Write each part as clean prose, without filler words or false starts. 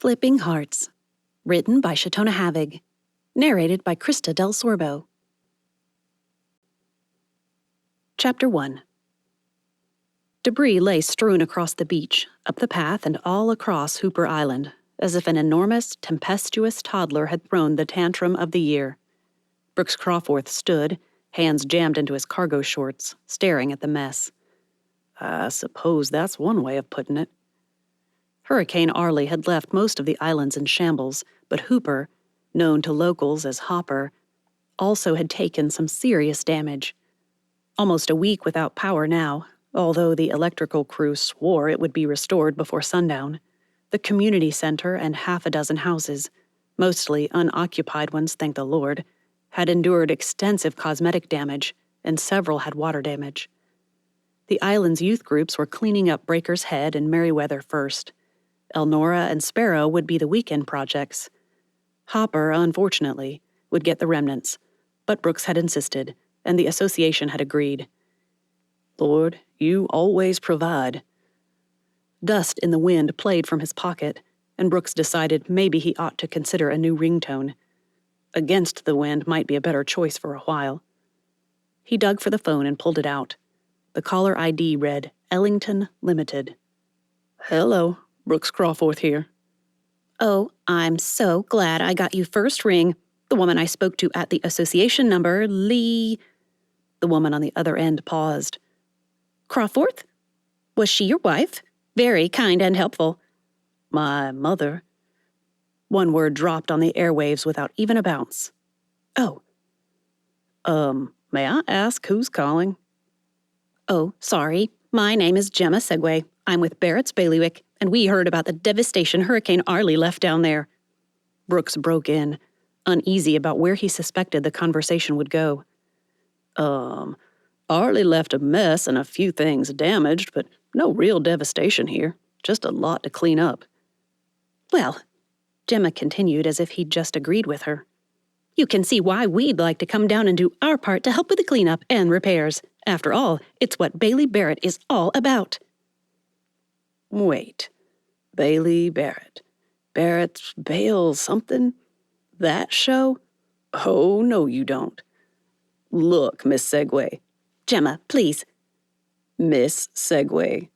Flipping Hearts. Written by Chautona Havig. Narrated by Krista Del Sorbo. Chapter 1. Debris lay strewn across the beach, up the path and all across Hooper Island, as if an enormous, tempestuous toddler had thrown the tantrum of the year. Brooks Crawforth stood, hands jammed into his cargo shorts, staring at the mess. I suppose that's one way of putting it. Hurricane Arlie had left most of the islands in shambles, but Hooper, known to locals as Hopper, also had taken some serious damage. Almost a week without power now, although the electrical crew swore it would be restored before sundown. The community center and half a dozen houses, mostly unoccupied ones, thank the Lord, had endured extensive cosmetic damage, and several had water damage. The island's youth groups were cleaning up Breaker's Head and Merriweather first. Elnora and Sparrow would be the weekend projects. Hopper, unfortunately, would get the remnants, but Brooks had insisted, and the association had agreed. Lord, you always provide. Dust in the wind played from his pocket, and Brooks decided maybe he ought to consider a new ringtone. Against the Wind might be a better choice for a while. He dug for the phone and pulled it out. The caller ID read, Ellington Limited. Hello, Brooks Crawforth here. Oh, I'm so glad I got you first ring. The woman I spoke to at the association number, Lee... The woman on the other end paused. Crawforth? Was she your wife? Very kind and helpful. My mother. One word dropped on the airwaves without even a bounce. Oh. May I ask who's calling? Oh, sorry. My name is Gemma Segway. I'm with Barrett's Bailiwick, and we heard about the devastation Hurricane Arlie left down there. Brooks broke in, uneasy about where he suspected the conversation would go. Arlie left a mess and a few things damaged, but no real devastation here. Just a lot to clean up. Well, Gemma continued as if he'd just agreed with her. You can see why we'd like to come down and do our part to help with the cleanup and repairs. After all, it's what Bailey Barrett is all about. Wait. Bailey Barrett. Barrett's Bale something? That show? Oh, no you don't. Look, Miss Segway. Gemma, please. Miss Segway.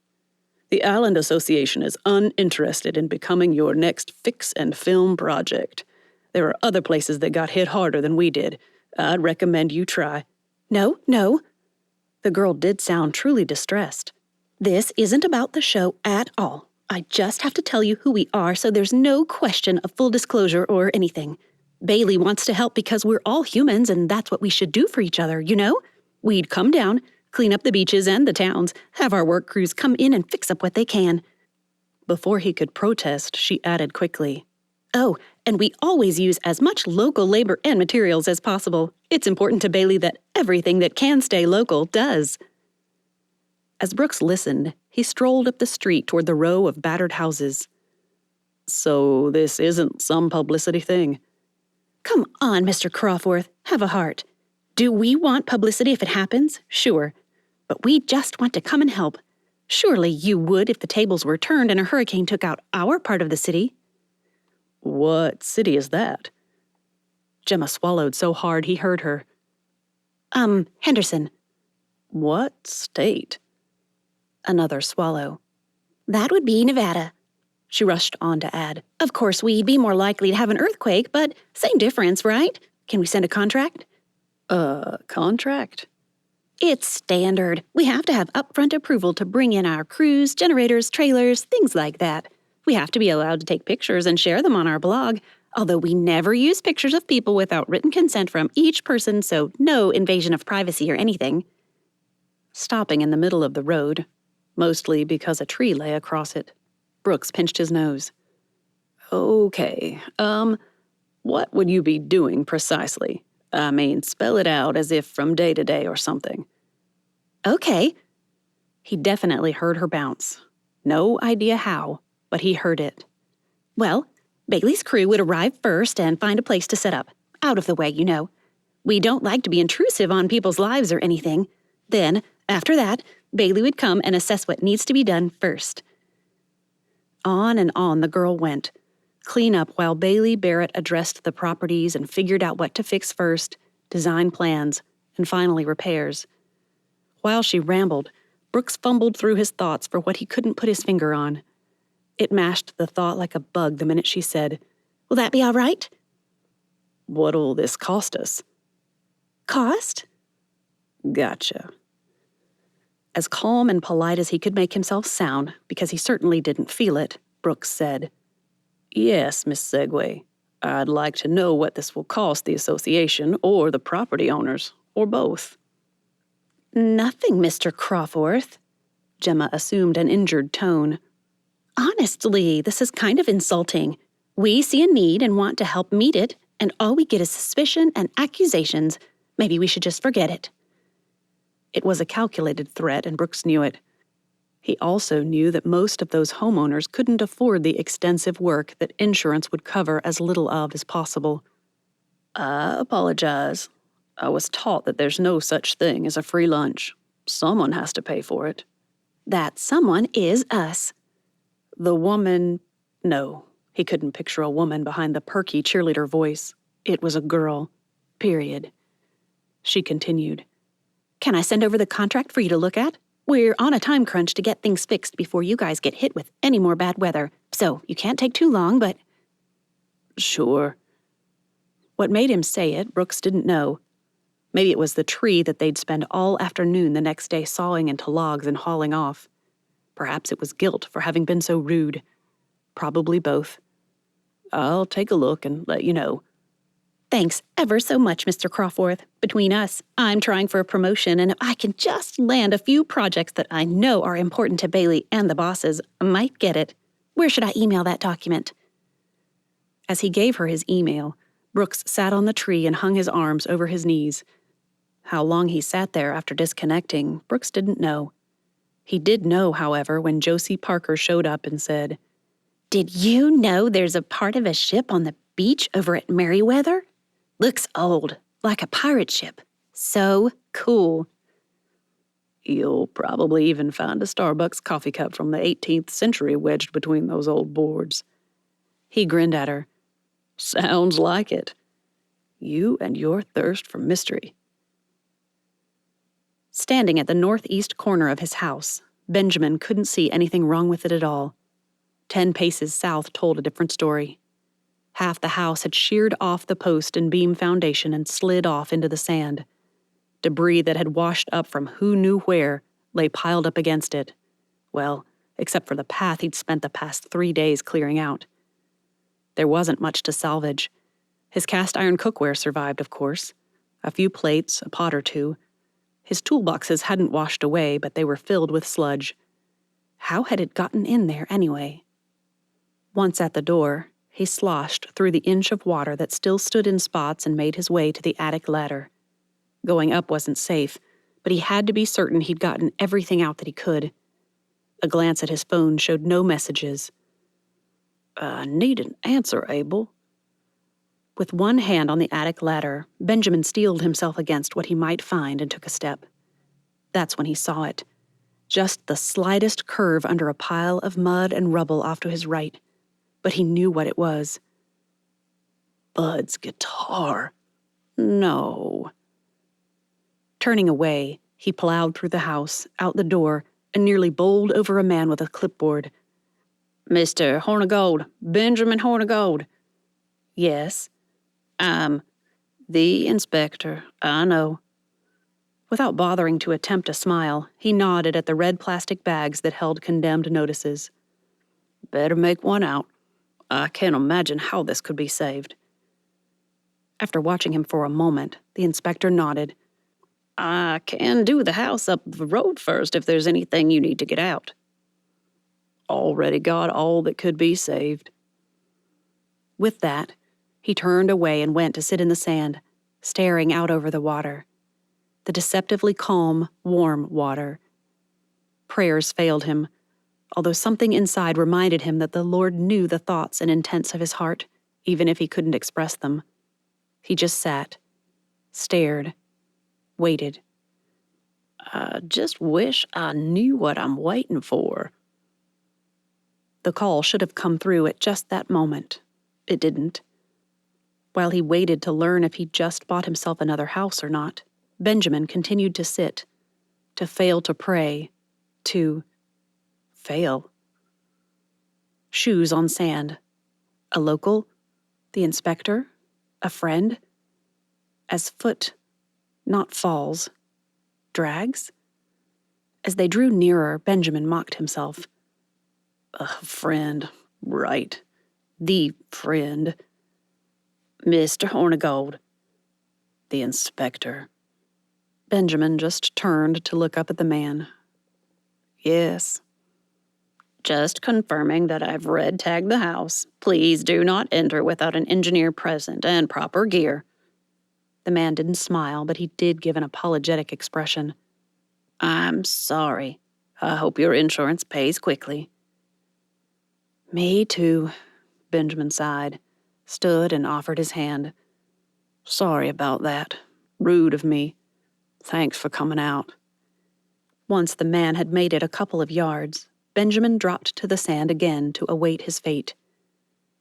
The Island Association is uninterested in becoming your next fix and film project. There are other places that got hit harder than we did. I'd recommend you try. No. The girl did sound truly distressed. This isn't about the show at all. I just have to tell you who we are so there's no question of full disclosure or anything. Bailey wants to help because we're all humans and that's what we should do for each other, you know? We'd come down, clean up the beaches and the towns, have our work crews come in and fix up what they can. Before he could protest, she added quickly, Oh, and we always use as much local labor and materials as possible. It's important to Bailey that everything that can stay local does. As Brooks listened, he strolled up the street toward the row of battered houses. So this isn't some publicity thing. Come on, Mr. Crawforth, have a heart. Do we want publicity if it happens? Sure. But we just want to come and help. Surely you would if the tables were turned and a hurricane took out our part of the city. What city is that? Gemma swallowed so hard he heard her. Henderson. What state? Another swallow. That would be Nevada. She rushed on to add, Of course, we'd be more likely to have an earthquake, but same difference, right? Can we send a contract? Contract? It's standard. We have to have upfront approval to bring in our crews, generators, trailers, things like that. We have to be allowed to take pictures and share them on our blog, although we never use pictures of people without written consent from each person, so no invasion of privacy or anything. Stopping in the middle of the road, mostly because a tree lay across it, Brooks pinched his nose. Okay, what would you be doing precisely? I mean, spell it out as if from day to day or something. Okay. He definitely heard her bounce. No idea how, but he heard it. Well, Bailey's crew would arrive first and find a place to set up. Out of the way, you know. We don't like to be intrusive on people's lives or anything. Then, after that, Bailey would come and assess what needs to be done first. On and on the girl went. Clean up while Bailey Barrett addressed the properties and figured out what to fix first, design plans, and finally repairs. While she rambled, Brooks fumbled through his thoughts for what he couldn't put his finger on. It mashed the thought like a bug the minute she said, "Will that be all right?" "What'll this cost us?" "Cost?" "Gotcha." As calm and polite as he could make himself sound, because he certainly didn't feel it, Brooks said, "Yes, Miss Segway. I'd like to know what this will cost the association or the property owners, or both." "Nothing, Mr. Crawforth." Gemma assumed an injured tone. "Honestly, this is kind of insulting. We see a need and want to help meet it, and all we get is suspicion and accusations. Maybe we should just forget it." It was a calculated threat, and Brooks knew it. He also knew that most of those homeowners couldn't afford the extensive work that insurance would cover as little of as possible. "I apologize. I was taught that there's no such thing as a free lunch. Someone has to pay for it." "That someone is us." The woman... No, he couldn't picture a woman behind the perky cheerleader voice. It was a girl. Period. She continued, "Can I send over the contract for you to look at? We're on a time crunch to get things fixed before you guys get hit with any more bad weather, so you can't take too long, but..." "Sure." What made him say it, Brooks didn't know. Maybe it was the tree that they'd spend all afternoon the next day sawing into logs and hauling off. Perhaps it was guilt for having been so rude. Probably both. "I'll take a look and let you know." "Thanks ever so much, Mr. Crawforth. Between us, I'm trying for a promotion, and if I can just land a few projects that I know are important to Bailey and the bosses, I might get it. Where should I email that document?" As he gave her his email, Brooks sat on the tree and hung his arms over his knees. How long he sat there after disconnecting, Brooks didn't know. He did know, however, when Josie Parker showed up and said, "Did you know there's a part of a ship on the beach over at Merryweather? Looks old, like a pirate ship. So cool." "You'll probably even find a Starbucks coffee cup from the 18th century wedged between those old boards." He grinned at her. "Sounds like it. You and your thirst for mystery." Standing at the northeast corner of his house, Benjamin couldn't see anything wrong with it at all. 10 paces south told a different story. Half the house had sheared off the post and beam foundation and slid off into the sand. Debris that had washed up from who knew where lay piled up against it. Well, except for the path he'd spent the past 3 days clearing out. There wasn't much to salvage. His cast-iron cookware survived, of course. A few plates, a pot or two. His toolboxes hadn't washed away, but they were filled with sludge. How had it gotten in there anyway? Once at the door, he sloshed through the inch of water that still stood in spots and made his way to the attic ladder. Going up wasn't safe, but he had to be certain he'd gotten everything out that he could. A glance at his phone showed no messages. "I need an answer, Abel." With one hand on the attic ladder, Benjamin steeled himself against what he might find and took a step. That's when he saw it. Just the slightest curve under a pile of mud and rubble off to his right. But he knew what it was. Bud's guitar. No. Turning away, he plowed through the house, out the door, and nearly bowled over a man with a clipboard. "Mr. Hornigold, Benjamin Hornigold." "Yes." "I'm the inspector, I know." Without bothering to attempt a smile, he nodded at the red plastic bags that held condemned notices. "Better make one out. I can't imagine how this could be saved." After watching him for a moment, the inspector nodded. "I can do the house up the road first if there's anything you need to get out." "Already got all that could be saved." With that, he turned away and went to sit in the sand, staring out over the water. The deceptively calm, warm water. Prayers failed him, although something inside reminded him that the Lord knew the thoughts and intents of his heart, even if he couldn't express them. He just sat, stared, waited. "I just wish I knew what I'm waiting for." The call should have come through at just that moment, It didn't. While he waited to learn if he'd just bought himself another house or not, Benjamin continued to sit, to fail to pray, to fail. Shoes on sand. A local? The inspector? A friend? As foot, not falls, drags? As they drew nearer, Benjamin mocked himself. A friend, right. The friend. Mr. Hornigold. The inspector. Benjamin just turned to look up at the man. Yes. Just confirming that I've red-tagged the house. Please do not enter without an engineer present and proper gear. The man didn't smile, but he did give an apologetic expression. I'm sorry. I hope your insurance pays quickly. Me too, Benjamin sighed, stood and offered his hand. Sorry about that. Rude of me. Thanks for coming out. Once the man had made it a couple of yards, Benjamin dropped to the sand again to await his fate.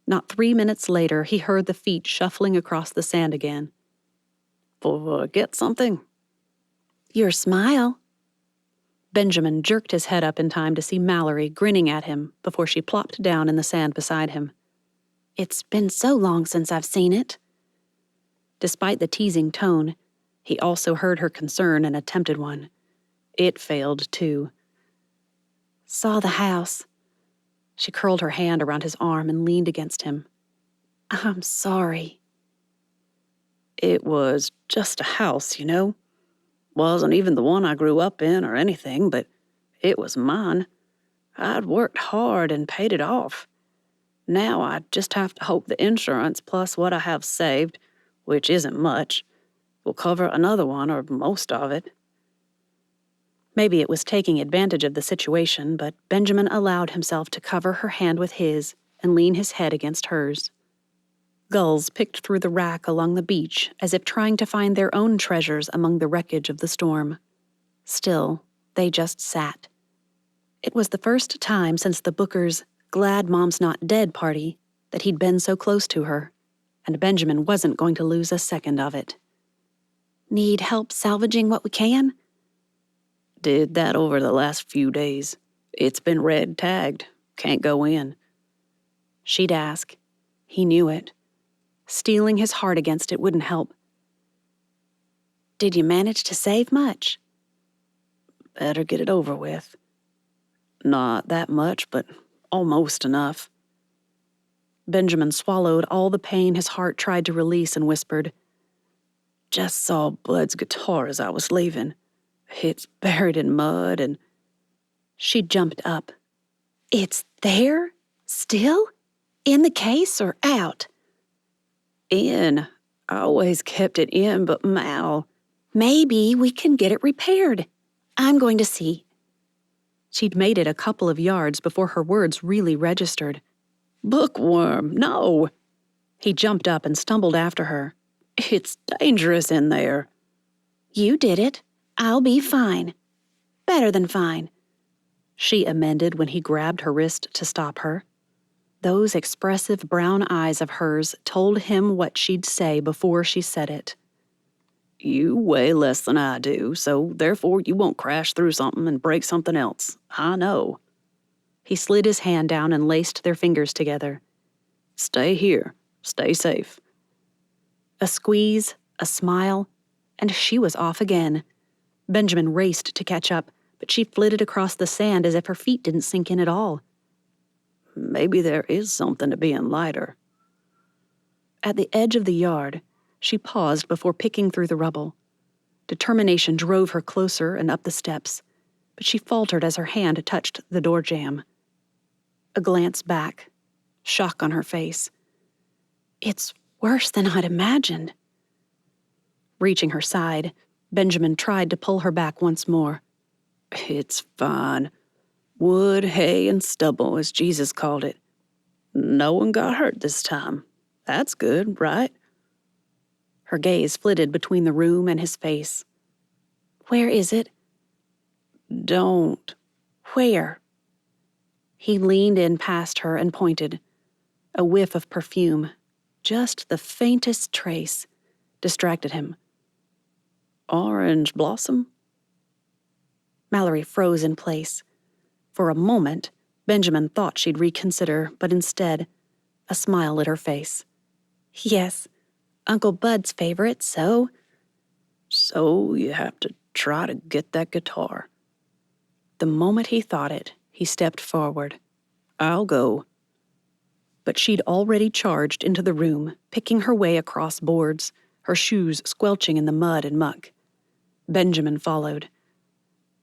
Not 3 minutes later, he heard the feet shuffling across the sand again. Forget something? Your smile. Benjamin jerked his head up in time to see Mallory grinning at him before she plopped down in the sand beside him. It's been so long since I've seen it. Despite the teasing tone, he also heard her concern and attempted one. It failed, too. Saw the house. She curled her hand around his arm and leaned against him. I'm sorry. It was just a house, you know. Wasn't even the one I grew up in or anything, but it was mine. I'd worked hard and paid it off. Now I just have to hope the insurance plus what I have saved, which isn't much, will cover another one or most of it. Maybe it was taking advantage of the situation, but Benjamin allowed himself to cover her hand with his and lean his head against hers. Gulls picked through the wrack along the beach as if trying to find their own treasures among the wreckage of the storm. Still, they just sat. It was the first time since the Bookers' Glad Mom's Not Dead party that he'd been so close to her, and Benjamin wasn't going to lose a second of it. Need help salvaging what we can? Did that over the last few days. It's been red-tagged. Can't go in. She'd ask. He knew it. Steeling his heart against it wouldn't help. Did you manage to save much? Better get it over with. Not that much, but almost enough. Benjamin swallowed all the pain his heart tried to release and whispered, Just saw Bud's guitar as I was leaving. It's buried in mud and... She jumped up. It's there? Still? In the case or out? In. I always kept it in, but Mal... Maybe we can get it repaired. I'm going to see. She'd made it a couple of yards before her words really registered. Bookworm, no! He jumped up and stumbled after her. It's dangerous in there. You did it. I'll be fine. Better than fine. She amended when he grabbed her wrist to stop her. Those expressive brown eyes of hers told him what she'd say before she said it. You weigh less than I do, so therefore you won't crash through something and break something else. I know. He slid his hand down and laced their fingers together. Stay here. Stay safe. A squeeze, a smile, and she was off again. Benjamin raced to catch up, but she flitted across the sand as if her feet didn't sink in at all. Maybe there is something to being lighter. At the edge of the yard, she paused before picking through the rubble. Determination drove her closer and up the steps, but she faltered as her hand touched the door jamb. A glance back, shock on her face. It's worse than I'd imagined. Reaching her side, Benjamin tried to pull her back once more. It's fine. Wood, hay, and stubble, as Jesus called it. No one got hurt this time. That's good, right? Her gaze flitted between the room and his face. Where is it? Don't. Where? He leaned in past her and pointed. A whiff of perfume, just the faintest trace, distracted him. Orange blossom? Mallory froze in place. For a moment, Benjamin thought she'd reconsider, but instead, a smile lit her face. Yes, Uncle Bud's favorite, so... So you have to try to get that guitar. The moment he thought it, he stepped forward. I'll go. But she'd already charged into the room, picking her way across boards, her shoes squelching in the mud and muck. Benjamin followed.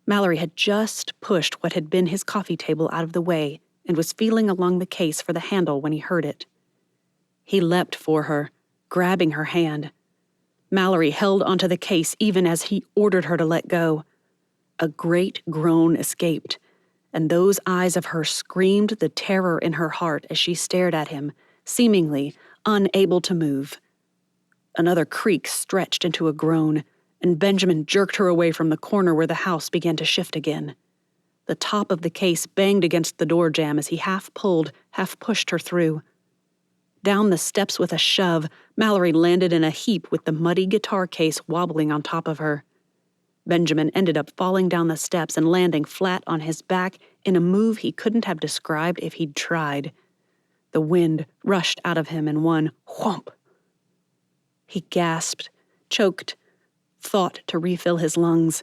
Mallory had just pushed what had been his coffee table out of the way and was feeling along the case for the handle when he heard it. He leapt for her, grabbing her hand. Mallory held onto the case even as he ordered her to let go. A great groan escaped, and those eyes of hers screamed the terror in her heart as she stared at him, seemingly unable to move. Another creak stretched into a groan, and Benjamin jerked her away from the corner where the house began to shift again. The top of the case banged against the door jamb as he half pulled, half pushed her through. Down the steps with a shove, Mallory landed in a heap with the muddy guitar case wobbling on top of her. Benjamin ended up falling down the steps and landing flat on his back in a move he couldn't have described if he'd tried. The wind rushed out of him in one whomp. He gasped, choked, fought to refill his lungs.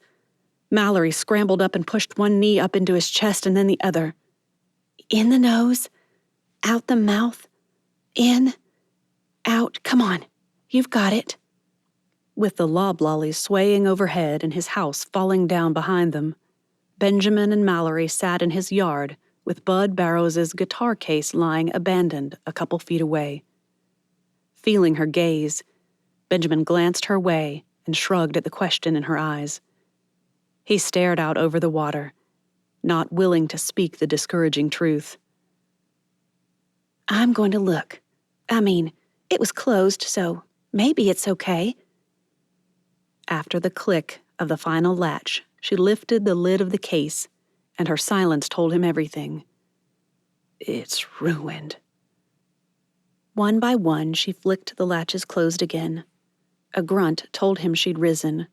Mallory scrambled up and pushed one knee up into his chest and then the other. In the nose, out the mouth, in, out, come on, you've got it. With the loblollies swaying overhead and his house falling down behind them, Benjamin and Mallory sat in his yard with Bud Barrows's guitar case lying abandoned a couple feet away. Feeling her gaze, Benjamin glanced her way and shrugged at the question in her eyes. He stared out over the water, not willing to speak the discouraging truth. I'm going to look. It was closed, so maybe it's okay. After the click of the final latch, she lifted the lid of the case, and her silence told him everything. It's ruined. One by one, she flicked the latches closed again. A grunt told him she'd risen.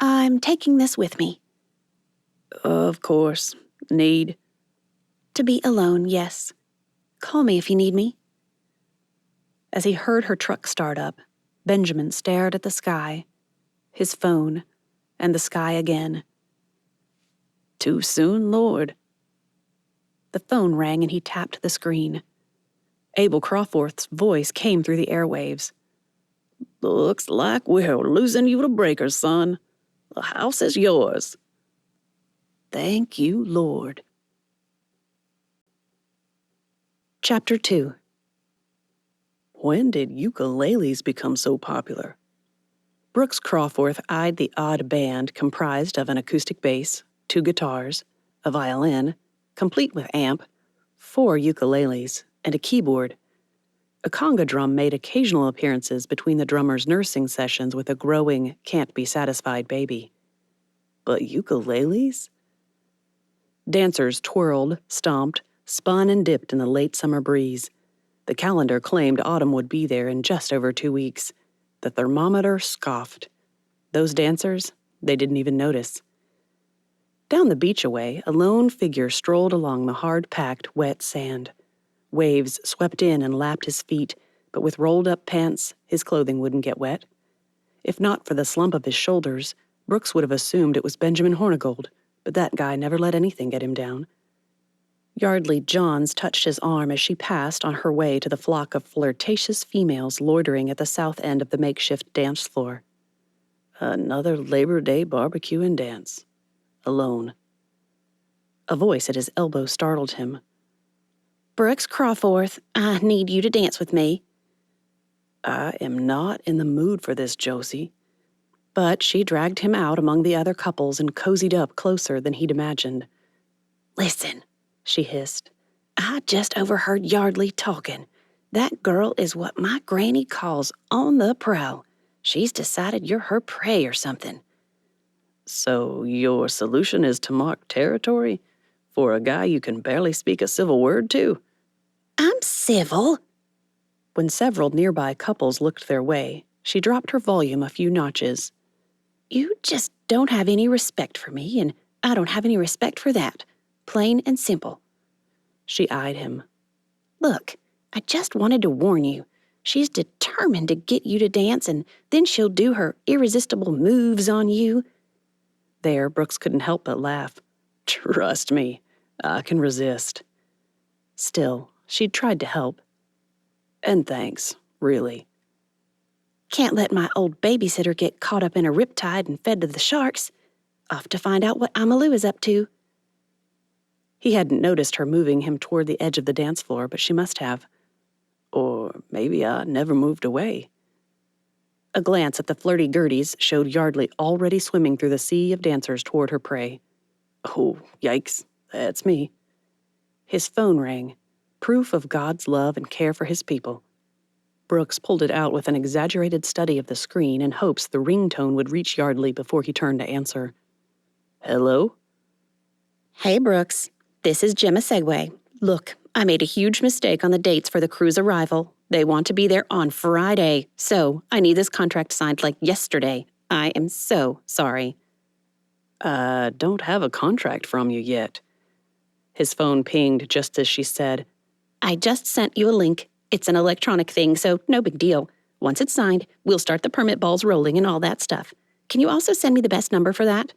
I'm taking this with me. Of course. Need? To be alone, yes. Call me if you need me. As he heard her truck start up, Benjamin stared at the sky, his phone, and the sky again. Too soon, Lord? The phone rang and he tapped the screen. Abel Crawforth's voice came through the airwaves. Looks like we're losing you to breakers, son. The house is yours. Thank you, Lord. Chapter 2. When did ukuleles become so popular? Brooks Crawforth eyed the odd band comprised of an acoustic bass, 2 guitars, a violin, complete with amp, 4 ukuleles, and a keyboard. A conga drum made occasional appearances between the drummer's nursing sessions with a growing, can't-be-satisfied baby. But ukuleles? Dancers twirled, stomped, spun and dipped in the late summer breeze. The calendar claimed autumn would be there in just over 2 weeks. The thermometer scoffed. Those dancers, they didn't even notice. Down the beach away, a lone figure strolled along the hard-packed, wet sand. Waves swept in and lapped his feet, but with rolled-up pants, his clothing wouldn't get wet. If not for the slump of his shoulders, Brooks would have assumed it was Benjamin Hornigold, but that guy never let anything get him down. Yardley Johns touched his arm as she passed on her way to the flock of flirtatious females loitering at the south end of the makeshift dance floor. Another Labor Day barbecue and dance. Alone. A voice at his elbow startled him. Brooks Crawforth, I need you to dance with me. I am not in the mood for this, Josie. But she dragged him out among the other couples and cozied up closer than he'd imagined. Listen, she hissed. I just overheard Yardley talking. That girl is what my granny calls on the prowl. She's decided you're her prey or something. So your solution is to mark territory? For a guy you can barely speak a civil word to? I'm civil. When several nearby couples looked their way, she dropped her volume a few notches. You just don't have any respect for me, and I don't have any respect for that. Plain and simple. She eyed him. Look, I just wanted to warn you. She's determined to get you to dance, and then she'll do her irresistible moves on you. There, Brooks couldn't help but laugh. Trust me, I can resist. Still, she'd tried to help. And thanks, really. Can't let my old babysitter get caught up in a riptide and fed to the sharks. Off to find out what Amalu is up to. He hadn't noticed her moving him toward the edge of the dance floor, but she must have. Or maybe I never moved away. A glance at the flirty Gerties showed Yardley already swimming through the sea of dancers toward her prey. Oh, yikes, that's me. His phone rang, proof of God's love and care for his people. Brooks pulled it out with an exaggerated study of the screen in hopes the ringtone would reach Yardley before he turned to answer. Hello? Hey, Brooks. This is Gemma Segway. Look, I made a huge mistake on the dates for the crew's arrival. They want to be there on Friday, so I need this contract signed like yesterday. I am so sorry. I don't have a contract from you yet. His phone pinged just as she said, I just sent you a link. It's an electronic thing, so no big deal. Once it's signed, we'll start the permit balls rolling and all that stuff. Can you also send me the best number for that?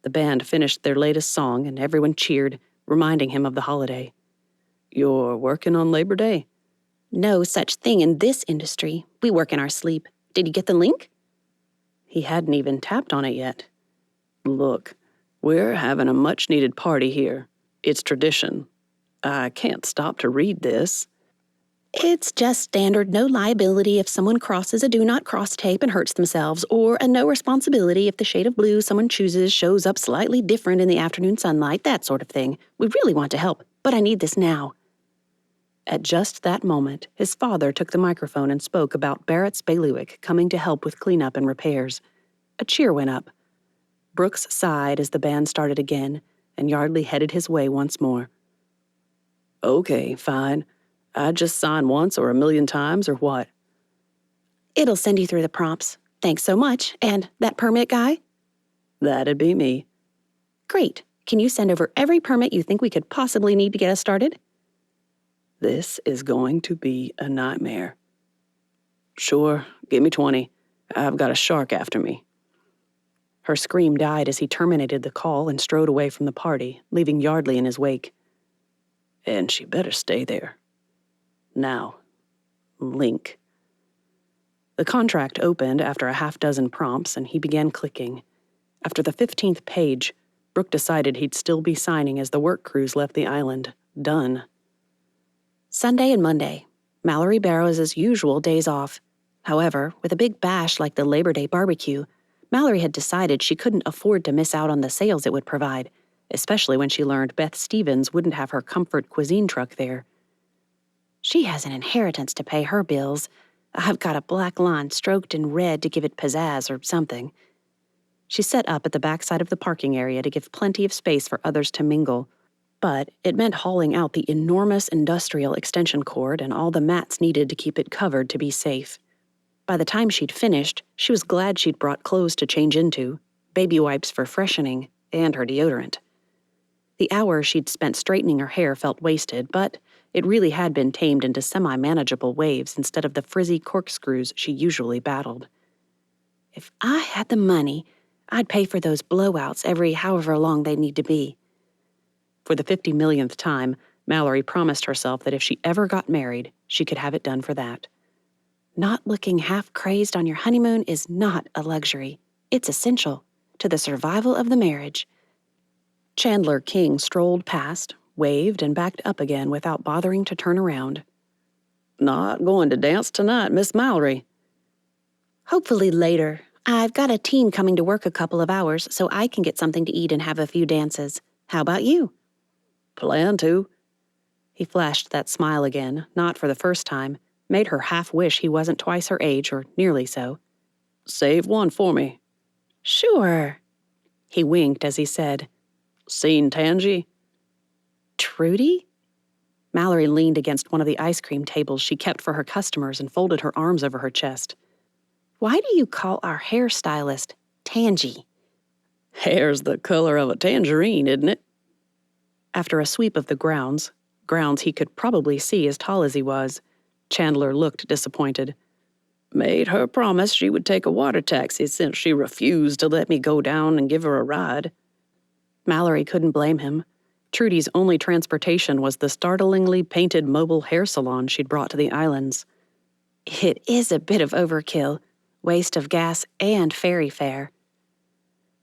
The band finished their latest song and everyone cheered, reminding him of the holiday. You're working on Labor Day? No such thing in this industry. We work in our sleep. Did you get the link? He hadn't even tapped on it yet. Look, we're having a much-needed party here. It's tradition. I can't stop to read this. It's just standard no liability if someone crosses a do not cross tape and hurts themselves, or a no responsibility if the shade of blue someone chooses shows up slightly different in the afternoon sunlight, that sort of thing. We really want to help, but I need this now. At just that moment, his father took the microphone and spoke about Barrett's bailiwick coming to help with cleanup and repairs. A cheer went up. Brooks sighed as the band started again, and Yardley headed his way once more. Okay, fine. I just sign once or a million times or what? It'll send you through the prompts. Thanks so much. And that permit guy? That'd be me. Great. Can you send over every permit you think we could possibly need to get us started? This is going to be a nightmare. Sure, give me 20. I've got a shark after me. Her scream died as he terminated the call and strode away from the party, leaving Yardley in his wake. And she better stay there. Now, link. The contract opened after a half-dozen prompts, and he began clicking. After the 15th page, Brooke decided he'd still be signing as the work crews left the island. Done. Sunday and Monday, Mallory Barrows' usual days off. However, with a big bash like the Labor Day barbecue, Mallory had decided she couldn't afford to miss out on the sales it would provide, especially when she learned Beth Stevens wouldn't have her comfort cuisine truck there. She has an inheritance to pay her bills. I've got a black line stroked in red to give it pizzazz or something. She set up at the backside of the parking area to give plenty of space for others to mingle, but it meant hauling out the enormous industrial extension cord and all the mats needed to keep it covered to be safe. By the time she'd finished, she was glad she'd brought clothes to change into, baby wipes for freshening, and her deodorant. The hour she'd spent straightening her hair felt wasted, but it really had been tamed into semi-manageable waves instead of the frizzy corkscrews she usually battled. If I had the money, I'd pay for those blowouts every however long they need to be. For the 50 millionth time, Mallory promised herself that if she ever got married, she could have it done for that. Not looking half crazed on your honeymoon is not a luxury. It's essential to the survival of the marriage. Chandler King strolled past, waved, and backed up again without bothering to turn around. Not going to dance tonight, Miss Mallory. Hopefully later. I've got a team coming to work a couple of hours so I can get something to eat and have a few dances. How about you? Plan to. He flashed that smile again, not for the first time, made her half wish he wasn't twice her age or nearly so. Save one for me. Sure. He winked as he said, Seen Tangy? Trudy? Mallory leaned against one of the ice cream tables she kept for her customers and folded her arms over her chest. "Why do you call our hairstylist Tangy?" "Hair's the color of a tangerine, isn't it?" After a sweep of the grounds he could probably see as tall as he was, Chandler looked disappointed. "Made her promise she would take a water taxi since she refused to let me go down and give her a ride." Mallory couldn't blame him. Trudy's only transportation was the startlingly painted mobile hair salon she'd brought to the islands. "It is a bit of overkill, waste of gas and ferry fare."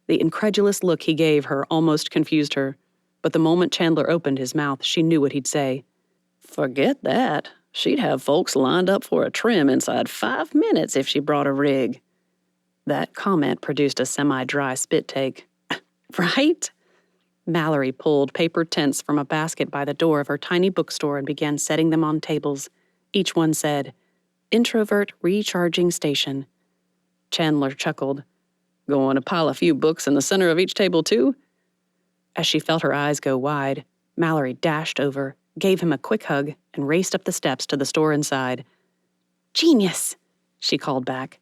The incredulous look he gave her almost confused her, but the moment Chandler opened his mouth, she knew what he'd say. "Forget that. She'd have folks lined up for a trim inside 5 minutes if she brought a rig." That comment produced a semi-dry spit take. "Right?" Mallory pulled paper tents from a basket by the door of her tiny bookstore and began setting them on tables. Each one said, "Introvert Recharging Station." Chandler chuckled. "Going to pile a few books in the center of each table, too?" As she felt her eyes go wide, Mallory dashed over, gave him a quick hug, and raced up the steps to the store inside. "Genius," she called back.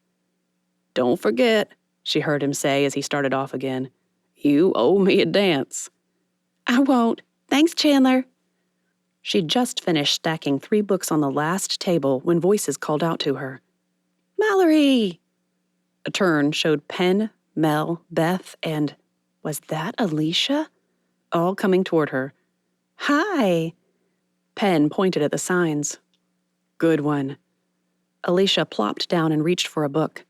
"Don't forget," she heard him say as he started off again. "You owe me a dance." "I won't. Thanks, Chandler." She'd just finished stacking 3 books on the last table when voices called out to her. "Mallory!" A turn showed Penn, Mel, Beth, and was that Alicia? All coming toward her. "Hi!" Penn pointed at the signs. "Good one." Alicia plopped down and reached for a book.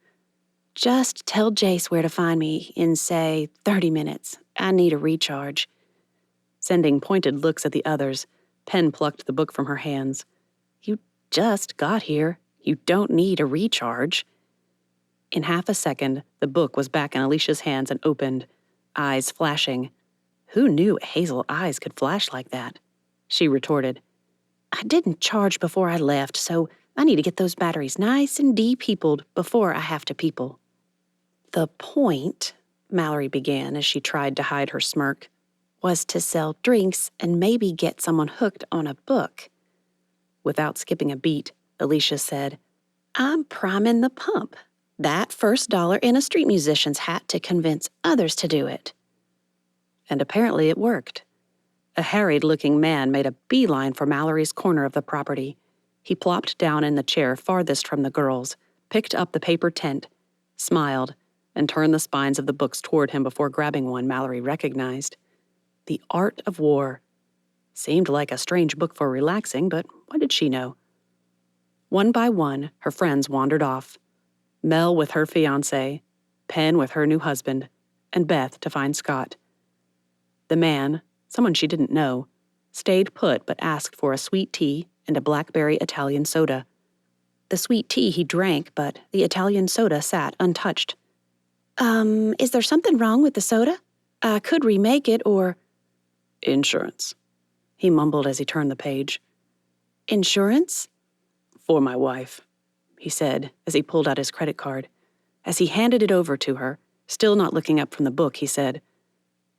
"Just tell Jace where to find me in, say, 30 minutes. I need a recharge." Sending pointed looks at the others, Penn plucked the book from her hands. "You just got here. You don't need a recharge." In half a second, the book was back in Alicia's hands and opened, eyes flashing. Who knew hazel eyes could flash like that? She retorted, "I didn't charge before I left, so I need to get those batteries nice and de-peopled before I have to people." "The point," Mallory began as she tried to hide her smirk, "was to sell drinks and maybe get someone hooked on a book." Without skipping a beat, Alicia said, "I'm priming the pump. That first dollar in a street musician's hat to convince others to do it." And apparently it worked. A harried-looking man made a beeline for Mallory's corner of the property. He plopped down in the chair farthest from the girls, picked up the paper tent, smiled, and turned the spines of the books toward him before grabbing one Mallory recognized. The Art of War. Seemed like a strange book for relaxing, but what did she know? One by one, her friends wandered off. Mel with her fiancé, Penn with her new husband, and Beth to find Scott. The man, someone she didn't know, stayed put but asked for a sweet tea and a blackberry Italian soda. The sweet tea he drank, but the Italian soda sat untouched. Is there something wrong with the soda? I could remake it or..." "Insurance," he mumbled as he turned the page. "Insurance?" "For my wife," he said as he pulled out his credit card. As he handed it over to her, still not looking up from the book, he said,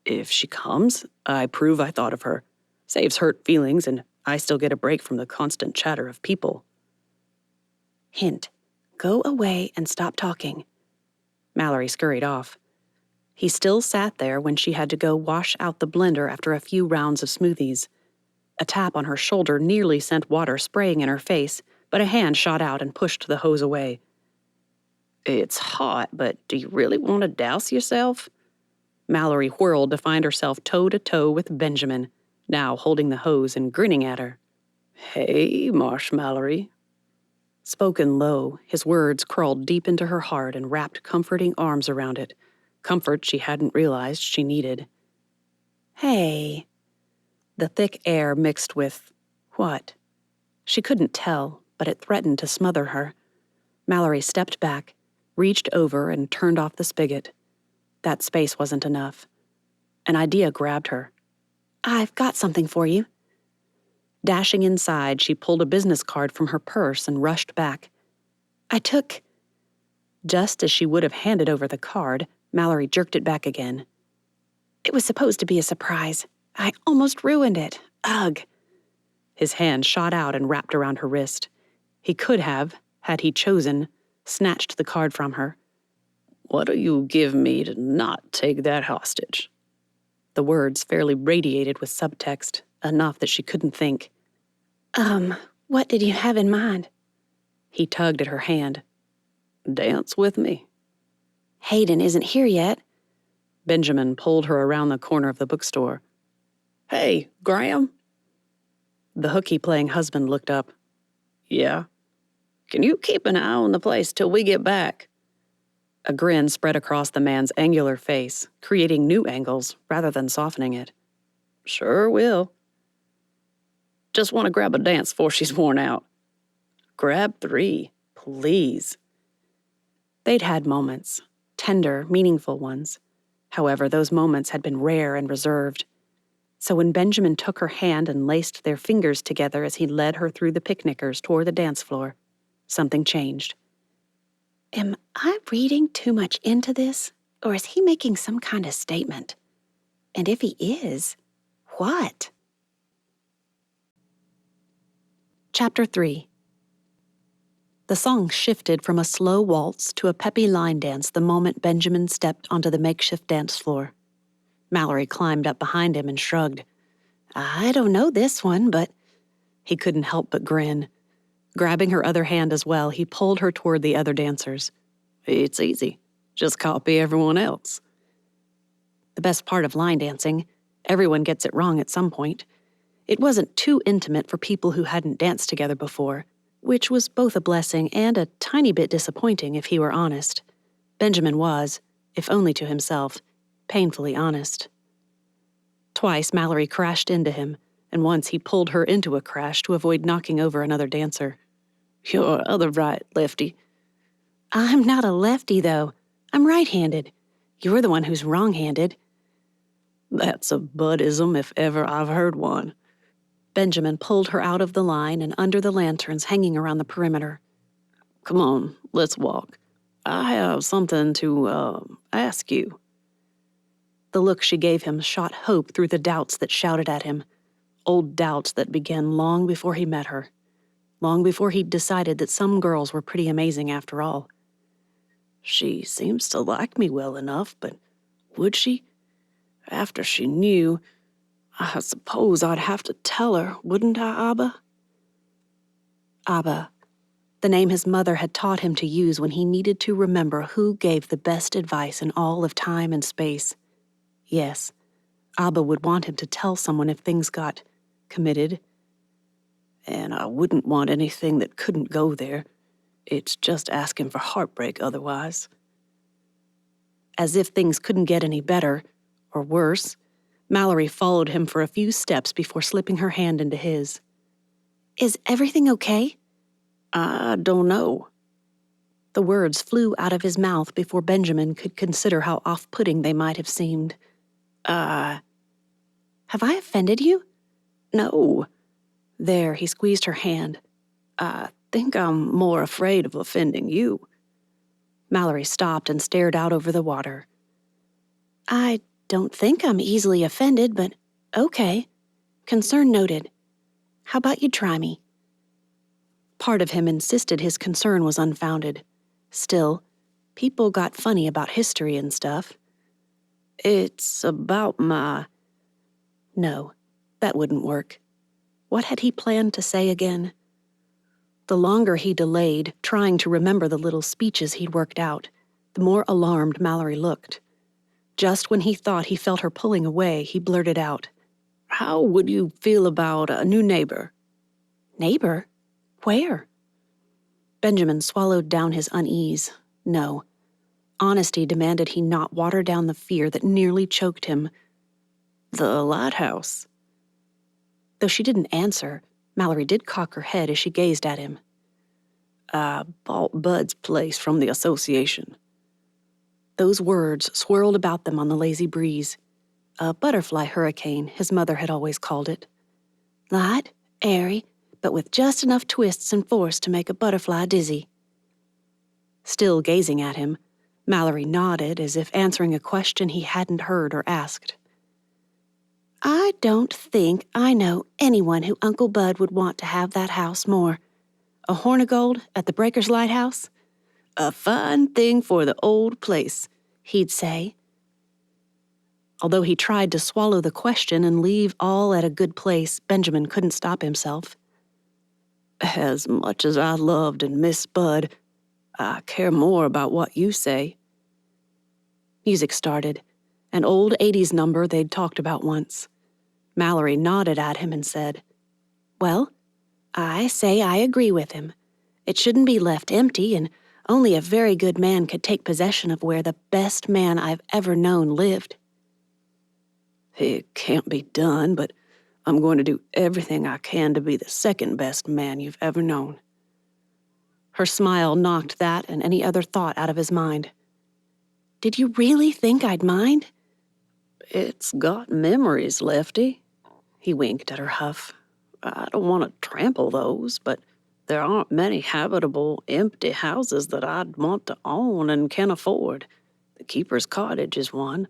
"If she comes, I prove I thought of her. Saves hurt feelings, and I still get a break from the constant chatter of people." Hint: go away and stop talking. Mallory scurried off. He still sat there when she had to go wash out the blender after a few rounds of smoothies. A tap on her shoulder nearly sent water spraying in her face, but a hand shot out and pushed the hose away. "It's hot, but do you really want to douse yourself?" Mallory whirled to find herself toe-to-toe with Benjamin, now holding the hose and grinning at her. "Hey, Marshmallory." Spoken low, his words crawled deep into her heart and wrapped comforting arms around it, comfort she hadn't realized she needed. "Hey." The thick air mixed with what? She couldn't tell, but it threatened to smother her. Mallory stepped back, reached over and turned off the spigot. That space wasn't enough. An idea grabbed her. "I've got something for you." Dashing inside, she pulled a business card from her purse and rushed back. "I took..." Just as she would have handed over the card, Mallory jerked it back again. "It was supposed to be a surprise. I almost ruined it. Ugh." His hand shot out and wrapped around her wrist. He could have, had he chosen, snatched the card from her. "What'll you give me to not take that hostage?" The words fairly radiated with subtext, enough that she couldn't think. What did you have in mind?" He tugged at her hand. "Dance with me." "Hayden isn't here yet." Benjamin pulled her around the corner of the bookstore. "Hey, Graham?" The hooky-playing husband looked up. "Yeah? Can you keep an eye on the place till we get back?" A grin spread across the man's angular face, creating new angles rather than softening it. "Sure will. Just want to grab a dance before she's worn out." "Grab 3, please." They'd had moments, tender, meaningful ones. However, those moments had been rare and reserved. So when Benjamin took her hand and laced their fingers together as he led her through the picnickers toward the dance floor, something changed. Am I reading too much into this, or is he making some kind of statement? And if he is, what? Chapter 3. The song shifted from a slow waltz to a peppy line dance the moment Benjamin stepped onto the makeshift dance floor. Mallory climbed up behind him and shrugged. "I don't know this one, but—" He couldn't help but grin. Grabbing her other hand as well, he pulled her toward the other dancers. "It's easy. Just copy everyone else." The best part of line dancing, everyone gets it wrong at some point. It wasn't too intimate for people who hadn't danced together before, which was both a blessing and a tiny bit disappointing if he were honest. Benjamin was, if only to himself, painfully honest. Twice Mallory crashed into him, and once he pulled her into a crash to avoid knocking over another dancer. "You're other right, lefty." "I'm not a lefty, though. I'm right-handed. You're the one who's wrong-handed." "That's a Buddhism if ever I've heard one." Benjamin pulled her out of the line and under the lanterns hanging around the perimeter. "Come on, let's walk. I have something to, ask you." The look she gave him shot hope through the doubts that shouted at him, old doubts that began long before he met her, long before he'd decided that some girls were pretty amazing after all. "She seems to like me well enough, but would she? After she knew, I suppose I'd have to tell her, wouldn't I, Abba?" Abba, the name his mother had taught him to use when he needed to remember who gave the best advice in all of time and space. Yes, Abba would want him to tell someone if things got committed. "And I wouldn't want anything that couldn't go there. It's just asking for heartbreak otherwise." As if things couldn't get any better, or worse, Mallory followed him for a few steps before slipping her hand into his. "Is everything okay?" "I don't know." The words flew out of his mouth before Benjamin could consider how off-putting they might have seemed. Have I offended you?" "No." There, he squeezed her hand. "I think I'm more afraid of offending you." Mallory stopped and stared out over the water. "I don't think I'm easily offended, but okay. Concern noted. How about you try me?" Part of him insisted his concern was unfounded. Still, people got funny about history and stuff. "It's about my—" No, that wouldn't work. What had he planned to say again? The longer he delayed, trying to remember the little speeches he'd worked out, the more alarmed Mallory looked. Just when he thought he felt her pulling away, he blurted out, "How would you feel about a new neighbor?" "Neighbor? Where?" Benjamin swallowed down his unease. No. Honesty demanded he not water down the fear that nearly choked him. "The lighthouse." Though she didn't answer, Mallory did cock her head as she gazed at him. "I bought Bud's place from the association." Those words swirled about them on the lazy breeze. A butterfly hurricane, his mother had always called it. Light, airy, but with just enough twists and force to make a butterfly dizzy. Still gazing at him, Mallory nodded as if answering a question he hadn't heard or asked. I don't think I know anyone who Uncle Bud would want to have that house more. A horn of gold at the Breaker's Lighthouse? A fine thing for the old place, he'd say. Although he tried to swallow the question and leave all at a good place, Benjamin couldn't stop himself. As much as I loved and missed Bud, I care more about what you say. Music started, an old 80s number they'd talked about once. Mallory nodded at him and said, "Well, I say I agree with him. It shouldn't be left empty, and only a very good man could take possession of where the best man I've ever known lived." It can't be done, but I'm going to do everything I can to be the second best man you've ever known. Her smile knocked that and any other thought out of his mind. Did you really think I'd mind? It's got memories, Lefty. He winked at her huff. I don't want to trample those, but there aren't many habitable, empty houses that I'd want to own and can afford. The Keeper's Cottage is one.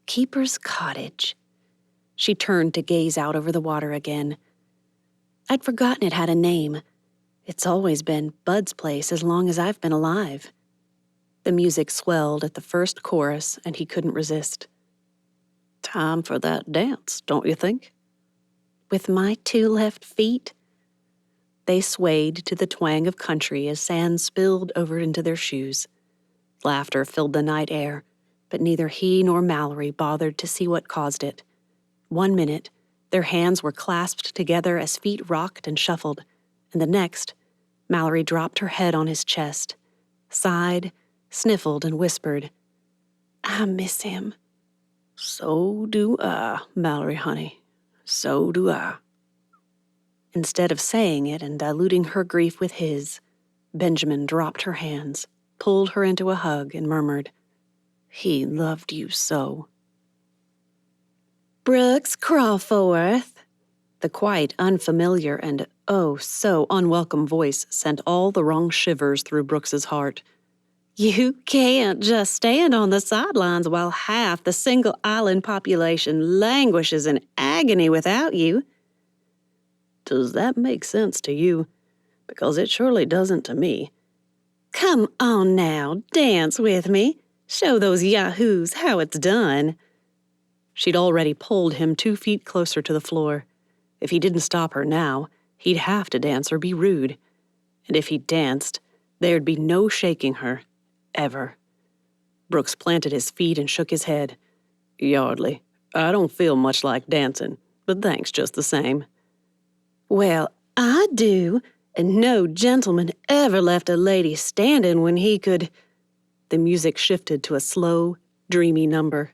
Keeper's Cottage. She turned to gaze out over the water again. I'd forgotten it had a name. It's always been Bud's place as long as I've been alive. The music swelled at the first chorus, and he couldn't resist. Time for that dance, don't you think? With my two left feet? They swayed to the twang of country as sand spilled over into their shoes. Laughter filled the night air, but neither he nor Mallory bothered to see what caused it. 1 minute, their hands were clasped together as feet rocked and shuffled, and the next, Mallory dropped her head on his chest, sighed, sniffled, and whispered, "I miss him." So do I, Mallory, honey. So do I. Instead of saying it and diluting her grief with his, Benjamin dropped her hands, pulled her into a hug, and murmured, "He loved you so." Brooks Crawforth. The quite unfamiliar and oh so unwelcome voice sent all the wrong shivers through Brooks's heart. You can't just stand on the sidelines while half the single island population languishes in agony without you. Does that make sense to you? Because it surely doesn't to me. Come on now, dance with me. Show those yahoos how it's done. She'd already pulled him 2 feet closer to the floor. If he didn't stop her now, he'd have to dance or be rude. And if he danced, there'd be no shaking her. Ever. Brooks planted his feet and shook his head. Yardley, I don't feel much like dancing, but thanks just the same. Well, I do, and no gentleman ever left a lady standing when he could. The music shifted to a slow, dreamy number.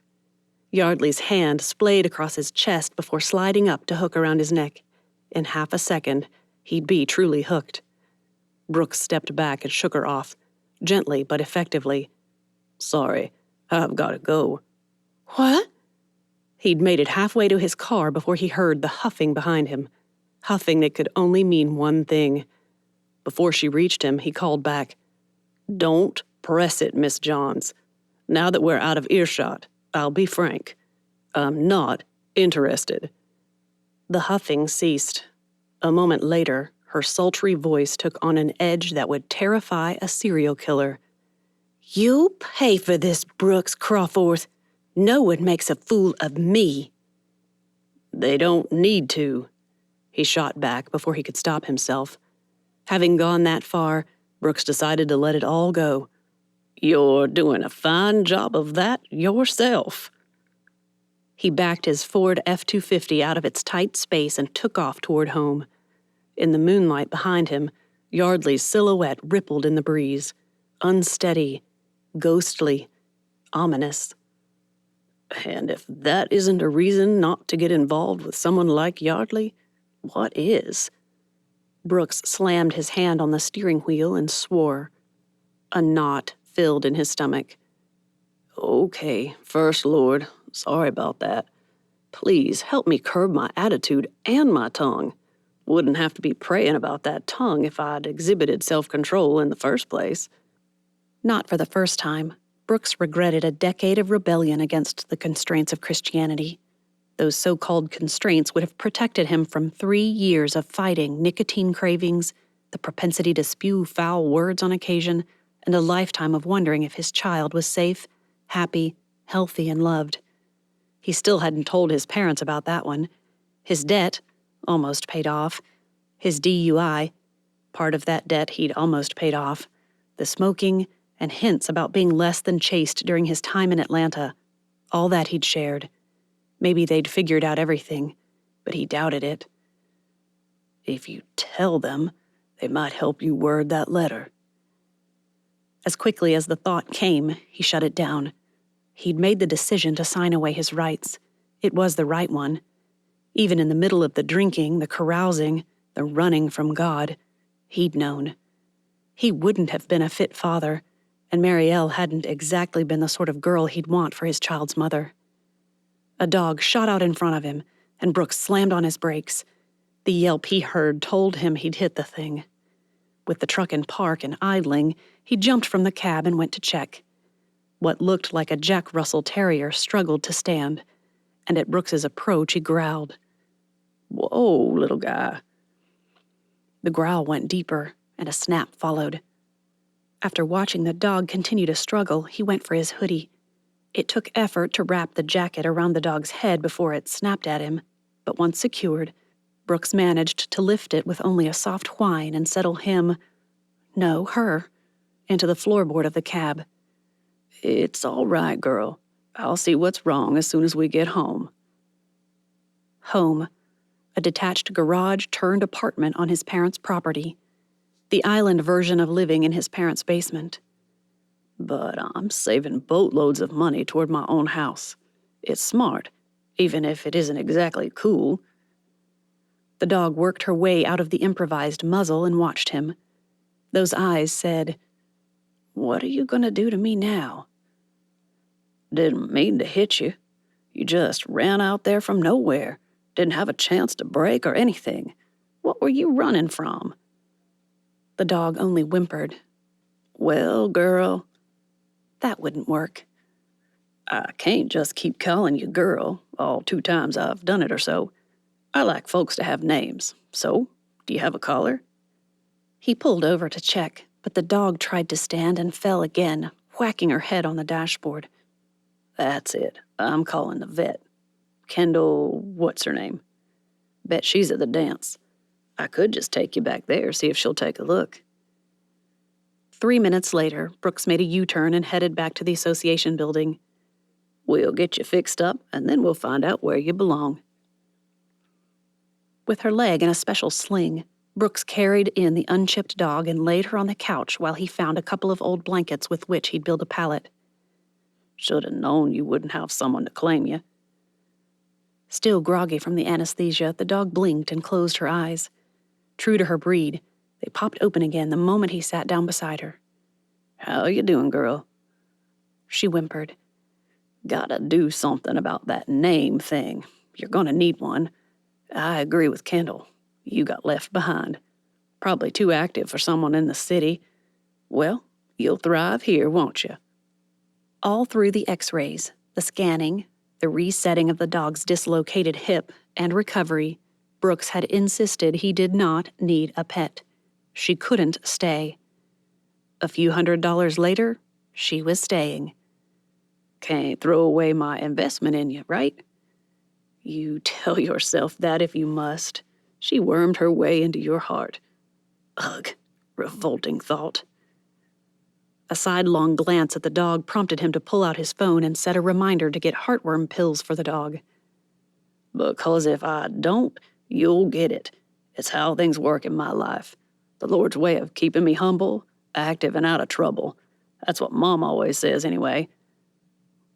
Yardley's hand splayed across his chest before sliding up to hook around his neck. In half a second, he'd be truly hooked. Brooks stepped back and shook her off, gently but effectively. Sorry, I've got to go. What? He'd made it halfway to his car before he heard the huffing behind him. Huffing that could only mean one thing. Before she reached him, he called back, Don't press it, Miss Johns. Now that we're out of earshot, I'll be frank. I'm not interested. The huffing ceased. A moment later, her sultry voice took on an edge that would terrify a serial killer. You'll pay for this, Brooks Crawforth. No one makes a fool of me. They don't need to, he shot back before he could stop himself. Having gone that far, Brooks decided to let it all go. You're doing a fine job of that yourself. He backed his Ford F-250 out of its tight space and took off toward home. In the moonlight behind him, Yardley's silhouette rippled in the breeze, unsteady, ghostly, ominous. And if that isn't a reason not to get involved with someone like Yardley, what is? Brooks slammed his hand on the steering wheel and swore. A knot filled in his stomach. Okay, First Lord, sorry about that. Please help me curb my attitude and my tongue. Wouldn't have to be praying about that tongue if I'd exhibited self-control in the first place. Not for the first time, Brooks regretted a decade of rebellion against the constraints of Christianity. Those so-called constraints would have protected him from 3 years of fighting nicotine cravings, the propensity to spew foul words on occasion, and a lifetime of wondering if his child was safe, happy, healthy, and loved. He still hadn't told his parents about that one. His debt, almost paid off. His DUI, part of that debt he'd almost paid off. The smoking, and hints about being less than chaste during his time in Atlanta. All that he'd shared. Maybe they'd figured out everything, but he doubted it. If you tell them, they might help you word that letter. As quickly as the thought came, he shut it down. He'd made the decision to sign away his rights. It was the right one. Even in the middle of the drinking, the carousing, the running from God, he'd known. He wouldn't have been a fit father, and Marielle hadn't exactly been the sort of girl he'd want for his child's mother. A dog shot out in front of him, and Brooks slammed on his brakes. The yelp he heard told him he'd hit the thing. With the truck in park and idling, he jumped from the cab and went to check. What looked like a Jack Russell Terrier struggled to stand, and at Brooks's approach he growled. "Whoa, little guy." The growl went deeper, and a snap followed. After watching the dog continue to struggle, he went for his hoodie. It took effort to wrap the jacket around the dog's head before it snapped at him, but once secured, Brooks managed to lift it with only a soft whine and settle him, no, her, into the floorboard of the cab. "It's all right, girl. I'll see what's wrong as soon as we get home." Home, a detached garage-turned-apartment on his parents' property, the island version of living in his parents' basement. "But I'm saving boatloads of money toward my own house. It's smart, even if it isn't exactly cool." The dog worked her way out of the improvised muzzle and watched him. Those eyes said, "What are you going to do to me now?" "Didn't mean to hit you. You just ran out there from nowhere. Didn't have a chance to break or anything. What were you running from?" The dog only whimpered. "Well, girl." That wouldn't work. "I can't just keep calling you girl, all 2 times I've done it or so. I like folks to have names. So, do you have a collar?" He pulled over to check, but the dog tried to stand and fell again, whacking her head on the dashboard. "That's it. I'm calling the vet. Kendall, what's her name? Bet she's at the dance. I could just take you back there, see if she'll take a look." 3 minutes later, Brooks made a U-turn and headed back to the association building. "We'll get you fixed up, and then we'll find out where you belong." With her leg in a special sling, Brooks carried in the unchipped dog and laid her on the couch while he found a couple of old blankets with which he'd build a pallet. "Should have known you wouldn't have someone to claim you." Still groggy from the anesthesia, the dog blinked and closed her eyes. True to her breed, they popped open again the moment he sat down beside her. "How you doing, girl?" She whimpered. "Gotta do something about that name thing. You're gonna need one. I agree with Kendall. You got left behind. Probably too active for someone in the city. Well, you'll thrive here, won't you?" All through the x-rays, the scanning, the resetting of the dog's dislocated hip, and recovery, Brooks had insisted he did not need a pet. She couldn't stay. A few $100s later, she was staying. "Can't throw away my investment in you, right?" "You tell yourself that if you must." She wormed her way into your heart. Ugh, revolting thought. A sidelong glance at the dog prompted him to pull out his phone and set a reminder to get heartworm pills for the dog. "Because if I don't, you'll get it. It's how things work in my life. The Lord's way of keeping me humble, active, and out of trouble. That's what Mom always says anyway."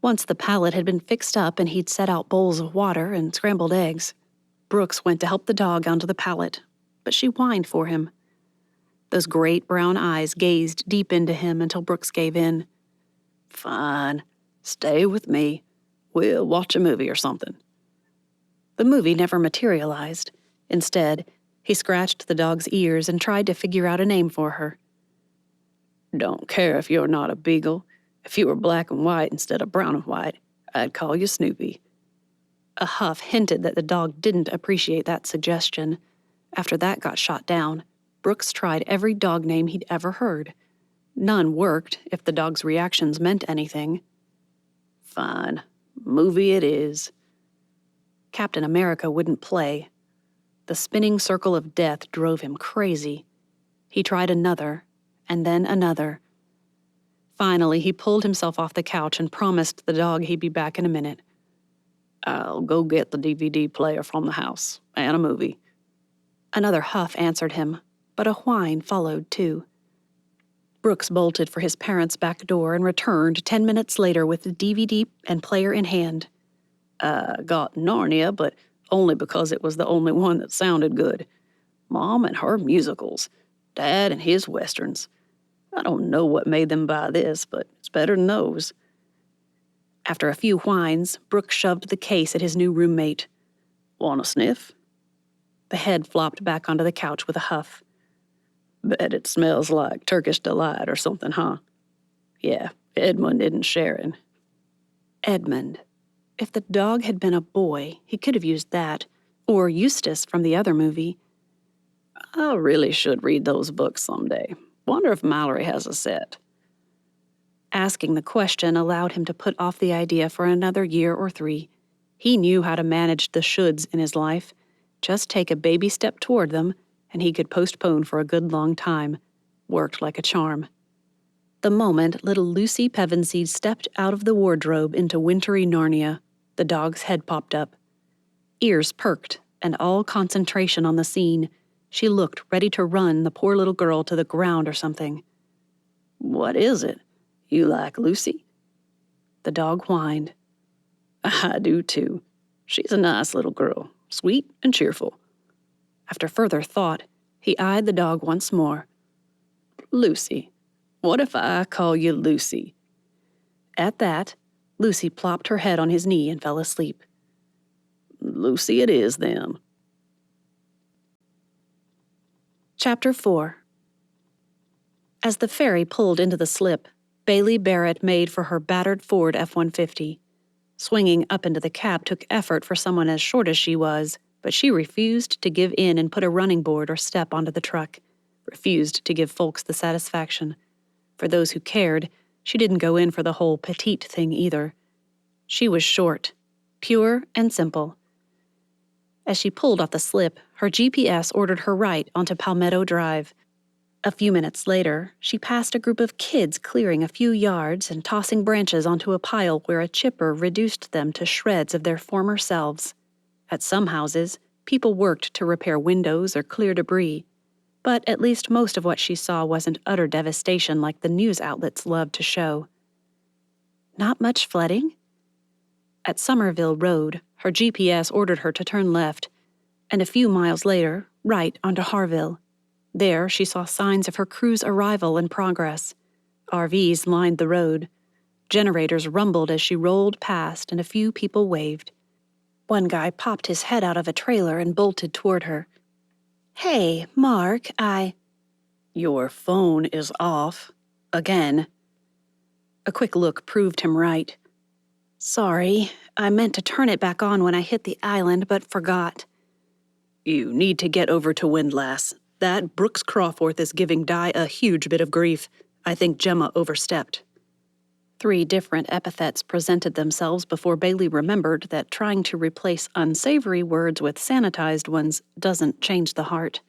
Once the pallet had been fixed up and he'd set out bowls of water and scrambled eggs, Brooks went to help the dog onto the pallet, but she whined for him. Those great brown eyes gazed deep into him until Brooks gave in. "Fine. Stay with me. We'll watch a movie or something." The movie never materialized. Instead, he scratched the dog's ears and tried to figure out a name for her. "Don't care if you're not a beagle. If you were black and white instead of brown and white, I'd call you Snoopy." A huff hinted that the dog didn't appreciate that suggestion. After that got shot down, Brooks tried every dog name he'd ever heard. None worked, if the dog's reactions meant anything. Fine. Movie it is. Captain America wouldn't play. The spinning circle of death drove him crazy. He tried another, and then another. Finally, he pulled himself off the couch and promised the dog he'd be back in a minute. I'll go get the DVD player from the house, and a movie. Another huff answered him, but a whine followed too. Brooks bolted for his parents' back door and returned 10 minutes later with the DVD and player in hand. Got Narnia, but only because it was the only one that sounded good. Mom and her musicals. Dad and his westerns. I don't know what made them buy this, but it's better than those. After a few whines, Brooks shoved the case at his new roommate. Want a sniff? The head flopped back onto the couch with a huff. Bet it smells like Turkish Delight or something, huh? Yeah, Edmund isn't sharing. Edmund. If the dog had been a boy, he could have used that, or Eustace from the other movie. I really should read those books someday. Wonder if Mallory has a set. Asking the question allowed him to put off the idea for another year or 3. He knew how to manage the shoulds in his life. Just take a baby step toward them, and he could postpone for a good long time. Worked like a charm. The moment little Lucy Pevensey stepped out of the wardrobe into wintry Narnia, the dog's head popped up. Ears perked, and all concentration on the scene, she looked ready to run the poor little girl to the ground or something. What is it? You like Lucy? The dog whined. I do too. She's a nice little girl, sweet and cheerful. After further thought, he eyed the dog once more. Lucy. What if I call you Lucy? At that, Lucy plopped her head on his knee and fell asleep. Lucy it is, then. Chapter 4. As the ferry pulled into the slip, Bailey Barrett made for her battered Ford F-150. Swinging up into the cab took effort for someone as short as she was, but she refused to give in and put a running board or step onto the truck. Refused to give folks the satisfaction. For those who cared, she didn't go in for the whole petite thing either. She was short, pure and simple. As she pulled off the slip, her GPS ordered her right onto Palmetto Drive. A few minutes later, she passed a group of kids clearing a few yards and tossing branches onto a pile where a chipper reduced them to shreds of their former selves. At some houses, people worked to repair windows or clear debris, but at least most of what she saw wasn't utter devastation like the news outlets loved to show. Not much flooding? At Somerville Road, her GPS ordered her to turn left, and a few miles later, right onto Harville. There, she saw signs of her crew's arrival and progress. RVs lined the road. Generators rumbled as she rolled past, and a few people waved. One guy popped his head out of a trailer and bolted toward her. Hey, Mark, Your phone is off. Again. A quick look proved him right. Sorry, I meant to turn it back on when I hit the island, but forgot. You need to get over to Windlass. That Brooks Crawforth is giving Di a huge bit of grief. I think Gemma overstepped. 3 different epithets presented themselves before Bailey remembered that trying to replace unsavory words with sanitized ones doesn't change the heart.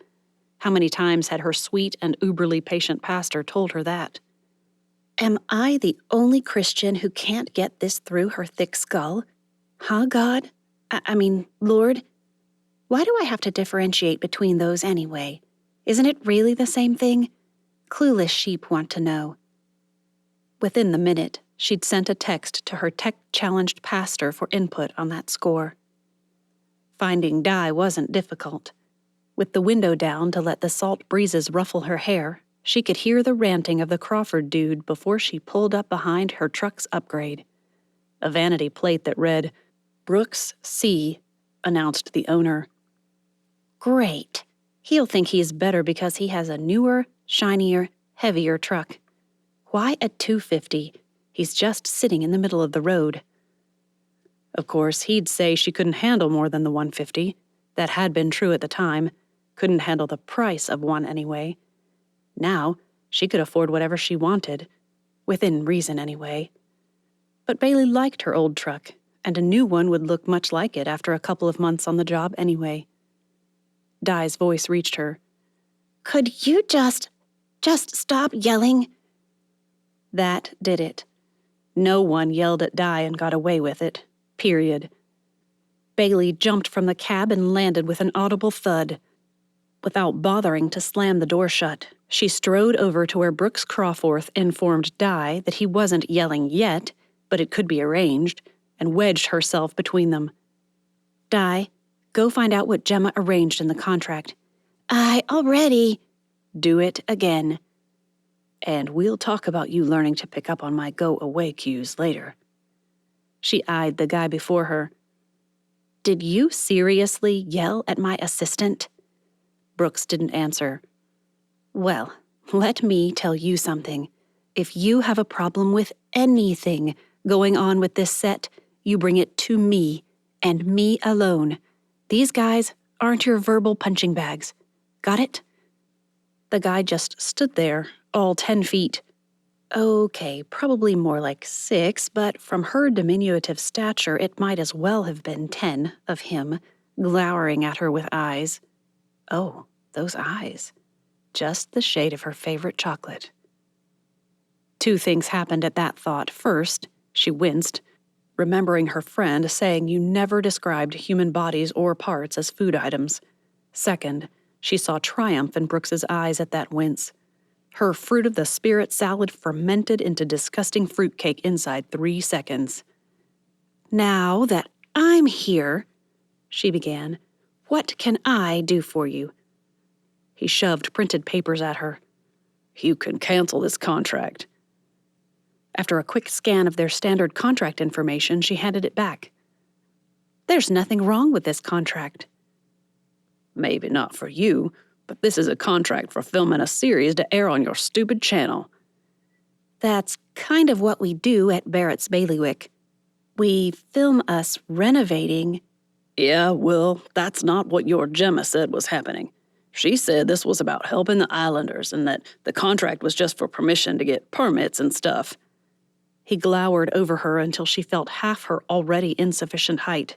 How many times had her sweet and uberly patient pastor told her that? Am I the only Christian who can't get this through her thick skull? Huh, God? I mean, Lord? Why do I have to differentiate between those anyway? Isn't it really the same thing? Clueless sheep want to know. Within the minute, she'd sent a text to her tech-challenged pastor for input on that score. Finding Di wasn't difficult. With the window down to let the salt breezes ruffle her hair, she could hear the ranting of the Crawford dude before she pulled up behind her truck's upgrade. A vanity plate that read, Brooks C., announced the owner. Great. He'll think he's better because he has a newer, shinier, heavier truck. Why a 250? He's just sitting in the middle of the road. Of course, he'd say she couldn't handle more than the $150. That had been true at the time. Couldn't handle the price of one anyway. Now, she could afford whatever she wanted. Within reason, anyway. But Bailey liked her old truck, and a new one would look much like it after a couple of months on the job anyway. Di's voice reached her. Could you just stop yelling? That did it. No one yelled at Di and got away with it. Period. Bailey jumped from the cab and landed with an audible thud. Without bothering to slam the door shut, she strode over to where Brooks Crawforth informed Di that he wasn't yelling yet, but it could be arranged, and wedged herself between them. Di, go find out what Gemma arranged in the contract. I already. Do it again. And we'll talk about you learning to pick up on my go-away cues later. She eyed the guy before her. Did you seriously yell at my assistant? Brooks didn't answer. Well, let me tell you something. If you have a problem with anything going on with this set, you bring it to me, and me alone. These guys aren't your verbal punching bags. Got it? The guy just stood there, all 10 feet. Okay, probably more like 6, but from her diminutive stature, it might as well have been 10 of him, glowering at her with eyes. Oh, those eyes. Just the shade of her favorite chocolate. 2 things happened at that thought. First, she winced, remembering her friend saying you never described human bodies or parts as food items. Second, she saw triumph in Brooks's eyes at that wince. Her fruit of the spirit salad fermented into disgusting fruitcake inside 3 seconds. Now that I'm here, she began, what can I do for you? He shoved printed papers at her. You can cancel this contract. After a quick scan of their standard contract information, she handed it back. There's nothing wrong with this contract. Maybe not for you, but this is a contract for filming a series to air on your stupid channel. That's kind of what we do at Barrett's Bailiwick. We film us renovating. Yeah, well, that's not what your Gemma said was happening. She said this was about helping the islanders and that the contract was just for permission to get permits and stuff. He glowered over her until she felt half her already insufficient height.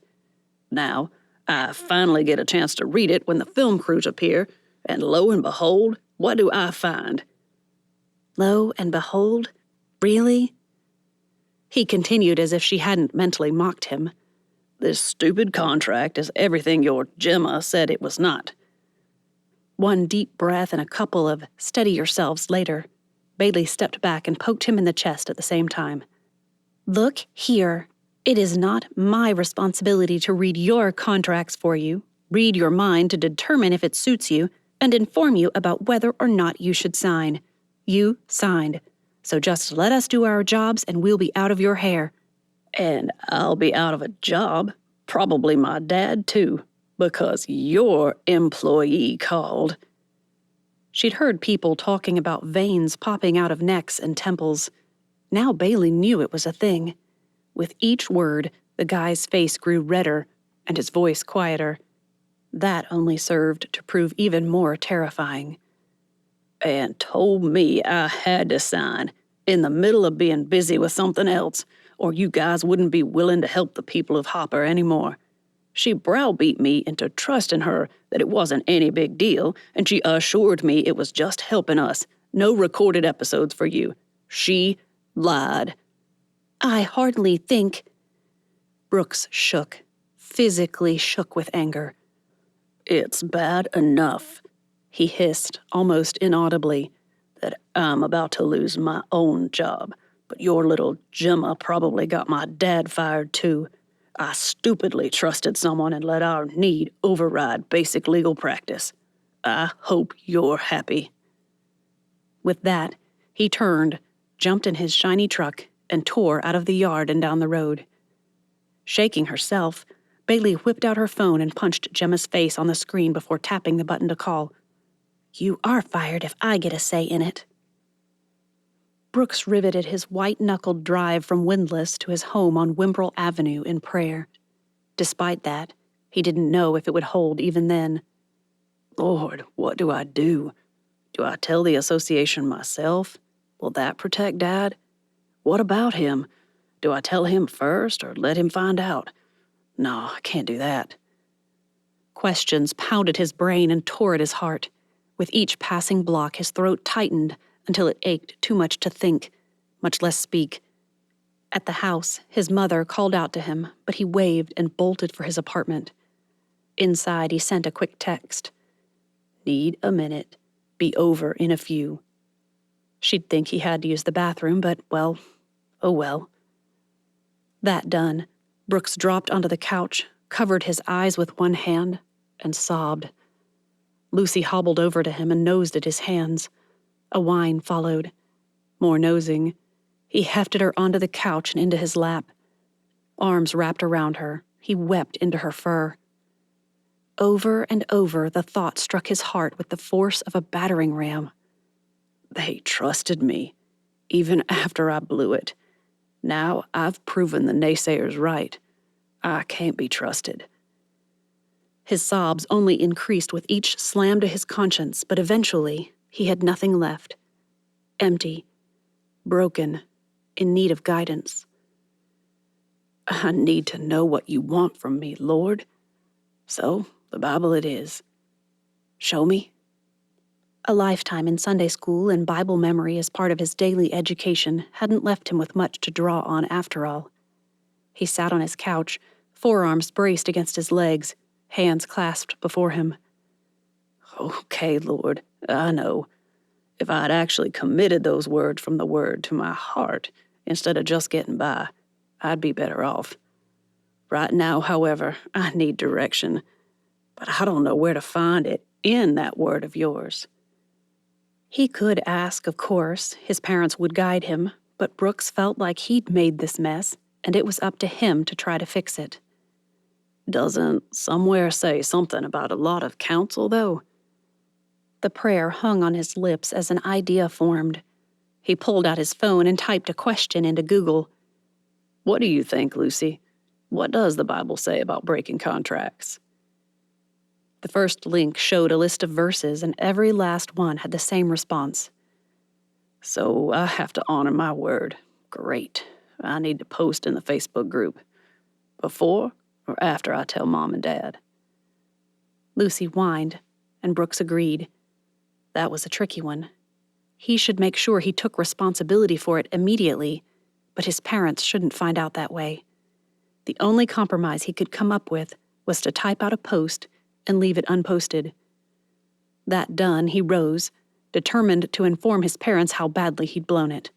Now, I finally get a chance to read it when the film crews appear, and lo and behold, what do I find? Lo and behold? Really? He continued as if she hadn't mentally mocked him. This stupid contract is everything your Gemma said it was not. One deep breath and a couple of steady yourselves later, Bailey stepped back and poked him in the chest at the same time. Look here. It is not my responsibility to read your contracts for you, read your mind to determine if it suits you, and inform you about whether or not you should sign. You signed. So just let us do our jobs and we'll be out of your hair. And I'll be out of a job, probably my dad too, because your employee called. She'd heard people talking about veins popping out of necks and temples. Now Bailey knew it was a thing. With each word, the guy's face grew redder and his voice quieter. That only served to prove even more terrifying. And told me I had to sign, in the middle of being busy with something else, or you guys wouldn't be willing to help the people of Hopper anymore. She browbeat me into trusting her that it wasn't any big deal, and she assured me it was just helping us. No recorded episodes for you. She lied. I hardly think. Brooks shook, physically shook with anger. It's bad enough, he hissed, almost inaudibly, that I'm about to lose my own job, but your little Gemma probably got my dad fired too. I stupidly trusted someone and let our need override basic legal practice. I hope you're happy. With that, he turned, jumped in his shiny truck, and tore out of the yard and down the road. Shaking herself, Bailey whipped out her phone and punched Gemma's face on the screen before tapping the button to call. You are fired if I get a say in it. Brooks riveted his white-knuckled drive from Windlass to his home on Wimbrel Avenue in prayer. Despite that, he didn't know if it would hold even then. Lord, what do I do? Do I tell the association myself? Will that protect Dad? What about him? Do I tell him first or let him find out? No, I can't do that. Questions pounded his brain and tore at his heart. With each passing block, his throat tightened until it ached too much to think, much less speak. At the house, his mother called out to him, but he waved and bolted for his apartment. Inside, he sent a quick text. Need a minute. Be over in a few. She'd think he had to use the bathroom, but, well, oh well. That done, Brooks dropped onto the couch, covered his eyes with one hand, and sobbed. Lucy hobbled over to him and nosed at his hands. A whine followed. More nosing. He hefted her onto the couch and into his lap. Arms wrapped around her, he wept into her fur. Over and over, the thought struck his heart with the force of a battering ram. They trusted me, even after I blew it. Now I've proven the naysayers right. I can't be trusted. His sobs only increased with each slam to his conscience, but eventually he had nothing left. Empty, broken, in need of guidance. I need to know what you want from me, Lord. So, the Bible it is. Show me. A lifetime in Sunday school and Bible memory as part of his daily education hadn't left him with much to draw on after all. He sat on his couch, forearms braced against his legs, hands clasped before him. Okay, Lord, I know. If I'd actually committed those words from the Word to my heart, instead of just getting by, I'd be better off. Right now, however, I need direction, but I don't know where to find it in that Word of yours. He could ask, of course. His parents would guide him, but Brooks felt like he'd made this mess, and it was up to him to try to fix it. Doesn't somewhere say something about a lot of counsel, though? The prayer hung on his lips as an idea formed. He pulled out his phone and typed a question into Google. What do you think, Lucy? What does the Bible say about breaking contracts? The first link showed a list of verses, and every last one had the same response. So I have to honor my word. Great. I need to post in the Facebook group. Before or after I tell Mom and Dad? Lucy whined, and Brooks agreed. That was a tricky one. He should make sure he took responsibility for it immediately, but his parents shouldn't find out that way. The only compromise he could come up with was to type out a post and leave it unposted. That done, he rose, determined to inform his parents how badly he'd blown it.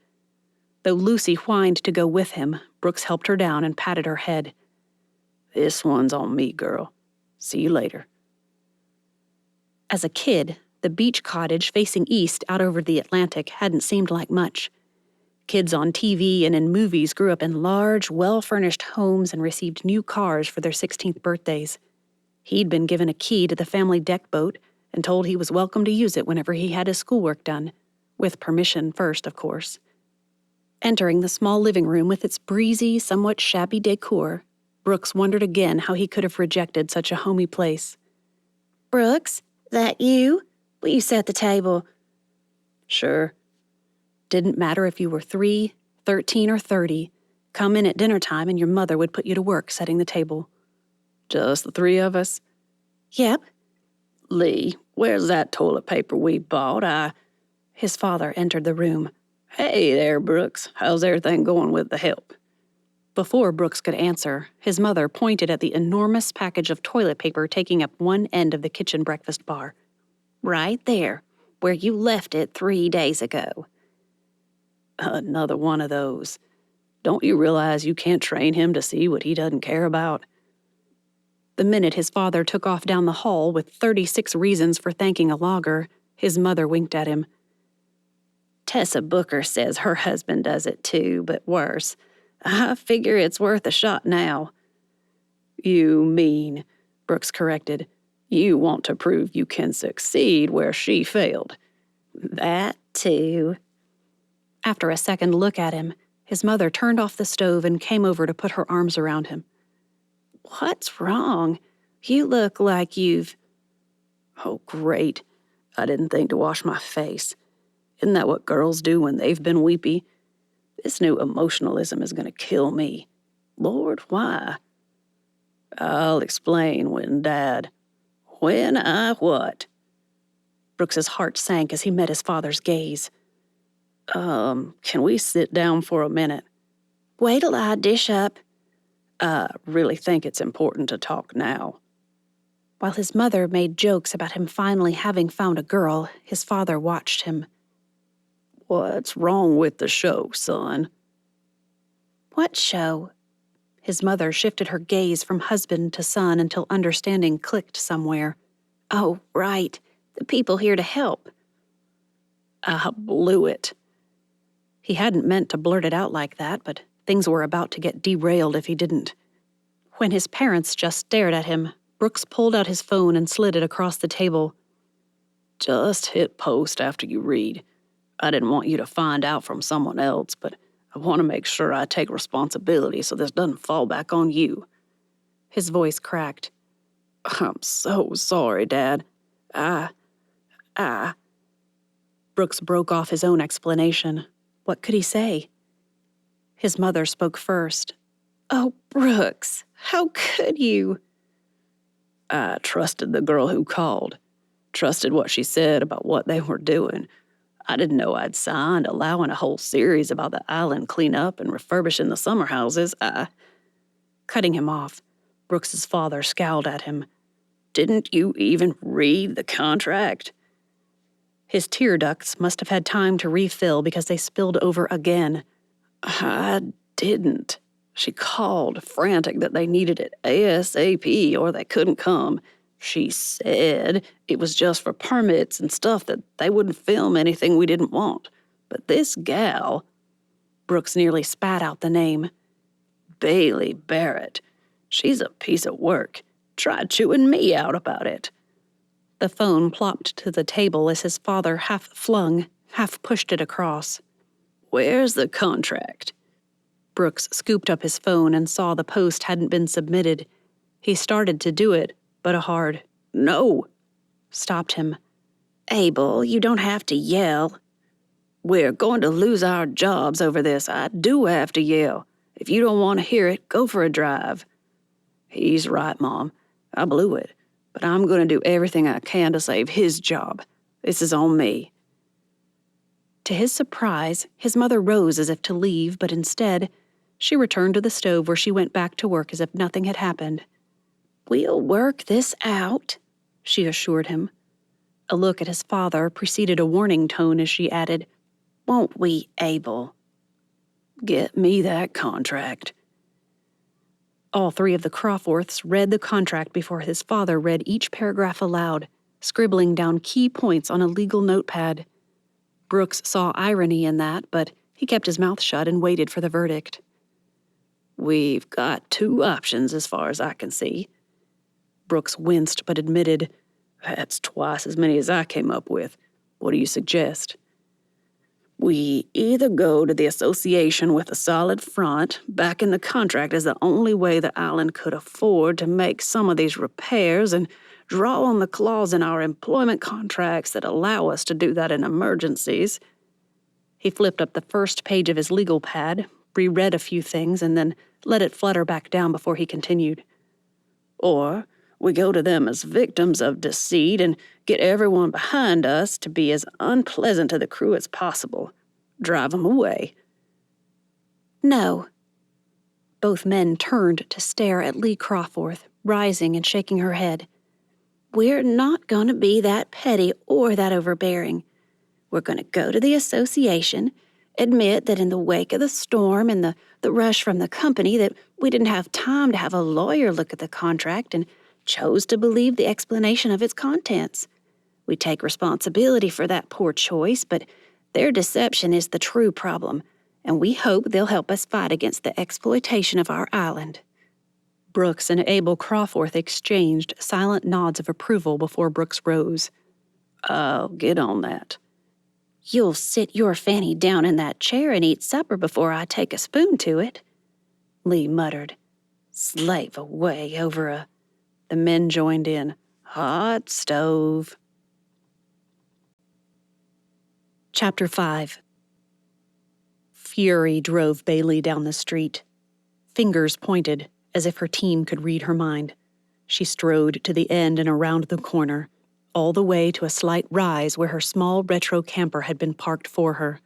Though Lucy whined to go with him, Brooks helped her down and patted her head. This one's on me, girl. See you later. As a kid, the beach cottage facing east out over the Atlantic hadn't seemed like much. Kids on TV and in movies grew up in large, well-furnished homes and received new cars for their 16th birthdays. He'd been given a key to the family deck boat and told he was welcome to use it whenever he had his schoolwork done, with permission first, of course. Entering the small living room with its breezy, somewhat shabby decor, Brooks wondered again how he could have rejected such a homey place. Brooks, that you? Will you set the table? Sure. Didn't matter if you were 3, 13, or 30. Come in at dinner time and your mother would put you to work setting the table. Just the 3 of us? Yep. Lee, where's that toilet paper we bought? His father entered the room. Hey there, Brooks. How's everything going with the help? Before Brooks could answer, his mother pointed at the enormous package of toilet paper taking up one end of the kitchen breakfast bar. Right there, where you left it 3 days ago. Another one of those. Don't you realize you can't train him to see what he doesn't care about? The minute his father took off down the hall with 36 reasons for thanking a logger, his mother winked at him. Tessa Booker says her husband does it too, but worse. I figure it's worth a shot now. You mean, Brooks corrected, you want to prove you can succeed where she failed. That too. After a second look at him, his mother turned off the stove and came over to put her arms around him. "What's wrong? You look like you've—" Oh, great. I didn't think to wash my face. Isn't that what girls do when they've been weepy? This new emotionalism is going to kill me. Lord, why? I'll explain when, Dad. When I what? Brooks's heart sank as he met his father's gaze. Can we sit down for a minute? "Wait till I dish up." I really think it's important to talk now. While his mother made jokes about him finally having found a girl, his father watched him. What's wrong with the show, son? "What show?" His mother shifted her gaze from husband to son until understanding clicked somewhere. "Oh, right. The people here to help." I blew it. He hadn't meant to blurt it out like that, but things were about to get derailed if he didn't. When his parents just stared at him, Brooks pulled out his phone and slid it across the table. Just hit post after you read. I didn't want you to find out from someone else, but I want to make sure I take responsibility so this doesn't fall back on you. His voice cracked. I'm so sorry, Dad. Brooks broke off his own explanation. What could he say? His mother spoke first. "Oh, Brooks, how could you?" I trusted the girl who called. Trusted what she said about what they were doing. I didn't know I'd signed allowing a whole series about the island cleanup and refurbishing the summer houses. Cutting him off, Brooks's father scowled at him. Didn't you even read the contract? His tear ducts must have had time to refill because they spilled over again. I didn't. She called, frantic that they needed it ASAP or they couldn't come. She said it was just for permits and stuff, that they wouldn't film anything we didn't want. But this gal... Brooks nearly spat out the name. Bailey Barrett. She's a piece of work. Tried chewing me out about it. The phone plopped to the table as his father half flung, half pushed it across. Where's the contract? Brooks scooped up his phone and saw the post hadn't been submitted. He started to do it, but a hard "No" stopped him. "Abel, you don't have to yell." "We're going to lose our jobs over this. I do have to yell. If you don't want to hear it, go for a drive." He's right, Mom. I blew it. But I'm going to do everything I can to save his job. This is on me. To his surprise, his mother rose as if to leave, but instead, she returned to the stove where she went back to work as if nothing had happened. "We'll work this out," she assured him. A look at his father preceded a warning tone as she added, "Won't we, Abel?" Get me that contract. All three of the Crawforths read the contract before his father read each paragraph aloud, scribbling down key points on a legal notepad. Brooks saw irony in that, but he kept his mouth shut and waited for the verdict. We've got two options as far as I can see. Brooks winced but admitted, That's twice as many as I came up with. What do you suggest? We either go to the association with a solid front, backing the contract as the only way the island could afford to make some of these repairs, and draw on the clause in our employment contracts that allow us to do that in emergencies. He flipped up the first page of his legal pad, reread a few things, and then let it flutter back down before he continued. Or we go to them as victims of deceit and get everyone behind us to be as unpleasant to the crew as possible. Drive them away. No. Both men turned to stare at Lee Crawforth, rising and shaking her head. We're not going to be that petty or that overbearing. We're going to go to the association, admit that in the wake of the storm and the rush from the company that we didn't have time to have a lawyer look at the contract and chose to believe the explanation of its contents. We take responsibility for that poor choice, but their deception is the true problem, and we hope they'll help us fight against the exploitation of our island. Brooks and Abel Crawforth exchanged silent nods of approval before Brooks rose. I'll get on that. You'll sit your fanny down in that chair and eat supper before I take a spoon to it, Lee muttered. Slave away over a... The men joined in. Hot stove. Chapter 5. Fury drove Bailey down the street. Fingers pointed, as if her team could read her mind. She strode to the end and around the corner, all the way to a slight rise where her small retro camper had been parked for her.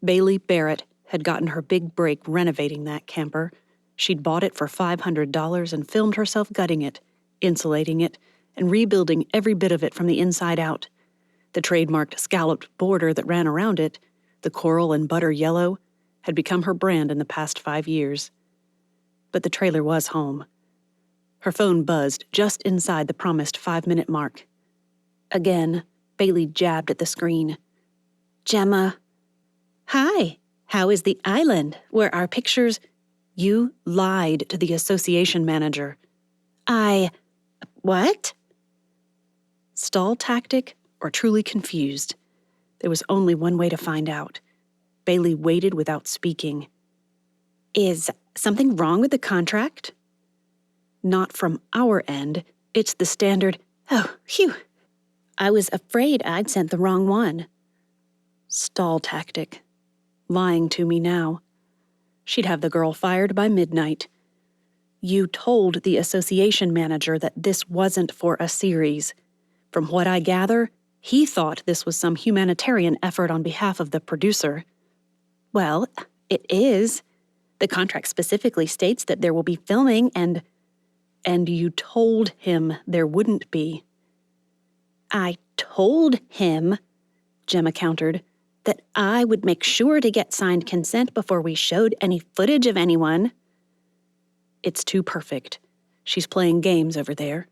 Bailey Barrett had gotten her big break renovating that camper. She'd bought it for $500 and filmed herself gutting it, insulating it, and rebuilding every bit of it from the inside out. The trademarked scalloped border that ran around it, the coral and butter yellow, had become her brand in the past 5 years. But the trailer was home. Her phone buzzed just inside the promised 5-minute mark. Again, Bailey jabbed at the screen. Gemma. Hi, how is the island where our pictures... You lied to the association manager. What? Stall tactic or truly confused? There was only one way to find out. Bailey waited without speaking. Is something wrong with the contract? Not from our end. It's the standard... Oh, phew. I was afraid I'd sent the wrong one. Stall tactic. Lying to me now. She'd have the girl fired by midnight. You told the association manager that this wasn't for a series. From what I gather, he thought this was some humanitarian effort on behalf of the producer. Well, it is. The contract specifically states that there will be filming and you told him there wouldn't be. I told him, Gemma countered, that I would make sure to get signed consent before we showed any footage of anyone. It's too perfect. She's playing games over there.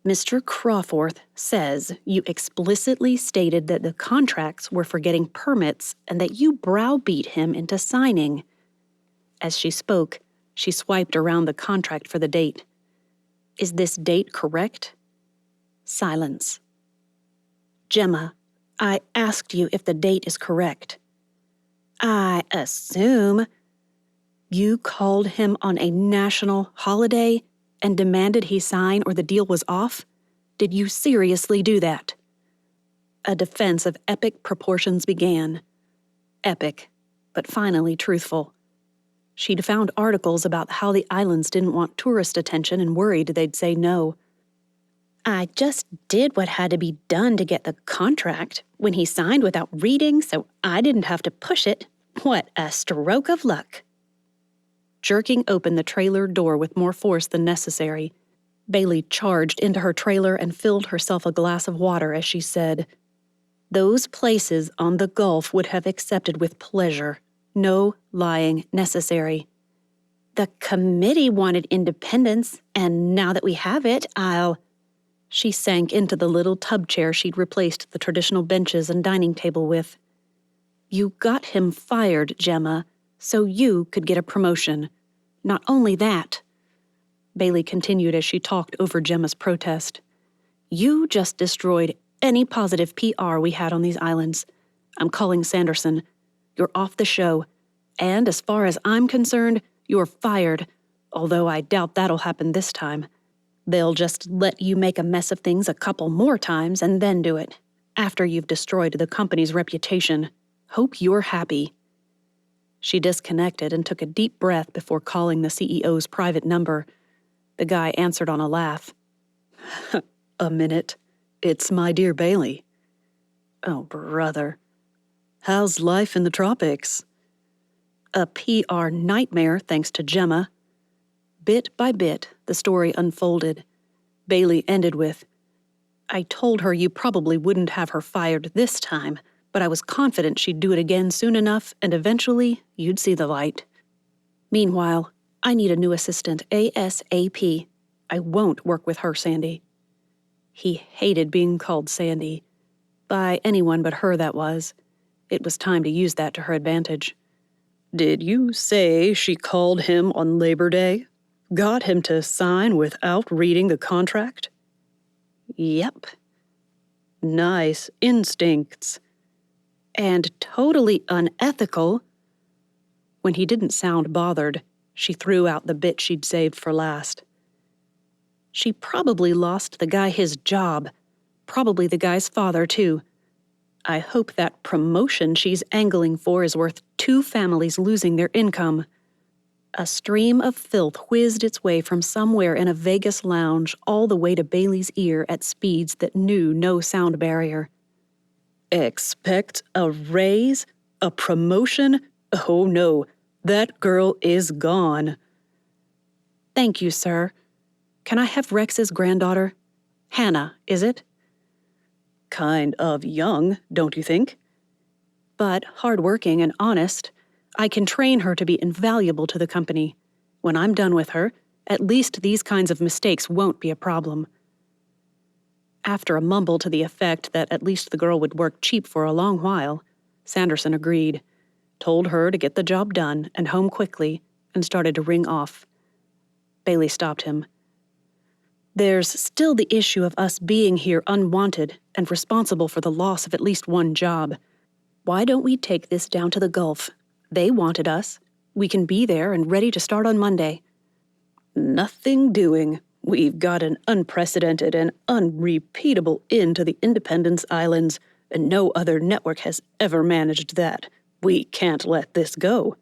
Mr. Crawforth says you explicitly stated that the contracts were for getting permits and that you browbeat him into signing. As she spoke, she swiped around the contract for the date. Is this date correct? Silence. Gemma, I asked you if the date is correct. I assume. You called him on a national holiday and demanded he sign or the deal was off? Did you seriously do that? A defense of epic proportions began. Epic, but finally truthful. She'd found articles about how the islands didn't want tourist attention and worried they'd say no. I just did what had to be done to get the contract when he signed without reading, so I didn't have to push it. What a stroke of luck. Jerking open the trailer door with more force than necessary, Bailey charged into her trailer and filled herself a glass of water as she said, Those places on the Gulf would have accepted with pleasure. No lying necessary. The committee wanted independence, and now that we have it, She sank into the little tub chair she'd replaced the traditional benches and dining table with. You got him fired, Gemma, so you could get a promotion. Not only that, Bailey continued as she talked over Gemma's protest. You just destroyed any positive PR we had on these islands. I'm calling Sanderson. You're off the show. And as far as I'm concerned, you're fired, although I doubt that'll happen this time. They'll just let you make a mess of things a couple more times and then do it, after you've destroyed the company's reputation. Hope you're happy. She disconnected and took a deep breath before calling the CEO's private number. The guy answered on a laugh. A minute. It's my dear Bailey. Oh, brother. How's life in the tropics? A PR nightmare, thanks to Gemma. Bit by bit, the story unfolded. Bailey ended with, I told her you probably wouldn't have her fired this time, but I was confident she'd do it again soon enough, and eventually you'd see the light. Meanwhile, I need a new assistant ASAP. I won't work with her, Sandy. He hated being called Sandy. By anyone but her, that was. It was time to use that to her advantage. Did you say she called him on Labor Day? Got him to sign without reading the contract? Yep. Nice instincts. And totally unethical. When he didn't sound bothered, she threw out the bit she'd saved for last. She probably lost the guy his job. Probably the guy's father, too. I hope that promotion she's angling for is worth 2 families losing their income. A stream of filth whizzed its way from somewhere in a Vegas lounge all the way to Bailey's ear at speeds that knew no sound barrier. Expect a raise? A promotion? Oh no, that girl is gone. Thank you, sir. Can I have Rex's granddaughter? Hannah, is it? Kind of young, don't you think? But hardworking and honest. I can train her to be invaluable to the company. When I'm done with her, at least these kinds of mistakes won't be a problem. After a mumble to the effect that at least the girl would work cheap for a long while, Sanderson agreed, told her to get the job done and home quickly, and started to ring off. Bailey stopped him. There's still the issue of us being here unwanted and responsible for the loss of at least one job. Why don't we take this down to the Gulf? They wanted us. We can be there and ready to start on Monday. Nothing doing. We've got an unprecedented and unrepeatable end to the Independence Islands, and no other network has ever managed that. We can't let this go.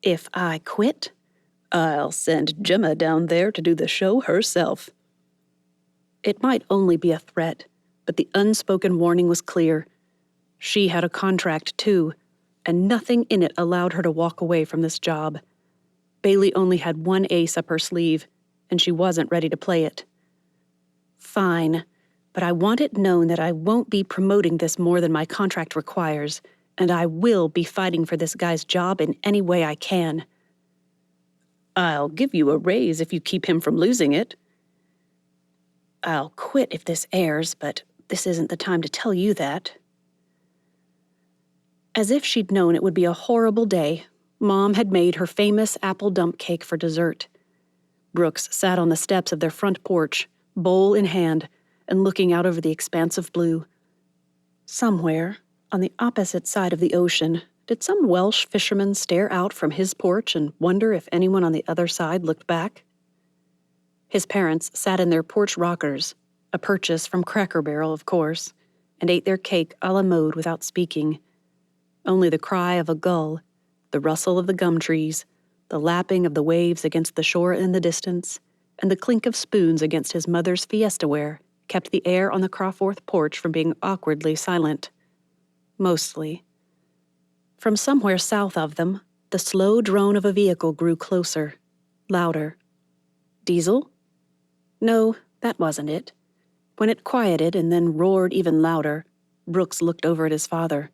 If I quit? I'll send Gemma down there to do the show herself. It might only be a threat, but the unspoken warning was clear. She had a contract, too, and nothing in it allowed her to walk away from this job. Bailey only had one ace up her sleeve, and she wasn't ready to play it. Fine, but I want it known that I won't be promoting this more than my contract requires, and I will be fighting for this guy's job in any way I can. I'll give you a raise if you keep him from losing it. I'll quit if this airs, but this isn't the time to tell you that. As if she'd known it would be a horrible day, Mom had made her famous apple dump cake for dessert. Brooks sat on the steps of their front porch, bowl in hand, and looking out over the expanse of blue. Somewhere, on the opposite side of the ocean, did some Welsh fisherman stare out from his porch and wonder if anyone on the other side looked back? His parents sat in their porch rockers, a purchase from Cracker Barrel, of course, and ate their cake a la mode without speaking. Only the cry of a gull, the rustle of the gum trees, the lapping of the waves against the shore in the distance, and the clink of spoons against his mother's fiesta-ware kept the air on the Crawforth porch from being awkwardly silent. Mostly. From somewhere south of them, the slow drone of a vehicle grew closer, louder. Diesel? No, that wasn't it. When it quieted and then roared even louder, Brooks looked over at his father.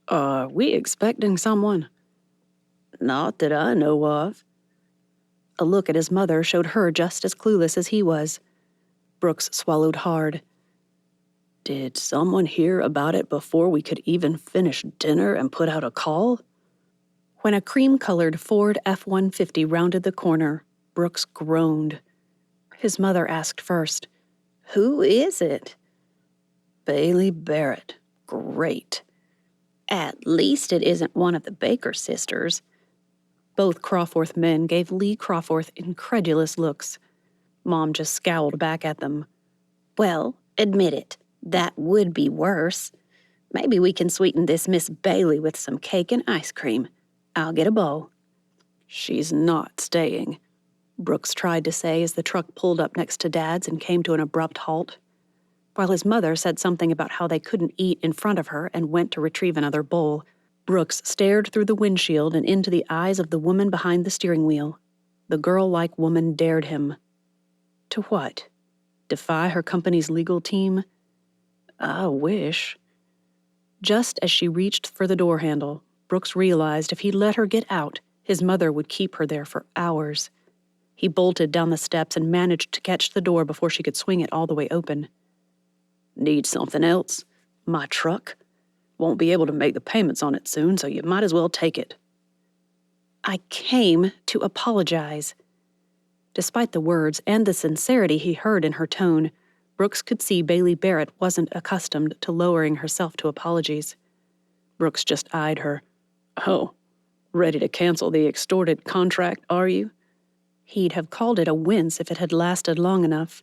Are we expecting someone? Not that I know of. A look at his mother showed her just as clueless as he was. Brooks swallowed hard. Did someone hear about it before we could even finish dinner and put out a call? When a cream-colored Ford F-150 rounded the corner, Brooks groaned. His mother asked first, Who is it? Bailey Barrett. Great. At least it isn't one of the Baker sisters. Both Crawforth men gave Lee Crawforth incredulous looks. Mom just scowled back at them. Well, admit it. That would be worse. Maybe we can sweeten this Miss Bailey with some cake and ice cream. I'll get a bowl. She's not staying, Brooks tried to say as the truck pulled up next to Dad's and came to an abrupt halt, while his mother said something about how they couldn't eat in front of her and went to retrieve another bowl. Brooks stared through the windshield and into the eyes of the woman behind the steering wheel. The girl-like woman dared him. To what? Defy her company's legal team? I wish. Just as she reached for the door handle, Brooks realized if he let her get out, his mother would keep her there for hours. He bolted down the steps and managed to catch the door before she could swing it all the way open. Need something else? My truck? Won't be able to make the payments on it soon, so you might as well take it. I came to apologize. Despite the words and the sincerity he heard in her tone, Brooks could see Bailey Barrett wasn't accustomed to lowering herself to apologies. Brooks just eyed her. Oh, ready to cancel the extorted contract, are you? He'd have called it a wince if it had lasted long enough.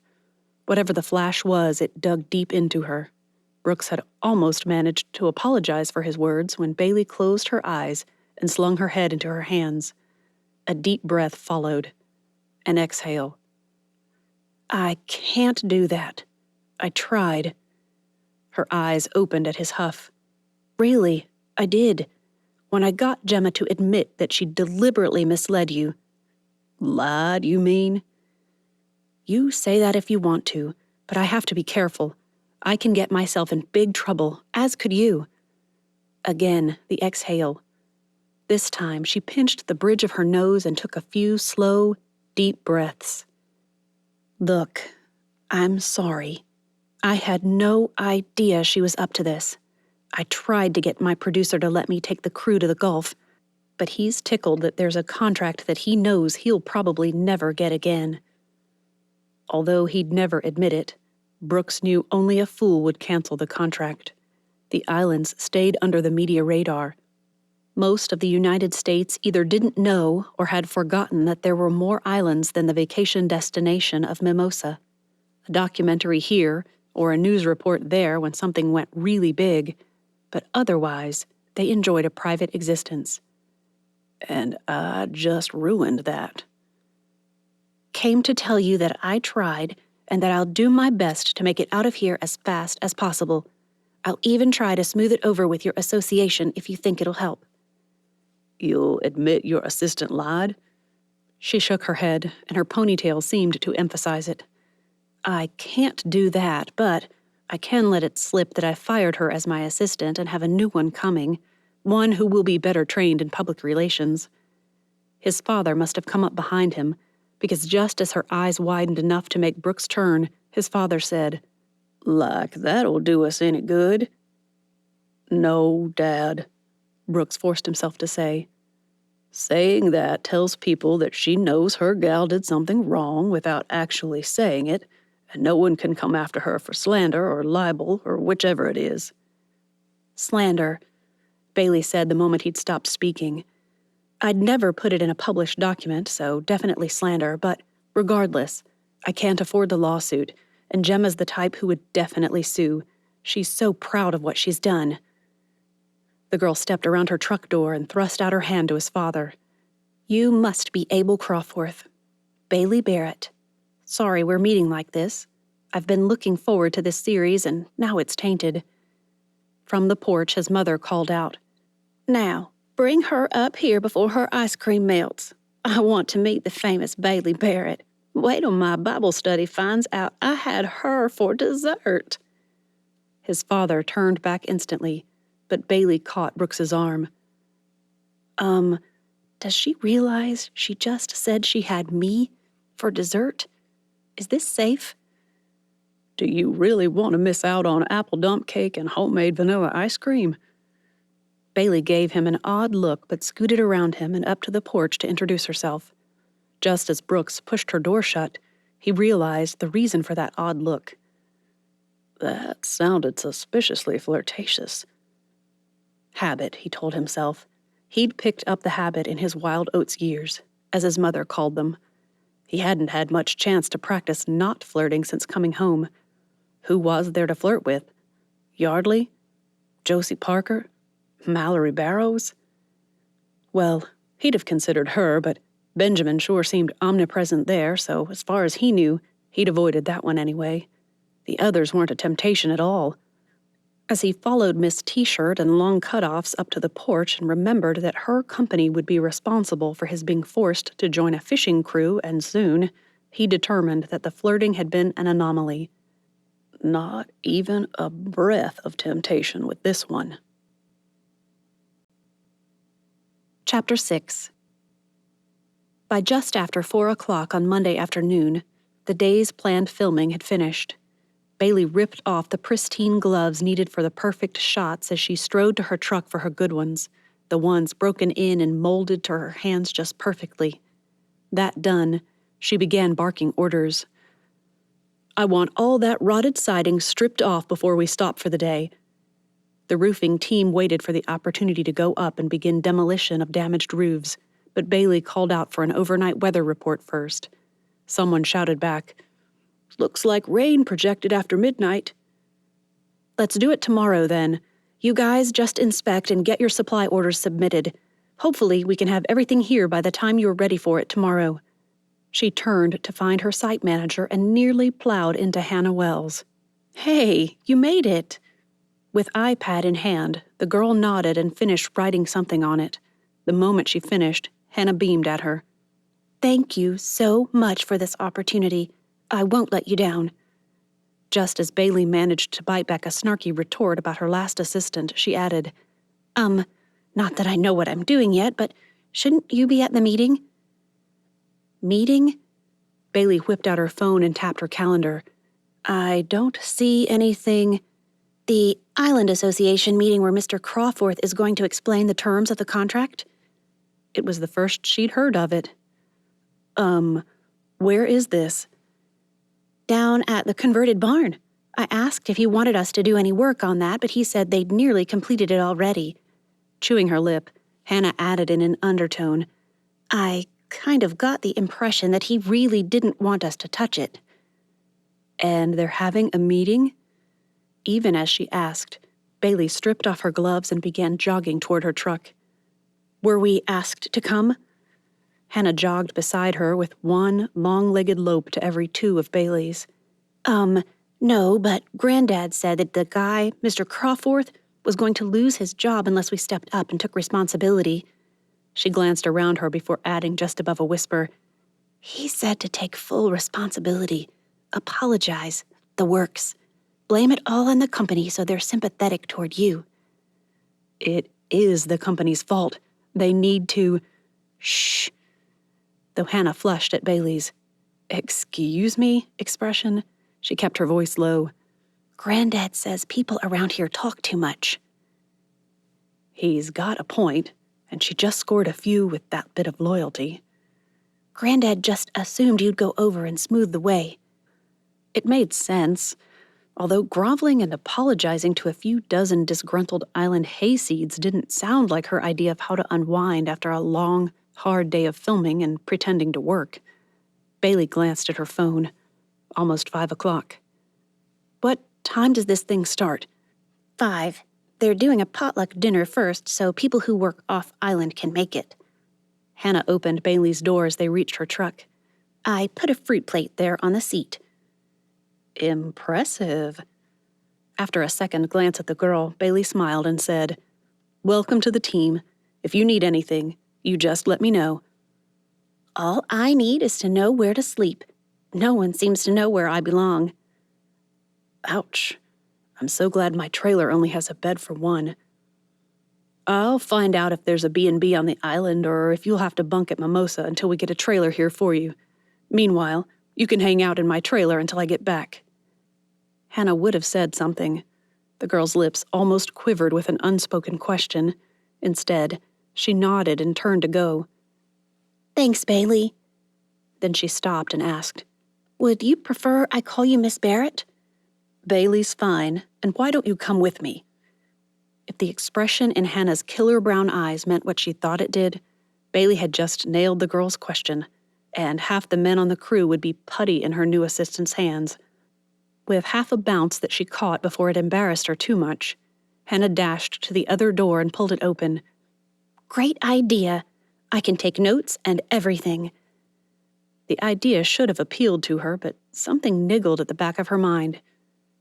Whatever the flash was, it dug deep into her. Brooks had almost managed to apologize for his words when Bailey closed her eyes and slung her head into her hands. A deep breath followed. An exhale. I can't do that. I tried. Her eyes opened at his huff. Really, I did. When I got Gemma to admit that she deliberately misled you. Lied, you mean? You say that if you want to, but I have to be careful. I can get myself in big trouble, as could you. Again, the exhale. This time, she pinched the bridge of her nose and took a few slow, deep breaths. Look, I'm sorry. I had no idea she was up to this. I tried to get my producer to let me take the crew to the Gulf, but he's tickled that there's a contract that he knows he'll probably never get again. Although he'd never admit it, Brooks knew only a fool would cancel the contract. The islands stayed under the media radar. Most of the United States either didn't know or had forgotten that there were more islands than the vacation destination of Mimosa. A documentary here or a news report there when something went really big, but otherwise, they enjoyed a private existence. And I just ruined that. Came to tell you that I tried and that I'll do my best to make it out of here as fast as possible. I'll even try to smooth it over with your association if you think it'll help. You'll admit your assistant lied? She shook her head, and her ponytail seemed to emphasize it. I can't do that, but I can let it slip that I fired her as my assistant and have a new one coming, one who will be better trained in public relations. His father must have come up behind him, because just as her eyes widened enough to make Brooks turn, his father said, Like that'll do us any good. No, Dad, Brooks forced himself to say. Saying that tells people that she knows her gal did something wrong without actually saying it, and no one can come after her for slander or libel or whichever it is. Slander, Bailey said the moment he'd stopped speaking. I'd never put it in a published document, so definitely slander, but regardless, I can't afford the lawsuit, and Gemma's the type who would definitely sue. She's so proud of what she's done. The girl stepped around her truck door and thrust out her hand to his father. You must be Abel Crawforth. Bailey Barrett. Sorry we're meeting like this. I've been looking forward to this series, and now it's tainted. From the porch, his mother called out, Now, bring her up here before her ice cream melts. I want to meet the famous Bailey Barrett. Wait till my Bible study finds out I had her for dessert. His father turned back instantly, but Bailey caught Brooks's arm. Does she realize she just said she had me for dessert? Is this safe? Do you really want to miss out on apple dump cake and homemade vanilla ice cream? Bailey gave him an odd look but scooted around him and up to the porch to introduce herself. Just as Brooks pushed her door shut, he realized the reason for that odd look. That sounded suspiciously flirtatious. Habit, he told himself. He'd picked up the habit in his wild oats years, as his mother called them. He hadn't had much chance to practice not flirting since coming home. Who was there to flirt with? Yardley? Josie Parker? Mallory Barrows? Well, he'd have considered her, but Benjamin sure seemed omnipresent there, so as far as he knew, he'd avoided that one anyway. The others weren't a temptation at all. As he followed Miss T-shirt and long cutoffs up to the porch and remembered that her company would be responsible for his being forced to join a fishing crew, and soon, he determined that the flirting had been an anomaly. Not even a breath of temptation with this one. Chapter 6. By just after 4 o'clock on Monday afternoon, the day's planned filming had finished. Bailey ripped off the pristine gloves needed for the perfect shots as she strode to her truck for her good ones, the ones broken in and molded to her hands just perfectly. That done, she began barking orders. I want all that rotted siding stripped off before we stop for the day. The roofing team waited for the opportunity to go up and begin demolition of damaged roofs, but Bailey called out for an overnight weather report first. Someone shouted back, "Looks like rain projected after midnight." "Let's do it tomorrow, then. You guys just inspect and get your supply orders submitted. Hopefully we can have everything here by the time you're ready for it tomorrow." She turned to find her site manager and nearly plowed into Hannah Wells. "Hey, you made it!" With iPad in hand, the girl nodded and finished writing something on it. The moment she finished, Hannah beamed at her. "Thank you so much for this opportunity. I won't let you down." Just as Bailey managed to bite back a snarky retort about her last assistant, she added, Not that I know what I'm doing yet, but shouldn't you be at the meeting?" "Meeting?" Bailey whipped out her phone and tapped her calendar. "I don't see anything." "The Island Association meeting where Mr. Crawforth is going to explain the terms of the contract?" It was the first she'd heard of it. Where is this?" "Down at the converted barn. I asked if he wanted us to do any work on that, but he said they'd nearly completed it already." Chewing her lip, Hannah added in an undertone, "I kind of got the impression that he really didn't want us to touch it." "And they're having a meeting?" Even as she asked, Bailey stripped off her gloves and began jogging toward her truck. "Were we asked to come?" Hannah jogged beside her with one long-legged lope to every two of Bailey's. No, but Granddad said that the guy, Mr. Crawforth, was going to lose his job unless we stepped up and took responsibility." She glanced around her before adding just above a whisper, "He said to take full responsibility, apologize, the works. Blame it all on the company so they're sympathetic toward you." "It is the company's fault. They need to—" "Shh." Though Hannah flushed at Bailey's "excuse me" expression, she kept her voice low. "Granddad says people around here talk too much." He's got a point, and she just scored a few with that bit of loyalty. "Granddad just assumed you'd go over and smooth the way." It made sense, although groveling and apologizing to a few dozen disgruntled island hayseeds didn't sound like her idea of how to unwind after a long, hard day of filming and pretending to work. Bailey glanced at her phone. Almost 5 o'clock. "What time does this thing start?" 5. They're doing a potluck dinner first, so people who work off-island can make it." Hannah opened Bailey's door as they reached her truck. "I put a fruit plate there on the seat." "Impressive." After a second glance at the girl, Bailey smiled and said, "Welcome to the team. If you need anything, you just let me know." "All I need is to know where to sleep. No one seems to know where I belong." "Ouch. I'm so glad my trailer only has a bed for one." "I'll find out if there's a B&B on the island or if you'll have to bunk at Mimosa until we get a trailer here for you. Meanwhile, you can hang out in my trailer until I get back." Hannah would have said something. The girl's lips almost quivered with an unspoken question. Instead, she nodded and turned to go. "Thanks, Bailey." Then she stopped and asked, "Would you prefer I call you Miss Barrett?" "Bailey's fine, and why don't you come with me?" If the expression in Hannah's killer brown eyes meant what she thought it did, Bailey had just nailed the girl's question, and half the men on the crew would be putty in her new assistant's hands. With half a bounce that she caught before it embarrassed her too much, Hannah dashed to the other door and pulled it open. "Great idea. I can take notes and everything." The idea should have appealed to her, but something niggled at the back of her mind.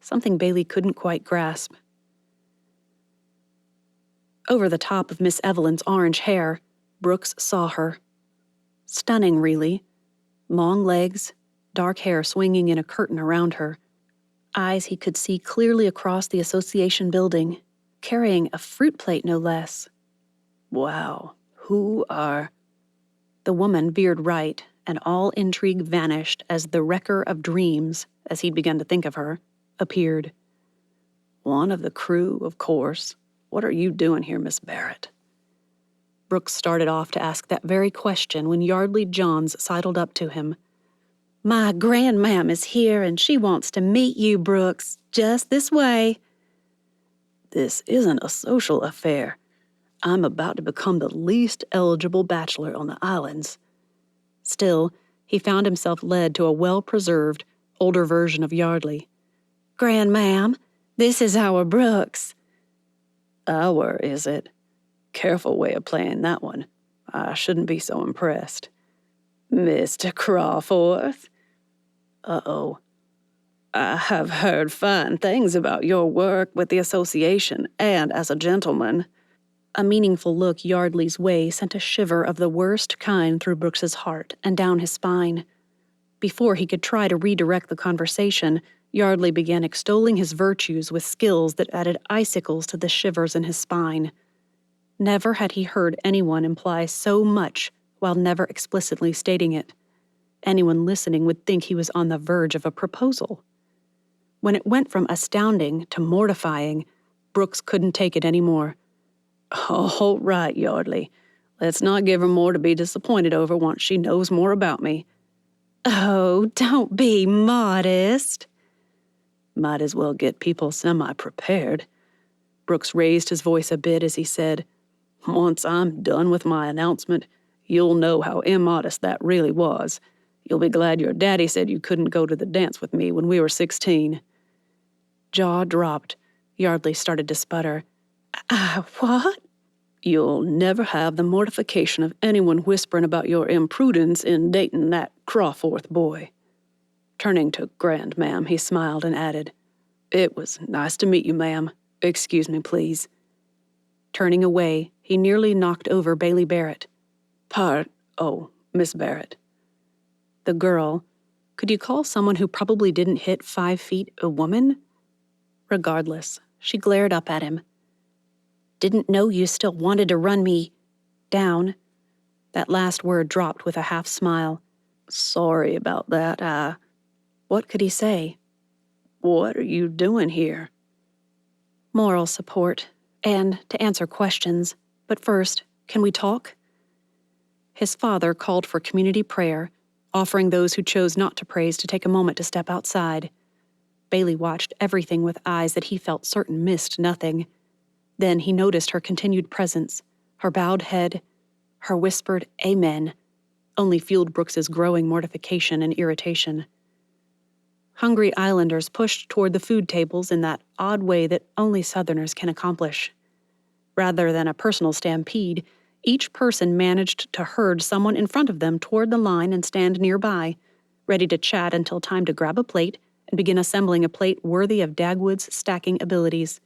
Something Bailey couldn't quite grasp. Over the top of Miss Evelyn's orange hair, Brooks saw her. Stunning, really. Long legs, dark hair swinging in a curtain around her. Eyes he could see clearly across the association building, carrying a fruit plate no less. "Wow, who are—" The woman veered right, and all intrigue vanished as the wrecker of dreams, as he'd begun to think of her, appeared. "One of the crew, of course. What are you doing here, Miss Barrett?" Brooks started off to ask that very question when Yardley Johns sidled up to him. "My grandmam is here, and she wants to meet you, Brooks. Just this way." This isn't a social affair. I'm about to become the least eligible bachelor on the islands. Still, he found himself led to a well-preserved, older version of Yardley. "Grandma'am, this is our Brooks." Our, is it? Careful way of playing that one. I shouldn't be so impressed. Mr. Crawforth? Uh-oh. I have heard fine things about your work with the association and as a gentleman. A meaningful look Yardley's way sent a shiver of the worst kind through Brooks's heart and down his spine. Before he could try to redirect the conversation, Yardley began extolling his virtues with skills that added icicles to the shivers in his spine. Never had he heard anyone imply so much while never explicitly stating it. Anyone listening would think he was on the verge of a proposal. When it went from astounding to mortifying, Brooks couldn't take it anymore. All right, Yardley. Let's not give her more to be disappointed over once she knows more about me. Oh, don't be modest. Might as well get people semi-prepared. Brooks raised his voice a bit as he said, "Once I'm done with my announcement, you'll know how immodest that really was. You'll be glad your daddy said you couldn't go to the dance with me when we were 16. Jaw dropped. Yardley started to sputter. What? You'll never have the mortification of anyone whispering about your imprudence in dating that Crawforth boy." Turning to Grandma'am, he smiled and added, "It was nice to meet you, ma'am. Excuse me, please." Turning away, he nearly knocked over Bailey Barrett. Miss Barrett. The girl. Could you call someone who probably didn't hit 5 feet a woman? Regardless, she glared up at him. "Didn't know you still wanted to run me down." That last word dropped with a half smile. "Sorry about that. What could he say? What are you doing here?" Moral support, and to answer questions. But first, can we talk? His father called for community prayer, offering those who chose not to praise to take a moment to step outside. Bailey watched everything with eyes that he felt certain missed nothing. Then he noticed her continued presence, her bowed head, her whispered "Amen," only fueled Brooks's growing mortification and irritation. Hungry islanders pushed toward the food tables in that odd way that only Southerners can accomplish. Rather than a personal stampede, each person managed to herd someone in front of them toward the line and stand nearby, ready to chat until time to grab a plate and begin assembling a plate worthy of Dagwood's stacking abilities.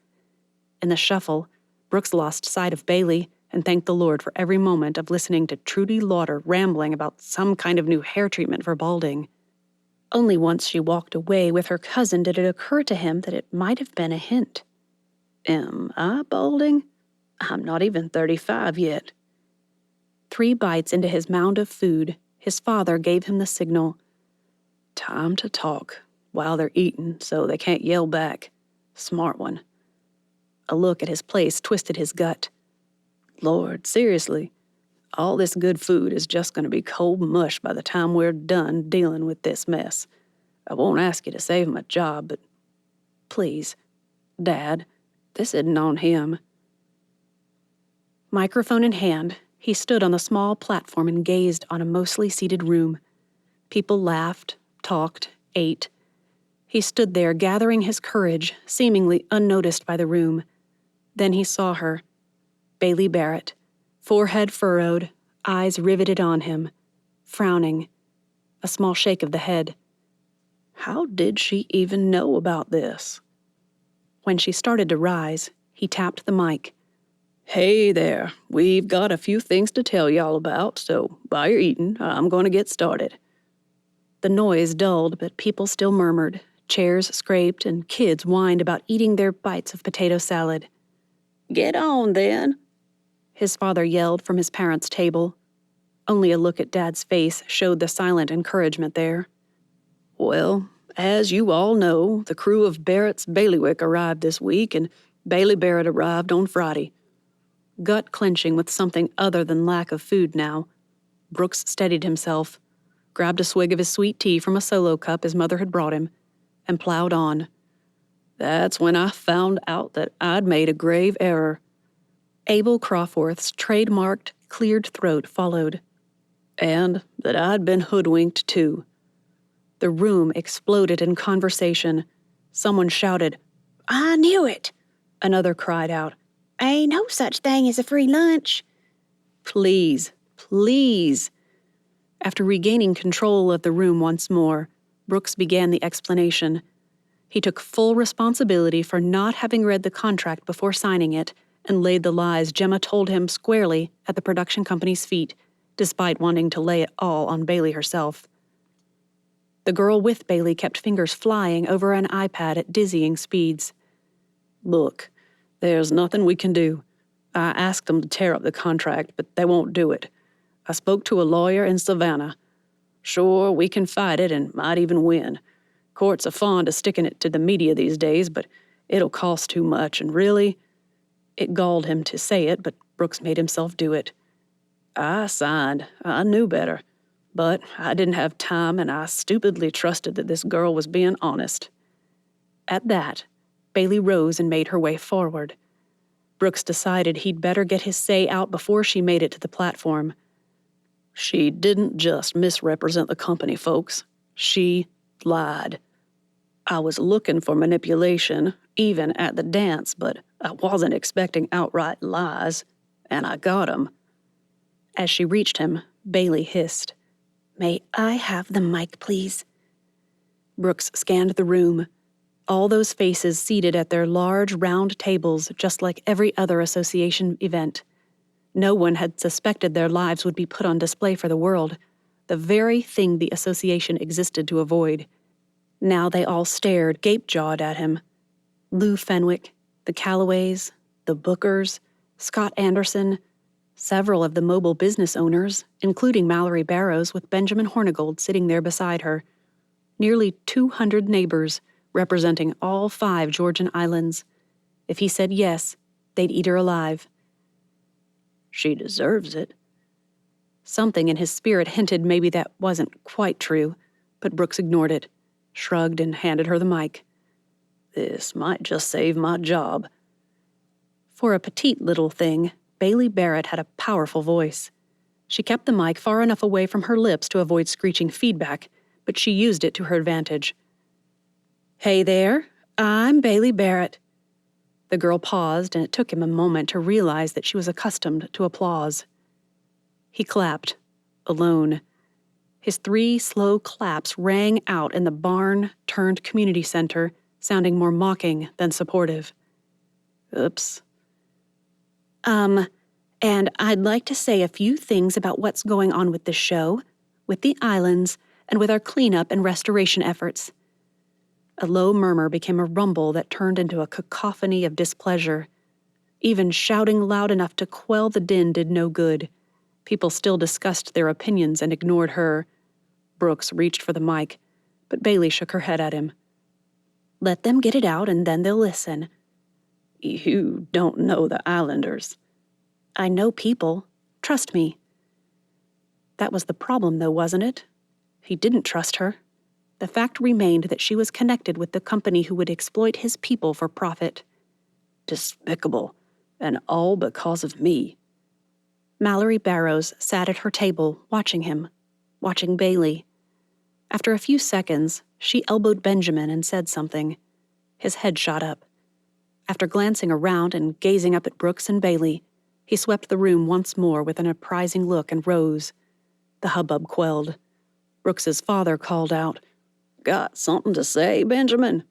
In the shuffle, Brooks lost sight of Bailey and thanked the Lord for every moment of listening to Trudy Lauder rambling about some kind of new hair treatment for balding. Only once she walked away with her cousin did it occur to him that it might have been a hint. Am I balding? I'm not even 35 yet. 3 bites into his mound of food, his father gave him the signal. Time to talk while they're eating so they can't yell back. Smart one. A look at his place twisted his gut. Lord, seriously, all this good food is just going to be cold mush by the time we're done dealing with this mess. I won't ask you to save my job, but please, Dad, this isn't on him. Microphone in hand, he stood on the small platform and gazed on a mostly seated room. People laughed, talked, ate. He stood there gathering his courage, seemingly unnoticed by the room. Then he saw her, Bailey Barrett, forehead furrowed, eyes riveted on him, frowning, a small shake of the head. How did she even know about this? When she started to rise, he tapped the mic. Hey there, we've got a few things to tell y'all about, so while you're eating, I'm going to get started. The noise dulled, but people still murmured, chairs scraped, and kids whined about eating their bites of potato salad. Get on, then, his father yelled from his parents' table. Only a look at Dad's face showed the silent encouragement there. Well, as you all know, the crew of Barrett's bailiwick arrived this week, and Bailey Barrett arrived on Friday. Gut clenching with something other than lack of food now, Brooks steadied himself, grabbed a swig of his sweet tea from a solo cup his mother had brought him, and plowed on. That's when I found out that I'd made a grave error. Abel Crawforth's trademarked, cleared throat followed. And that I'd been hoodwinked, too. The room exploded in conversation. Someone shouted, "I knew it!" Another cried out, "Ain't no such thing as a free lunch." Please, please. After regaining control of the room once more, Brooks began the explanation. He took full responsibility for not having read the contract before signing it and laid the lies Gemma told him squarely at the production company's feet, despite wanting to lay it all on Bailey herself. The girl with Bailey kept fingers flying over an iPad at dizzying speeds. Look, there's nothing we can do. I asked them to tear up the contract, but they won't do it. I spoke to a lawyer in Savannah. Sure, we can fight it and might even win. Courts are fond of sticking it to the media these days, but it'll cost too much, and really, it galled him to say it, but Brooks made himself do it. I signed. I knew better. But I didn't have time, and I stupidly trusted that this girl was being honest. At that, Bailey rose and made her way forward. Brooks decided he'd better get his say out before she made it to the platform. She didn't just misrepresent the company, folks. She lied. I was looking for manipulation, even at the dance, but I wasn't expecting outright lies, and I got 'em. As she reached him, Bailey hissed, "May I have the mic, please?" Brooks scanned the room. All those faces seated at their large, round tables, just like every other association event. No one had suspected their lives would be put on display for the world, the very thing the association existed to avoid. Now they all stared, gape-jawed at him. Lou Fenwick, the Callaways, the Bookers, Scott Anderson, several of the mobile business owners, including Mallory Barrows with Benjamin Hornigold sitting there beside her. Nearly 200 neighbors, representing all 5 Georgian islands. If he said yes, they'd eat her alive. She deserves it. Something in his spirit hinted maybe that wasn't quite true, but Brooks ignored it, shrugged and handed her the mic. This might just save my job. For a petite little thing, Bailey Barrett had a powerful voice. She kept the mic far enough away from her lips to avoid screeching feedback, but she used it to her advantage. "Hey there, I'm Bailey Barrett." The girl paused, and it took him a moment to realize that she was accustomed to applause. He clapped, alone. His 3 slow claps rang out in the barn-turned-community center, sounding more mocking than supportive. Oops. And I'd like to say a few things about what's going on with the show, with the islands, and with our cleanup and restoration efforts." A low murmur became a rumble that turned into a cacophony of displeasure. Even shouting loud enough to quell the din did no good. People still discussed their opinions and ignored her. Brooks reached for the mic, but Bailey shook her head at him. "Let them get it out and then they'll listen." You don't know the islanders. "I know people. Trust me." That was the problem, though, wasn't it? He didn't trust her. The fact remained that she was connected with the company who would exploit his people for profit. Despicable, and all because of me. Mallory Barrows sat at her table, watching him, watching Bailey. After a few seconds, she elbowed Benjamin and said something. His head shot up. After glancing around and gazing up at Brooks and Bailey, he swept the room once more with an apprising look and rose. The hubbub quelled. Brooks's father called out, "Got something to say, Benjamin?"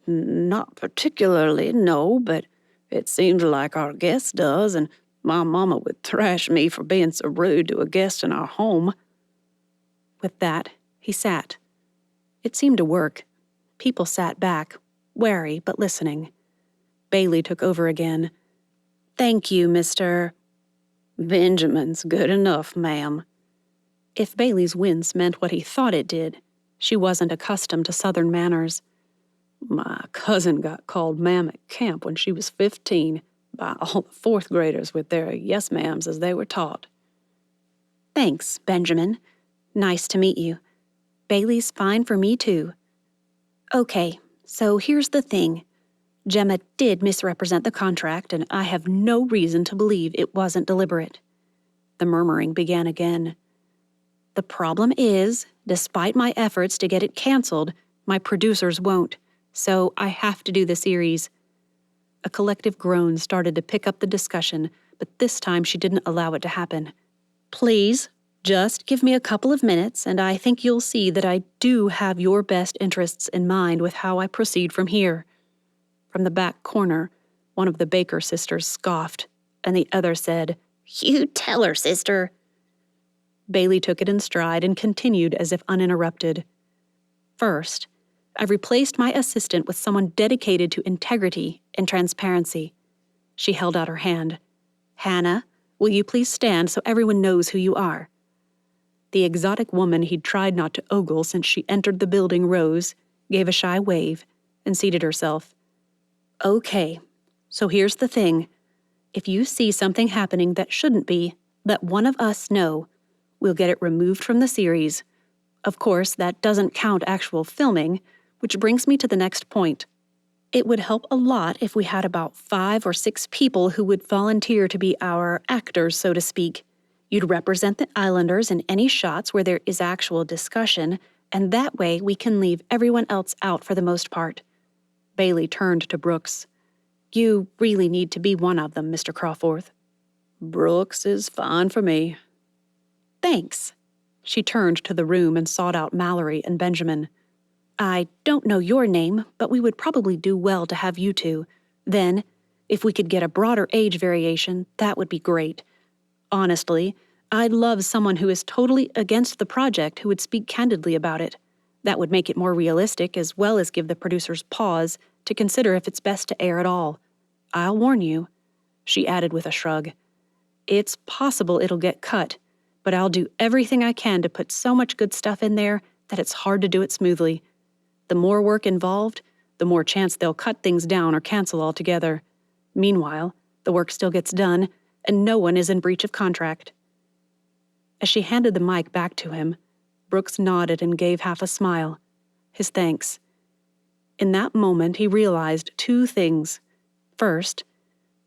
"Not particularly, no, but it seems like our guest does, and my mama would thrash me for being so rude to a guest in our home." With that, he sat. It seemed to work. People sat back, wary but listening. Bailey took over again. "Thank you, Mr. "Benjamin's good enough, ma'am." If Bailey's wince meant what he thought it did, she wasn't accustomed to Southern manners. "My cousin got called ma'am at camp when she was 15 by all the 4th graders with their yes ma'ams as they were taught." "Thanks, Benjamin. Nice to meet you. Bailey's fine for me, too." "Okay, So here's the thing. Gemma did misrepresent the contract, and I have no reason to believe it wasn't deliberate. The murmuring began again. The problem is, despite my efforts to get it canceled, my producers won't, so I have to do the series. A collective groan started to pick up the discussion, but this time she didn't allow it to happen. Please, just give me a couple of minutes, and I think you'll see that I do have your best interests in mind with how I proceed from here. From the back corner, one of the Baker sisters scoffed, and the other said, "You tell her, sister." Bailey took it in stride and continued as if uninterrupted. First, I've replaced my assistant with someone dedicated to integrity and transparency. She held out her hand. Hannah, will you please stand so everyone knows who you are? The exotic woman he'd tried not to ogle since she entered the building rose, gave a shy wave, and seated herself. Okay, so here's the thing. If you see something happening that shouldn't be, let one of us know. We'll get it removed from the series. Of course, that doesn't count actual filming, which brings me to the next point. It would help a lot if we had about 5 or 6 people who would volunteer to be our actors, so to speak. You'd represent the Islanders in any shots where there is actual discussion, and that way we can leave everyone else out for the most part. Bailey turned to Brooks. You really need to be one of them, Mr. Crawforth. Brooks is fine for me. Thanks. She turned to the room and sought out Mallory and Benjamin. I don't know your name, but we would probably do well to have you two. Then, if we could get a broader age variation, that would be great. Honestly, I'd love someone who is totally against the project who would speak candidly about it. That would make it more realistic as well as give the producers pause to consider if it's best to air at all. I'll warn you, she added with a shrug. It's possible it'll get cut, but I'll do everything I can to put so much good stuff in there that it's hard to do it smoothly. The more work involved, the more chance they'll cut things down or cancel altogether. Meanwhile, the work still gets done, and no one is in breach of contract. As she handed the mic back to him, Brooks nodded and gave half a smile. His thanks. In that moment, he realized 2 things. First,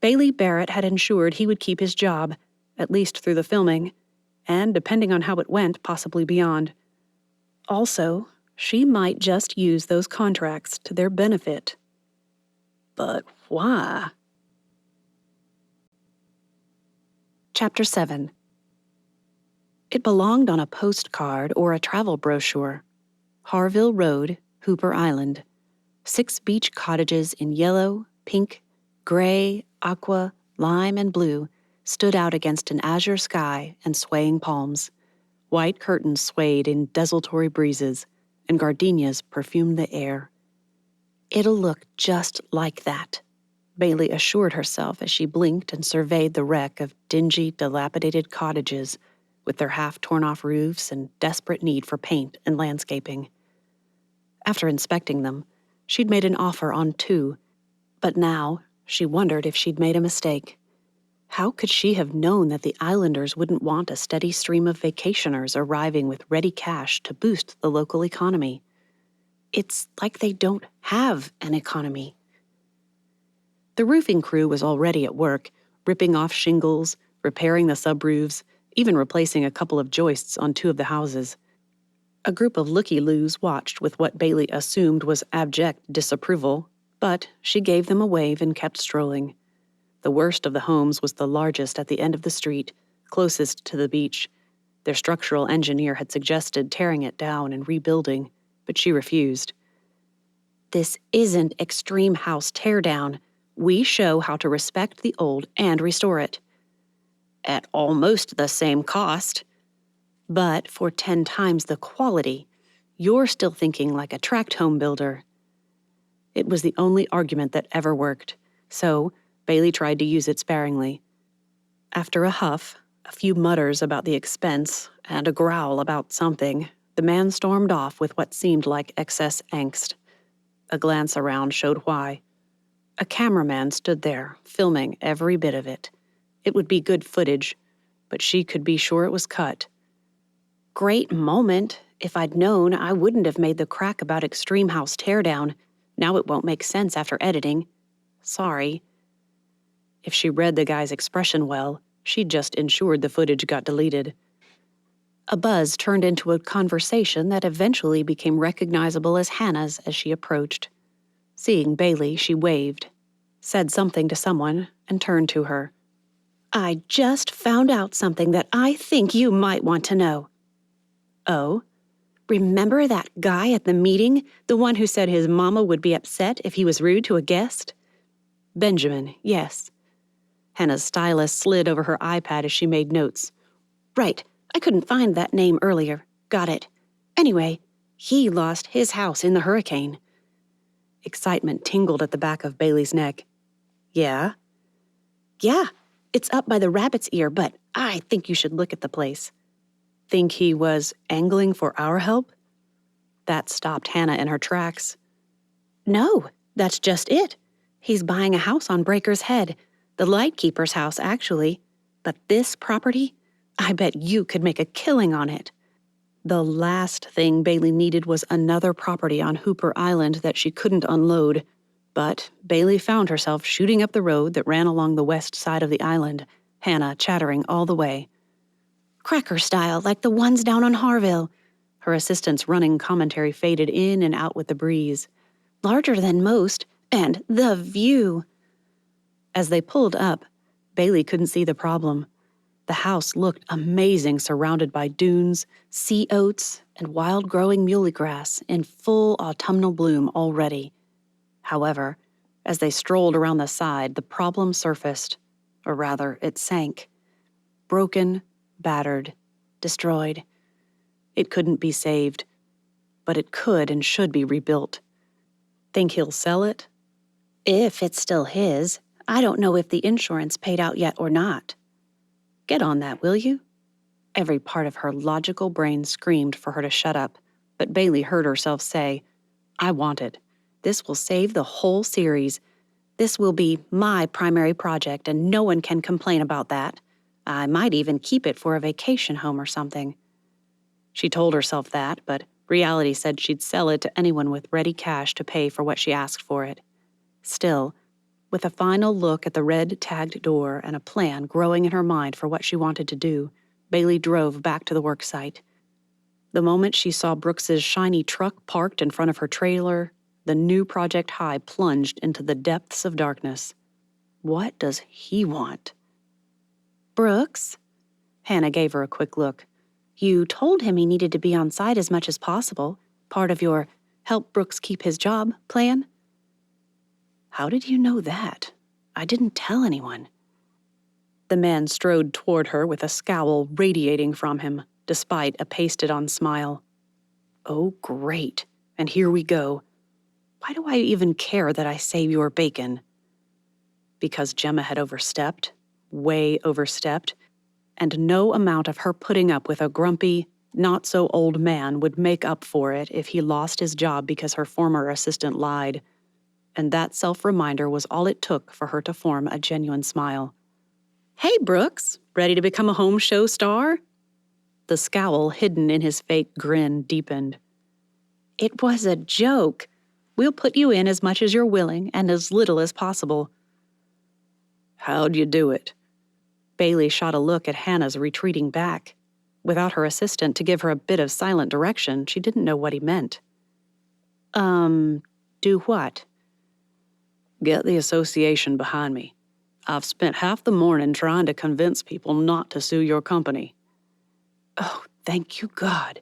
Bailey Barrett had ensured he would keep his job, at least through the filming, and, depending on how it went, possibly beyond. Also, she might just use those contracts to their benefit. But why? Chapter 7. It belonged on a postcard or a travel brochure. Harville Road, Hooper Island. 6 beach cottages in yellow, pink, gray, aqua, lime, and blue stood out against an azure sky and swaying palms. White curtains swayed in desultory breezes, and gardenias perfumed the air. It'll look just like that, Bailey assured herself as she blinked and surveyed the wreck of dingy, dilapidated cottages with their half-torn-off roofs and desperate need for paint and landscaping. After inspecting them, she'd made an offer on 2, but now she wondered if she'd made a mistake. How could she have known that the Islanders wouldn't want a steady stream of vacationers arriving with ready cash to boost the local economy? It's like they don't have an economy. The roofing crew was already at work, ripping off shingles, repairing the subroofs, even replacing a couple of joists on 2 of the houses. A group of looky-loos watched with what Bailey assumed was abject disapproval, but she gave them a wave and kept strolling. The worst of the homes was the largest at the end of the street, closest to the beach. Their structural engineer had suggested tearing it down and rebuilding, but she refused. This isn't extreme house teardown. We show how to respect the old and restore it. At almost the same cost. But for 10 times the quality, you're still thinking like a tract home builder. It was the only argument that ever worked, so Bailey tried to use it sparingly. After a huff, a few mutters about the expense, and a growl about something, the man stormed off with what seemed like excess angst. A glance around showed why. A cameraman stood there, filming every bit of it. It would be good footage, but she could be sure it was cut. Great moment. If I'd known, I wouldn't have made the crack about extreme house teardown. Now it won't make sense after editing. Sorry. If she read the guy's expression well, she'd just ensured the footage got deleted. A buzz turned into a conversation that eventually became recognizable as Hannah's as she approached. Seeing Bailey, she waved, said something to someone, and turned to her. I just found out something that I think you might want to know. Oh? Remember that guy at the meeting, the one who said his mama would be upset if he was rude to a guest? Benjamin, yes. Hannah's stylus slid over her iPad as she made notes. Right, I couldn't find that name earlier. Got it. Anyway, he lost his house in the hurricane. Excitement tingled at the back of Bailey's neck. Yeah? Yeah, it's up by the rabbit's ear, but I think you should look at the place. Think he was angling for our help? That stopped Hannah in her tracks. No, that's just it. He's buying a house on Breaker's Head, the lightkeeper's house, actually. But this property, I bet you could make a killing on it. The last thing Bailey needed was another property on Hooper Island that she couldn't unload. But Bailey found herself shooting up the road that ran along the west side of the island, Hannah chattering all the way. Cracker style, like the ones down on Harville. Her assistant's running commentary faded in and out with the breeze. Larger than most, and the view. As they pulled up, Bailey couldn't see the problem. The house looked amazing, surrounded by dunes, sea oats, and wild-growing muley grass in full autumnal bloom already. However, as they strolled around the side, the problem surfaced, or rather, it sank. Broken, battered, destroyed. It couldn't be saved, but it could and should be rebuilt. Think he'll sell it? If it's still his. I don't know if the insurance paid out yet or not. Get on that, will you? Every part of her logical brain screamed for her to shut up, but Bailey heard herself say, I want it. This will save the whole series. This will be my primary project, and no one can complain about that. I might even keep it for a vacation home or something. She told herself that, but reality said she'd sell it to anyone with ready cash to pay for what she asked for it. Still, with a final look at the red-tagged door and a plan growing in her mind for what she wanted to do, Bailey drove back to the worksite. The moment she saw Brooks's shiny truck parked in front of her trailer, the new Project High plunged into the depths of darkness. What does he want? Brooks? Hannah gave her a quick look. You told him he needed to be on site as much as possible, part of your help Brooks keep his job plan? How did you know that? I didn't tell anyone. The man strode toward her with a scowl radiating from him, despite a pasted-on smile. Oh, great. And here we go. Why do I even care that I save your bacon? Because Gemma had overstepped, way overstepped, and no amount of her putting up with a grumpy, not-so-old man would make up for it if he lost his job because her former assistant lied. And that self-reminder was all it took for her to form a genuine smile. Hey, Brooks, ready to become a home show star? The scowl hidden in his fake grin deepened. It was a joke. We'll put you in as much as you're willing and as little as possible. How'd you do it? Bailey shot a look at Hannah's retreating back. Without her assistant to give her a bit of silent direction, she didn't know what he meant. Do what? Get the association behind me. I've spent half the morning trying to convince people not to sue your company. Oh, thank you, God.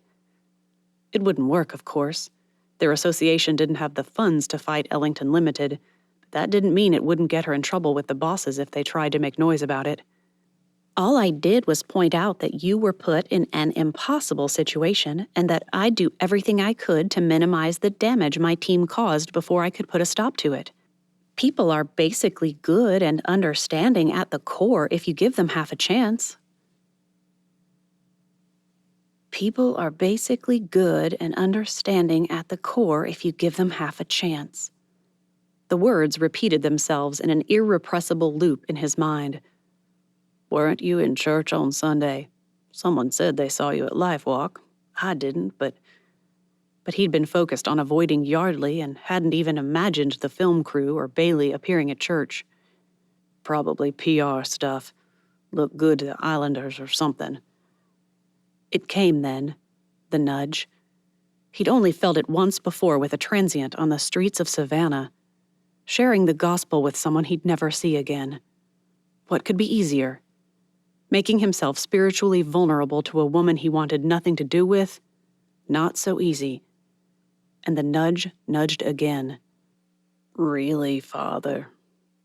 It wouldn't work, of course. Their association didn't have the funds to fight Ellington Limited, but that didn't mean it wouldn't get her in trouble with the bosses if they tried to make noise about it. All I did was point out that you were put in an impossible situation and that I'd do everything I could to minimize the damage my team caused before I could put a stop to it. People are basically good and understanding at the core if you give them half a chance. People are basically good and understanding at the core if you give them half a chance. The words repeated themselves in an irrepressible loop in his mind. Weren't you in church on Sunday? Someone said they saw you at Life Walk. I didn't, but... but he'd been focused on avoiding Yardley and hadn't even imagined the film crew or Bailey appearing at church. Probably PR stuff. Look good to the Islanders or something. It came then, the nudge. He'd only felt it once before with a transient on the streets of Savannah, sharing the gospel with someone he'd never see again. What could be easier? Making himself spiritually vulnerable to a woman he wanted nothing to do with? Not so easy. And the nudge nudged again. Really, Father?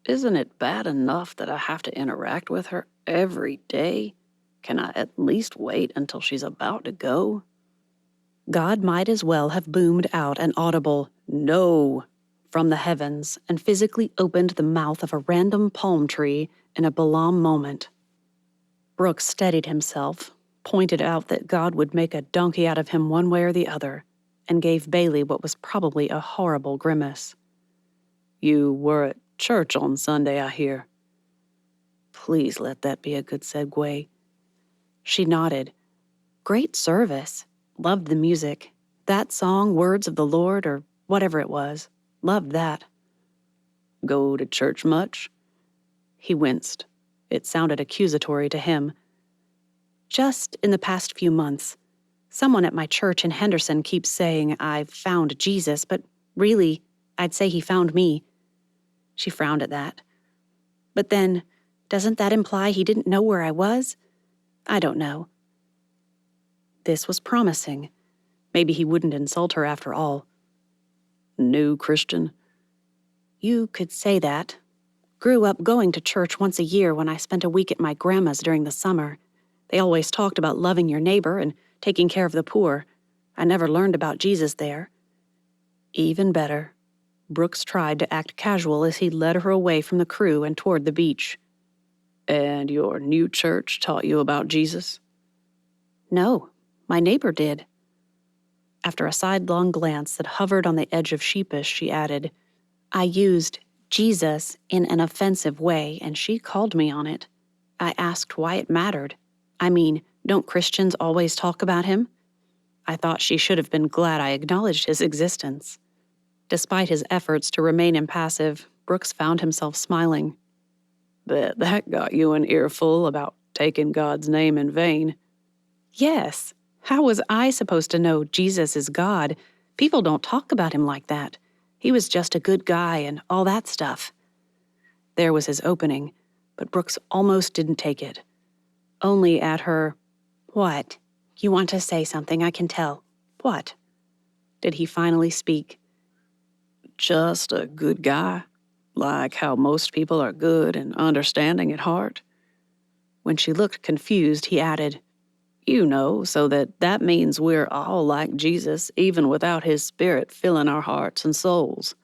Isn't it bad enough that I have to interact with her every day? Can I at least wait until she's about to go? God might as well have boomed out an audible "No" from the heavens and physically opened the mouth of a random palm tree in a Balaam moment. Brooks steadied himself, pointed out that God would make a donkey out of him one way or the other, and gave Bailey what was probably a horrible grimace. You were at church on Sunday, I hear. Please let that be a good segue. She nodded. Great service. Loved the music. That song, Words of the Lord, or whatever it was. Loved that. Go to church much? He winced. It sounded accusatory to him. Just in the past few months. Someone at my church in Henderson keeps saying I've found Jesus, but really, I'd say he found me. She frowned at that. But then, doesn't that imply he didn't know where I was? I don't know. This was promising. Maybe he wouldn't insult her after all. New Christian? You could say that. Grew up going to church once a year when I spent a week at my grandma's during the summer. They always talked about loving your neighbor and taking care of the poor. I never learned about Jesus there. Even better. Brooks tried to act casual as he led her away from the crew and toward the beach. And your new church taught you about Jesus? No, my neighbor did. After a sidelong glance that hovered on the edge of sheepish, she added, I used Jesus in an offensive way, and she called me on it. I asked why it mattered. I mean, don't Christians always talk about him? I thought she should have been glad I acknowledged his existence. Despite his efforts to remain impassive, Brooks found himself smiling. Bet that got you an earful about taking God's name in vain. Yes. How was I supposed to know Jesus is God? People don't talk about him like that. He was just a good guy and all that stuff. There was his opening, but Brooks almost didn't take it. Only at her, What? You want to say something, I can tell. What? Did he finally speak? Just a good guy, like how most people are good and understanding at heart. When she looked confused, he added, You know, so that means we're all like Jesus, even without his spirit filling our hearts and souls.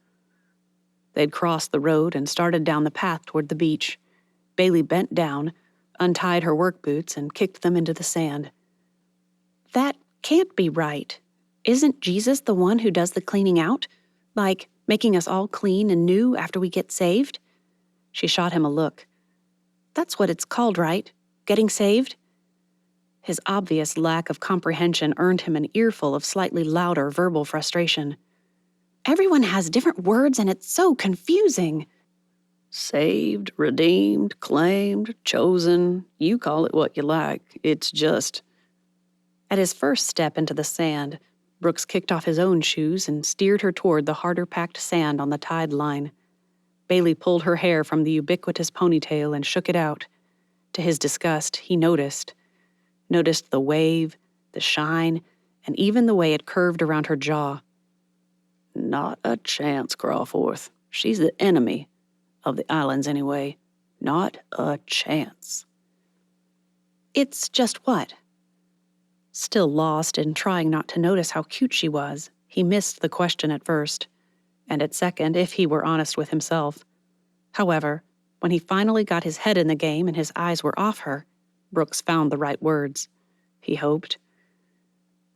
They'd crossed the road and started down the path toward the beach. Bailey bent down, untied her work boots, and kicked them into the sand. That can't be right. Isn't Jesus the one who does the cleaning out? Like making us all clean and new after we get saved? She shot him a look. That's what it's called, right? Getting saved? His obvious lack of comprehension earned him an earful of slightly louder verbal frustration. Everyone has different words and it's so confusing. Saved, redeemed, claimed, chosen, you call it what you like. It's just... At his first step into the sand, Brooks kicked off his own shoes and steered her toward the harder-packed sand on the tide line. Bailey pulled her hair from the ubiquitous ponytail and shook it out. To his disgust, he noticed the wave, the shine, and even the way it curved around her jaw. Not a chance, Crawforth. She's the enemy. Of the islands, anyway. Not a chance. It's just what? Still lost in trying not to notice how cute she was, he missed the question at first, and at second if he were honest with himself. However, when he finally got his head in the game and his eyes were off her, Brooks found the right words. He hoped.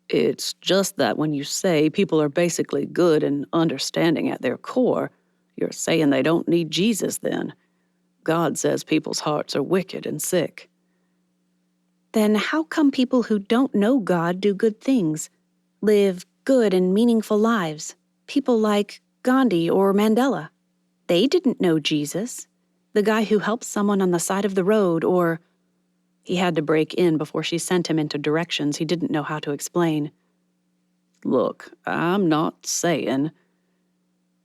It's just that when you say people are basically good and understanding at their core, you're saying they don't need Jesus then. God says people's hearts are wicked and sick. Then how come people who don't know God do good things? Live good and meaningful lives. People like Gandhi or Mandela. They didn't know Jesus. The guy who helped someone on the side of the road, or... He had to break in before she sent him into directions he didn't know how to explain. Look, I'm not saying...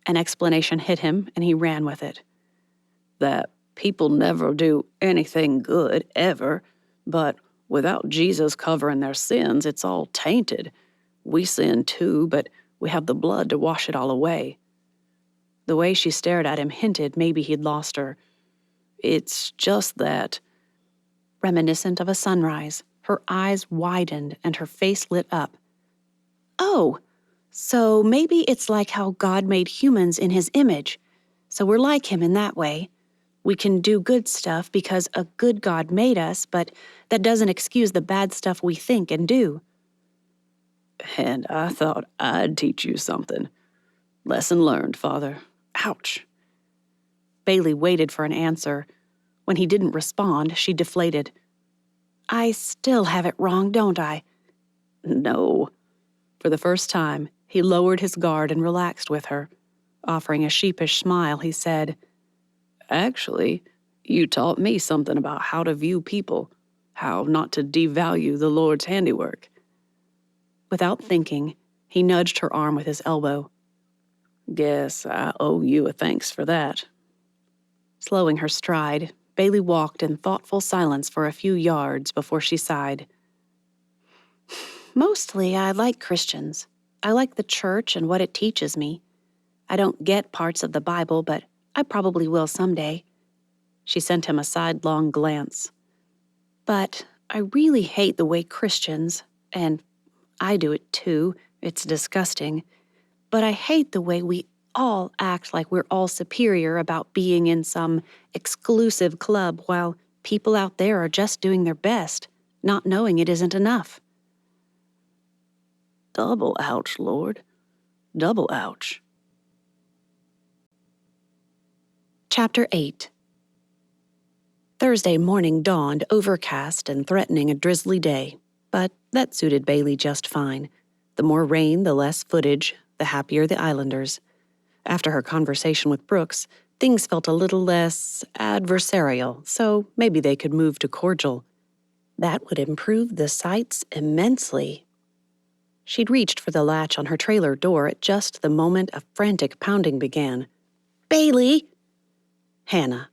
An explanation hit him, and he ran with it. That people never do anything good, ever, but without Jesus covering their sins, it's all tainted. We sin too, but we have the blood to wash it all away. The way she stared at him hinted maybe he'd lost her. It's just that... Reminiscent of a sunrise, her eyes widened and her face lit up. Oh, so maybe it's like how God made humans in his image. So we're like him in that way. We can do good stuff because a good God made us, but that doesn't excuse the bad stuff we think and do. And I thought I'd teach you something. Lesson learned, Father. Ouch. Bailey waited for an answer. When he didn't respond, she deflated. I still have it wrong, don't I? No. For the first time, he lowered his guard and relaxed with her. Offering a sheepish smile, he said, Actually, you taught me something about how to view people, how not to devalue the Lord's handiwork. Without thinking, he nudged her arm with his elbow. Guess I owe you a thanks for that. Slowing her stride, Bailey walked in thoughtful silence for a few yards before she sighed. Mostly, I like Christians. I like the church and what it teaches me. I don't get parts of the Bible, but I probably will someday. She sent him a sidelong glance. But I really hate the way Christians, and I do it too, it's disgusting, but I hate the way we all act like we're all superior about being in some exclusive club while people out there are just doing their best, not knowing it isn't enough. Double ouch, Lord. Double ouch. Chapter 8. Thursday morning dawned overcast and threatening a drizzly day, but that suited Bailey just fine. The more rain, the less footage, the happier the islanders. After her conversation with Brooks, things felt a little less adversarial, so maybe they could move to cordial. That would improve the sights immensely. She'd reached for the latch on her trailer door at just the moment a frantic pounding began. Bailey! Hannah.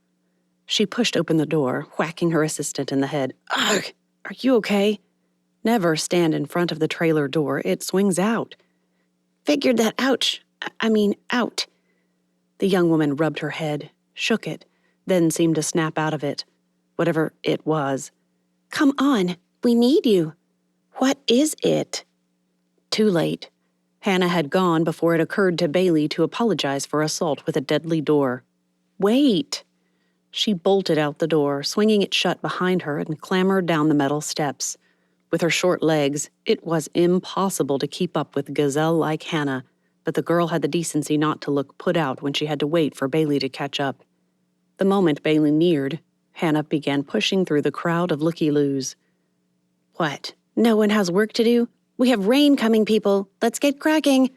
She pushed open the door, whacking her assistant in the head. Ugh! Are you okay? Never stand in front of the trailer door. It swings out. Figured that out. The young woman rubbed her head, shook it, then seemed to snap out of it. Whatever it was. Come on, we need you. What is it? Too late. Hannah had gone before it occurred to Bailey to apologize for assault with a deadly door. Wait! She bolted out the door, swinging it shut behind her, and clambered down the metal steps. With her short legs, it was impossible to keep up with gazelle-like Hannah, but the girl had the decency not to look put out when she had to wait for Bailey to catch up. The moment Bailey neared, Hannah began pushing through the crowd of looky-loos. What? No one has work to do? We have rain coming, people. Let's get cracking.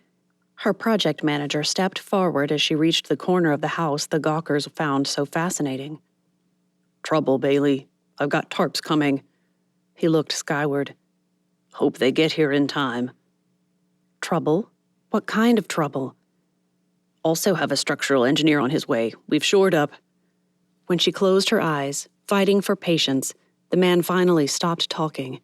Her project manager stepped forward as she reached the corner of the house the gawkers found so fascinating. Trouble, Bailey. I've got tarps coming. He looked skyward. Hope they get here in time. Trouble? What kind of trouble? Also have a structural engineer on his way. We've shored up. When she closed her eyes, fighting for patience, the man finally stopped talking.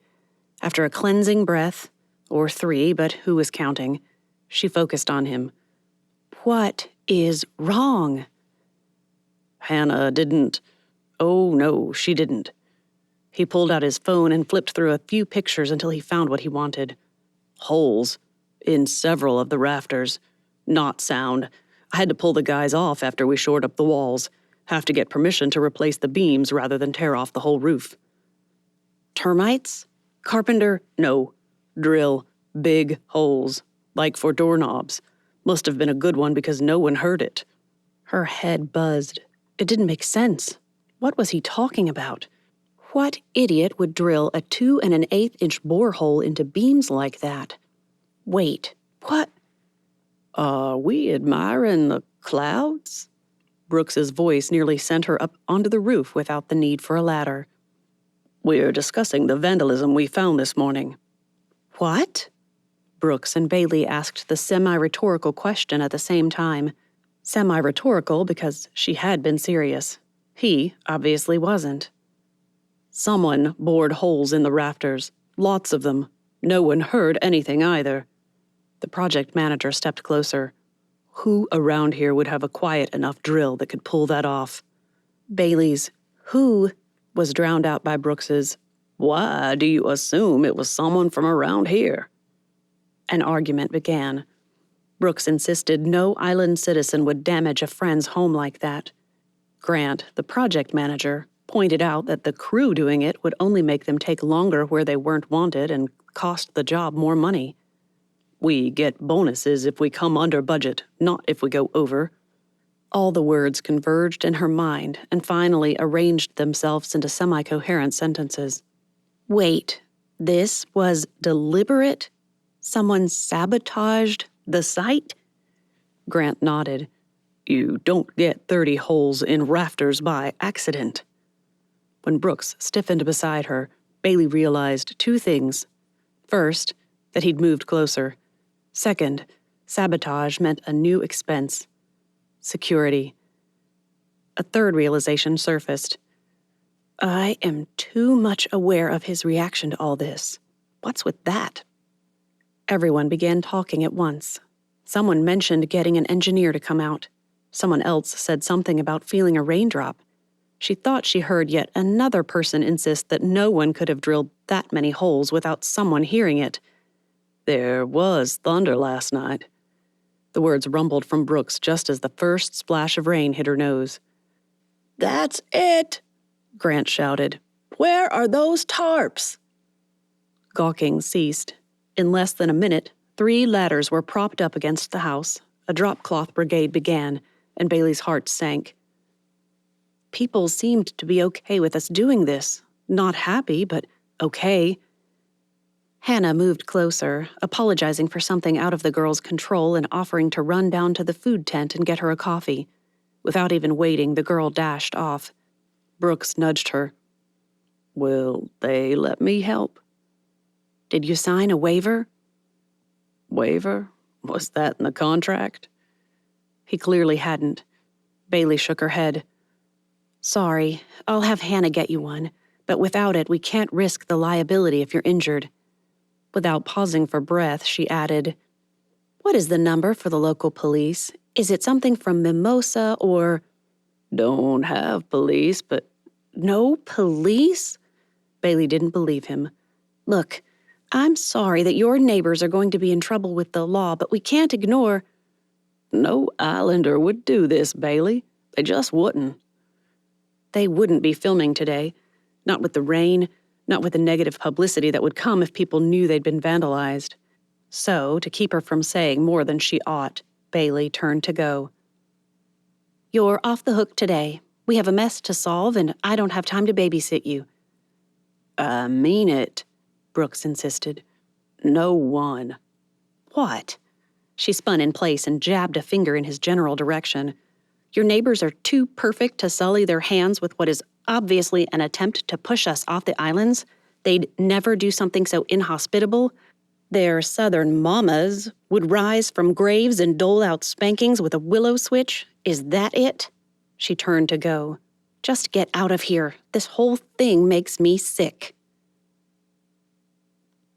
After a cleansing breath, or 3, but who was counting, she focused on him. What is wrong? Hannah didn't. Oh, no, she didn't. He pulled out his phone and flipped through a few pictures until he found what he wanted. Holes in several of the rafters. Not sound. I had to pull the guys off after we shored up the walls. Have to get permission to replace the beams rather than tear off the whole roof. Termites? Carpenter? No. Drill. Big holes. Like for doorknobs. Must have been a good one because no one heard it. Her head buzzed. It didn't make sense. What was he talking about? What idiot would drill a 2 1/8 inch borehole into beams like that? Wait, What? Are we admiring the clouds? Brooks's voice nearly sent her up onto the roof without the need for a ladder. We're discussing the vandalism we found this morning. What? Brooks and Bailey asked the semi-rhetorical question at the same time. Semi-rhetorical because she had been serious. He obviously wasn't. Someone bored holes in the rafters. Lots of them. No one heard anything either. The project manager stepped closer. Who around here would have a quiet enough drill that could pull that off? Bailey's "who" was drowned out by Brooks's "why do you assume it was someone from around here?" An argument began. Brooks insisted no island citizen would damage a friend's home like that. Grant, the project manager, pointed out that the crew doing it would only make them take longer where they weren't wanted and cost the job more money. We get bonuses if we come under budget, not if we go over. All the words converged in her mind and finally arranged themselves into semi-coherent sentences. Wait, this was deliberate? Someone sabotaged the site? Grant nodded. You don't get 30 holes in rafters by accident. When Brooks stiffened beside her, Bailey realized two things. First, that he'd moved closer. Second, sabotage meant a new expense. Security. A third realization surfaced. I am too much aware of his reaction to all this. What's with that? Everyone began talking at once. Someone mentioned getting an engineer to come out. Someone else said something about feeling a raindrop. She thought she heard yet another person insist that no one could have drilled that many holes without someone hearing it. There was thunder last night. The words rumbled from Brooks just as the first splash of rain hit her nose. That's it, Grant shouted. Where are those tarps? Gawking ceased. In less than a minute, 3 ladders were propped up against the house. A drop-cloth brigade began, and Bailey's heart sank. People seemed to be okay with us doing this. Not happy, but okay. Hannah moved closer, apologizing for something out of the girl's control and offering to run down to the food tent and get her a coffee. Without even waiting, the girl dashed off. Brooks nudged her. Will they let me help? Did you sign a waiver? Waiver? Was that in the contract? He clearly hadn't. Bailey shook her head. Sorry, I'll have Hannah get you one, but without it, we can't risk the liability if you're injured. Without pausing for breath, she added, What is the number for the local police? Is it something from Mimosa or... Don't have police, but... No police? Bailey didn't believe him. Look, I'm sorry that your neighbors are going to be in trouble with the law, but we can't ignore... No islander would do this, Bailey. They just wouldn't. They wouldn't be filming today. Not with the rain, not with the negative publicity that would come if people knew they'd been vandalized. So, to keep her from saying more than she ought, Bailey turned to go. You're off the hook today. We have a mess to solve, and I don't have time to babysit you. I mean it, Brooks insisted. No one. What? She spun in place and jabbed a finger in his general direction. Your neighbors are too perfect to sully their hands with what is obviously an attempt to push us off the islands. They'd never do something so inhospitable. Their southern mamas would rise from graves and dole out spankings with a willow switch. Is that it? She turned to go. Just get out of here. This whole thing makes me sick.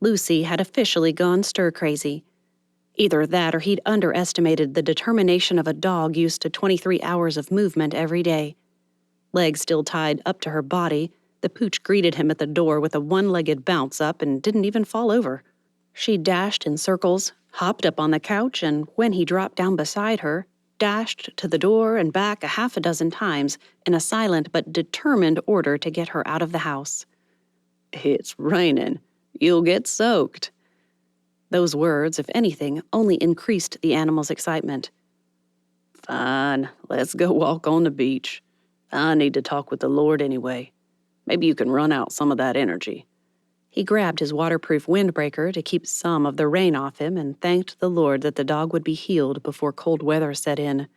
Lucy had officially gone stir-crazy. Either that or he'd underestimated the determination of a dog used to 23 hours of movement every day. Legs still tied up to her body, the pooch greeted him at the door with a one-legged bounce up and didn't even fall over. She dashed in circles, hopped up on the couch, and when he dropped down beside her, dashed to the door and back a half a dozen times in a silent but determined order to get her out of the house. It's raining. You'll get soaked. Those words, if anything, only increased the animal's excitement. Fine, let's go walk on the beach. I need to talk with the Lord anyway. Maybe you can run out some of that energy. He grabbed his waterproof windbreaker to keep some of the rain off him and thanked the Lord that the dog would be healed before cold weather set in.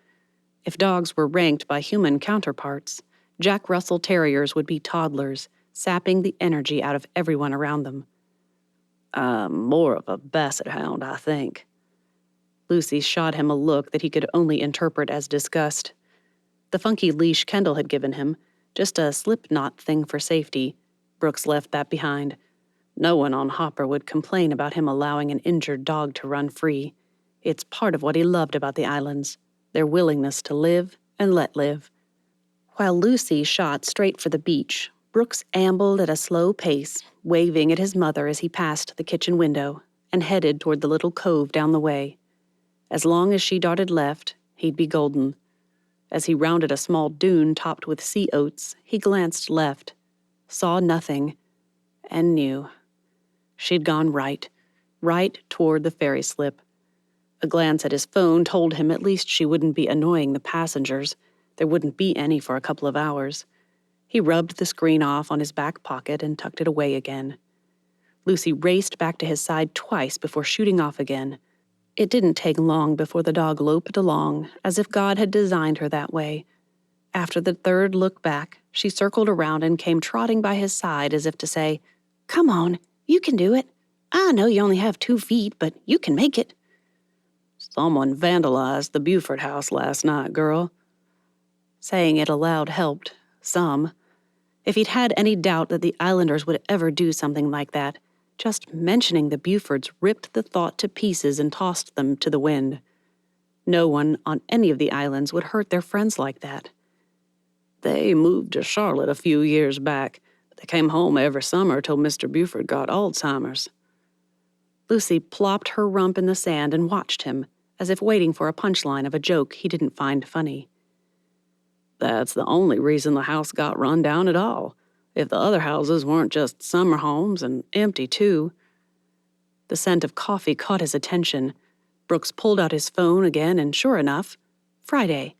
If dogs were ranked by human counterparts, Jack Russell Terriers would be toddlers, sapping the energy out of everyone around them. I'm more of a basset hound, I think. Lucy shot him a look that he could only interpret as disgust. The funky leash Kendall had given him, just a slip knot thing for safety, Brooks left that behind. No one on Hopper would complain about him allowing an injured dog to run free. It's part of what he loved about the islands, their willingness to live and let live. While Lucy shot straight for the beach, Brooks ambled at a slow pace, waving at his mother as he passed the kitchen window, and headed toward the little cove down the way. As long as she darted left, he'd be golden. As he rounded a small dune topped with sea oats, he glanced left, saw nothing, and knew. She'd gone right toward the ferry slip. A glance at his phone told him at least she wouldn't be annoying the passengers. There wouldn't be any for a couple of hours. He rubbed the screen off on his back pocket and tucked it away again. Lucy raced back to his side twice before shooting off again. It didn't take long before the dog loped along, as if God had designed her that way. After the third look back, she circled around and came trotting by his side as if to say, "Come on, you can do it. I know you only have 2 feet, but you can make it." Someone vandalized the Buford house last night, girl. Saying it aloud helped, some. If he'd had any doubt that the Islanders would ever do something like that, just mentioning the Bufords ripped the thought to pieces and tossed them to the wind. No one on any of the islands would hurt their friends like that. They moved to Charlotte a few years back, but they came home every summer till Mr. Buford got Alzheimer's. Lucy plopped her rump in the sand and watched him, as if waiting for a punchline of a joke he didn't find funny. That's the only reason the house got run down at all. If the other houses weren't just summer homes and empty, too. The scent of coffee caught his attention. Brooks pulled out his phone again, and sure enough, Friday.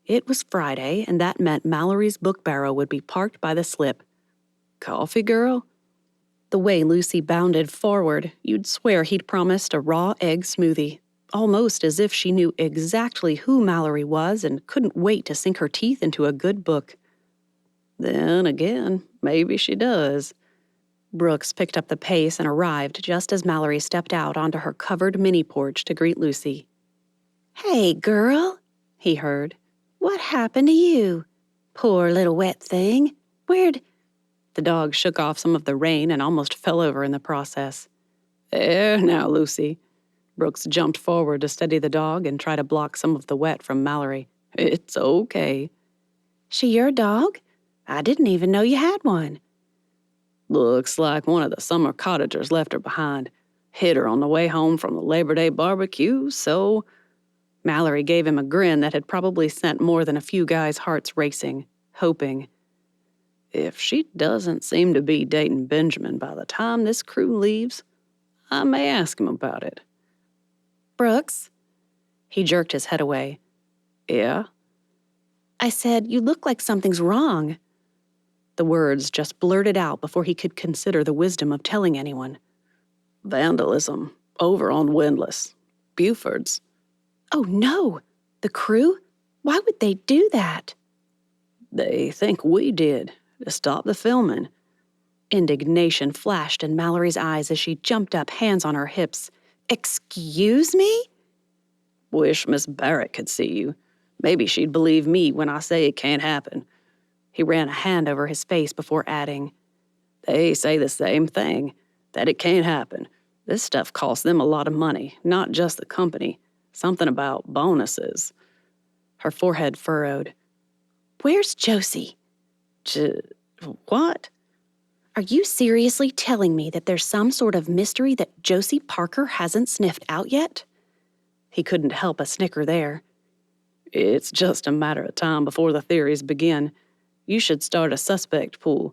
It was Friday, and that meant Mallory's book barrow would be parked by the slip. Coffee, girl? The way Lucy bounded forward, you'd swear he'd promised a raw egg smoothie, almost as if she knew exactly who Mallory was and couldn't wait to sink her teeth into a good book. Then again, maybe she does. Brooks picked up the pace and arrived just as Mallory stepped out onto her covered mini porch to greet Lucy. "Hey, girl," he heard. "What happened to you? Poor little wet thing. Where'd—" The dog shook off some of the rain and almost fell over in the process. There now, Lucy." Brooks jumped forward to steady the dog and try to block some of the wet from Mallory. "It's okay." "She your dog? I didn't even know you had one." "Looks like one of the summer cottagers left her behind. Hit her on the way home from the Labor Day barbecue, so—" Mallory gave him a grin that had probably sent more than a few guys' hearts racing, hoping. "If she doesn't seem to be dating Benjamin by the time this crew leaves, I may ask him about it." "Brooks?" He jerked his head away. "Yeah?" "I said, you look like something's wrong." The words just blurted out before he could consider the wisdom of telling anyone. "Vandalism. Over on Windlass. Buford's." "Oh, no! The crew? Why would they do that?" "They think we did, to stop the filming." Indignation flashed in Mallory's eyes as she jumped up, hands on her hips. "Excuse me?" "Wish Miss Barrett could see you. Maybe she'd believe me when I say it can't happen." He ran a hand over his face before adding, "They say the same thing, that it can't happen. This stuff costs them a lot of money, not just the company. Something about bonuses." Her forehead furrowed. "Where's Josie?" What?" "Are you seriously telling me that there's some sort of mystery that Josie Parker hasn't sniffed out yet?" He couldn't help a snicker there. "It's just a matter of time before the theories begin. You should start a suspect pool.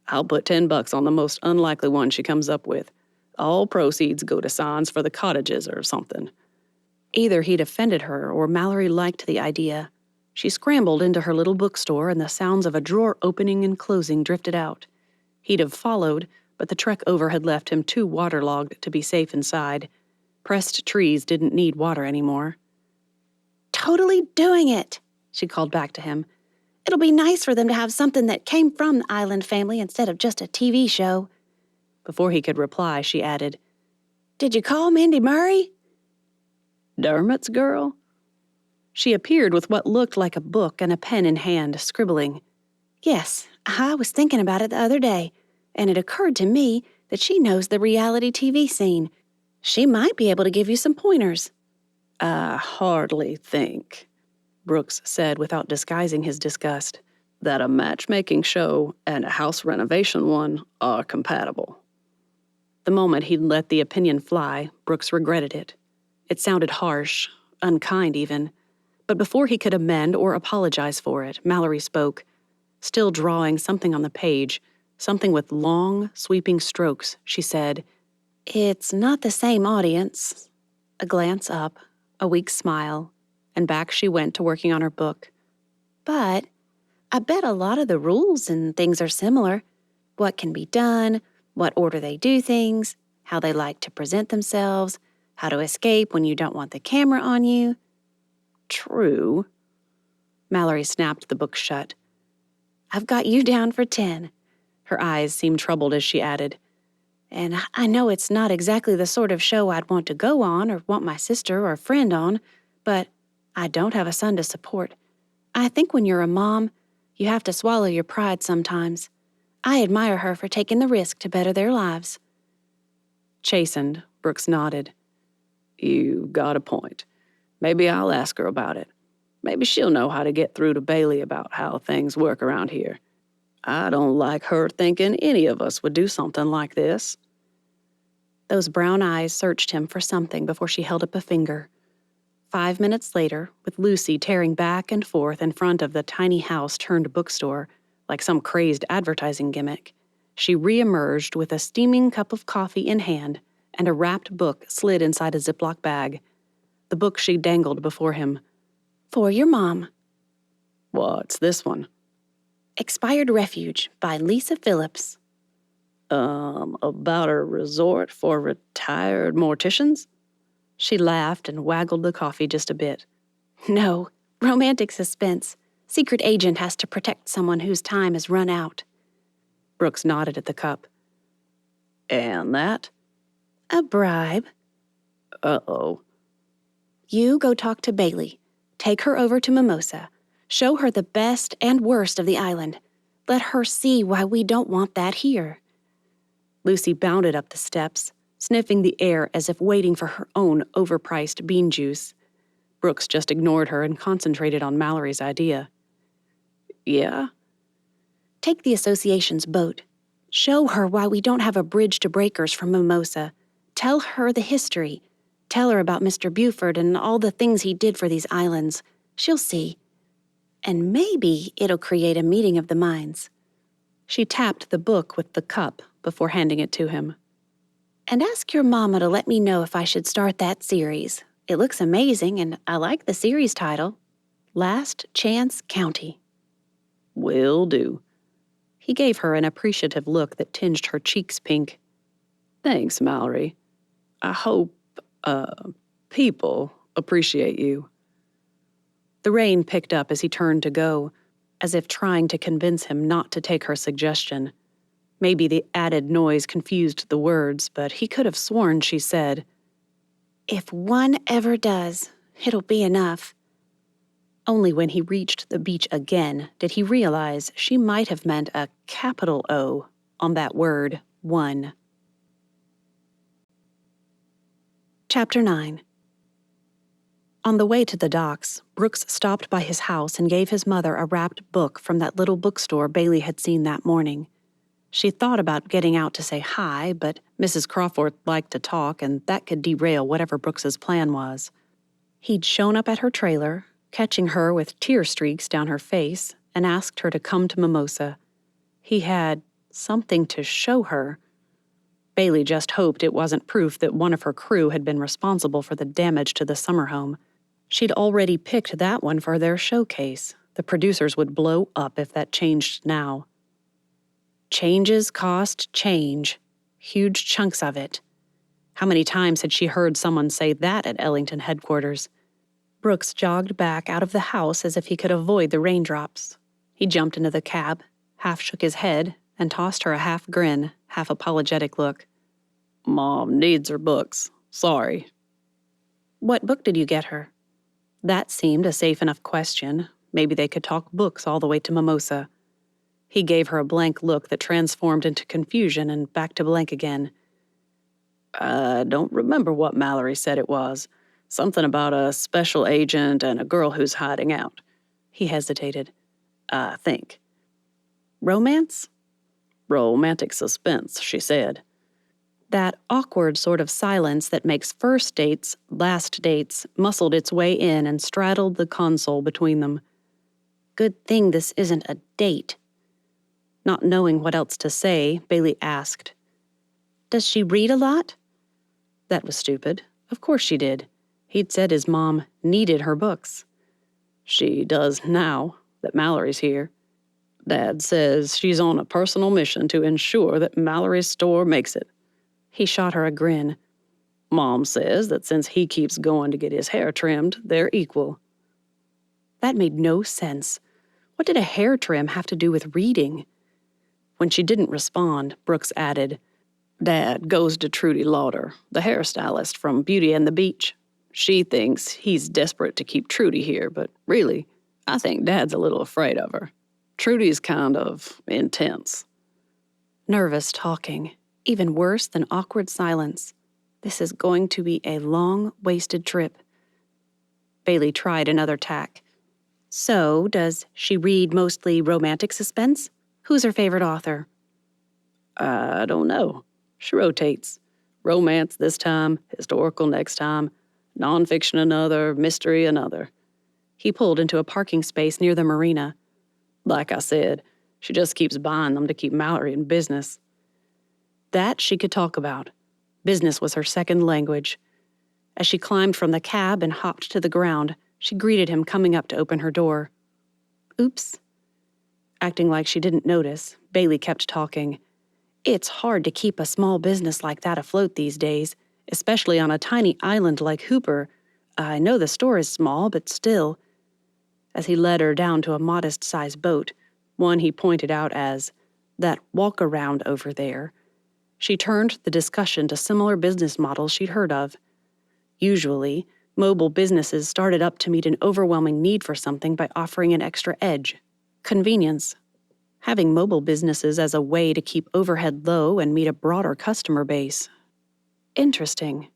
I'll put $10 on the most unlikely one she comes up with. All proceeds go to signs for the cottages or something." Either he'd offended her or Mallory liked the idea. She scrambled into her little bookstore and the sounds of a drawer opening and closing drifted out. He'd have followed, but the trek over had left him too waterlogged to be safe inside. Pressed trees didn't need water anymore. Totally doing it, she called back to him. It'll be nice for them to have something that came from the Island family instead of just a TV show. Before he could reply, she added, Did you call Mindy Murray? Dermot's girl? She appeared with what looked like a book and a pen in hand, scribbling. Yes, I was thinking about it the other day, and it occurred to me that she knows the reality TV scene. She might be able to give you some pointers. I hardly think, Brooks said without disguising his disgust, that a matchmaking show and a house renovation one are compatible. The moment he'd let the opinion fly, Brooks regretted it. It sounded harsh, unkind even. But before he could amend or apologize for it, Mallory spoke, still drawing something on the page, something with long, sweeping strokes. She said, It's not the same audience. A glance up, a weak smile, and back she went to working on her book. But I bet a lot of the rules and things are similar. What can be done, what order they do things, how they like to present themselves, how to escape when you don't want the camera on you. True. Mallory snapped the book shut. I've got you down for 10. Her eyes seemed troubled as she added, And I know it's not exactly the sort of show I'd want to go on or want my sister or a friend on, but I don't have a son to support. I think when you're a mom, you have to swallow your pride sometimes. I admire her for taking the risk to better their lives. Chastened, Brooks nodded. You got a point. Maybe I'll ask her about it. Maybe she'll know how to get through to Bailey about how things work around here. I don't like her thinking any of us would do something like this. Those brown eyes searched him for something before she held up a finger. 5 minutes later, with Lucy tearing back and forth in front of the tiny house turned bookstore, like some crazed advertising gimmick, she re-emerged with a steaming cup of coffee in hand and a wrapped book slid inside a Ziploc bag. The book she dangled before him. For your mom. What's this one? Expired Refuge by Lisa Phillips. About a resort for retired morticians? She laughed and waggled the coffee just a bit. No, romantic suspense. Secret agent has to protect someone whose time has run out. Brooks nodded at the cup. And that? A bribe. Uh-oh. You go talk to Bailey. Take her over to Mimosa. Show her the best and worst of the island. Let her see why we don't want that here. Lucy bounded up the steps, sniffing the air as if waiting for her own overpriced bean juice. Brooks just ignored her and concentrated on Mallory's idea. Yeah? Take the association's boat. Show her why we don't have a bridge to Breakers from Mimosa. Tell her the history. Tell her about Mr. Buford and all the things he did for these islands. She'll see. And maybe it'll create a meeting of the minds. She tapped the book with the cup before handing it to him. And ask your mama to let me know if I should start that series. It looks amazing, and I like the series title. Last Chance County. Will do. He gave her an appreciative look that tinged her cheeks pink. Thanks, Mallory. I hope, people appreciate you. The rain picked up as he turned to go, as if trying to convince him not to take her suggestion. Maybe the added noise confused the words, but he could have sworn she said, If one ever does, it'll be enough. Only when he reached the beach again did he realize she might have meant a capital O on that word, one. Chapter 9. On the way to the docks, Brooks stopped by his house and gave his mother a wrapped book from that little bookstore Bailey had seen that morning. She thought about getting out to say hi, but Mrs. Crawford liked to talk, and that could derail whatever Brooks's plan was. He'd shown up at her trailer, catching her with tear streaks down her face, and asked her to come to Mimosa. He had something to show her. Bailey just hoped it wasn't proof that one of her crew had been responsible for the damage to the summer home. She'd already picked that one for their showcase. The producers would blow up if that changed now. Changes cost change, huge chunks of it. How many times had she heard someone say that at Ellington headquarters? Brooks jogged back out of the house as if he could avoid the raindrops. He jumped into the cab, half shook his head, and tossed her a half grin, half apologetic look. Mom needs her books. Sorry. What book did you get her? That seemed a safe enough question. Maybe they could talk books all the way to Mimosa. He gave her a blank look that transformed into confusion and back to blank again. I don't remember what Mallory said it was. Something about a special agent and a girl who's hiding out. He hesitated. I think. Romance? Romantic suspense, she said. That awkward sort of silence that makes first dates, last dates, muscled its way in and straddled the console between them. Good thing this isn't a date. Not knowing what else to say, Bailey asked, "Does she read a lot?" That was stupid. Of course she did. He'd said his mom needed her books. She does now that Mallory's here. Dad says she's on a personal mission to ensure that Mallory's store makes it. He shot her a grin. Mom says that since he keeps going to get his hair trimmed, they're equal. That made no sense. What did a hair trim have to do with reading? When she didn't respond, Brooks added, Dad goes to Trudy Lauder, the hairstylist from Beauty and the Beach. She thinks he's desperate to keep Trudy here, but really, I think Dad's a little afraid of her. Trudy's kind of intense. Nervous talking. Even worse than awkward silence. This is going to be a long, wasted trip. Bailey tried another tack. So, does she read mostly romantic suspense? Who's her favorite author? I don't know. She rotates. Romance this time, historical next time, nonfiction another, mystery another. He pulled into a parking space near the marina. Like I said, she just keeps buying them to keep Mallory in business. That she could talk about. Business was her second language. As she climbed from the cab and hopped to the ground, she greeted him coming up to open her door. Oops. Acting like she didn't notice, Bailey kept talking. It's hard to keep a small business like that afloat these days, especially on a tiny island like Hooper. I know the store is small, but still. As he led her down to a modest-sized boat, one he pointed out as that walk-around over there, she turned the discussion to similar business models she'd heard of. Usually, mobile businesses started up to meet an overwhelming need for something by offering an extra edge. Convenience. Having mobile businesses as a way to keep overhead low and meet a broader customer base. Interesting.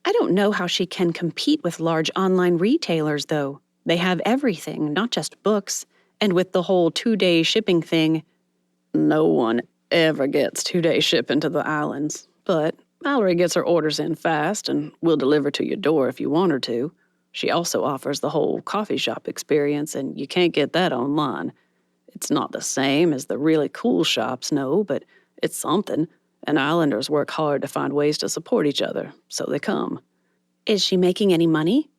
I don't know how she can compete with large online retailers, though. They have everything, not just books, and with the whole 2-day shipping thing. No one ever gets 2-day shipping to the islands, but Mallory gets her orders in fast and will deliver to your door if you want her to. She also offers the whole coffee shop experience, and you can't get that online. It's not the same as the really cool shops, no, but it's something, and islanders work hard to find ways to support each other, so they come. Is she making any money?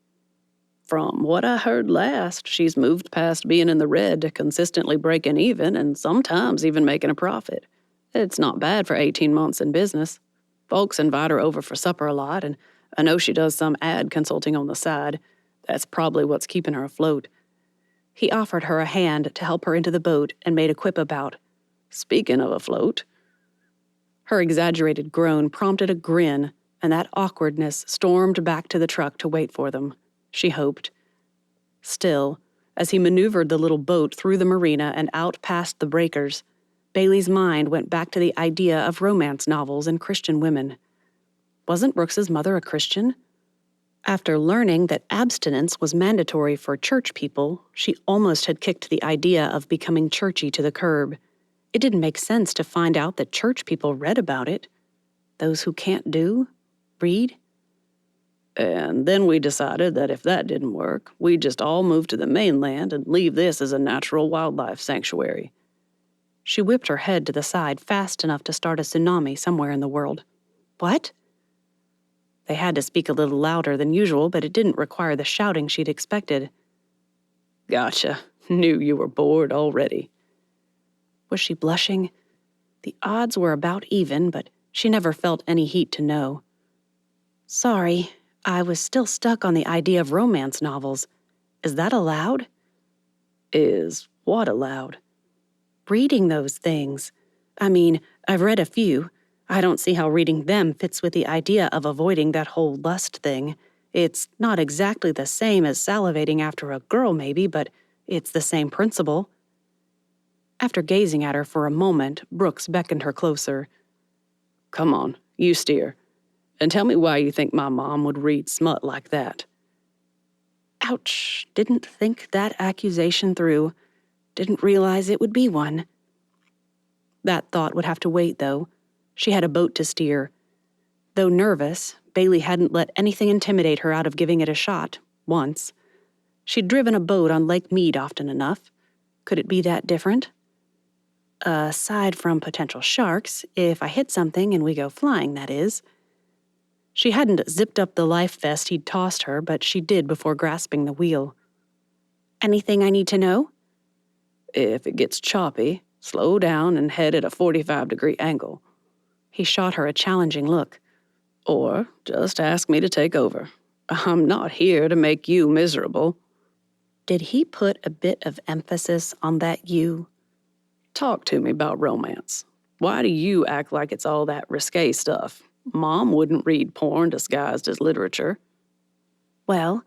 From what I heard last, she's moved past being in the red to consistently breaking even and sometimes even making a profit. It's not bad for 18 months in business. Folks invite her over for supper a lot, and I know she does some ad consulting on the side. That's probably what's keeping her afloat. He offered her a hand to help her into the boat and made a quip about, speaking of afloat. Her exaggerated groan prompted a grin, and that awkwardness stormed back to the truck to wait for them, she hoped. Still, as he maneuvered the little boat through the marina and out past the breakers, Bailey's mind went back to the idea of romance novels and Christian women. Wasn't Brooks's mother a Christian? After learning that abstinence was mandatory for church people, she almost had kicked the idea of becoming churchy to the curb. It didn't make sense to find out that church people read about it. Those who can't read. And then we decided that if that didn't work, we'd just all move to the mainland and leave this as a natural wildlife sanctuary. She whipped her head to the side fast enough to start a tsunami somewhere in the world. What? They had to speak a little louder than usual, but it didn't require the shouting she'd expected. Gotcha. Knew you were bored already. Was she blushing? The odds were about even, but she never felt any heat to know. Sorry, I was still stuck on the idea of romance novels. Is that allowed? Is what allowed? Reading those things. I mean, I've read a few. I don't see how reading them fits with the idea of avoiding that whole lust thing. It's not exactly the same as salivating after a girl, maybe, but it's the same principle. After gazing at her for a moment, Brooks beckoned her closer. Come on, you steer. And tell me why you think my mom would read smut like that. Ouch, didn't think that accusation through. Didn't realize it would be one. That thought would have to wait, though. She had a boat to steer. Though nervous, Bailey hadn't let anything intimidate her out of giving it a shot, once. She'd driven a boat on Lake Mead often enough. Could it be that different? Aside from potential sharks, if I hit something and we go flying, that is. She hadn't zipped up the life vest he'd tossed her, but she did before grasping the wheel. Anything I need to know? If it gets choppy, slow down and head at a 45-degree angle. He shot her a challenging look. Or just ask me to take over. I'm not here to make you miserable. Did he put a bit of emphasis on that you? Talk to me about romance. Why do you act like it's all that risque stuff? Mom wouldn't read porn disguised as literature. Well,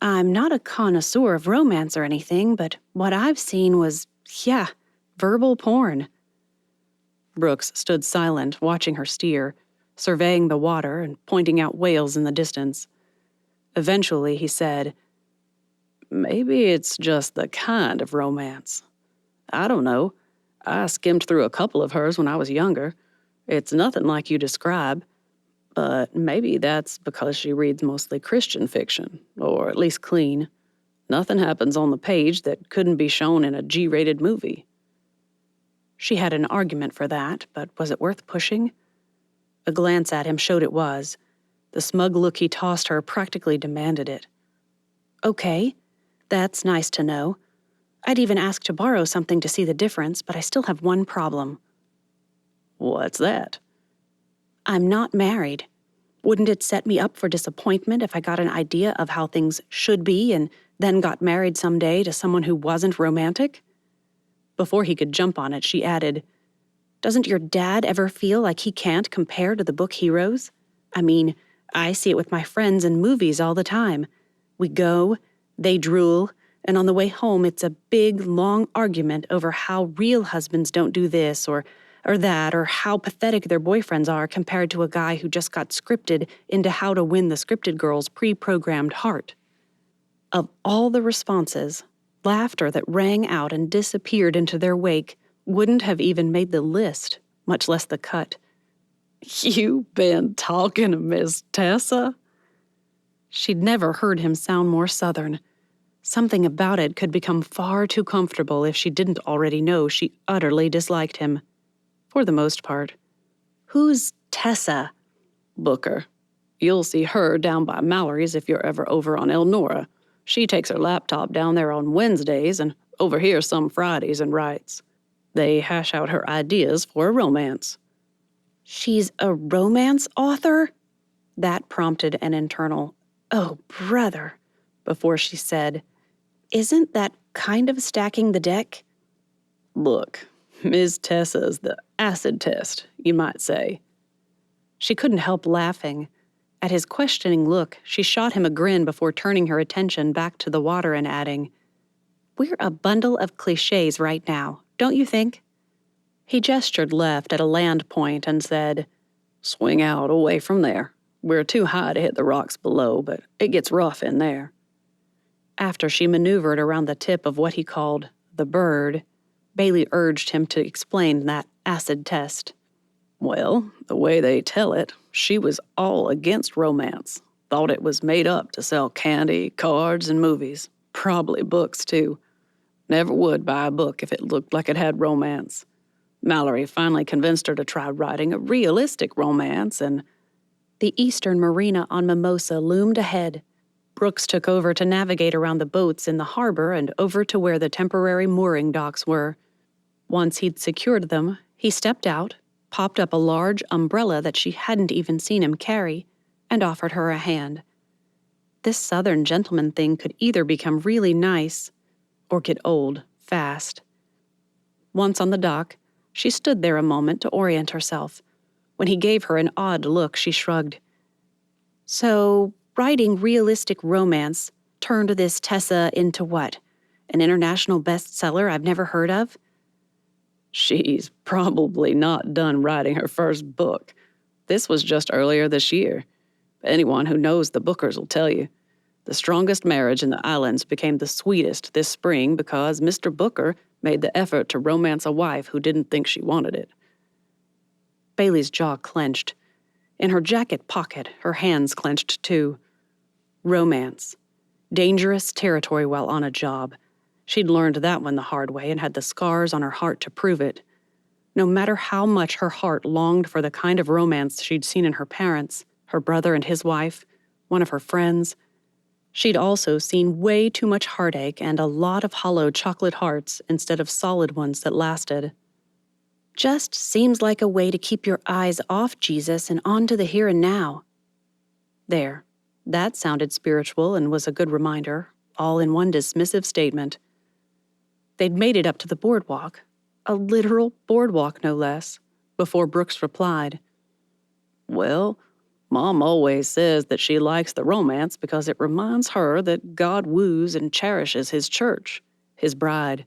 I'm not a connoisseur of romance or anything, but what I've seen was, verbal porn. Brooks stood silent, watching her steer, surveying the water and pointing out whales in the distance. Eventually, he said, Maybe it's just the kind of romance. I don't know. I skimmed through a couple of hers when I was younger. It's nothing like you describe. But maybe that's because she reads mostly Christian fiction, or at least clean. Nothing happens on the page that couldn't be shown in a G-rated movie. She had an argument for that, but was it worth pushing? A glance at him showed it was. The smug look he tossed her practically demanded it. Okay, that's nice to know. I'd even ask to borrow something to see the difference, but I still have one problem. What's that? I'm not married. Wouldn't it set me up for disappointment if I got an idea of how things should be and then got married someday to someone who wasn't romantic? Before he could jump on it, she added, Doesn't your dad ever feel like he can't compare to the book heroes? I mean, I see it with my friends in movies all the time. We go, they drool, and on the way home it's a big, long argument over how real husbands don't do this or that, or how pathetic their boyfriends are compared to a guy who just got scripted into how to win the scripted girl's pre-programmed heart. Of all the responses, laughter that rang out and disappeared into their wake wouldn't have even made the list, much less the cut. You been talking to Miss Tessa? She'd never heard him sound more Southern. Something about it could become far too comfortable if she didn't already know she utterly disliked him. For the most part. Who's Tessa? Booker. You'll see her down by Mallory's if you're ever over on Elnora. She takes her laptop down there on Wednesdays and over here some Fridays and writes. They hash out her ideas for a romance. She's a romance author? That prompted an internal, "Oh, brother," before she said, "Isn't that kind of stacking the deck?" Look, Ms. Tessa's the acid test, you might say. She couldn't help laughing. At his questioning look, she shot him a grin before turning her attention back to the water and adding, "We're a bundle of cliches right now, don't you think?" He gestured left at a land point and said, Swing out away from there. We're too high to hit the rocks below, but it gets rough in there. After she maneuvered around the tip of what he called the bird, Bailey urged him to explain that acid test. Well, the way they tell it, she was all against romance. Thought it was made up to sell candy, cards, and movies. Probably books, too. Never would buy a book if it looked like it had romance. Mallory finally convinced her to try writing a realistic romance, and the eastern marina on Mimosa loomed ahead. Brooks took over to navigate around the boats in the harbor and over to where the temporary mooring docks were. Once he'd secured them, he stepped out, popped up a large umbrella that she hadn't even seen him carry, and offered her a hand. This Southern gentleman thing could either become really nice or get old fast. Once on the dock, she stood there a moment to orient herself. When he gave her an odd look, she shrugged. So, writing realistic romance turned this Tessa into what? An international bestseller I've never heard of? She's probably not done writing her first book. This was just earlier this year. Anyone who knows the Bookers will tell you. The strongest marriage in the islands became the sweetest this spring because Mr. Booker made the effort to romance a wife who didn't think she wanted it. Bailey's jaw clenched. In her jacket pocket, her hands clenched too. Romance. Dangerous territory while on a job. She'd learned that one the hard way and had the scars on her heart to prove it. No matter how much her heart longed for the kind of romance she'd seen in her parents, her brother and his wife, one of her friends, she'd also seen way too much heartache and a lot of hollow chocolate hearts instead of solid ones that lasted. Just seems like a way to keep your eyes off Jesus and on to the here and now. There. That sounded spiritual and was a good reminder, all in one dismissive statement. They'd made it up to the boardwalk, a literal boardwalk no less, before Brooks replied. Well, Mom always says that she likes the romance because it reminds her that God woos and cherishes his church, his bride.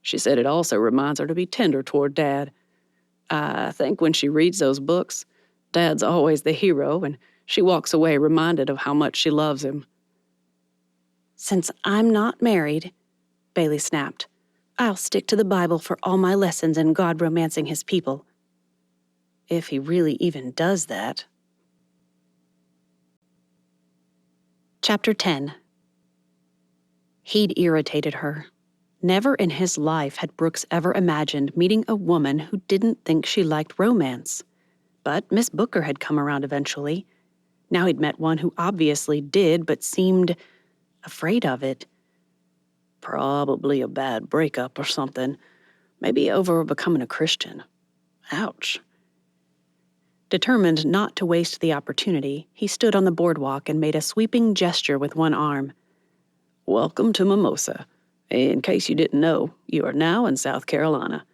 She said it also reminds her to be tender toward Dad. I think when she reads those books, Dad's always the hero, and she walks away reminded of how much she loves him. Since I'm not married, Bailey snapped, I'll stick to the Bible for all my lessons in God romancing his people. If he really even does that. Chapter 10. He'd irritated her. Never in his life had Brooks ever imagined meeting a woman who didn't think she liked romance. But Miss Booker had come around eventually. Now he'd met one who obviously did, but seemed afraid of it. Probably a bad breakup or something. Maybe over becoming a Christian. Ouch. Determined not to waste the opportunity, he stood on the boardwalk and made a sweeping gesture with one arm. Welcome to Mimosa. In case you didn't know, you are now in South Carolina.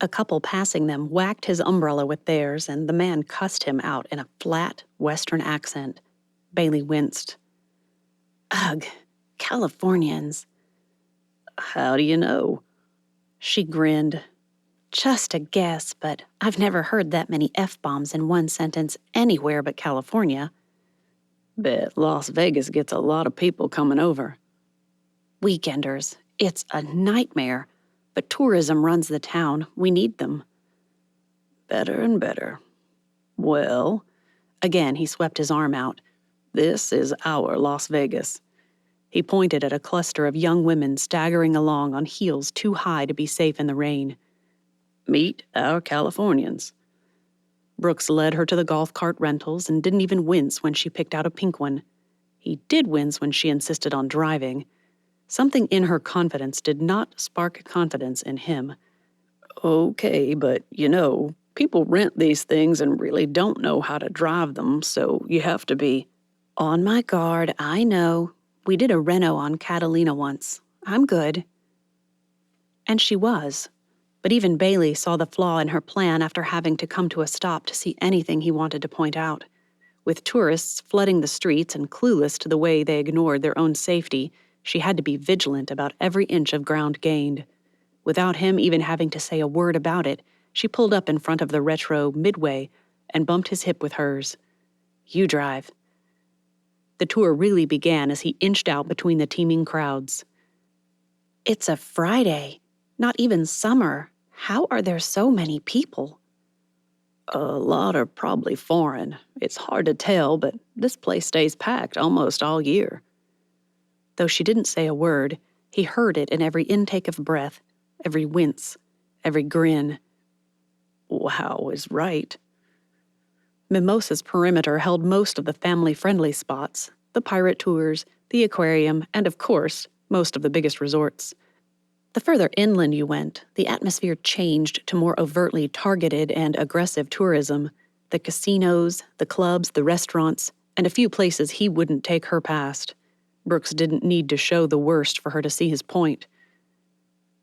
A couple passing them whacked his umbrella with theirs, and the man cussed him out in a flat, Western accent. Bailey winced. Ugh, Californians. How do you know? She grinned. Just a guess, but I've never heard that many F-bombs in one sentence anywhere but California. Bet Las Vegas gets a lot of people coming over. Weekenders. It's a nightmare. But tourism runs the town. We need them. Better and better. Well, again he swept his arm out. This is our Las Vegas. He pointed at a cluster of young women staggering along on heels too high to be safe in the rain. Meet our Californians. Brooks led her to the golf cart rentals and didn't even wince when she picked out a pink one. He did wince when she insisted on driving. Something in her confidence did not spark confidence in him. Okay, but people rent these things and really don't know how to drive them, so you have to be on my guard. I know. We did a reno on Catalina once. I'm good. And she was. But even Bailey saw the flaw in her plan after having to come to a stop to see anything he wanted to point out. With tourists flooding the streets and clueless to the way they ignored their own safety, she had to be vigilant about every inch of ground gained. Without him even having to say a word about it, she pulled up in front of the retro Midway and bumped his hip with hers. You drive. The tour really began as he inched out between the teeming crowds. It's a Friday. Not even summer. How are there so many people? A lot are probably foreign. It's hard to tell, but this place stays packed almost all year. Though she didn't say a word, he heard it in every intake of breath, every wince, every grin. Wow is right. Mimosa's perimeter held most of the family-friendly spots, the pirate tours, the aquarium, and of course, most of the biggest resorts. The further inland you went, the atmosphere changed to more overtly targeted and aggressive tourism. The casinos, the clubs, the restaurants, and a few places he wouldn't take her past. Brooks didn't need to show the worst for her to see his point.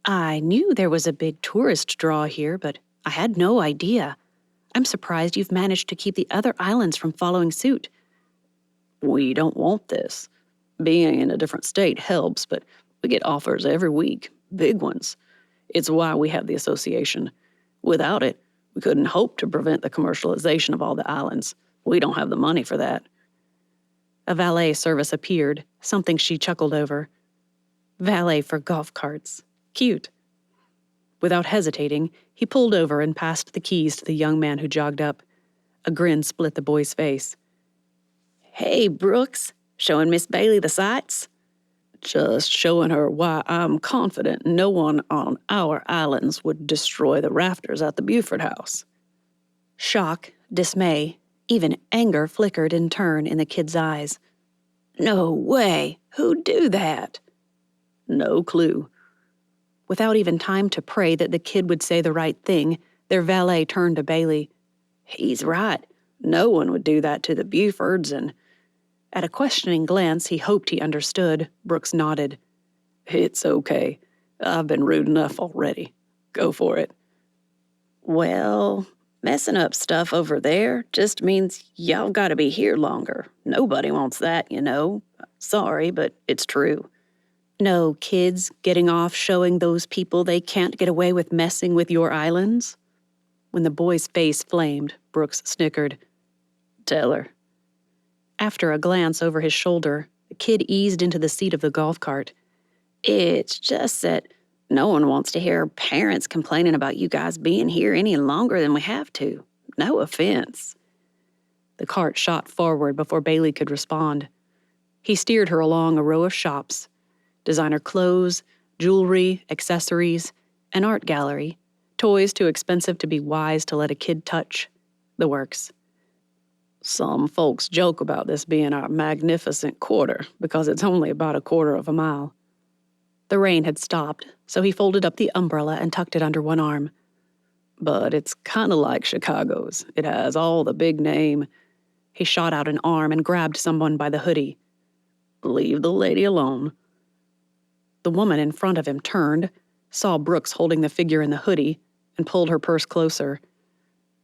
I knew there was a big tourist draw here, but I had no idea. I'm surprised you've managed to keep the other islands from following suit. We don't want this. Being in a different state helps, but we get offers every week, big ones. It's why we have the association. Without it, we couldn't hope to prevent the commercialization of all the islands. We don't have the money for that. A valet service appeared, something she chuckled over. Valet for golf carts. Cute. Without hesitating, he pulled over and passed the keys to the young man who jogged up. A grin split the boy's face. Hey, Brooks, showing Miss Bailey the sights? Just showing her why I'm confident no one on our islands would destroy the rafters at the Buford house. Shock, dismay, even anger flickered in turn in the kid's eyes. No way. Who'd do that? No clue. Without even time to pray that the kid would say the right thing, their valet turned to Bailey. He's right. No one would do that to the Bufords, and... At a questioning glance he hoped he understood, Brooks nodded. It's okay. I've been rude enough already. Go for it. Well, messing up stuff over there just means y'all gotta be here longer. Nobody wants that, you know. Sorry, but it's true. No kids getting off showing those people they can't get away with messing with your islands? When the boy's face flamed, Brooks snickered. Tell her. After a glance over his shoulder, the kid eased into the seat of the golf cart. It's just that no one wants to hear parents complaining about you guys being here any longer than we have to. No offense. The cart shot forward before Bailey could respond. He steered her along a row of shops. Designer clothes, jewelry, accessories, an art gallery, toys too expensive to be wise to let a kid touch. The works. Some folks joke about this being our magnificent quarter because it's only about a quarter of a mile. The rain had stopped, so he folded up the umbrella and tucked it under one arm. But it's kind of like Chicago's. It has all the big name. He shot out an arm and grabbed someone by the hoodie. Leave the lady alone. The woman in front of him turned, saw Brooks holding the figure in the hoodie, and pulled her purse closer.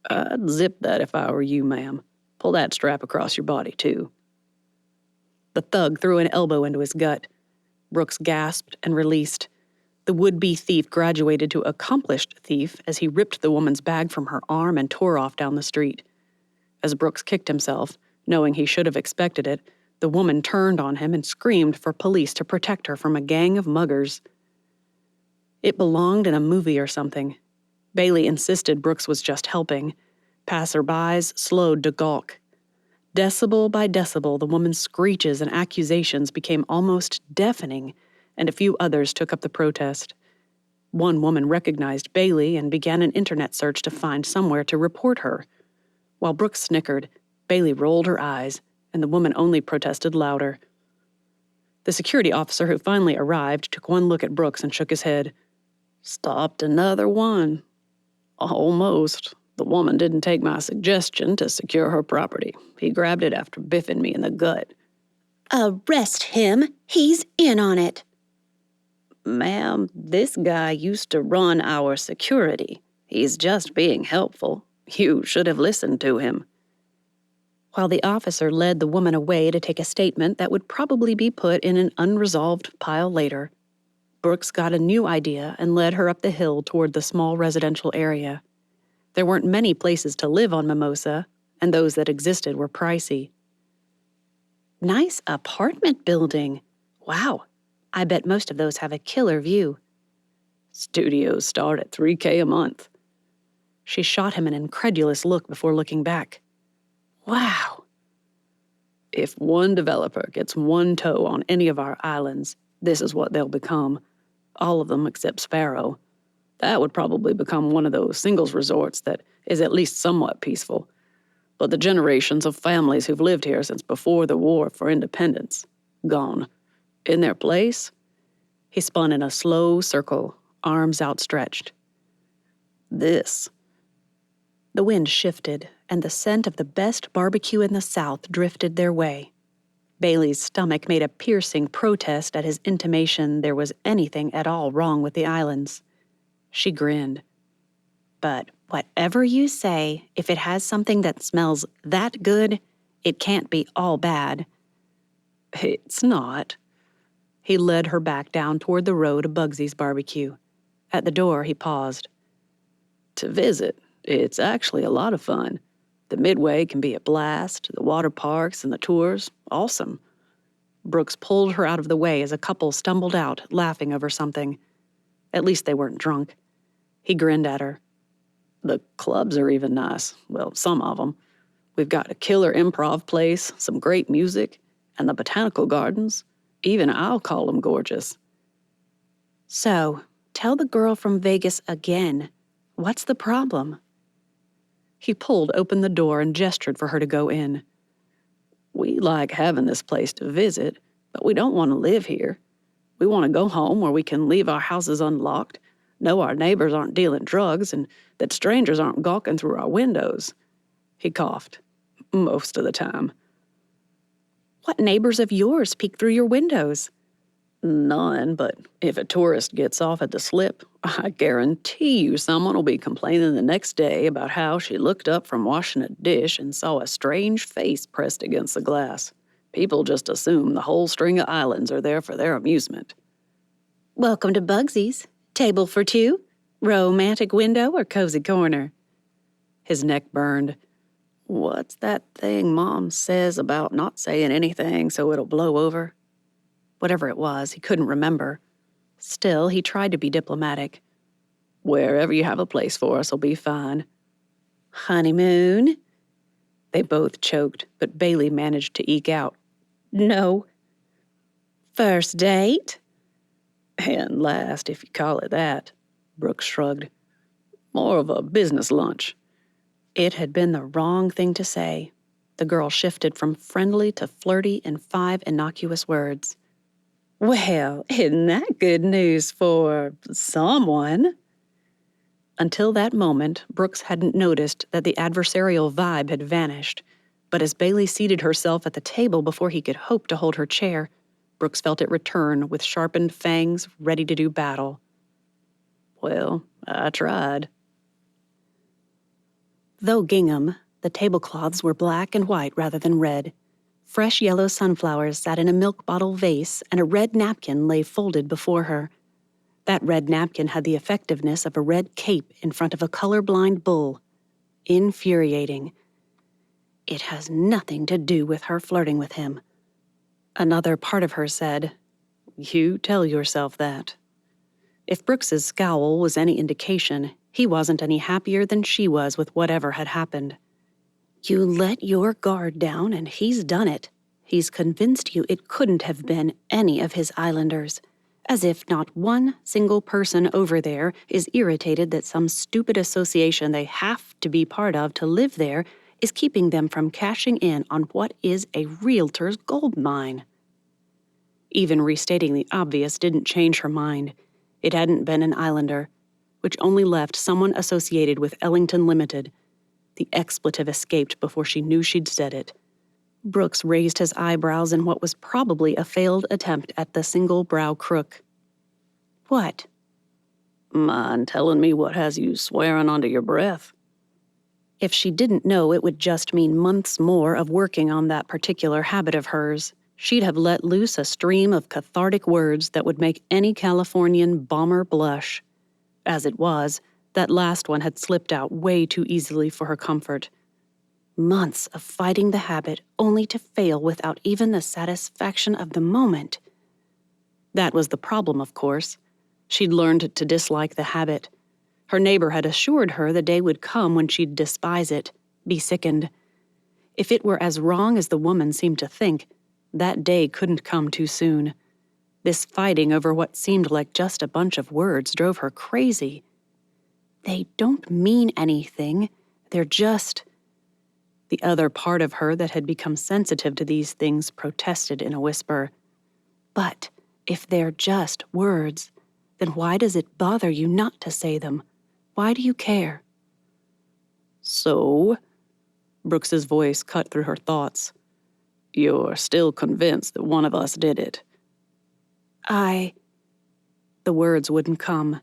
I'd zip that if I were you, ma'am. Pull that strap across your body, too. The thug threw an elbow into his gut. Brooks gasped and released. The would-be thief graduated to accomplished thief as he ripped the woman's bag from her arm and tore off down the street. As Brooks kicked himself, knowing he should have expected it, the woman turned on him and screamed for police to protect her from a gang of muggers. It belonged in a movie or something. Bailey insisted Brooks was just helping. Passerbys slowed to gawk. Decibel by decibel, the woman's screeches and accusations became almost deafening, and a few others took up the protest. One woman recognized Bailey and began an internet search to find somewhere to report her. While Brooks snickered, Bailey rolled her eyes, and the woman only protested louder. The security officer who finally arrived took one look at Brooks and shook his head. Stopped another one. Almost. The woman didn't take my suggestion to secure her property. He grabbed it after biffing me in the gut. Arrest him. He's in on it. Ma'am, this guy used to run our security. He's just being helpful. You should have listened to him. While the officer led the woman away to take a statement that would probably be put in an unresolved pile later, Brooks got a new idea and led her up the hill toward the small residential area. There weren't many places to live on Mimosa, and those that existed were pricey. Nice apartment building. Wow, I bet most of those have a killer view. Studios start at $3,000 a month. She shot him an incredulous look before looking back. Wow. If one developer gets one toe on any of our islands, this is what they'll become. All of them except Sparrow. That would probably become one of those singles resorts that is at least somewhat peaceful. But the generations of families who've lived here since before the war for independence, gone. In their place, He spun in a slow circle, arms outstretched. This. The wind shifted, and the scent of the best barbecue in the South drifted their way. Bailey's stomach made a piercing protest at his intimation there was anything at all wrong with the islands. She grinned. But whatever you say, if it has something that smells that good, it can't be all bad. It's not. He led her back down toward the road to Bugsy's barbecue. At the door, he paused. To visit, it's actually a lot of fun. The Midway can be a blast, the water parks and the tours, awesome. Brooks pulled her out of the way as a couple stumbled out, laughing over something. At least they weren't drunk. He grinned at her. The clubs are even nice. Well, some of them. We've got a killer improv place, some great music, and the botanical gardens. Even I'll call them gorgeous. So, tell the girl from Vegas again. What's the problem? He pulled open the door and gestured for her to go in. We like having this place to visit, but we don't want to live here. We want to go home where we can leave our houses unlocked, know our neighbors aren't dealing drugs, and that strangers aren't gawking through our windows. He coughed. Most of the time. What neighbors of yours peek through your windows? None, but if a tourist gets off at the slip, I guarantee you someone will be complaining the next day about how she looked up from washing a dish and saw a strange face pressed against the glass. People just assume the whole string of islands are there for their amusement. Welcome to Bugsy's. Table for two? Romantic window or cozy corner? His neck burned. What's that thing Mom says about not saying anything so it'll blow over? Whatever it was, he couldn't remember. Still, he tried to be diplomatic. Wherever you have a place for us will be fine. Honeymoon? They both choked, but Bailey managed to eke out. No. First date? And last, if you call it that, Brooks shrugged. More of a business lunch. It had been the wrong thing to say. The girl shifted from friendly to flirty in 5 innocuous words. Well, isn't that good news for someone? Until that moment, Brooks hadn't noticed that the adversarial vibe had vanished. But as Bailey seated herself at the table before he could hope to hold her chair, Brooks felt it return with sharpened fangs ready to do battle. Well, I tried. Though gingham, the tablecloths were black and white rather than red. Fresh yellow sunflowers sat in a milk bottle vase, and a red napkin lay folded before her. That red napkin had the effectiveness of a red cape in front of a colorblind bull. Infuriating. It has nothing to do with her flirting with him. Another part of her said, You tell yourself that. If Brooks's scowl was any indication, he wasn't any happier than she was with whatever had happened. You let your guard down, and he's done it. He's convinced you it couldn't have been any of his islanders. As if not one single person over there is irritated that some stupid association they have to be part of to live there is keeping them from cashing in on what is a realtor's gold mine. Even restating the obvious didn't change her mind. It hadn't been an islander, which only left someone associated with Ellington Limited. The expletive escaped before she knew she'd said it. Brooks raised his eyebrows in what was probably a failed attempt at the single brow crook. What? Mind telling me what has you swearing under your breath? If she didn't know it would just mean months more of working on that particular habit of hers, she'd have let loose a stream of cathartic words that would make any Californian bomber blush. As it was, that last one had slipped out way too easily for her comfort. Months of fighting the habit only to fail without even the satisfaction of the moment. That was the problem, of course. She'd learned to dislike the habit. Her neighbor had assured her the day would come when she'd despise it, be sickened. If it were as wrong as the woman seemed to think, that day couldn't come too soon. This fighting over what seemed like just a bunch of words drove her crazy. They don't mean anything. They're just... The other part of her that had become sensitive to these things protested in a whisper. But If they're just words, then why does it bother you not to say them? Why do you care? So? Brooks's voice cut through her thoughts. You're still convinced that one of us did it? The words wouldn't come.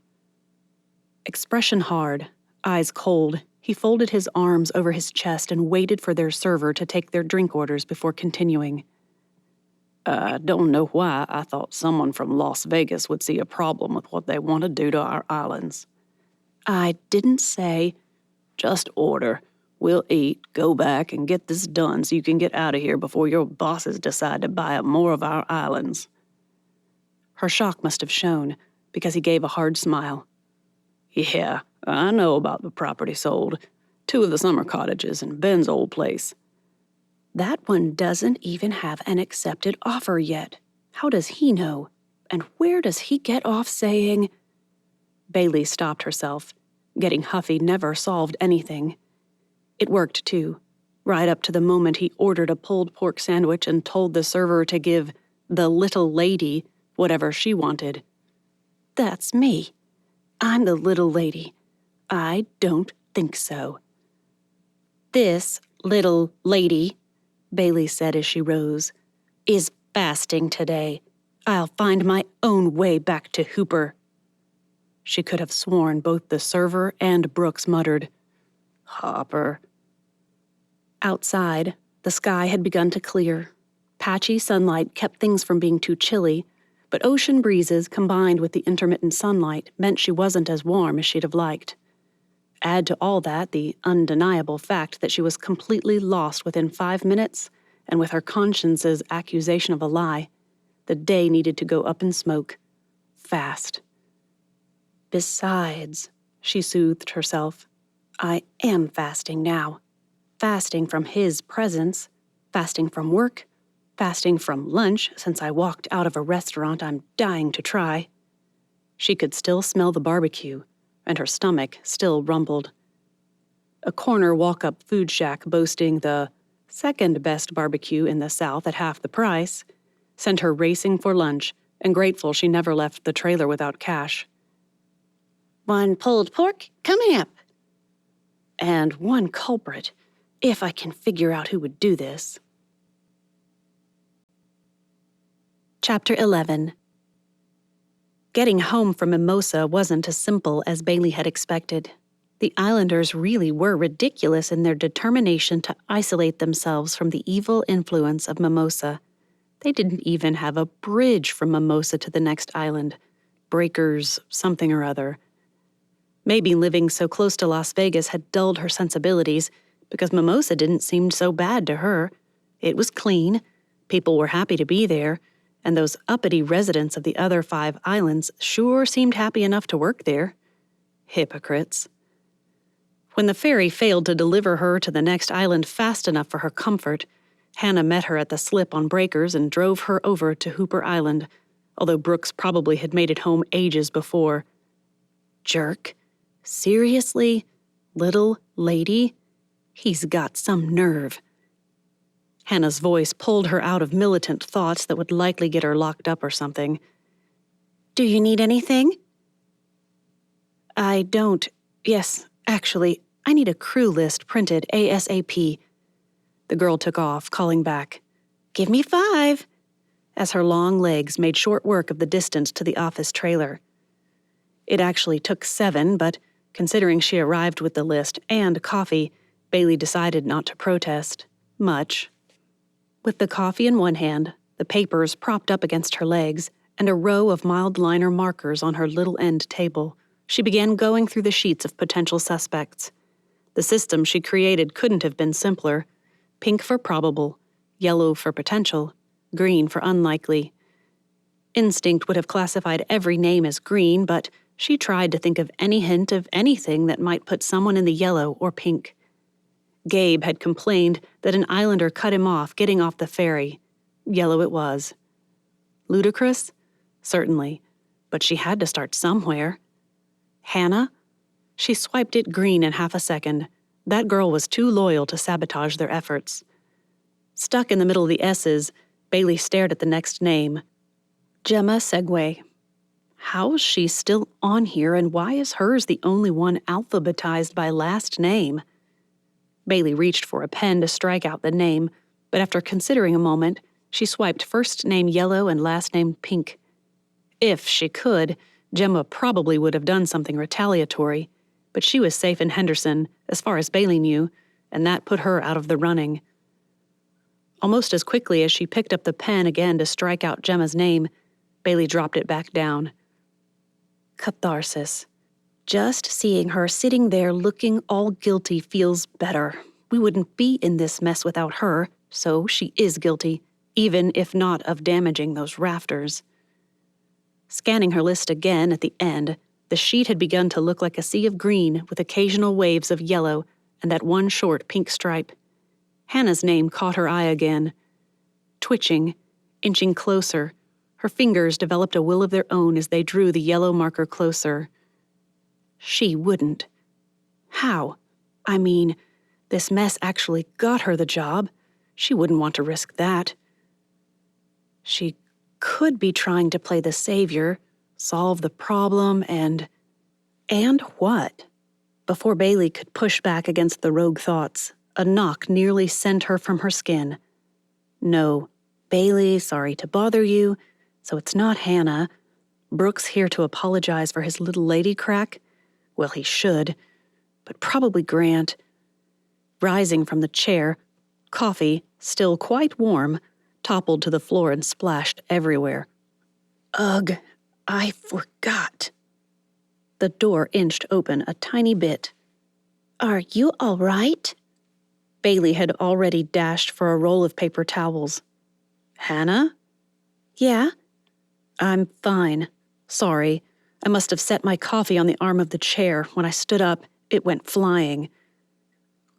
Expression hard, eyes cold, he folded his arms over his chest and waited for their server to take their drink orders before continuing. I don't know why I thought someone from Las Vegas would see a problem with what they want to do to our islands. I didn't say. Just order. We'll eat, go back, and get this done so you can get out of here before your bosses decide to buy up more of our islands. Her shock must have shown, because he gave a hard smile. Yeah, I know about the property sold. 2 of the summer cottages and Ben's old place. That one doesn't even have an accepted offer yet. How does he know? And where does he get off saying... Bailey stopped herself. Getting huffy never solved anything. It worked, too, right up to the moment he ordered a pulled pork sandwich and told the server to give the little lady whatever she wanted. That's me. I'm the little lady. I don't think so. This little lady, Bailey said as she rose, is fasting today. I'll find my own way back to Hooper. She could have sworn both the server and Brooks muttered, Hopper. Outside, the sky had begun to clear. Patchy sunlight kept things from being too chilly, but ocean breezes combined with the intermittent sunlight meant she wasn't as warm as she'd have liked. Add to all that the undeniable fact that she was completely lost within 5 minutes, and with her conscience's accusation of a lie, the day needed to go up in smoke. Fast. Besides, she soothed herself, I am fasting now. Fasting from his presence, fasting from work, fasting from lunch since I walked out of a restaurant I'm dying to try. She could still smell the barbecue, and her stomach still rumbled. A corner walk-up food shack boasting the second best barbecue in the South at half the price sent her racing for lunch and grateful she never left the trailer without cash. 1 pulled pork coming up. And 1 culprit, if I can figure out who would do this. Chapter 11. Getting home from Mimosa wasn't as simple as Bailey had expected. The islanders really were ridiculous in their determination to isolate themselves from the evil influence of Mimosa. They didn't even have a bridge from Mimosa to the next island. Breakers something or other. Maybe living so close to Las Vegas had dulled her sensibilities because Mimosa didn't seem so bad to her. It was clean, people were happy to be there, and those uppity residents of the other 5 islands sure seemed happy enough to work there. Hypocrites. When the ferry failed to deliver her to the next island fast enough for her comfort, Hannah met her at the slip on Breakers and drove her over to Hooper Island, although Brooks probably had made it home ages before. Jerk. Seriously? Little lady? He's got some nerve. Hannah's voice pulled her out of militant thoughts that would likely get her locked up or something. Do you need anything? I don't. Yes, actually, I need a crew list printed ASAP. The girl took off, calling back, Give me 5, as her long legs made short work of the distance to the office trailer. It actually took 7, but considering she arrived with the list and coffee, Bailey decided not to protest. Much. With the coffee in one hand, the papers propped up against her legs, and a row of mild liner markers on her little end table, she began going through the sheets of potential suspects. The system she created couldn't have been simpler. Pink for probable, yellow for potential, green for unlikely. Instinct would have classified every name as green, but she tried to think of any hint of anything that might put someone in the yellow or pink. Gabe had complained that an islander cut him off getting off the ferry. Yellow it was. Ludicrous? Certainly. But she had to start somewhere. Hannah? She swiped it green in half a second. That girl was too loyal to sabotage their efforts. Stuck in the middle of the S's, Bailey stared at the next name. Gemma Segway. How's she still on here, and why is hers the only one alphabetized by last name? Bailey reached for a pen to strike out the name, but after considering a moment, she swiped first name yellow and last name pink. If she could, Gemma probably would have done something retaliatory, but she was safe in Henderson, as far as Bailey knew, and that put her out of the running. Almost as quickly as she picked up the pen again to strike out Gemma's name, Bailey dropped it back down. Catharsis. Just seeing her sitting there looking all guilty feels better. We wouldn't be in this mess without her, so she is guilty, even if not of damaging those rafters. Scanning her list again at the end, the sheet had begun to look like a sea of green with occasional waves of yellow and that one short pink stripe. Hannah's name caught her eye again. Twitching, inching closer, her fingers developed a will of their own as they drew the yellow marker closer. She wouldn't. How? I mean, this mess actually got her the job. She wouldn't want to risk that. She could be trying to play the savior, solve the problem, and what? Before Bailey could push back against the rogue thoughts, a knock nearly sent her from her skin. No, Bailey, sorry to bother you. So it's not Hannah. Brooks here to apologize for his little lady crack? Well, he should. But probably Grant. Rising from the chair, coffee, still quite warm, toppled to the floor and splashed everywhere. Ugh, I forgot. The door inched open a tiny bit. Are you all right? Bailey had already dashed for a roll of paper towels. Hannah? Yeah? I'm fine. Sorry. I must have set my coffee on the arm of the chair. When I stood up, it went flying.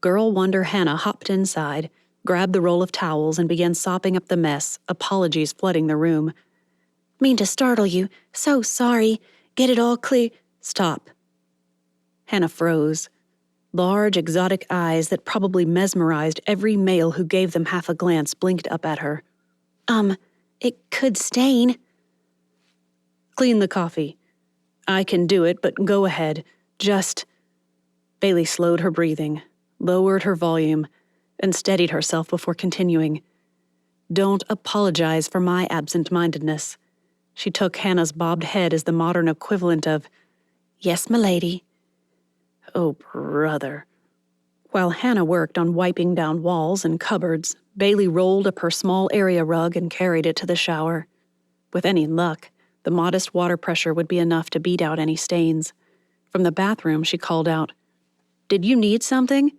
Girl Wonder Hannah hopped inside, grabbed the roll of towels, and began sopping up the mess, apologies flooding the room. Mean to startle you. So sorry. Get it all clear. Stop. Hannah froze. Large, exotic eyes that probably mesmerized every male who gave them half a glance blinked up at her. It could stain. Clean the coffee. I can do it, but go ahead. Just... Bailey slowed her breathing, lowered her volume, and steadied herself before continuing. Don't apologize for my absent-mindedness. She took Hannah's bobbed head as the modern equivalent of, Yes, m'lady. Oh, brother. While Hannah worked on wiping down walls and cupboards, Bailey rolled up her small area rug and carried it to the shower. With any luck, the modest water pressure would be enough to beat out any stains. From the bathroom, she called out, Did you need something?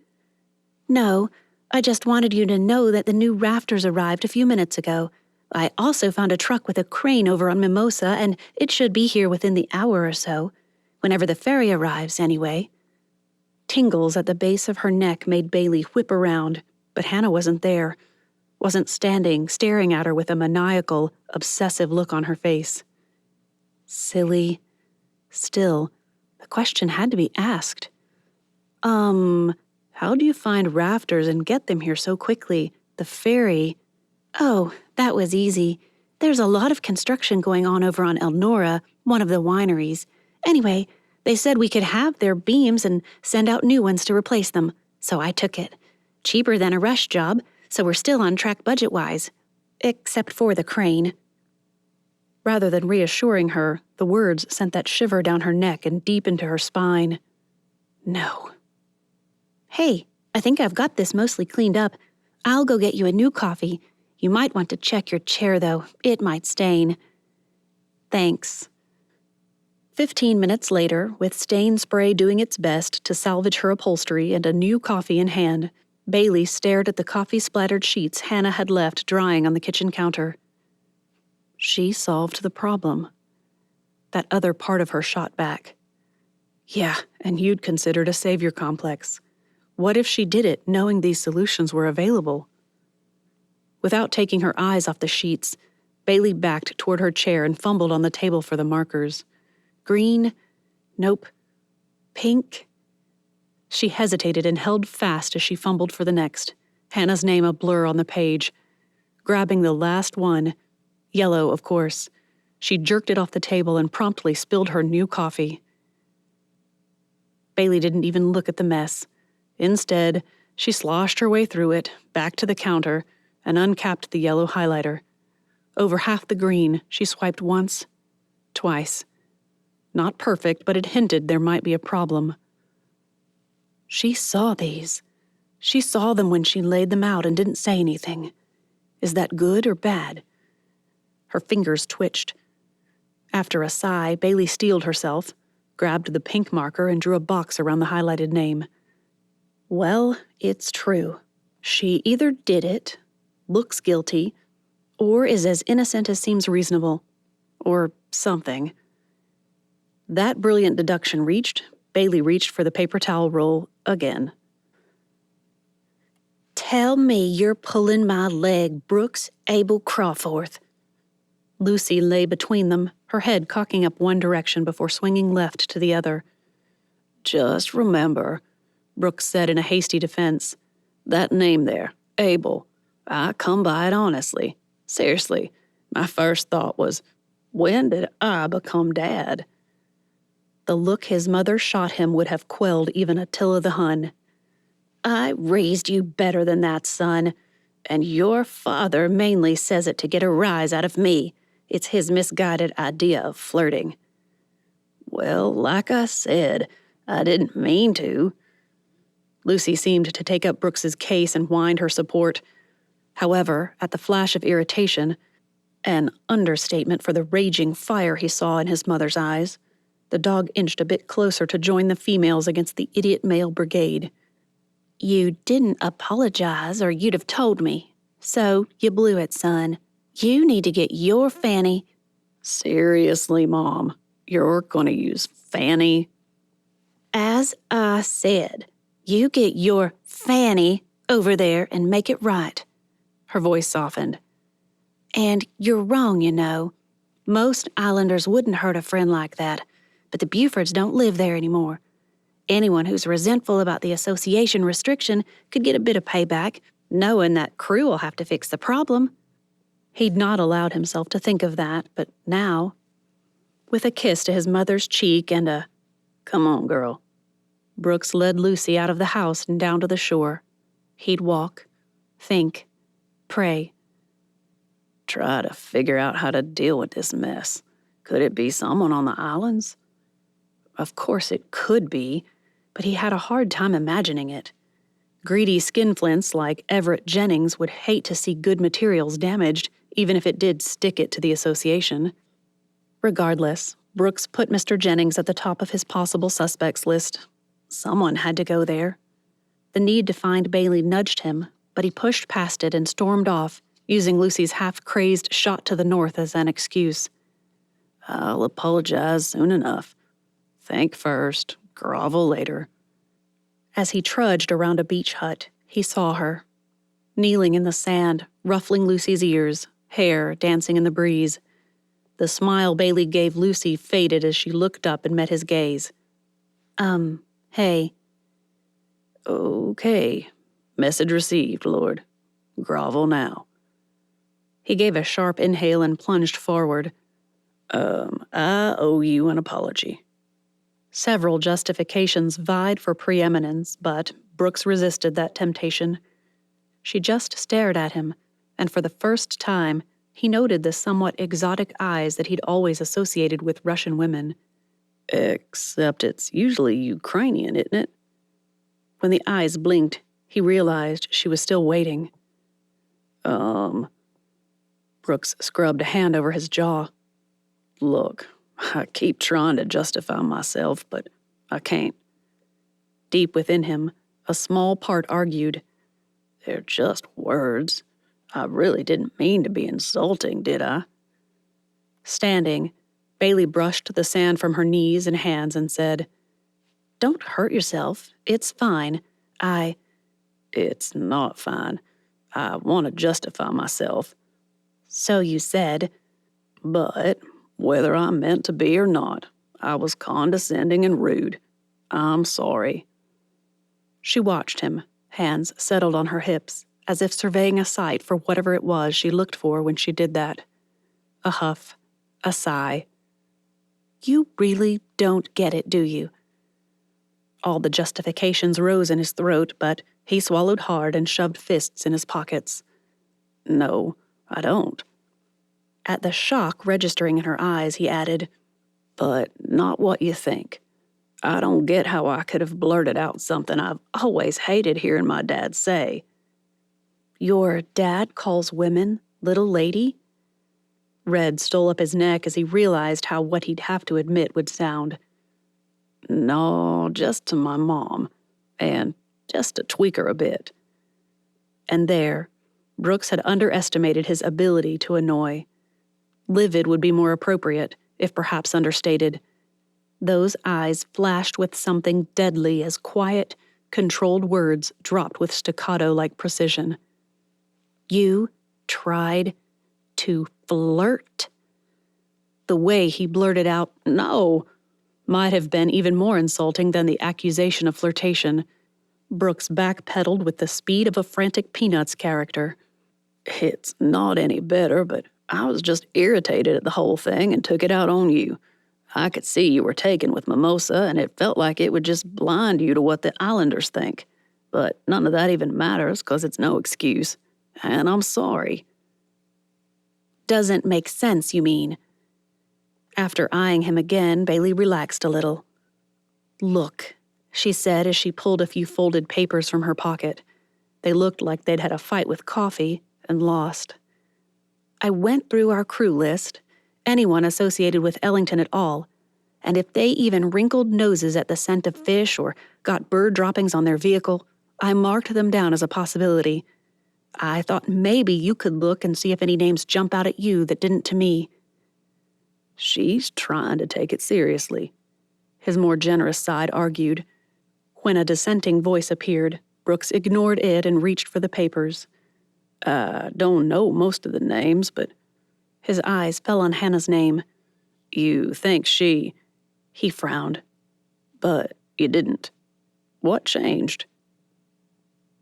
No, I just wanted you to know that the new rafters arrived a few minutes ago. I also found a truck with a crane over on Mimosa, and it should be here within the hour or so. Whenever the ferry arrives, anyway. Tingles at the base of her neck made Bailey whip around, but Hannah wasn't there. Wasn't standing, staring at her with a maniacal, obsessive look on her face. Silly. Still, the question had to be asked. How do you find rafters and get them here so quickly? The ferry... Oh, that was easy. There's a lot of construction going on over on Elnora, one of the wineries. Anyway, they said we could have their beams and send out new ones to replace them, so I took it. Cheaper than a rush job, so we're still on track budget-wise. Except for the crane. Rather than reassuring her, the words sent that shiver down her neck and deep into her spine. No. Hey, I think I've got this mostly cleaned up. I'll go get you a new coffee. You might want to check your chair, though. It might stain. Thanks. 15 minutes later, with stain spray doing its best to salvage her upholstery and a new coffee in hand, Bailey stared at the coffee-splattered sheets Hannah had left drying on the kitchen counter. She solved the problem. That other part of her shot back. Yeah, and you'd considered a savior complex. What if she did it knowing these solutions were available? Without taking her eyes off the sheets, Bailey backed toward her chair and fumbled on the table for the markers. Green? Nope. Pink? She hesitated and held fast as she fumbled for the next, Hannah's name a blur on the page. Grabbing the last one, yellow, of course, She jerked it off the table and promptly spilled her new coffee. Bailey didn't even look at the mess. Instead, she sloshed her way through it, back to the counter, and uncapped the yellow highlighter. Over half the green, she swiped once, twice. Not perfect, but it hinted there might be a problem. She saw these. She saw them when she laid them out and didn't say anything. Is that good or bad? Her fingers twitched. After a sigh, Bailey steeled herself, grabbed the pink marker, and drew a box around the highlighted name. Well, it's true. She either did it, looks guilty, or is as innocent as seems reasonable. Or something. That brilliant deduction reached, Bailey reached for the paper towel roll again. Tell me you're pulling my leg, Brooks Abel Crawforth. Lucy lay between them, her head cocking up one direction before swinging left to the other. Just remember, Brooks said in a hasty defense, that name there, Abel, I come by it honestly. Seriously, my first thought was, when did I become dad? The look his mother shot him would have quelled even Attila the Hun. I raised you better than that, son, and your father mainly says it to get a rise out of me. It's his misguided idea of flirting. Well, like I said, I didn't mean to. Lucy seemed to take up Brooks's case and whined her support. However, at the flash of irritation, an understatement for the raging fire he saw in his mother's eyes, the dog inched a bit closer to join the females against the idiot male brigade. You didn't apologize or you'd have told me. So you blew it, son. You need to get your fanny. Seriously, Mom, you're gonna use fanny? As I said, you get your fanny over there and make it right. Her voice softened. And you're wrong, you know. Most islanders wouldn't hurt a friend like that, but the Bufords don't live there anymore. Anyone who's resentful about the association restriction could get a bit of payback, knowing that crew will have to fix the problem. He'd not allowed himself to think of that, but now, with a kiss to his mother's cheek and a, "Come on, girl," Brooks led Lucy out of the house and down to the shore. He'd walk, think, pray. Try to figure out how to deal with this mess. Could it be someone on the islands? Of course it could be, but he had a hard time imagining it. Greedy skinflints like Everett Jennings would hate to see good materials damaged, even if it did stick it to the association. Regardless, Brooks put Mr. Jennings at the top of his possible suspects list. Someone had to go there. The need to find Bailey nudged him, but he pushed past it and stormed off, using Lucy's half-crazed shot to the north as an excuse. I'll apologize soon enough. Thank first, grovel later. As he trudged around a beach hut, he saw her, kneeling in the sand, ruffling Lucy's ears, hair dancing in the breeze. The smile Bailey gave Lucy faded as she looked up and met his gaze. Hey. Okay. Message received, Lord. Grovel now. He gave a sharp inhale and plunged forward. I owe you an apology. Several justifications vied for preeminence, but Brooks resisted that temptation. She just stared at him, and for the first time, he noted the somewhat exotic eyes that he'd always associated with Russian women. Except it's usually Ukrainian, isn't it? When the eyes blinked, he realized she was still waiting. Brooks scrubbed a hand over his jaw. Look, I keep trying to justify myself, but I can't. Deep within him, a small part argued. They're just words. I really didn't mean to be insulting, did I? Standing, Bailey brushed the sand from her knees and hands and said, "Don't hurt yourself. It's fine. It's not fine. I want to justify myself." "So you said." "But whether I meant to be or not, I was condescending and rude. I'm sorry." She watched him, hands settled on her hips, as if surveying a sight for whatever it was she looked for when she did that. A huff, A sigh. You really don't get it, do you? All the justifications rose in his throat, but he swallowed hard and shoved fists in his pockets. No, I don't. At the shock registering in her eyes, he added, But not what you think. I don't get how I could have blurted out something I've always hated hearing my dad say. Your dad calls women little lady? Red stole up his neck as he realized how what he'd have to admit would sound. No, just to my mom. And just to tweak her a bit. And there, Brooks had underestimated his ability to annoy. Livid would be more appropriate, if perhaps understated. Those eyes flashed with something deadly as quiet, controlled words dropped with staccato-like precision. You tried to flirt? The way he blurted out, "No," might have been even more insulting than the accusation of flirtation. Brooks backpedaled with the speed of a frantic Peanuts character. It's not any better, but I was just irritated at the whole thing and took it out on you. I could see you were taken with Mimosa, and it felt like it would just blind you to what the Islanders think. But none of that even matters, 'cause it's no excuse. And I'm sorry. Doesn't make sense, you mean? After eyeing him again, Bailey relaxed a little. Look, she said as she pulled a few folded papers from her pocket. They looked like they'd had a fight with coffee and lost. I went through our crew list, anyone associated with Ellington at all, and if they even wrinkled noses at the scent of fish or got bird droppings on their vehicle, I marked them down as a possibility. I thought maybe you could look and see if any names jump out at you that didn't to me. She's trying to take it seriously, his more generous side argued. When a dissenting voice appeared, Brooks ignored it and reached for the papers. I don't know most of the names, but his eyes fell on Hannah's name. You think she... He frowned. But you didn't. What changed?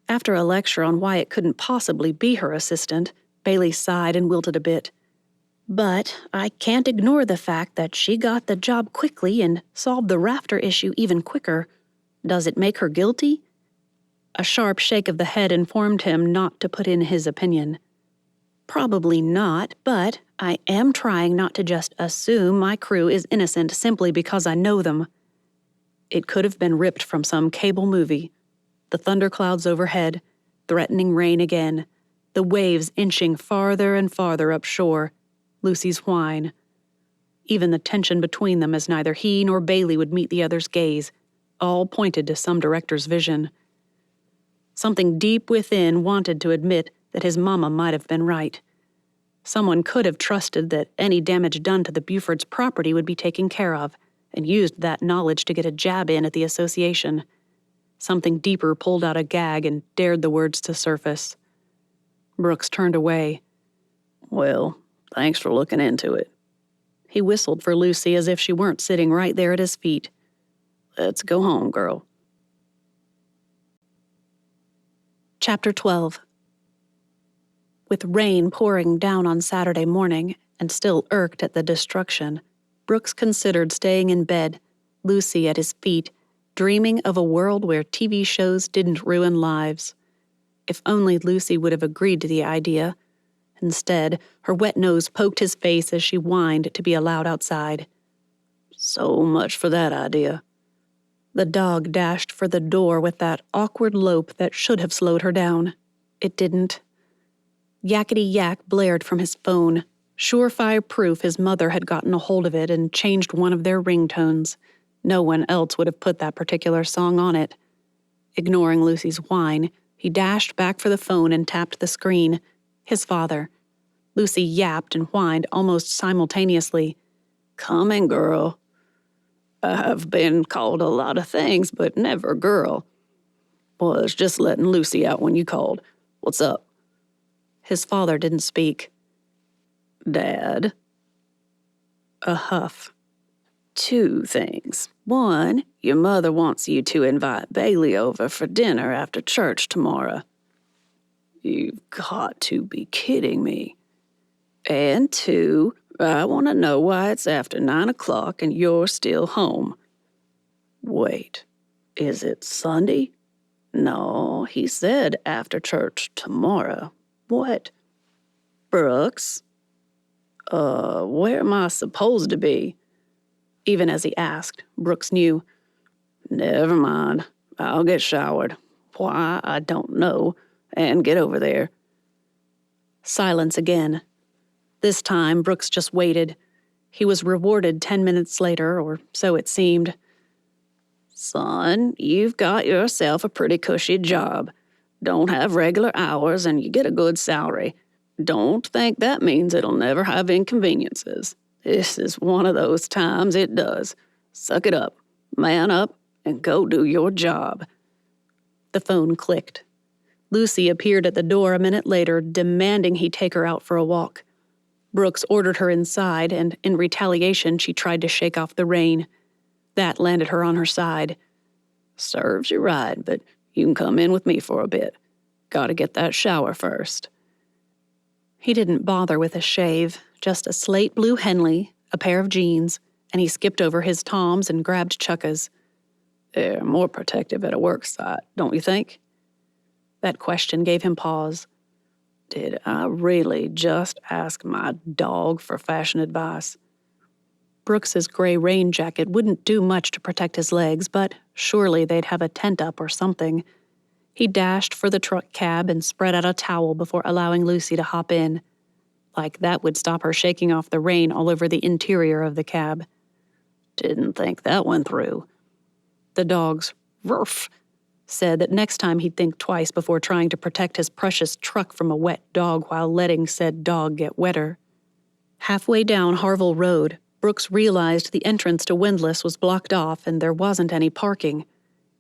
After a lecture on why it couldn't possibly be her assistant, Bailey sighed and wilted a bit. But I can't ignore the fact that she got the job quickly and solved the rafter issue even quicker. Does it make her guilty? A sharp shake of the head informed him not to put in his opinion. Probably not, but I am trying not to just assume my crew is innocent simply because I know them. It could have been ripped from some cable movie. The thunderclouds overhead, threatening rain again, the waves inching farther and farther upshore, Lucy's whine. Even the tension between them as neither he nor Bailey would meet the other's gaze, all pointed to some director's vision. Something deep within wanted to admit that his mama might have been right. Someone could have trusted that any damage done to the Bufords' property would be taken care of, and used that knowledge to get a jab in at the association. Something deeper pulled out a gag and dared the words to surface. Brooks turned away. Well, thanks for looking into it. He whistled for Lucy as if she weren't sitting right there at his feet. Let's go home, girl. Chapter 12. With rain pouring down on Saturday morning, and still irked at the destruction, Brooks considered staying in bed, Lucy at his feet, dreaming of a world where TV shows didn't ruin lives. If only Lucy would have agreed to the idea. Instead, her wet nose poked his face as she whined to be allowed outside. So much for that idea. The dog dashed for the door with that awkward lope that should have slowed her down. It didn't. Yakety-yak blared from his phone, surefire proof his mother had gotten a hold of it and changed one of their ringtones. No one else would have put that particular song on it. Ignoring Lucy's whine, he dashed back for the phone and tapped the screen. His father. Lucy yapped and whined almost simultaneously. Coming, girl. I've been called a lot of things, but never girl. Was just letting Lucy out when you called. What's up? His father didn't speak. Dad? A huff. 2 things. 1, your mother wants you to invite Bailey over for dinner after church tomorrow. You've got to be kidding me. And 2, I want to know why it's after 9 o'clock and you're still home. Wait, is it Sunday? No, he said after church tomorrow. What? Brooks? Where am I supposed to be? Even as he asked, Brooks knew. Never mind. I'll get showered. Why, I don't know. And get over there. Silence again. This time, Brooks just waited. He was rewarded 10 minutes later, or so it seemed. Son, you've got yourself a pretty cushy job. Don't have regular hours and you get a good salary. Don't think that means it'll never have inconveniences. This is one of those times it does. Suck it up, man up, and go do your job. The phone clicked. Lucy appeared at the door a minute later, demanding he take her out for a walk. Brooks ordered her inside, and in retaliation, she tried to shake off the rain. That landed her on her side. Serves you right, but you can come in with me for a bit. Gotta get that shower first. He didn't bother with a shave, just a slate blue Henley, a pair of jeans, and he skipped over his Toms and grabbed Chukka's. They're more protective at a work site, don't you think? That question gave him pause. Did I really just ask my dog for fashion advice? Brooks's gray rain jacket wouldn't do much to protect his legs, but surely they'd have a tent up or something. He dashed for the truck cab and spread out a towel before allowing Lucy to hop in. Like that would stop her shaking off the rain all over the interior of the cab. Didn't think that went through. The dog's "Rurf" said that next time he'd think twice before trying to protect his precious truck from a wet dog while letting said dog get wetter. Halfway down Harville Road, Brooks realized the entrance to Windlass was blocked off and there wasn't any parking.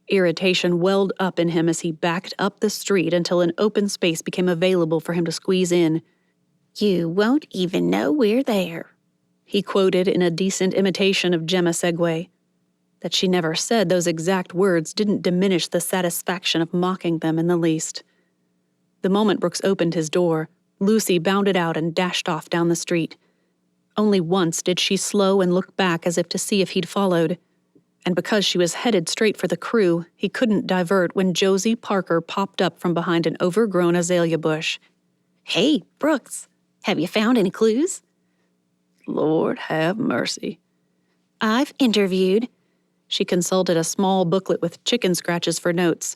Irritation welled up in him as he backed up the street until an open space became available for him to squeeze in. "You won't even know we're there," he quoted in a decent imitation of Gemma Segway. That she never said those exact words didn't diminish the satisfaction of mocking them in the least. The moment Brooks opened his door, Lucy bounded out and dashed off down the street. Only once did she slow and look back as if to see if he'd followed. And because she was headed straight for the crew, he couldn't divert when Josie Parker popped up from behind an overgrown azalea bush. "Hey, Brooks, have you found any clues?" Lord have mercy. "I've interviewed." She consulted a small booklet with chicken scratches for notes.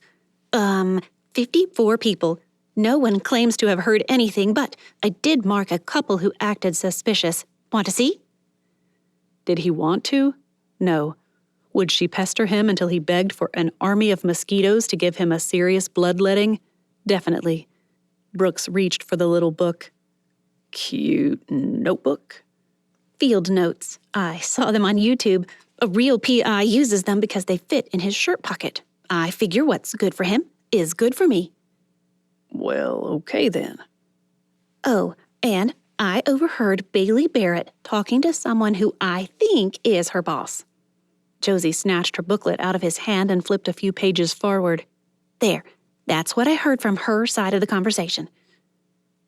54 people. No one claims to have heard anything, but I did mark a couple who acted suspicious. Want to see?" Did he want to? No. Would she pester him until he begged for an army of mosquitoes to give him a serious bloodletting? Definitely. Brooks reached for the little book. Cute notebook? "Field notes. I saw them on YouTube. A real PI uses them because they fit in his shirt pocket. I figure what's good for him is good for me." Well, okay then. "Oh, and I overheard Bailey Barrett talking to someone who I think is her boss." Josie snatched her booklet out of his hand and flipped a few pages forward. "There, that's what I heard from her side of the conversation."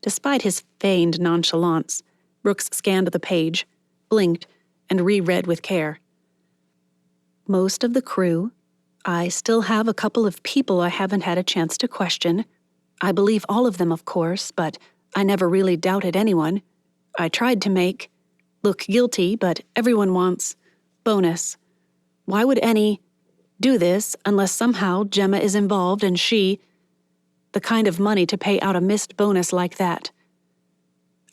Despite his feigned nonchalance, Brooks scanned the page, blinked, and reread with care. "Most of the crew. I still have a couple of people I haven't had a chance to question. I believe all of them, of course, but I never really doubted anyone. I tried to look guilty, but everyone wants bonus. Why would any do this unless somehow Gemma is involved and she, the kind of money to pay out a missed bonus like that?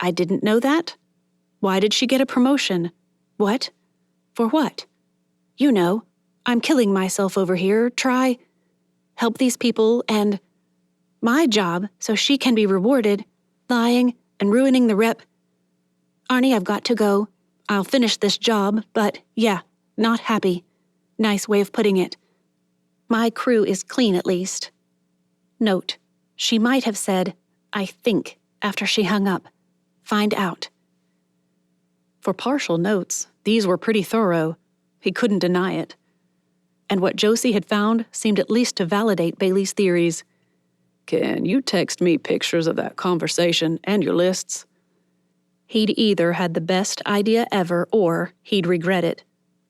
I didn't know that? Why did she get a promotion? What? For what? You know, I'm killing myself over here. Help these people and my job so she can be rewarded, lying and ruining the rep. Arnie, I've got to go. I'll finish this job, but yeah, not happy. Nice way of putting it. My crew is clean at least." Note, she might have said, "I think," after she hung up. Find out. For partial notes, these were pretty thorough. He couldn't deny it. And what Josie had found seemed at least to validate Bailey's theories. Can you text me pictures of that conversation and your lists? He'd either had the best idea ever or he'd regret it.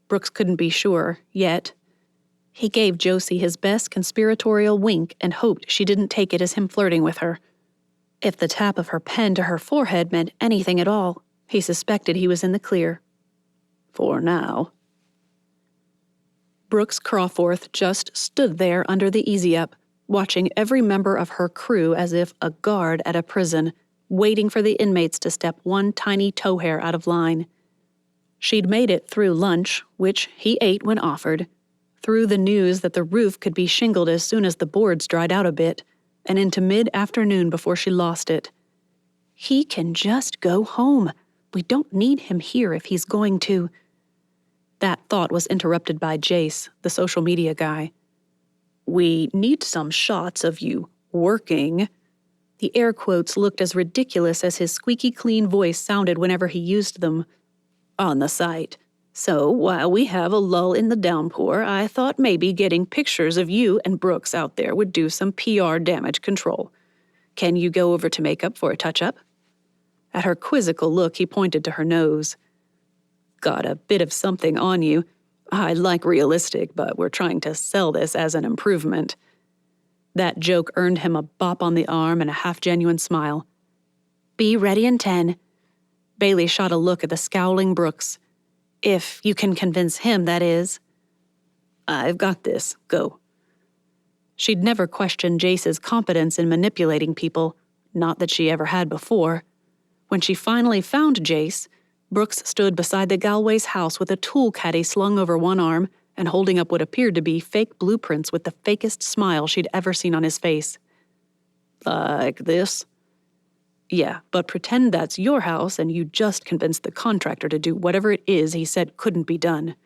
Brooks couldn't be sure, yet. He gave Josie his best conspiratorial wink and hoped she didn't take it as him flirting with her. If the tap of her pen to her forehead meant anything at all, he suspected he was in the clear. For now. Brooks Crawforth just stood there under the easy-up, watching every member of her crew as if a guard at a prison, waiting for the inmates to step one tiny toe hair out of line. She'd made it through lunch, which he ate when offered, through the news that the roof could be shingled as soon as the boards dried out a bit, and into mid-afternoon before she lost it. He can just go home. We don't need him here if he's going to. That thought was interrupted by Jace, the social media guy. We need some shots of you working. The air quotes looked as ridiculous as his squeaky clean voice sounded whenever he used them. On the site. So while we have a lull in the downpour, I thought maybe getting pictures of you and Brooks out there would do some PR damage control. Can you go over to makeup for a touch-up? At her quizzical look, he pointed to her nose. Got a bit of something on you. I like realistic, but we're trying to sell this as an improvement. That joke earned him a bop on the arm and a half-genuine smile. Be ready in 10. Bailey shot a look at the scowling Brooks. If you can convince him, that is. I've got this. Go. She'd never questioned Jace's competence in manipulating people, not that she ever had before. When she finally found Jace, Brooks stood beside the Galway's house with a tool caddy slung over one arm and holding up what appeared to be fake blueprints with the fakest smile she'd ever seen on his face. Like this? Yeah, but pretend that's your house and you just convinced the contractor to do whatever it is he said couldn't be done.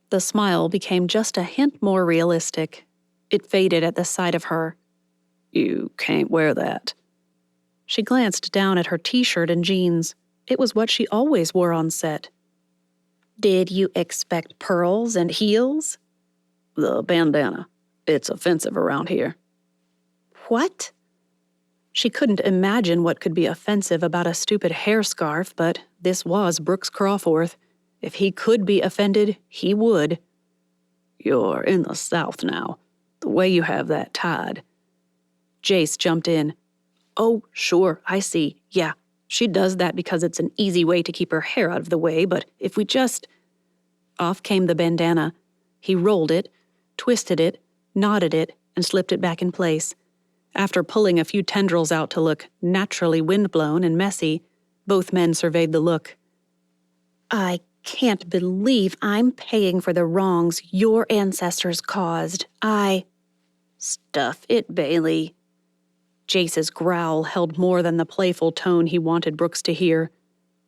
The smile became just a hint more realistic. It faded at the sight of her. You can't wear that. She glanced down at her t-shirt and jeans. It was what she always wore on set. Did you expect pearls and heels? The bandana. It's offensive around here. What? She couldn't imagine what could be offensive about a stupid hair scarf, but this was Brooks Crawforth. If he could be offended, he would. You're in the South now. The way you have that tied. Jace jumped in. Oh, sure, I see. Yeah, she does that because it's an easy way to keep her hair out of the way, but if we just... Off came the bandana. He rolled it, twisted it, knotted it, and slipped it back in place. After pulling a few tendrils out to look naturally windblown and messy, both men surveyed the look. I can't believe I'm paying for the wrongs your ancestors caused. Stuff it, Bailey. Jace's growl held more than the playful tone he wanted Brooks to hear.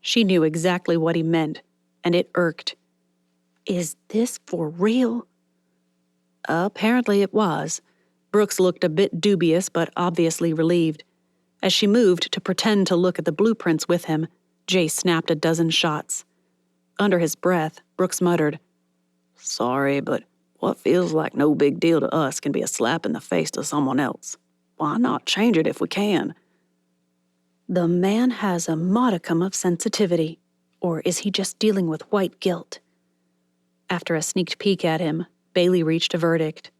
She knew exactly what he meant, and it irked. Is this for real? Apparently it was. Brooks looked a bit dubious, but obviously relieved. As she moved to pretend to look at the blueprints with him, Jace snapped a dozen shots. Under his breath, Brooks muttered, Sorry, but what feels like no big deal to us can be a slap in the face to someone else. Why not change it if we can? The man has a modicum of sensitivity, or is he just dealing with white guilt? After a sneaked peek at him, Bailey reached a verdict.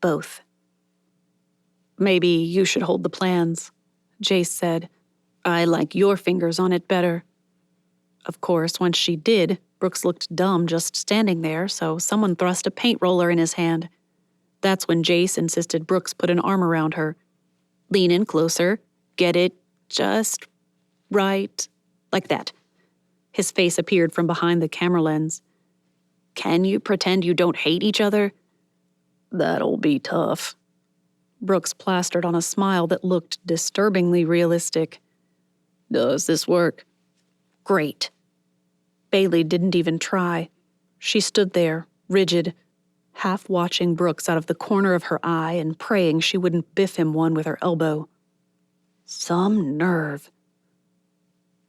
Both. Maybe you should hold the plans, Jace said. I like your fingers on it better. Of course, once she did, Brooks looked dumb just standing there, so someone thrust a paint roller in his hand. That's when Jace insisted Brooks put an arm around her. Lean in closer, get it just right, like that. His face appeared from behind the camera lens. Can you pretend you don't hate each other? That'll be tough. Brooks plastered on a smile that looked disturbingly realistic. Does this work? Great. Bailey didn't even try. She stood there, rigid, half watching Brooks out of the corner of her eye and praying she wouldn't biff him one with her elbow. Some nerve.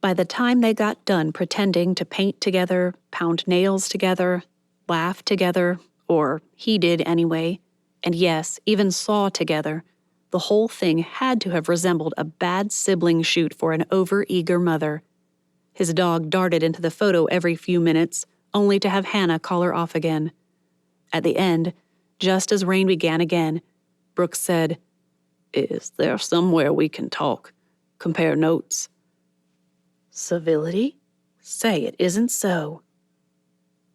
By the time they got done pretending to paint together, pound nails together, laugh together, or he did anyway, and yes, even saw together, The whole thing had to have resembled a bad sibling shoot for an over-eager mother. His dog darted into the photo every few minutes, only to have Hannah call her off again. At the end, just as rain began again, Brooks said, "Is there somewhere we can talk? Compare notes?" "Civility? Say it isn't so."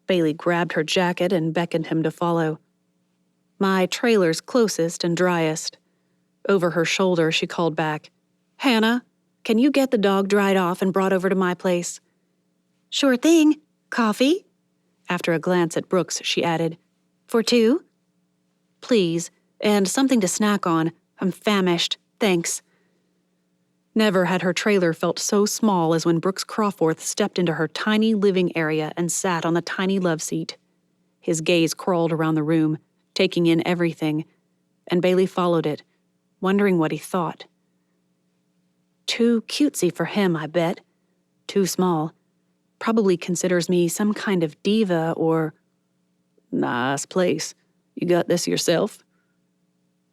Bailey grabbed her jacket and beckoned him to follow. "My trailer's closest and driest." Over her shoulder, she called back, "Hannah, can you get the dog dried off and brought over to my place?" "Sure thing. Coffee?" After a glance at Brooks, she added, "For two?" "Please, and something to snack on. I'm famished. Thanks." Never had her trailer felt so small as when Brooks Crawforth stepped into her tiny living area and sat on the tiny love seat. His gaze crawled around the room, taking in everything, and Bailey followed it, wondering what he thought. Too cutesy for him, I bet. Too small. Probably considers me some kind of diva or... "Nice place. You got this yourself?"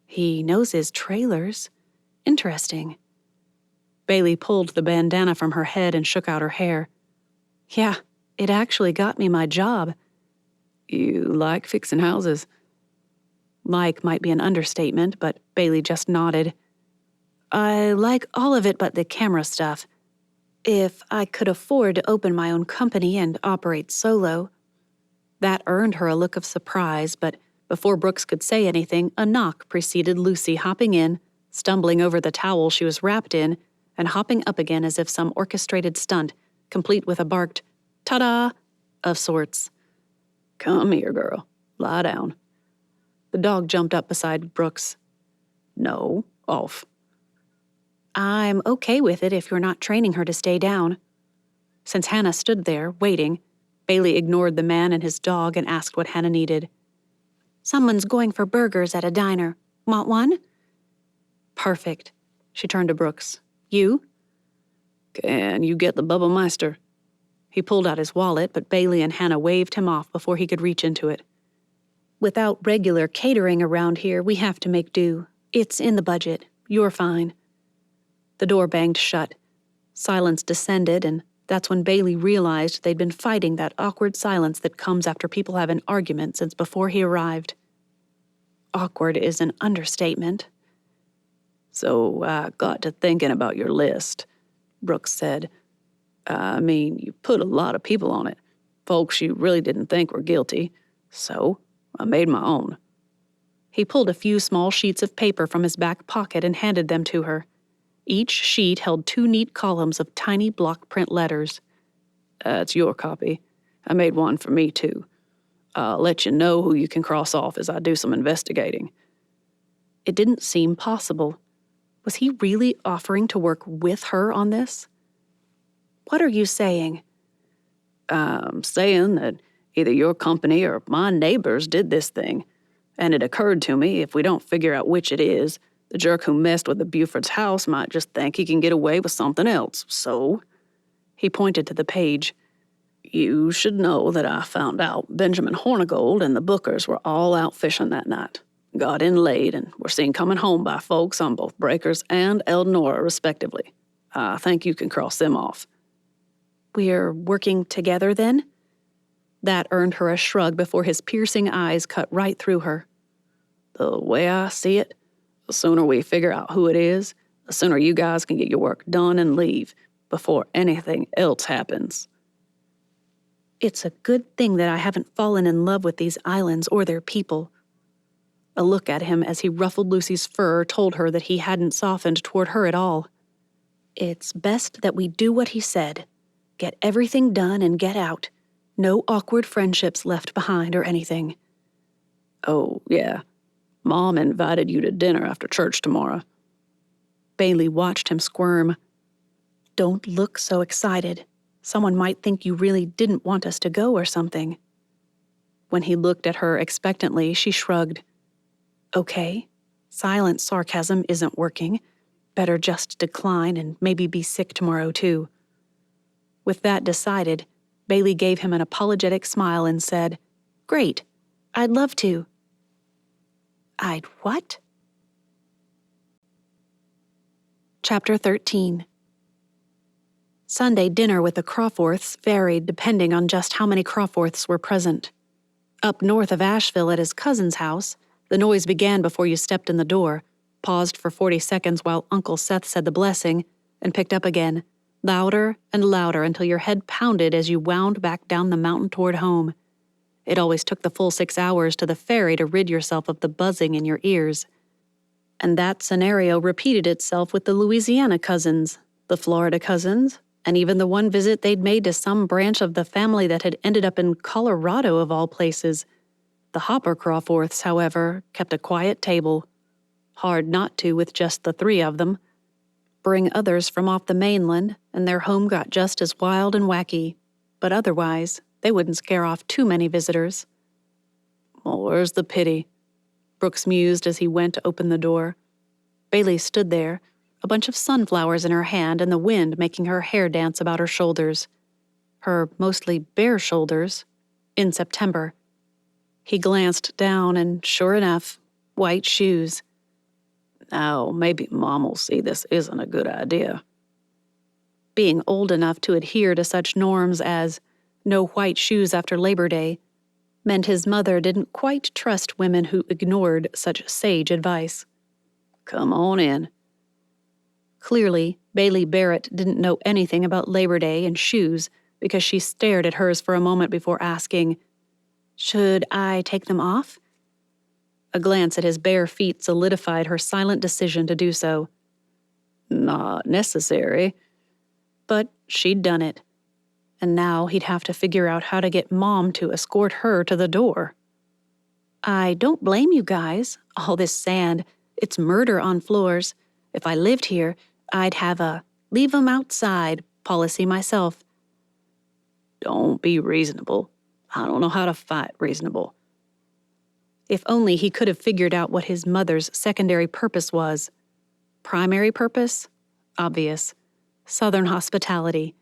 "He knows his trailers. Interesting." Bailey pulled the bandana from her head and shook out her hair. "Yeah, it actually got me my job." "You like fixing houses?" Like might be an understatement, but Bailey just nodded. "I like all of it but the camera stuff. If I could afford to open my own company and operate solo." That earned her a look of surprise, but before Brooks could say anything, a knock preceded Lucy hopping in, stumbling over the towel she was wrapped in, and hopping up again as if some orchestrated stunt, complete with a barked, "Ta-da!" of sorts. "Come here, girl. Lie down." The dog jumped up beside Brooks. "No, off." "I'm okay with it if you're not training her to stay down." Since Hannah stood there, waiting, Bailey ignored the man and his dog and asked what Hannah needed. "Someone's going for burgers at a diner. Want one?" "Perfect." She turned to Brooks. "You?" "Can you get the Bubba Meister?" He pulled out his wallet, but Bailey and Hannah waved him off before he could reach into it. "Without regular catering around here, we have to make do. It's in the budget. You're fine." The door banged shut. Silence descended, and that's when Bailey realized they'd been fighting that awkward silence that comes after people have an argument since before he arrived. Awkward is an understatement. "So I got to thinking about your list," Brooks said. "I mean, you put a lot of people on it, folks you really didn't think were guilty, so I made my own." He pulled a few small sheets of paper from his back pocket and handed them to her. Each sheet held 2 neat columns of tiny block print letters. "That's your copy. I made one for me, too. I'll let you know who you can cross off as I do some investigating." It didn't seem possible. Was he really offering to work with her on this? "What are you saying?" "I'm saying that either your company or my neighbors did this thing, and it occurred to me if we don't figure out which it is, the jerk who messed with the Buford's house might just think he can get away with something else, so..." He pointed to the page. "You should know that I found out Benjamin Hornigold and the Bookers were all out fishing that night. Got in late and were seen coming home by folks on both Breakers and Eldonora, respectively. I think you can cross them off." "We're working together, then?" That earned her a shrug before his piercing eyes cut right through her. "The way I see it, the sooner we figure out who it is, the sooner you guys can get your work done and leave, before anything else happens." It's a good thing that I haven't fallen in love with these islands or their people. A look at him as he ruffled Lucy's fur told her that he hadn't softened toward her at all. It's best that we do what he said. Get everything done and get out. No awkward friendships left behind or anything. "Oh, yeah. Mom invited you to dinner after church tomorrow." Bailey watched him squirm. "Don't look so excited. Someone might think you really didn't want us to go or something." When he looked at her expectantly, she shrugged. "Okay. Silent sarcasm isn't working. Better just decline and maybe be sick tomorrow, too." With that decided, Bailey gave him an apologetic smile and said, "Great. I'd love to." "I'd what?" Chapter 13. Sunday dinner with the Crawforths varied depending on just how many Crawforths were present. Up north of Asheville at his cousin's house, the noise began before you stepped in the door, paused for 40 seconds while Uncle Seth said the blessing, and picked up again, louder and louder until your head pounded as you wound back down the mountain toward home. It always took the full 6 hours to the ferry to rid yourself of the buzzing in your ears. And that scenario repeated itself with the Louisiana cousins, the Florida cousins, and even the one visit they'd made to some branch of the family that had ended up in Colorado of all places. The Hopper Crawforths, however, kept a quiet table. Hard not to with just the 3 of them. Bring others from off the mainland, and their home got just as wild and wacky. But otherwise, they wouldn't scare off too many visitors. "Well, where's the pity?" Brooks mused as he went to open the door. Bailey stood there, a bunch of sunflowers in her hand and the wind making her hair dance about her shoulders. Her mostly bare shoulders, in September. He glanced down and, sure enough, white shoes. "Now, maybe Mom will see this isn't a good idea." Being old enough to adhere to such norms as no white shoes after Labor Day meant his mother didn't quite trust women who ignored such sage advice. "Come on in." Clearly, Bailey Barrett didn't know anything about Labor Day and shoes because she stared at hers for a moment before asking, "Should I take them off?" A glance at his bare feet solidified her silent decision to do so. Not necessary. But she'd done it. And now he'd have to figure out how to get Mom to escort her to the door. "I don't blame you guys. All this sand, it's murder on floors. If I lived here, I'd have a leave 'em outside policy myself." "Don't be reasonable. I don't know how to fight reasonable." If only he could have figured out what his mother's secondary purpose was. Primary purpose? Obvious. Southern hospitality.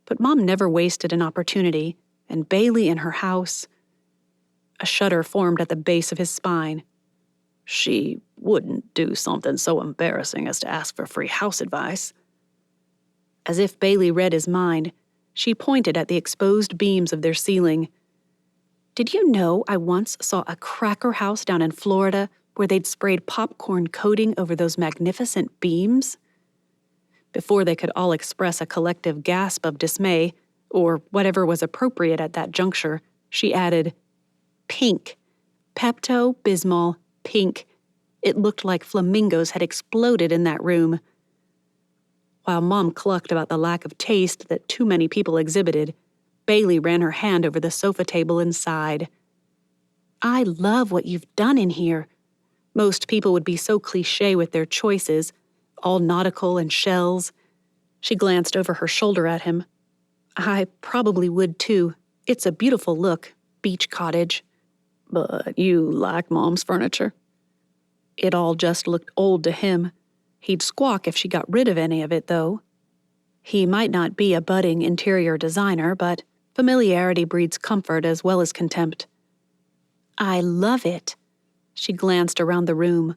But Mom never wasted an opportunity, and Bailey in her house. A shudder formed at the base of his spine. She wouldn't do something so embarrassing as to ask for free house advice. As if Bailey read his mind, she pointed at the exposed beams of their ceiling. "Did you know I once saw a cracker house down in Florida where they'd sprayed popcorn coating over those magnificent beams?" Before they could all express a collective gasp of dismay, or whatever was appropriate at that juncture, she added, "Pink. Pepto-Bismol pink. It looked like flamingos had exploded in that room." While Mom clucked about the lack of taste that too many people exhibited, Bailey ran her hand over the sofa table and sighed. "I love what you've done in here. Most people would be so cliché with their choices, all nautical and shells." She glanced over her shoulder at him. "I probably would too. It's a beautiful look, beach cottage." "But you like Mom's furniture?" It all just looked old to him. He'd squawk if she got rid of any of it, though. He might not be a budding interior designer, but familiarity breeds comfort as well as contempt. "I love it." She glanced around the room.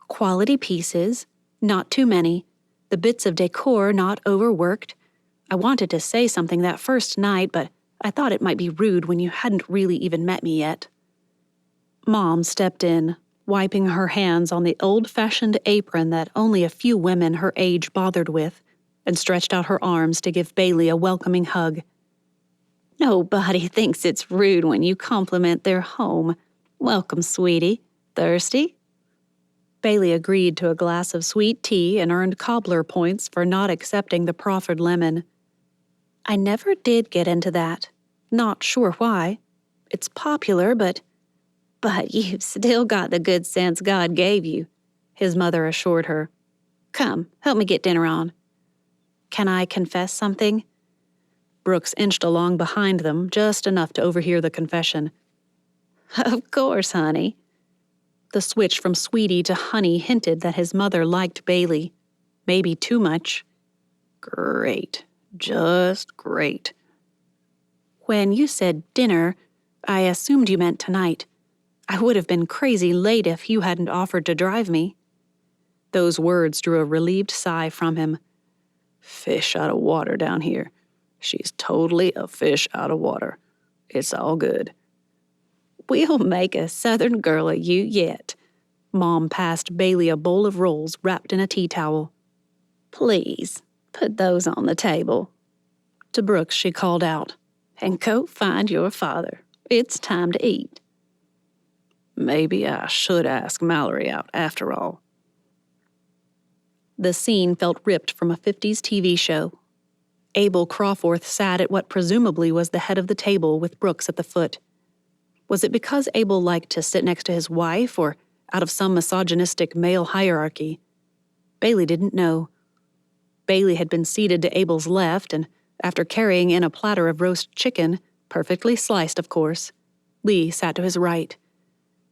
"Quality pieces, not too many. The bits of decor not overworked. I wanted to say something that first night, but I thought it might be rude when you hadn't really even met me yet." Mom stepped in, wiping her hands on the old-fashioned apron that only a few women her age bothered with, and stretched out her arms to give Bailey a welcoming hug. "Nobody thinks it's rude when you compliment their home. Welcome, sweetie. Thirsty?" Bailey agreed to a glass of sweet tea and earned cobbler points for not accepting the proffered lemon. "I never did get into that. Not sure why. It's popular, but you've still got the good sense God gave you," his mother assured her. "Come, help me get dinner on." "Can I confess something?" Brooks inched along behind them, just enough to overhear the confession. "Of course, honey." The switch from sweetie to honey hinted that his mother liked Bailey. Maybe too much. "Great. Just great." "When you said dinner, I assumed you meant tonight. I would have been crazy late if you hadn't offered to drive me." Those words drew a relieved sigh from him. Fish out of water down here. She's totally a fish out of water. It's all good. We'll make a Southern girl of you yet. Mom passed Bailey a bowl of rolls wrapped in a tea towel. Please, put those on the table. To Brooks, she called out, and go find your father. It's time to eat. Maybe I should ask Mallory out after all. The scene felt ripped from a 50s TV show. Abel Crawforth sat at what presumably was the head of the table with Brooks at the foot. Was it because Abel liked to sit next to his wife, or out of some misogynistic male hierarchy? Bailey didn't know. Bailey had been seated to Abel's left, and after carrying in a platter of roast chicken, perfectly sliced, of course, Lee sat to his right.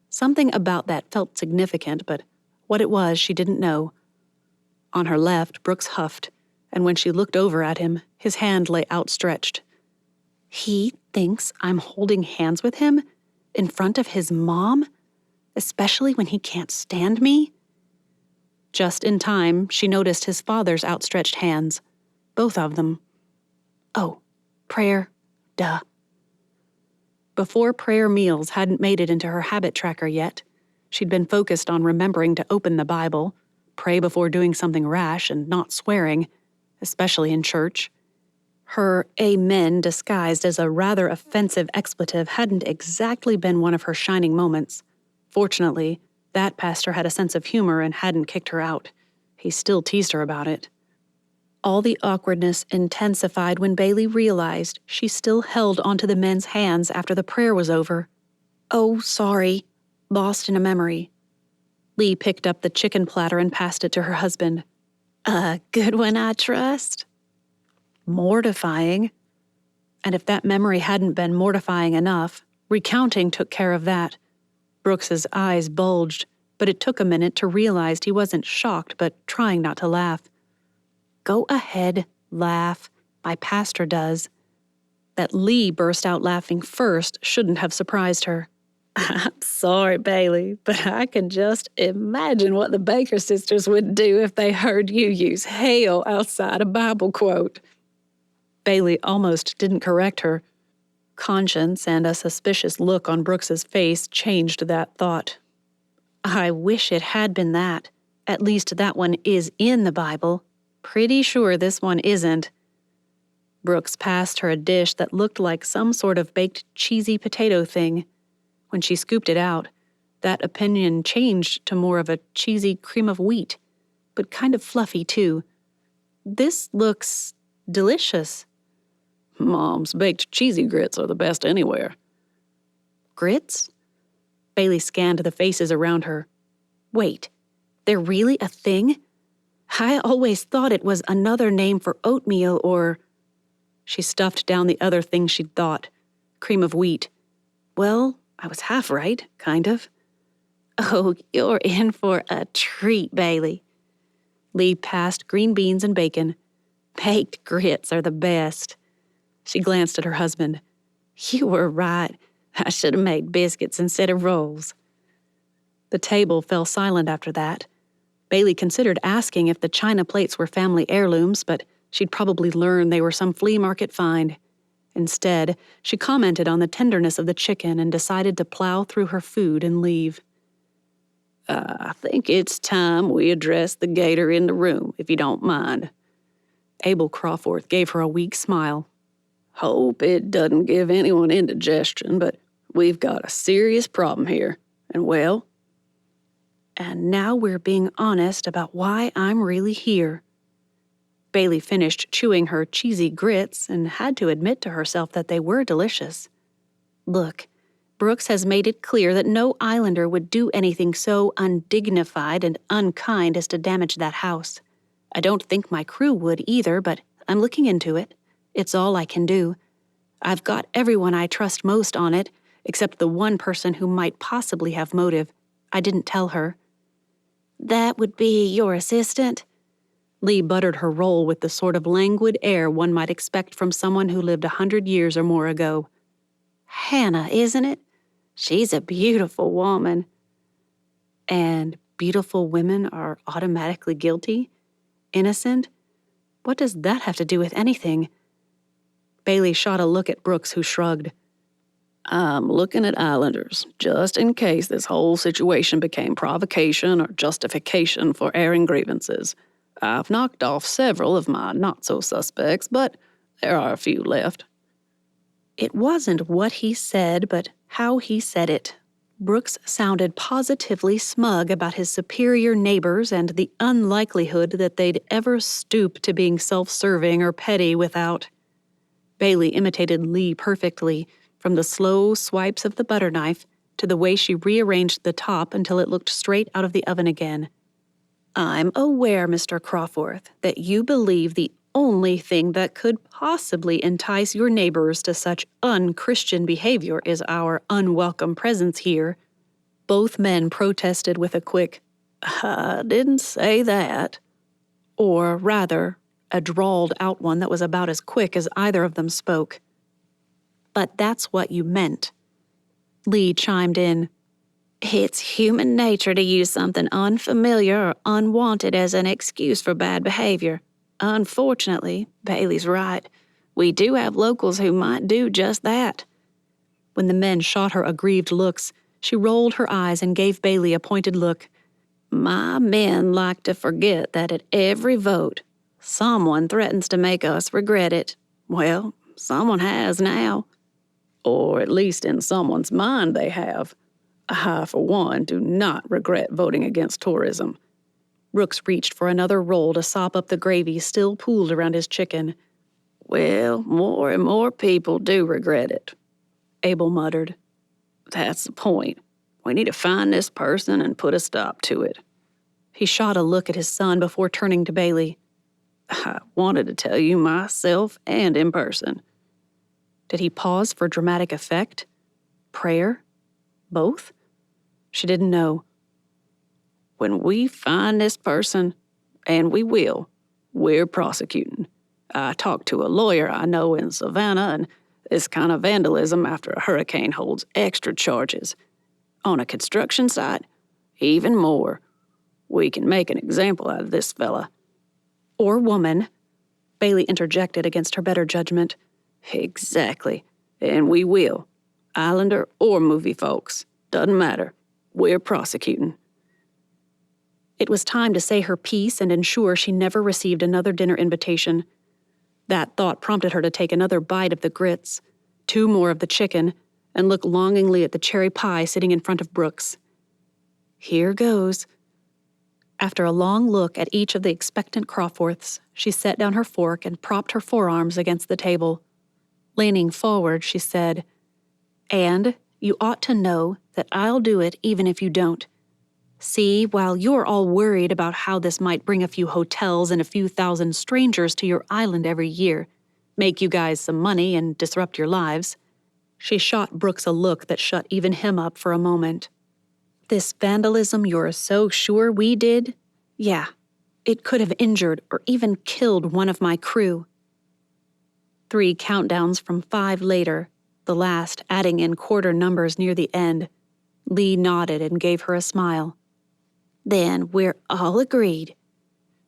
Something about that felt significant, but what it was she didn't know. On her left, Brooks huffed, and when she looked over at him, his hand lay outstretched. He thinks I'm holding hands with him? In front of his mom? Especially when he can't stand me? Just in time, she noticed his father's outstretched hands. Both of them. Oh, prayer. Duh. Before prayer meals hadn't made it into her habit tracker yet, she'd been focused on remembering to open the Bible, pray before doing something rash, and not swearing, especially in church. Her amen disguised as a rather offensive expletive hadn't exactly been one of her shining moments. Fortunately, that pastor had a sense of humor and hadn't kicked her out. He still teased her about it. All the awkwardness intensified when Bailey realized she still held onto the men's hands after the prayer was over. Oh, sorry. Lost in a memory. Lee picked up the chicken platter and passed it to her husband. A good one, I trust? Mortifying. And if that memory hadn't been mortifying enough, recounting took care of that. Brooks's eyes bulged, but it took a minute to realize he wasn't shocked but trying not to laugh. Go ahead, laugh. My pastor does. That Lee burst out laughing first shouldn't have surprised her. I'm sorry, Bailey, but I can just imagine what the Baker sisters would do if they heard you use hell outside a Bible quote. Bailey almost didn't correct her. Conscience and a suspicious look on Brooks's face changed that thought. I wish it had been that. At least that one is in the Bible. Pretty sure this one isn't. Brooks passed her a dish that looked like some sort of baked cheesy potato thing. When she scooped it out, that opinion changed to more of a cheesy cream of wheat, but kind of fluffy too. This looks delicious. Mom's baked cheesy grits are the best anywhere. Grits? Bailey scanned the faces around her. Wait, they're really a thing? I always thought it was another name for oatmeal or... She stuffed down the other thing she'd thought. Cream of wheat. Well, I was half right, kind of. Oh, you're in for a treat, Bailey. Lee passed green beans and bacon. Baked grits are the best. She glanced at her husband. You were right. I should have made biscuits instead of rolls. The table fell silent after that. Bailey considered asking if the china plates were family heirlooms, but she'd probably learn they were some flea market find. Instead, she commented on the tenderness of the chicken and decided to plow through her food and leave. I think it's time we address the gator in the room, if you don't mind. Abel Crawforth gave her a weak smile. Hope it doesn't give anyone indigestion, but we've got a serious problem here. And well... And now we're being honest about why I'm really here. Bailey finished chewing her cheesy grits and had to admit to herself that they were delicious. Look, Brooks has made it clear that no islander would do anything so undignified and unkind as to damage that house. I don't think my crew would either, but I'm looking into it. It's all I can do. I've got everyone I trust most on it, except the one person who might possibly have motive. I didn't tell her. That would be your assistant? Lee buttered her roll with the sort of languid air one might expect from someone who lived 100 years or more ago. Hannah, isn't it? She's a beautiful woman. And beautiful women are automatically guilty? Innocent? What does that have to do with anything? Bailey shot a look at Brooks, who shrugged. I'm looking at Islanders, just in case this whole situation became provocation or justification for airing grievances. I've knocked off several of my not-so-suspects, but there are a few left. It wasn't what he said, but how he said it. Brooks sounded positively smug about his superior neighbors and the unlikelihood that they'd ever stoop to being self-serving or petty without. Bailey imitated Lee perfectly, from the slow swipes of the butter knife to the way she rearranged the top until it looked straight out of the oven again. I'm aware, Mr. Crawforth, that you believe the only thing that could possibly entice your neighbors to such unchristian behavior is our unwelcome presence here. Both men protested with a quick, I didn't say that. Or rather, a drawled out one that was about as quick as either of them spoke. But that's what you meant. Lee chimed in. It's human nature to use something unfamiliar or unwanted as an excuse for bad behavior. Unfortunately, Bailey's right. We do have locals who might do just that. When the men shot her aggrieved looks, she rolled her eyes and gave Bailey a pointed look. My men like to forget that at every vote, someone threatens to make us regret it. Well, someone has now. Or at least in someone's mind they have. I, for one, do not regret voting against tourism. Brooks reached for another roll to sop up the gravy still pooled around his chicken. Well, more and more people do regret it, Abel muttered. That's the point. We need to find this person and put a stop to it. He shot a look at his son before turning to Bailey. I wanted to tell you myself and in person. Did he pause for dramatic effect? Prayer? Both? She didn't know. When we find this person, and we will, we're prosecuting. I talked to a lawyer I know in Savannah, and this kind of vandalism after a hurricane holds extra charges. On a construction site, even more. We can make an example out of this fella. Or woman, Bailey interjected against her better judgment. Exactly. And we will. Islander or movie folks. Doesn't matter. We're prosecuting. It was time to say her piece and ensure she never received another dinner invitation. That thought prompted her to take another bite of the grits, 2 more of the chicken, and look longingly at the cherry pie sitting in front of Brooks. Here goes. After a long look at each of the expectant Crawforths, she set down her fork and propped her forearms against the table. Leaning forward, she said, "And you ought to know that I'll do it even if you don't. See, while you're all worried about how this might bring a few hotels and a few thousand strangers to your island every year, make you guys some money and disrupt your lives," she shot Brooks a look that shut even him up for a moment. "This vandalism you're so sure we did? Yeah, it could have injured or even killed one of my crew." 3 countdowns from 5 later, the last adding in quarter numbers near the end, Lee nodded and gave her a smile. "Then we're all agreed."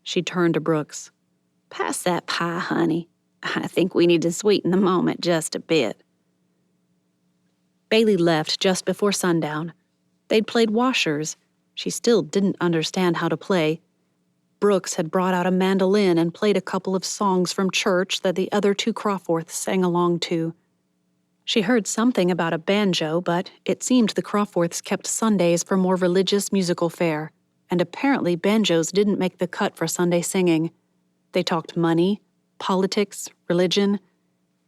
She turned to Brooks. "Pass that pie, honey. I think we need to sweeten the moment just a bit." Bailey left just before sundown. They'd played washers. She still didn't understand how to play. Brooks had brought out a mandolin and played a couple of songs from church that the other 2 Crawforths sang along to. She heard something about a banjo, but it seemed the Crawforths kept Sundays for more religious musical fare, and apparently banjos didn't make the cut for Sunday singing. They talked money, politics, religion,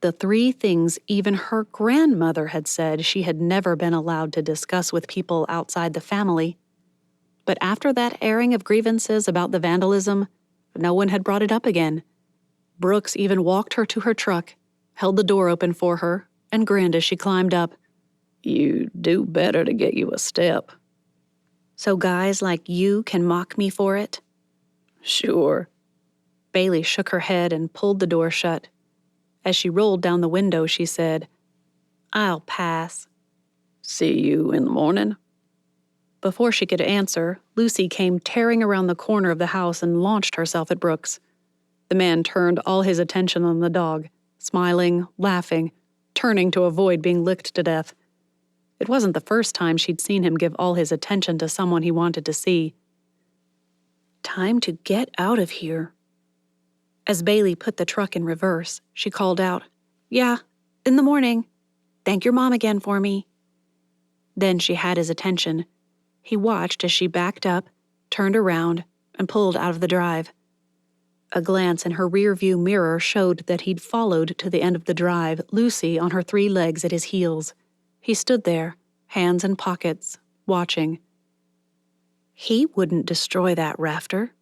the 3 things even her grandmother had said she had never been allowed to discuss with people outside the family. But after that airing of grievances about the vandalism, no one had brought it up again. Brooks even walked her to her truck, held the door open for her, and grinned as she climbed up. "You do better to get you a step." "So guys like you can mock me for it?" "Sure." Bailey shook her head and pulled the door shut. As she rolled down the window, she said, "I'll pass." "See you in the morning?" Before she could answer, Lucy came tearing around the corner of the house and launched herself at Brooks. The man turned all his attention on the dog, smiling, laughing, turning to avoid being licked to death. It wasn't the first time she'd seen him give all his attention to someone he wanted to see. "Time to get out of here." As Bailey put the truck in reverse, she called out, "Yeah, in the morning. Thank your mom again for me." Then she had his attention. He watched as she backed up, turned around, and pulled out of the drive. A glance in her rear-view mirror showed that he'd followed to the end of the drive, Lucy on her 3 legs at his heels. He stood there, hands in pockets, watching. He wouldn't destroy that rafter,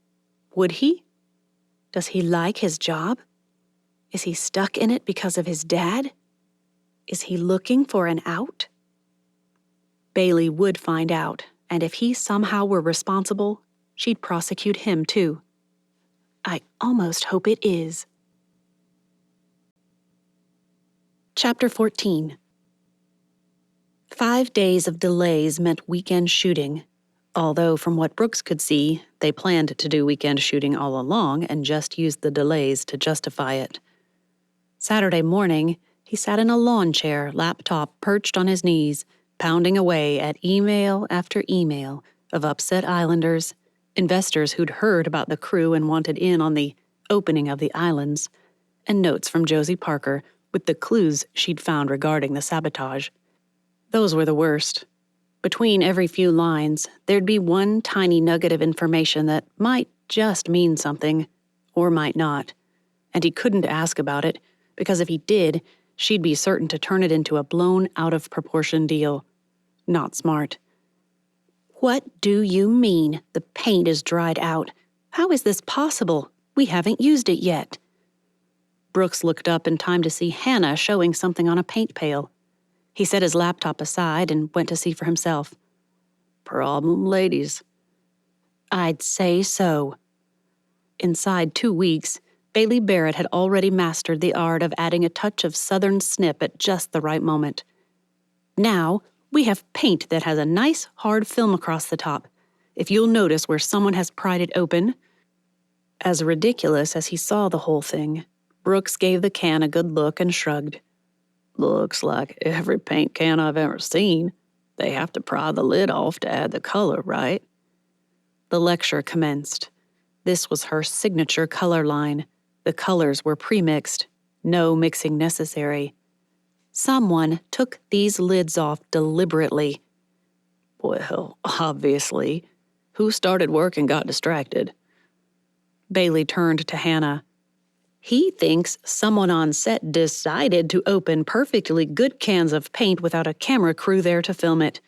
would he? Does he like his job? Is he stuck in it because of his dad? Is he looking for an out? Bailey would find out, and if he somehow were responsible, she'd prosecute him too. I almost hope it is. Chapter 14. 5 days of delays meant weekend shooting, although from what Brooks could see, they planned to do weekend shooting all along and just used the delays to justify it. Saturday morning, he sat in a lawn chair, laptop perched on his knees, pounding away at email after email of upset islanders, investors who'd heard about the crew and wanted in on the opening of the islands, and notes from Josie Parker with the clues she'd found regarding the sabotage. Those were the worst. Between every few lines, there'd be one tiny nugget of information that might just mean something, or might not, and he couldn't ask about it, because if he did, she'd be certain to turn it into a blown out-of-proportion deal. Not smart. What do you mean the paint is dried out? How is this possible? We haven't used it yet. Brooks looked up in time to see Hannah showing something on a paint pail. He set his laptop aside and went to see for himself. Problem ladies. I'd say so. Inside 2 weeks, Bailey Barrett had already mastered the art of adding a touch of southern snip at just the right moment. Now, we have paint that has a nice, hard film across the top, if you'll notice where someone has pried it open. As ridiculous as he saw the whole thing, Brooks gave the can a good look and shrugged. Looks like every paint can I've ever seen. They have to pry the lid off to add the color, right? The lecture commenced. This was her signature color line. The colors were pre-mixed. No mixing necessary. Someone took these lids off deliberately. Well, obviously. Who started work and got distracted? Bailey turned to Hannah. He thinks someone on set decided to open perfectly good cans of paint without a camera crew there to film it.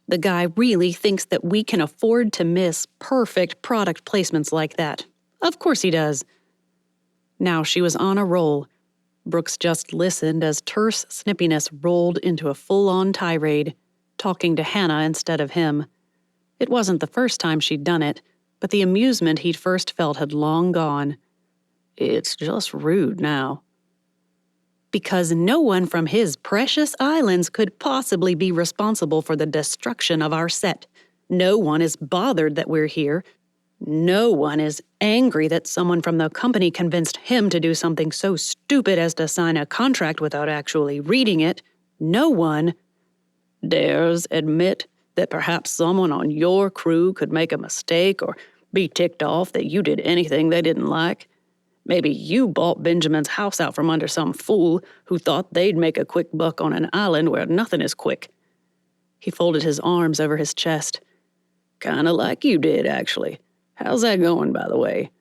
The guy really thinks that we can afford to miss perfect product placements like that. Of course he does. Now she was on a roll. Brooks just listened as terse snippiness rolled into a full-on tirade, talking to Hannah instead of him. It wasn't the first time she'd done it, but the amusement he'd first felt had long gone. It's just rude now. Because no one from his precious islands could possibly be responsible for the destruction of our set. No one is bothered that we're here. No one is angry that someone from the company convinced him to do something so stupid as to sign a contract without actually reading it. No one dares admit that perhaps someone on your crew could make a mistake or be ticked off that you did anything they didn't like. Maybe you bought Benjamin's house out from under some fool who thought they'd make a quick buck on an island where nothing is quick. He folded his arms over his chest. Kinda like you did, actually. How's that going, by the way?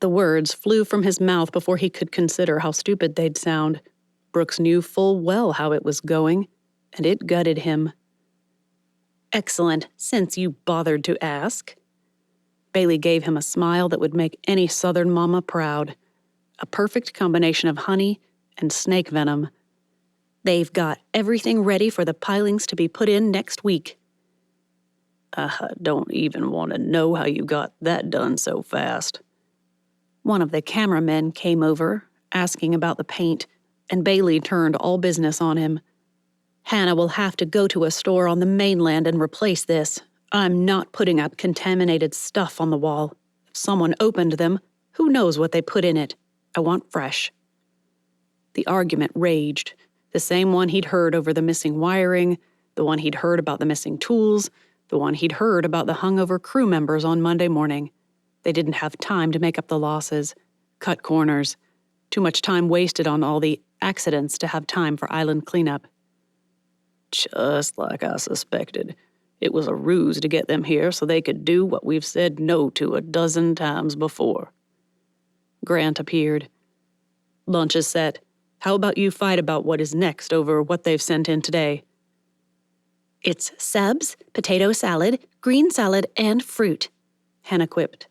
The words flew from his mouth before he could consider how stupid they'd sound. Brooks knew full well how it was going, and it gutted him. Excellent, since you bothered to ask. Bailey gave him a smile that would make any Southern mama proud. A perfect combination of honey and snake venom. They've got everything ready for the pilings to be put in next week. I don't even want to know how you got that done so fast. One of the cameramen came over, asking about the paint, and Bailey turned all business on him. Hannah will have to go to a store on the mainland and replace this. I'm not putting up contaminated stuff on the wall. If someone opened them, who knows what they put in it? I want fresh. The argument raged, the same one he'd heard over the missing wiring, the one he'd heard about the missing tools, the one he'd heard about the hungover crew members on Monday morning. They didn't have time to make up the losses, cut corners. Too much time wasted on all the accidents to have time for island cleanup. Just like I suspected. It was a ruse to get them here so they could do what we've said no to a dozen times before. Grant appeared. Lunch is set. How about you fight about what is next over what they've sent in today? It's subs, potato salad, green salad, and fruit, Hannah quipped.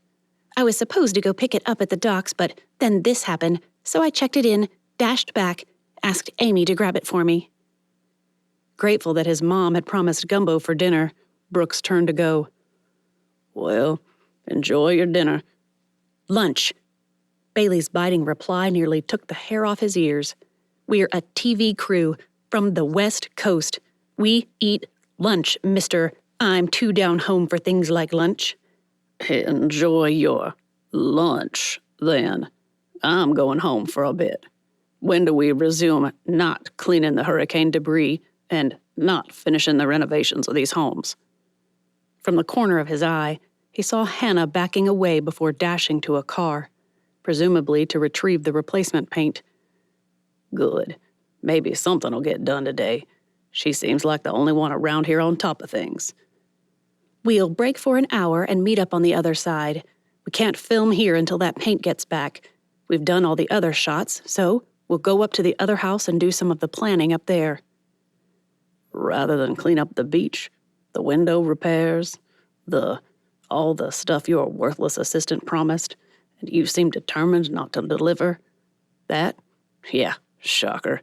I was supposed to go pick it up at the docks, but then this happened, so I checked it in, dashed back, asked Amy to grab it for me. Grateful that his mom had promised gumbo for dinner, Brooks turned to go. Well, enjoy your dinner. Lunch. Bailey's biting reply nearly took the hair off his ears. We're a TV crew from the West Coast. We eat lunch, Mr. I'm too down home for things like lunch. Enjoy your lunch, then. I'm going home for a bit. When do we resume not cleaning the hurricane debris and not finishing the renovations of these homes? From the corner of his eye, he saw Hannah backing away before dashing to a car, presumably to retrieve the replacement paint. Good. Maybe something will get done today. She seems like the only one around here on top of things. We'll break for an hour and meet up on the other side. We can't film here until that paint gets back. We've done all the other shots, so we'll go up to the other house and do some of the planning up there. Rather than clean up the beach, the window repairs, all the stuff your worthless assistant promised, and you seem determined not to deliver. That? Yeah, shocker.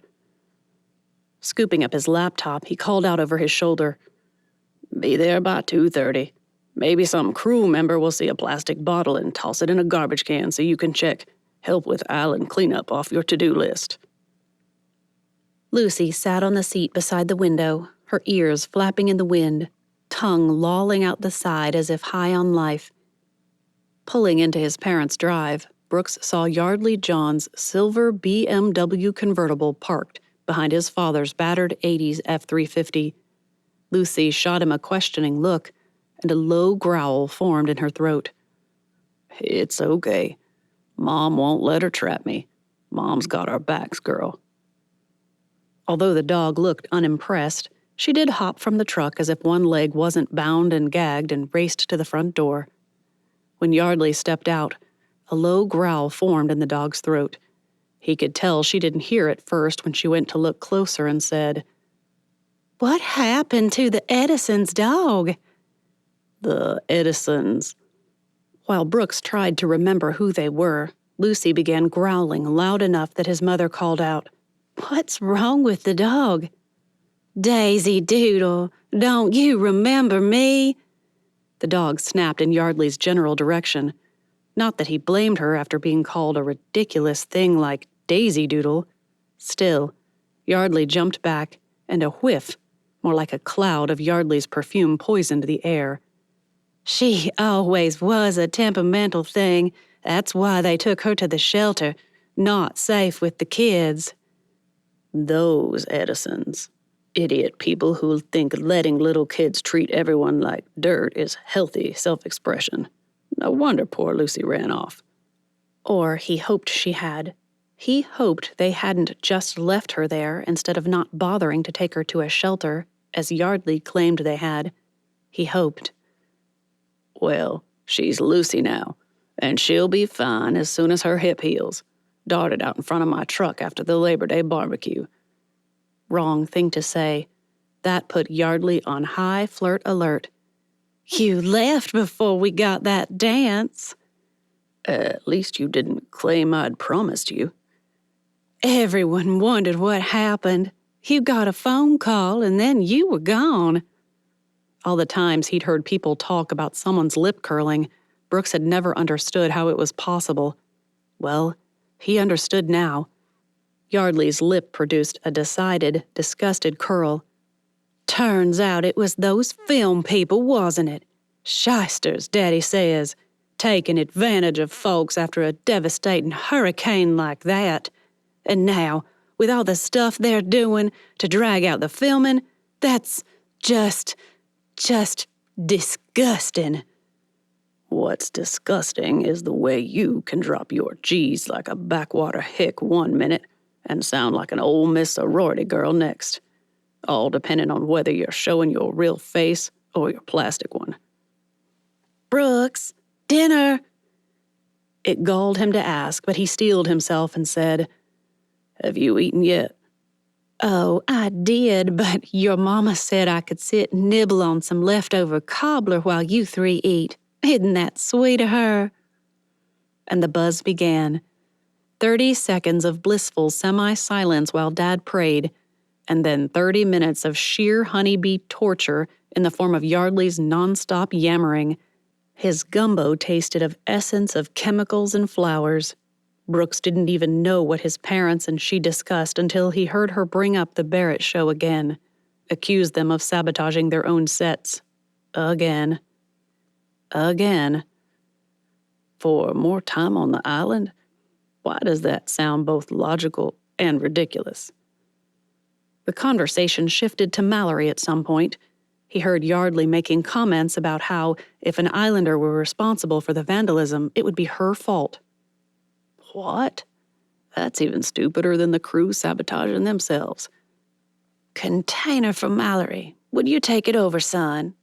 Scooping up his laptop, he called out over his shoulder. Be there by 2:30. Maybe some crew member will see a plastic bottle and toss it in a garbage can so you can check help with island cleanup off your to-do list. Lucy sat on the seat beside the window, her ears flapping in the wind, tongue lolling out the side as if high on life. Pulling into his parents' drive, Brooks saw Yardley John's silver BMW convertible parked behind his father's battered 80s F-350. Lucy shot him a questioning look, and a low growl formed in her throat. It's okay. Mom won't let her trap me. Mom's got our backs, girl. Although the dog looked unimpressed, she did hop from the truck as if one leg wasn't bound and gagged and raced to the front door. When Yardley stepped out, a low growl formed in the dog's throat. He could tell she didn't hear it first when she went to look closer and said, What happened to the Edison's dog? The Edisons. While Brooks tried to remember who they were, Lucy began growling loud enough that his mother called out, What's wrong with the dog? Daisy Doodle, don't you remember me? The dog snapped in Yardley's general direction. Not that he blamed her after being called a ridiculous thing like Daisy Doodle. Still, Yardley jumped back, and a whiff, more like a cloud of Yardley's perfume, poisoned the air. She always was a temperamental thing. That's why they took her to the shelter. Not safe with the kids. Those Edisons. Idiot people who think letting little kids treat everyone like dirt is healthy self-expression. No wonder poor Lucy ran off. Or he hoped she had. He hoped they hadn't just left her there instead of not bothering to take her to a shelter, as Yardley claimed they had. He hoped. Well, she's Lucy now, and she'll be fine as soon as her hip heals. Darted out in front of my truck after the Labor Day barbecue. Wrong thing to say. That put Yardley on high flirt alert. You left before we got that dance. At least you didn't claim I'd promised you. Everyone wondered what happened. You got a phone call and then you were gone. All the times he'd heard people talk about someone's lip curling, Brooks had never understood how it was possible. Well, he understood now. Yardley's lip produced a decided, disgusted curl. Turns out it was those film people, wasn't it? Shysters, Daddy says, taking advantage of folks after a devastating hurricane like that. And now, with all the stuff they're doing to drag out the filming, that's just disgusting. What's disgusting is the way you can drop your G's like a backwater hick one minute and sound like an Ole Miss sorority girl next, all depending on whether you're showing your real face or your plastic one. Brooks, dinner! It galled him to ask, but he steeled himself and said, Have you eaten yet? Oh, I did, but your mama said I could sit and nibble on some leftover cobbler while you three eat. Isn't that sweet of her? And the buzz began. 30 seconds of blissful semi-silence while Dad prayed, and then 30 minutes of sheer honeybee torture in the form of Yardley's nonstop yammering. His gumbo tasted of essence of chemicals and flowers. Brooks didn't even know what his parents and she discussed until he heard her bring up the Barrett show again, accuse them of sabotaging their own sets. Again. For more time on the island? Why does that sound both logical and ridiculous? The conversation shifted to Mallory at some point. He heard Yardley making comments about how, if an islander were responsible for the vandalism, it would be her fault. What? That's even stupider than the crew sabotaging themselves. Container for Mallory. Would you take it over, son?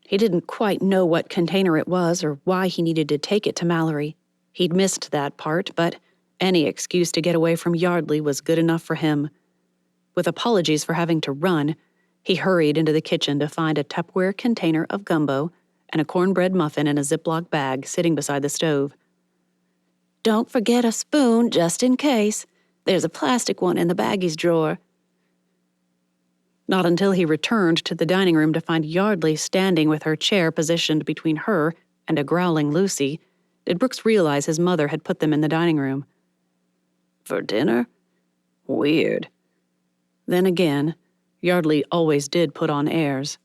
He didn't quite know what container it was or why he needed to take it to Mallory. He'd missed that part, but any excuse to get away from Yardley was good enough for him. With apologies for having to run, he hurried into the kitchen to find a Tupperware container of gumbo and a cornbread muffin in a Ziploc bag sitting beside the stove. Don't forget a spoon, just in case. There's a plastic one in the baggies drawer. Not until he returned to the dining room to find Yardley standing with her chair positioned between her and a growling Lucy did Brooks realize his mother had put them in the dining room. For dinner? Weird. Then again, Yardley always did put on airs.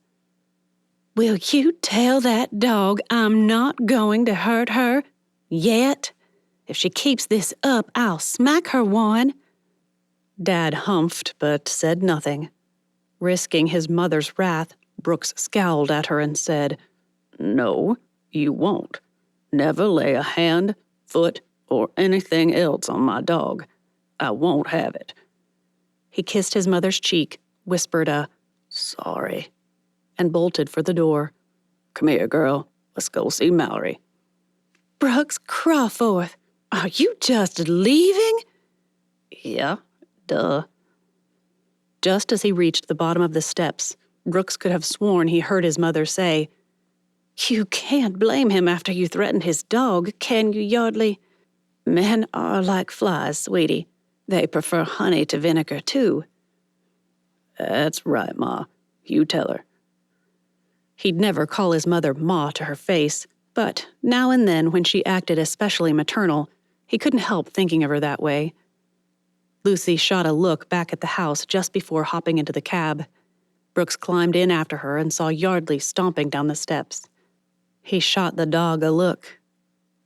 Will you tell that dog I'm not going to hurt her? Yet? If she keeps this up, I'll smack her one. Dad humphed, but said nothing. Risking his mother's wrath, Brooks scowled at her and said, No, you won't. Never lay a hand, foot, or anything else on my dog. I won't have it. He kissed his mother's cheek, whispered a sorry, and bolted for the door. Come here, girl. Let's go see Mallory. Brooks Crawforth, are you just leaving? Yeah, duh. Just as he reached the bottom of the steps, Brooks could have sworn he heard his mother say, You can't blame him after you threatened his dog, can you, Yardley? Men are like flies, sweetie. They prefer honey to vinegar, too. That's right, Ma. You tell her. He'd never call his mother Ma to her face, but now and then when she acted especially maternal, he couldn't help thinking of her that way. Lucy shot a look back at the house just before hopping into the cab. Brooks climbed in after her and saw Yardley stomping down the steps. He shot the dog a look.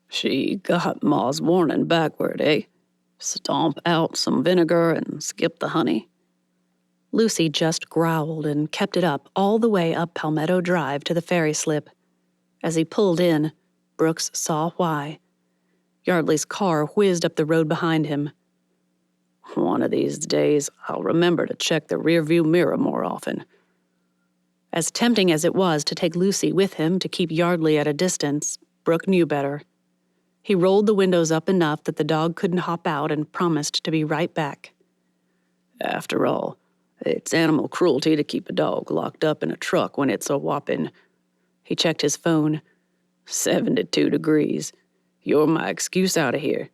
She got Ma's warning backward, eh? Stomp out some vinegar and skip the honey. Lucy just growled and kept it up all the way up Palmetto Drive to the ferry slip. As he pulled in, Brooks saw why. Yardley's car whizzed up the road behind him. One of these days, I'll remember to check the rearview mirror more often. As tempting as it was to take Lucy with him to keep Yardley at a distance, Brooke knew better. He rolled the windows up enough that the dog couldn't hop out and promised to be right back. After all, it's animal cruelty to keep a dog locked up in a truck when it's a whopping... He checked his phone. 72 degrees. You're my excuse out of here.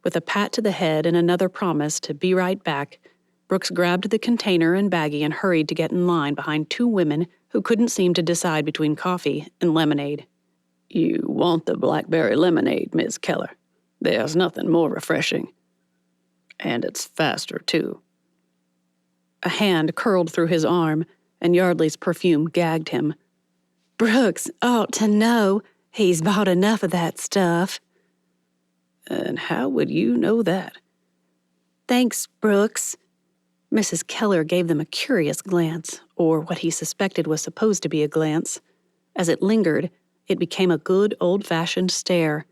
With a pat to the head and another promise to be right back, Brooks grabbed the container and baggie and hurried to get in line behind two women who couldn't seem to decide between coffee and lemonade. You want the blackberry lemonade, Miss Keller. There's nothing more refreshing. And it's faster, too. A hand curled through his arm, and Yardley's perfume gagged him. Brooks ought to know. He's bought enough of that stuff. And how would you know that? Thanks, Brooks. Mrs. Keller gave them a curious glance, or what he suspected was supposed to be a glance. As it lingered, it became a good old-fashioned stare.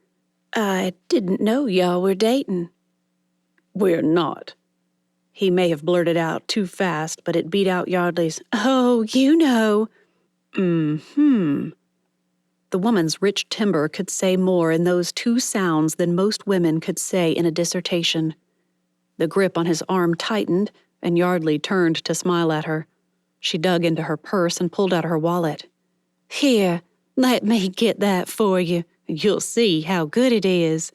I didn't know y'all were dating. We're not. He may have blurted out too fast, but it beat out Yardley's, "Oh, you know." The woman's rich timbre could say more in those two sounds than most women could say in a dissertation. The grip on his arm tightened, and Yardley turned to smile at her. She dug into her purse and pulled out her wallet. "Here, let me get that for you. You'll see how good it is."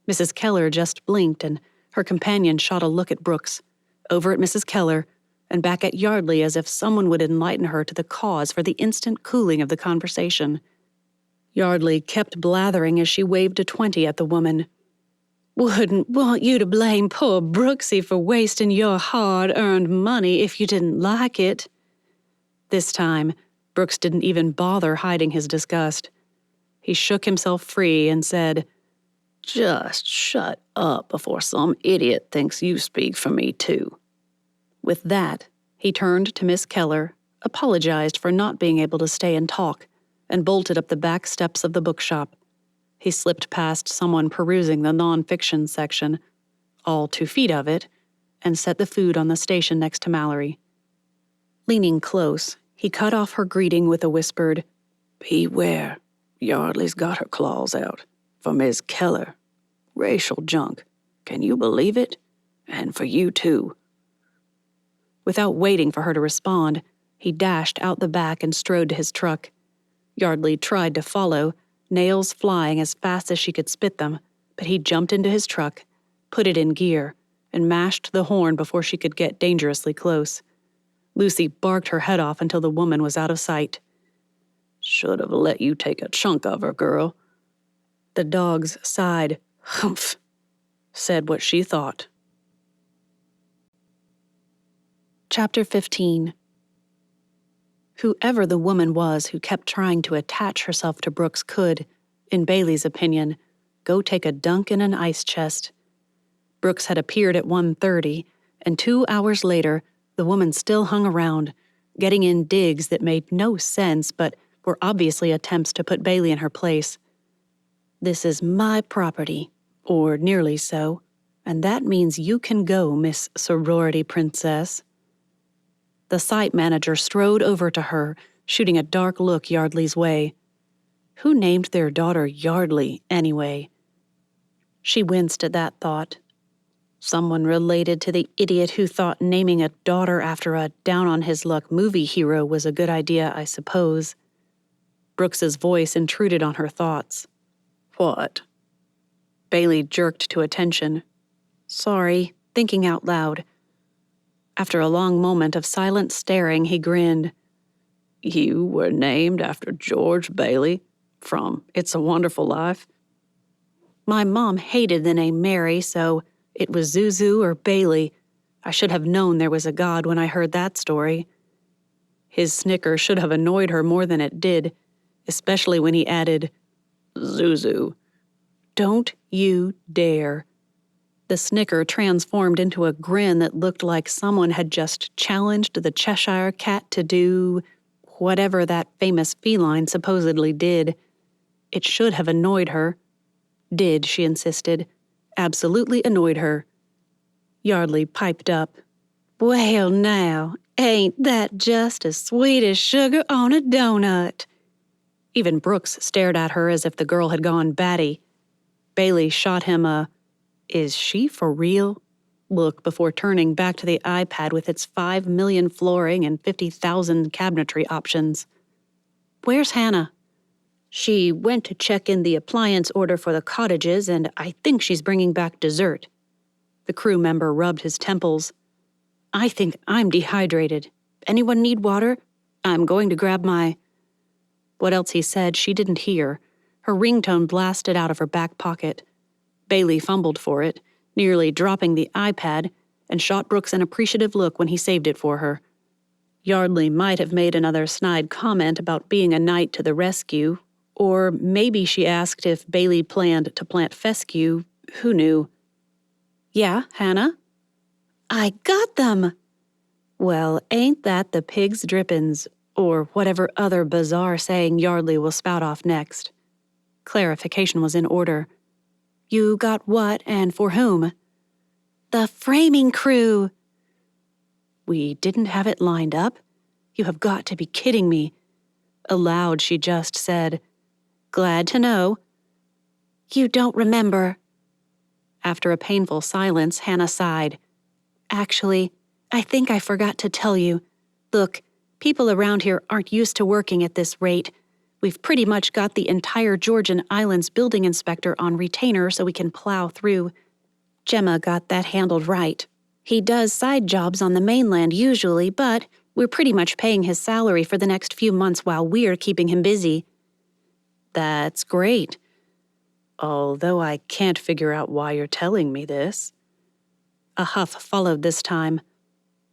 Mrs. Keller just blinked, and her companion shot a look at Brooks, over at Mrs. Keller, and back at Yardley as if someone would enlighten her to the cause for the instant cooling of the conversation. Yardley kept blathering as she waved a 20 at the woman. "Wouldn't want you to blame poor Brooksy for wasting your hard-earned money if you didn't like it." This time, Brooks didn't even bother hiding his disgust. He shook himself free and said, "Just shut up before some idiot thinks you speak for me, too." With that, he turned to Miss Keller, apologized for not being able to stay and talk, and bolted up the back steps of the bookshop. He slipped past someone perusing the non-fiction section, all 2 feet of it, and set the food on the station next to Mallory. Leaning close, he cut off her greeting with a whispered, "Beware, Yardley's got her claws out. For Miss Keller. Racial junk. Can you believe it? And for you, too." Without waiting for her to respond, he dashed out the back and strode to his truck. Yardley tried to follow, nails flying as fast as she could spit them, but he jumped into his truck, put it in gear, and mashed the horn before she could get dangerously close. Lucy barked her head off until the woman was out of sight. "Should have let you take a chunk of her, girl." The dogs sighed, "Humph," said what she thought. Chapter 15. Whoever the woman was who kept trying to attach herself to Brooks could, in Bailey's opinion, go take a dunk in an ice chest. Brooks had appeared at 1:30, and 2 hours later, the woman still hung around, getting in digs that made no sense but were obviously attempts to put Bailey in her place. "This is my property," or nearly so, "and that means you can go, Miss Sorority Princess." The site manager strode over to her, shooting a dark look Yardley's way. Who named their daughter Yardley, anyway? She winced at that thought. Someone related to the idiot who thought naming a daughter after a down-on-his-luck movie hero was a good idea, I suppose. Brooks's voice intruded on her thoughts. "What?" Bailey jerked to attention. "Sorry, thinking out loud." After a long moment of silent staring, he grinned. "You were named after George Bailey from It's a Wonderful Life?" My mom hated the name Mary, so it was Zuzu or Bailey. I should have known there was a God when I heard that story. His snicker should have annoyed her more than it did, especially when he added, "Zuzu." "Don't you dare." The snicker transformed into a grin that looked like someone had just challenged the Cheshire Cat to do whatever that famous feline supposedly did. It should have annoyed her. Did, she insisted. Absolutely annoyed her. Yardley piped up. "Well now, ain't that just as sweet as sugar on a donut?" Even Brooks stared at her as if the girl had gone batty. Bailey shot him a, "Is she for real?" look before turning back to the iPad with its 5 million flooring and 50,000 cabinetry options. "Where's Hannah?" "She went to check in the appliance order for the cottages, and I think she's bringing back dessert." The crew member rubbed his temples. "I think I'm dehydrated. Anyone need water? I'm going to grab my—" What else he said she didn't hear. Her ringtone blasted out of her back pocket. Bailey fumbled for it, nearly dropping the iPad, and shot Brooks an appreciative look when he saved it for her. Yardley might have made another snide comment about being a knight to the rescue, or maybe she asked if Bailey planned to plant fescue. Who knew? Yeah, Hannah? I got them! Well, ain't that the pig's drippins', or whatever other bizarre saying Yardley will spout off next. Clarification was in order. You got what and for whom? The framing crew! We didn't have it lined up? You have got to be kidding me. Aloud, she just said, Glad to know. You don't remember. After a painful silence, Hannah sighed. Actually, I think I forgot to tell you. Look, people around here aren't used to working at this rate. We've pretty much got the entire Georgian Islands building inspector on retainer so we can plow through. Gemma got that handled right. He does side jobs on the mainland usually, but we're pretty much paying his salary for the next few months while we're keeping him busy. That's great. Although I can't figure out why you're telling me this. A huff followed this time.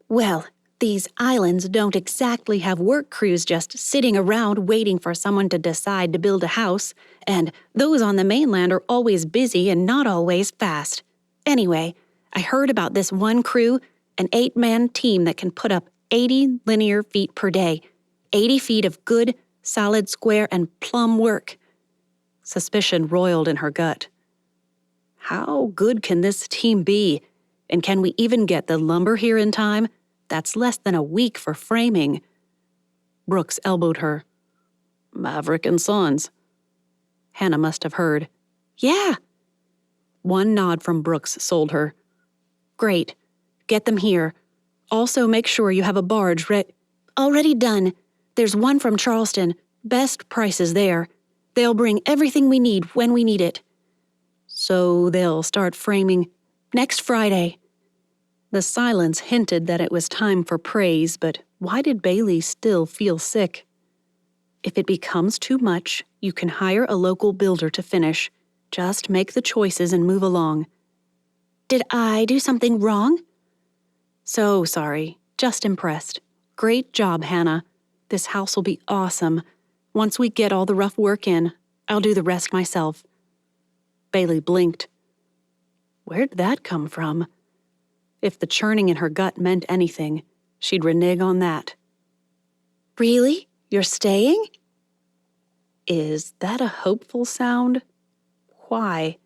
Well, these islands don't exactly have work crews just sitting around waiting for someone to decide to build a house, and those on the mainland are always busy and not always fast. Anyway, I heard about this one crew, an 8-man team that can put up 80 linear feet per day, 80 feet of good, solid, square, and plumb work. Suspicion roiled in her gut. How good can this team be? And can we even get the lumber here in time? That's less than a week for framing. Brooks elbowed her. Maverick and Sons. Hannah must have heard. Yeah. One nod from Brooks sold her. Great. Get them here. Also make sure you have a barge already done. There's one from Charleston. Best prices there. They'll bring everything we need when we need it. So they'll start framing next Friday. The silence hinted that it was time for praise, but why did Bailey still feel sick? If it becomes too much, you can hire a local builder to finish. Just make the choices and move along. Did I do something wrong? So sorry. Just impressed. Great job, Hannah. This house will be awesome. Once we get all the rough work in, I'll do the rest myself. Bailey blinked. Where'd that come from? If the churning in her gut meant anything, she'd renege on that. Really? You're staying? Is that a hopeful sound? Why?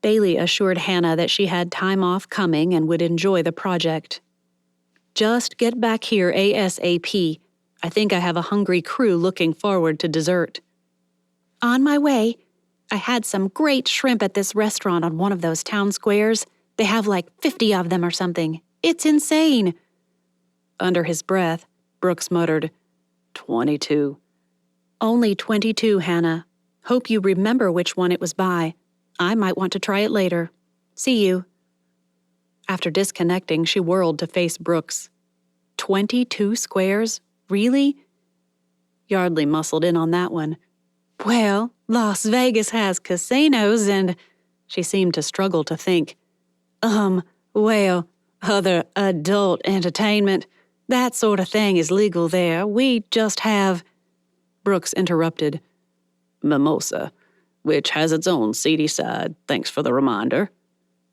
Bailey assured Hannah that she had time off coming and would enjoy the project. Just get back here ASAP. I think I have a hungry crew looking forward to dessert. On my way. I had some great shrimp at this restaurant on one of those town squares. They have like 50 of them or something. It's insane. Under his breath, Brooks muttered, 22. Only 22, Hannah. Hope you remember which one it was by. I might want to try it later. See you. After disconnecting, she whirled to face Brooks. 22 squares? Really? Yardley muscled in on that one. Well, Las Vegas has casinos and... She seemed to struggle to think. Well, other adult entertainment. That sort of thing is legal there. We just have... Brooks interrupted. Mimosa, which has its own seedy side, thanks for the reminder.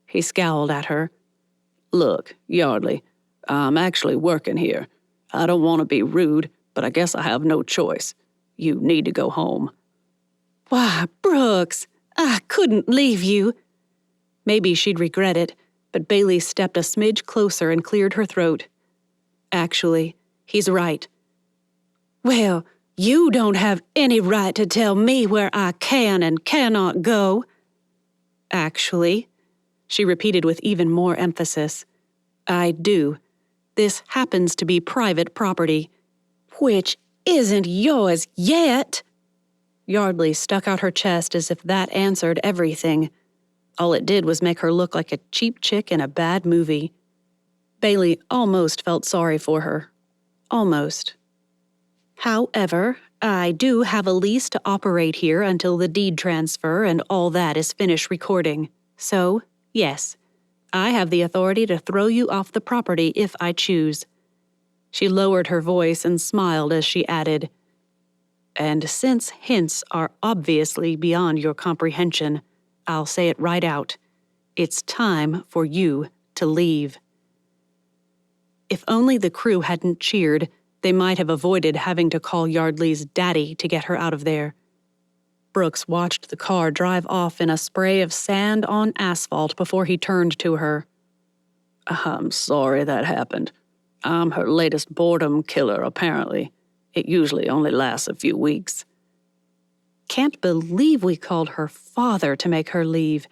He scowled at her. Look, Yardley, I'm actually working here. I don't want to be rude, but I guess I have no choice. You need to go home. Why, Brooks, I couldn't leave you. Maybe she'd regret it, but Bailey stepped a smidge closer and cleared her throat. Actually, he's right. Well, you don't have any right to tell me where I can and cannot go. Actually, she repeated with even more emphasis, I do. This happens to be private property. Which isn't yours yet. Yardley stuck out her chest as if that answered everything. All it did was make her look like a cheap chick in a bad movie. Bailey almost felt sorry for her. Almost. However, I do have a lease to operate here until the deed transfer and all that is finished recording. So, yes, I have the authority to throw you off the property if I choose. She lowered her voice and smiled as she added, "And since hints are obviously beyond your comprehension, I'll say it right out. It's time for you to leave." If only the crew hadn't cheered, they might have avoided having to call Yardley's daddy to get her out of there. Brooks watched the car drive off in a spray of sand on asphalt before he turned to her. "I'm sorry that happened. I'm her latest boredom killer, apparently. It usually only lasts a few weeks." "Can't believe we called her father to make her leave.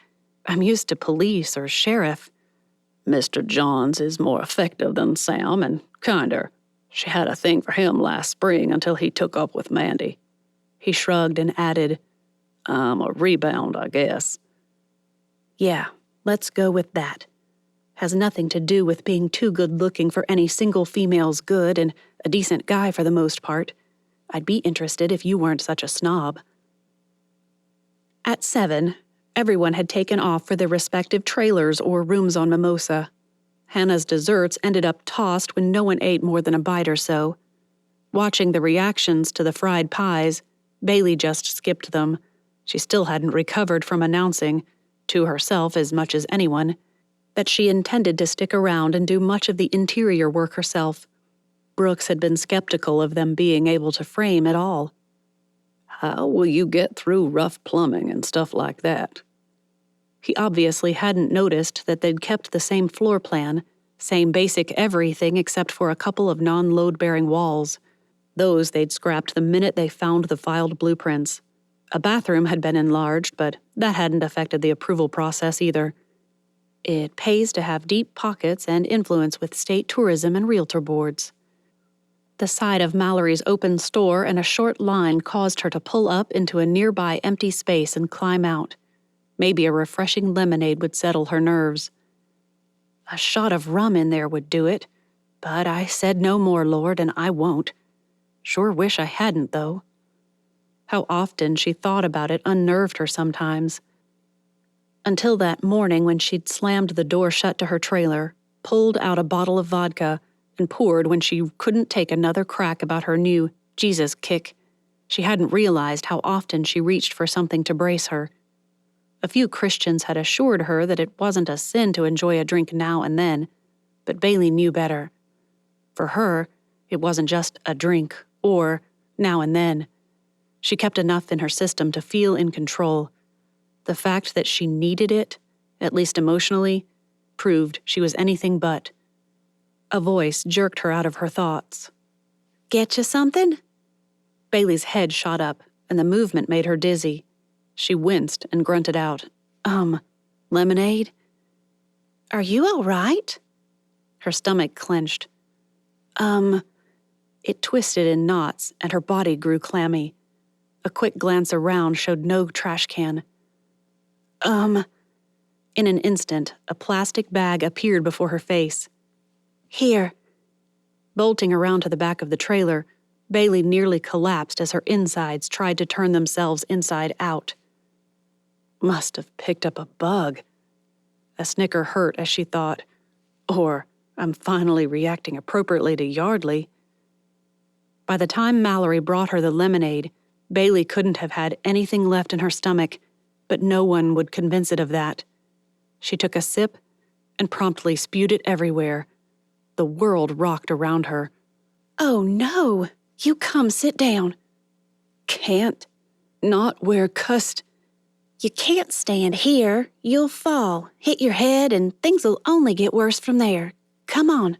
I'm used to police or sheriff." "Mr. Johns is more effective than Sam and kinder. She had a thing for him last spring until he took up with Mandy." He shrugged and added, "I'm a rebound, I guess." "Yeah, let's go with that. Has nothing to do with being too good-looking for any single female's good and a decent guy for the most part. I'd be interested if you weren't such a snob." At 7, everyone had taken off for their respective trailers or rooms on Mimosa. Hannah's desserts ended up tossed when no one ate more than a bite or so. Watching the reactions to the fried pies, Bailey just skipped them. She still hadn't recovered from announcing, to herself as much as anyone, that she intended to stick around and do much of the interior work herself. Brooks had been skeptical of them being able to frame at all. "How will you get through rough plumbing and stuff like that?" He obviously hadn't noticed that they'd kept the same floor plan, same basic everything except for a couple of non-load-bearing walls. Those they'd scrapped the minute they found the filed blueprints. A bathroom had been enlarged, but that hadn't affected the approval process either. It pays to have deep pockets and influence with state tourism and realtor boards. The sight of Mallory's open store and a short line caused her to pull up into a nearby empty space and climb out. Maybe a refreshing lemonade would settle her nerves. A shot of rum in there would do it, but I said no more, Lord, and I won't. Sure wish I hadn't, though. How often she thought about it unnerved her sometimes. Until that morning when she'd slammed the door shut to her trailer, pulled out a bottle of vodka, and poured when she couldn't take another crack about her new Jesus kick. She hadn't realized how often she reached for something to brace her. A few Christians had assured her that it wasn't a sin to enjoy a drink now and then, but Bailey knew better. For her, it wasn't just a drink or now and then. She kept enough in her system to feel in control. The fact that she needed it, at least emotionally, proved she was anything but. A voice jerked her out of her thoughts. "Getcha something?" Bailey's head shot up, and the movement made her dizzy. She winced and grunted out, lemonade?" "Are you all right?" Her stomach clenched. It twisted in knots, and her body grew clammy. A quick glance around showed no trash can. In an instant, a plastic bag appeared before her face. "Here." Bolting around to the back of the trailer, Bailey nearly collapsed as her insides tried to turn themselves inside out. Must have picked up a bug. A snicker hurt as she thought, or I'm finally reacting appropriately to Yardley. By the time Mallory brought her the lemonade, Bailey couldn't have had anything left in her stomach, but no one would convince it of that. She took a sip and promptly spewed it everywhere. The world rocked around her. "Oh no! You come sit down." "Can't. Not where cussed." "You can't stand here. You'll fall, hit your head, and things'll only get worse from there. Come on."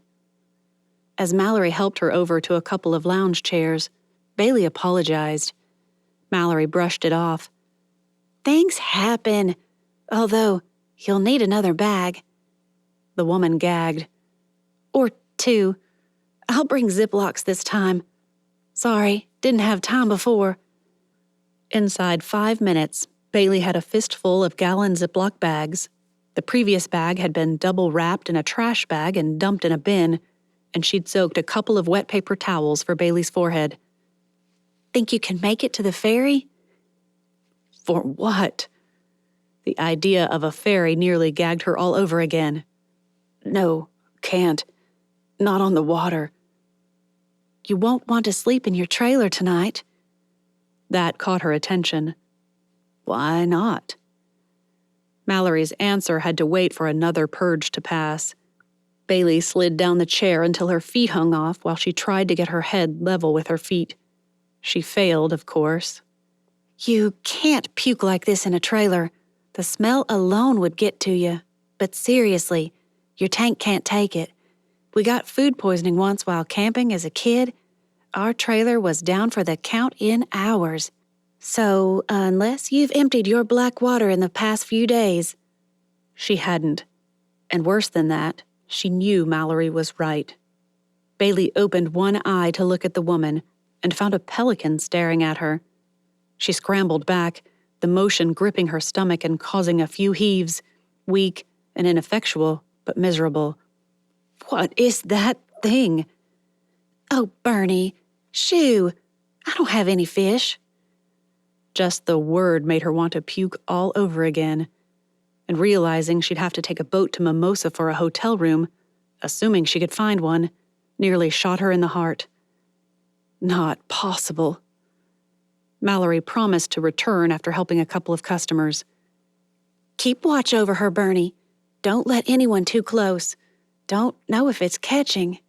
As Mallory helped her over to a couple of lounge chairs, Bailey apologized. Mallory brushed it off. "Things happen. Although, you'll need another bag." The woman gagged. "Or 2. I'll bring Ziplocs this time. Sorry, didn't have time before." Inside 5 minutes, Bailey had a fistful of gallon Ziploc bags. The previous bag had been double wrapped in a trash bag and dumped in a bin, and she'd soaked a couple of wet paper towels for Bailey's forehead. "Think you can make it to the ferry?" For what? The idea of a ferry nearly gagged her all over again. "No, can't. Not on the water." You won't want to sleep in your trailer tonight." That caught her attention. Why not? Mallory's answer had to wait for another purge to pass. Bailey slid down the chair until her feet hung off while she tried to get her head level with her feet. She failed, of course. "You can't puke like this in a trailer. The smell alone would get to you. But seriously, your tank can't take it. We got food poisoning once while camping as a kid. Our trailer was down for the count in hours. So, unless you've emptied your black water in the past few days..." She hadn't. And worse than that, she knew Mallory was right. Bailey opened one eye to look at the woman and found a pelican staring at her. She scrambled back, the motion gripping her stomach and causing a few heaves, weak and ineffectual, but miserable. What is that thing? "Oh, Bernie, shoo, I don't have any fish." Just the word made her want to puke all over again. And realizing she'd have to take a boat to Mimosa for a hotel room, assuming she could find one, nearly shot her in the heart. Not possible. Mallory promised to return after helping a couple of customers. "Keep watch over her, Bernie. Don't let anyone too close. Don't know if it's catching."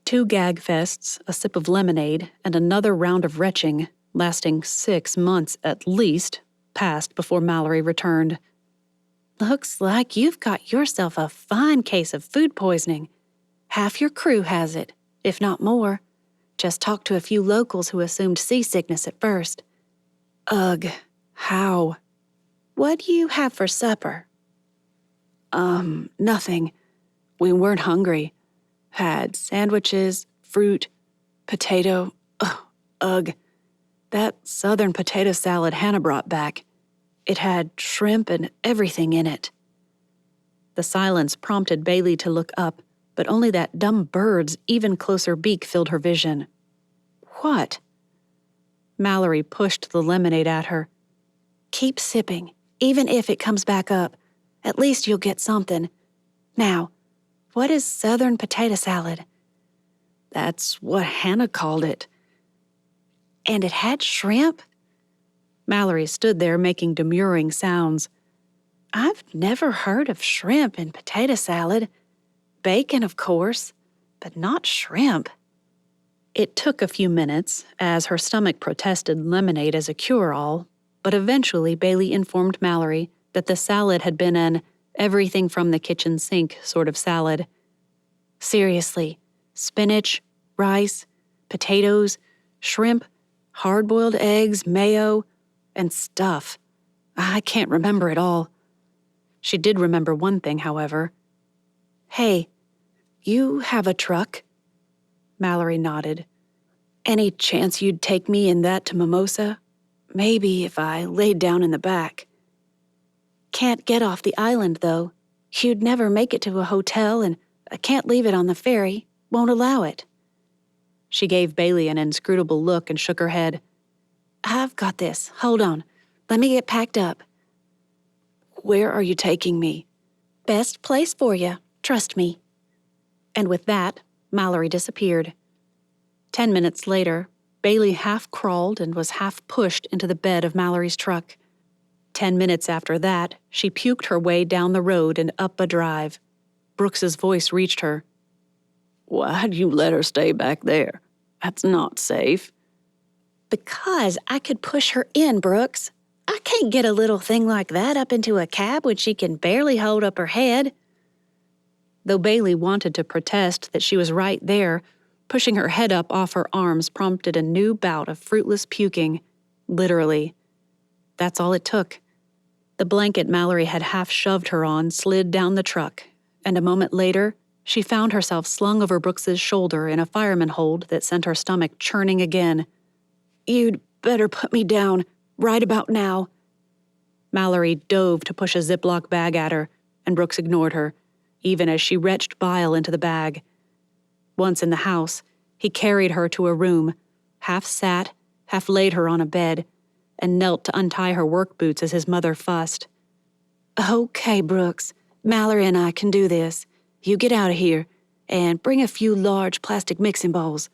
2 gag fests, a sip of lemonade, and another round of retching, lasting 6 months at least, passed before Mallory returned. "Looks like you've got yourself a fine case of food poisoning. Half your crew has it, if not more. Just talked to a few locals who assumed seasickness at first." Ugh, how? "What do you have for supper?" Nothing. We weren't hungry. Had sandwiches, fruit, potato. Ugh. That southern potato salad Hannah brought back. It had shrimp and everything in it." The silence prompted Bailey to look up, but only that dumb bird's even closer beak filled her vision. What? Mallory pushed the lemonade at her. "Keep sipping, even if it comes back up. At least you'll get something. Now, what is southern potato salad?" That's what Hannah called it. "And it had shrimp?" Mallory stood there making demurring sounds. "I've never heard of shrimp in potato salad. Bacon, of course, but not shrimp." It took a few minutes, as her stomach protested lemonade as a cure-all, but eventually Bailey informed Mallory that the salad had been an everything from the kitchen sink sort of salad. "Seriously, spinach, rice, potatoes, shrimp, hard-boiled eggs, mayo, and stuff. I can't remember it all." She did remember one thing, however. "Hey, you have a truck?" Mallory nodded. "Any chance you'd take me in that to Mimosa? Maybe if I laid down in the back." "Can't get off the island, though. You'd never make it to a hotel, and I can't leave it on the ferry. Won't allow it." She gave Bailey an inscrutable look and shook her head. "I've got this. Hold on. Let me get packed up." "Where are you taking me?" "Best place for you. Trust me." And with that, Mallory disappeared. 10 minutes later, Bailey half crawled and was half pushed into the bed of Mallory's truck. 10 minutes after that, she puked her way down the road and up a drive. Brooks's voice reached her. "Why'd you let her stay back there? That's not safe." "Because I could push her in, Brooks. I can't get a little thing like that up into a cab when she can barely hold up her head." Though Bailey wanted to protest that she was right there, pushing her head up off her arms prompted a new bout of fruitless puking, literally. That's all it took. The blanket Mallory had half shoved her on slid down the truck, and a moment later, she found herself slung over Brooks's shoulder in a fireman hold that sent her stomach churning again. "You'd better put me down, right about now." Mallory dove to push a Ziploc bag at her, and Brooks ignored her, even as she retched bile into the bag. Once in the house, he carried her to a room, half sat, half laid her on a bed, and knelt to untie her work boots as his mother fussed. "Okay, Brooks, Mallory and I can do this. You get out of here, and bring a few large plastic mixing bowls.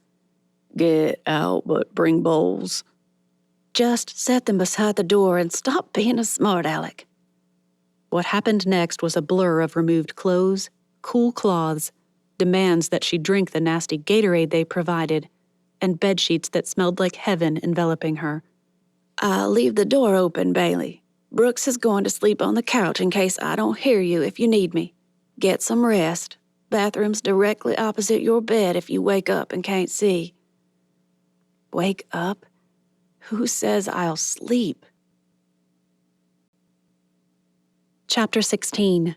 Get out, but bring bowls. Just set them beside the door and stop being a smart aleck. What happened next was a blur of removed clothes, cool cloths, demands that she drink the nasty Gatorade they provided, and bedsheets that smelled like heaven enveloping her. I'll leave the door open, Bailey. Brooks is going to sleep on the couch in case I don't hear you if you need me. Get some rest. Bathroom's directly opposite your bed if you wake up and can't see. Wake up? Who says I'll sleep? Chapter 16.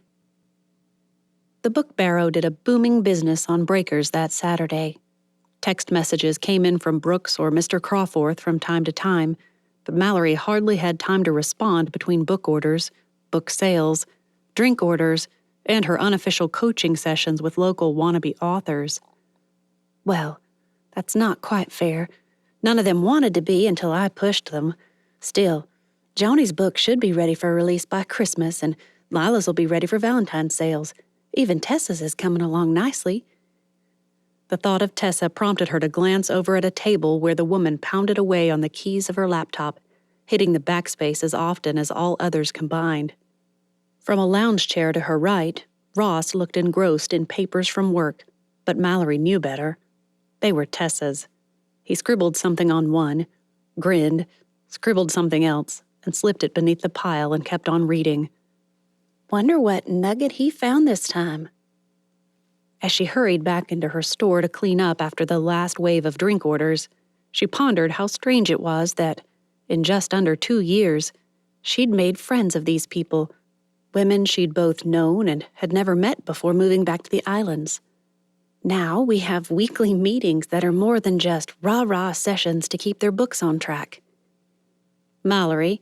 The book barrow did a booming business on breakers that Saturday. Text messages came in from Brooks or Mr. Crawforth from time to time, but Mallory hardly had time to respond between book orders, book sales, drink orders, and her unofficial coaching sessions with local wannabe authors. Well, that's not quite fair. None of them wanted to be until I pushed them. Still, Joni's book should be ready for release by Christmas, and Lila's will be ready for Valentine's sales. Even Tessa's is coming along nicely. The thought of Tessa prompted her to glance over at a table where the woman pounded away on the keys of her laptop, hitting the backspace as often as all others combined. From a lounge chair to her right, Ross looked engrossed in papers from work, but Mallory knew better. They were Tessa's. He scribbled something on one, grinned, scribbled something else, and slipped it beneath the pile and kept on reading. Wonder what nugget he found this time. As she hurried back into her store to clean up after the last wave of drink orders, she pondered how strange it was that, in just under 2 years, she'd made friends of these people, women she'd both known and had never met before moving back to the islands. Now we have weekly meetings that are more than just rah-rah sessions to keep their books on track. Mallory.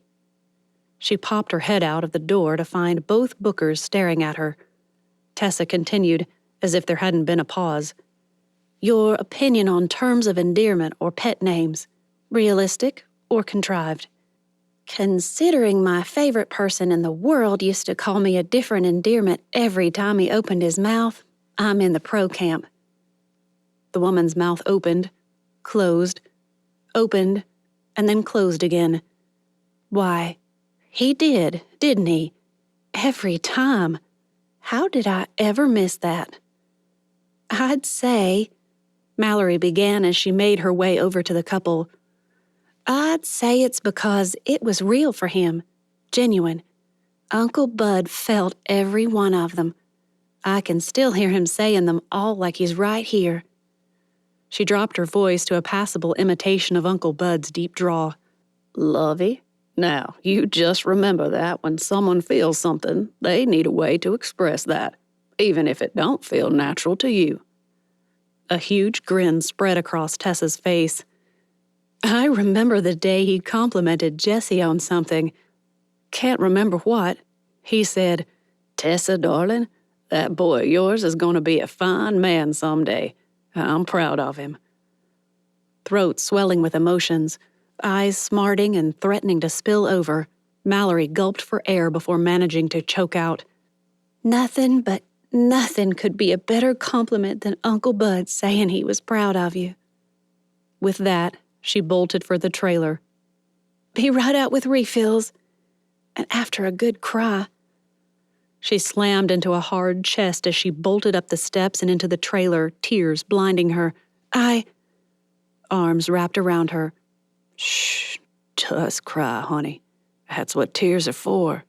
She popped her head out of the door to find both bookers staring at her. Tessa continued, as if there hadn't been a pause. Your opinion on terms of endearment or pet names, realistic or contrived? Considering my favorite person in the world used to call me a different endearment every time he opened his mouth, I'm in the pro camp. The woman's mouth opened, opened, and then closed again. Why, he did, didn't he? Every time. How did I ever miss that? I'd say, Mallory began as she made her way over to the couple, I'd say it's because it was real for him, genuine. Uncle Bud felt every one of them. I can still hear him saying them all like he's right here. She dropped her voice to a passable imitation of Uncle Bud's deep drawl. Lovey, now you just remember that when someone feels something, they need a way to express that, even if it don't feel natural to you. A huge grin spread across Tessa's face. I remember the day he complimented Jessie on something. Can't remember what. He said, Tessa, darling, that boy of yours is going to be a fine man someday. I'm proud of him. Throat swelling with emotions, eyes smarting and threatening to spill over, Mallory gulped for air before managing to choke out, Nothing but nothing could be a better compliment than Uncle Bud saying he was proud of you. With that, she bolted for the trailer. Be right out with refills. And after a good cry. She slammed into a hard chest as she bolted up the steps and into the trailer, tears blinding her. Arms wrapped around her. Shh, just cry, honey. That's what tears are for.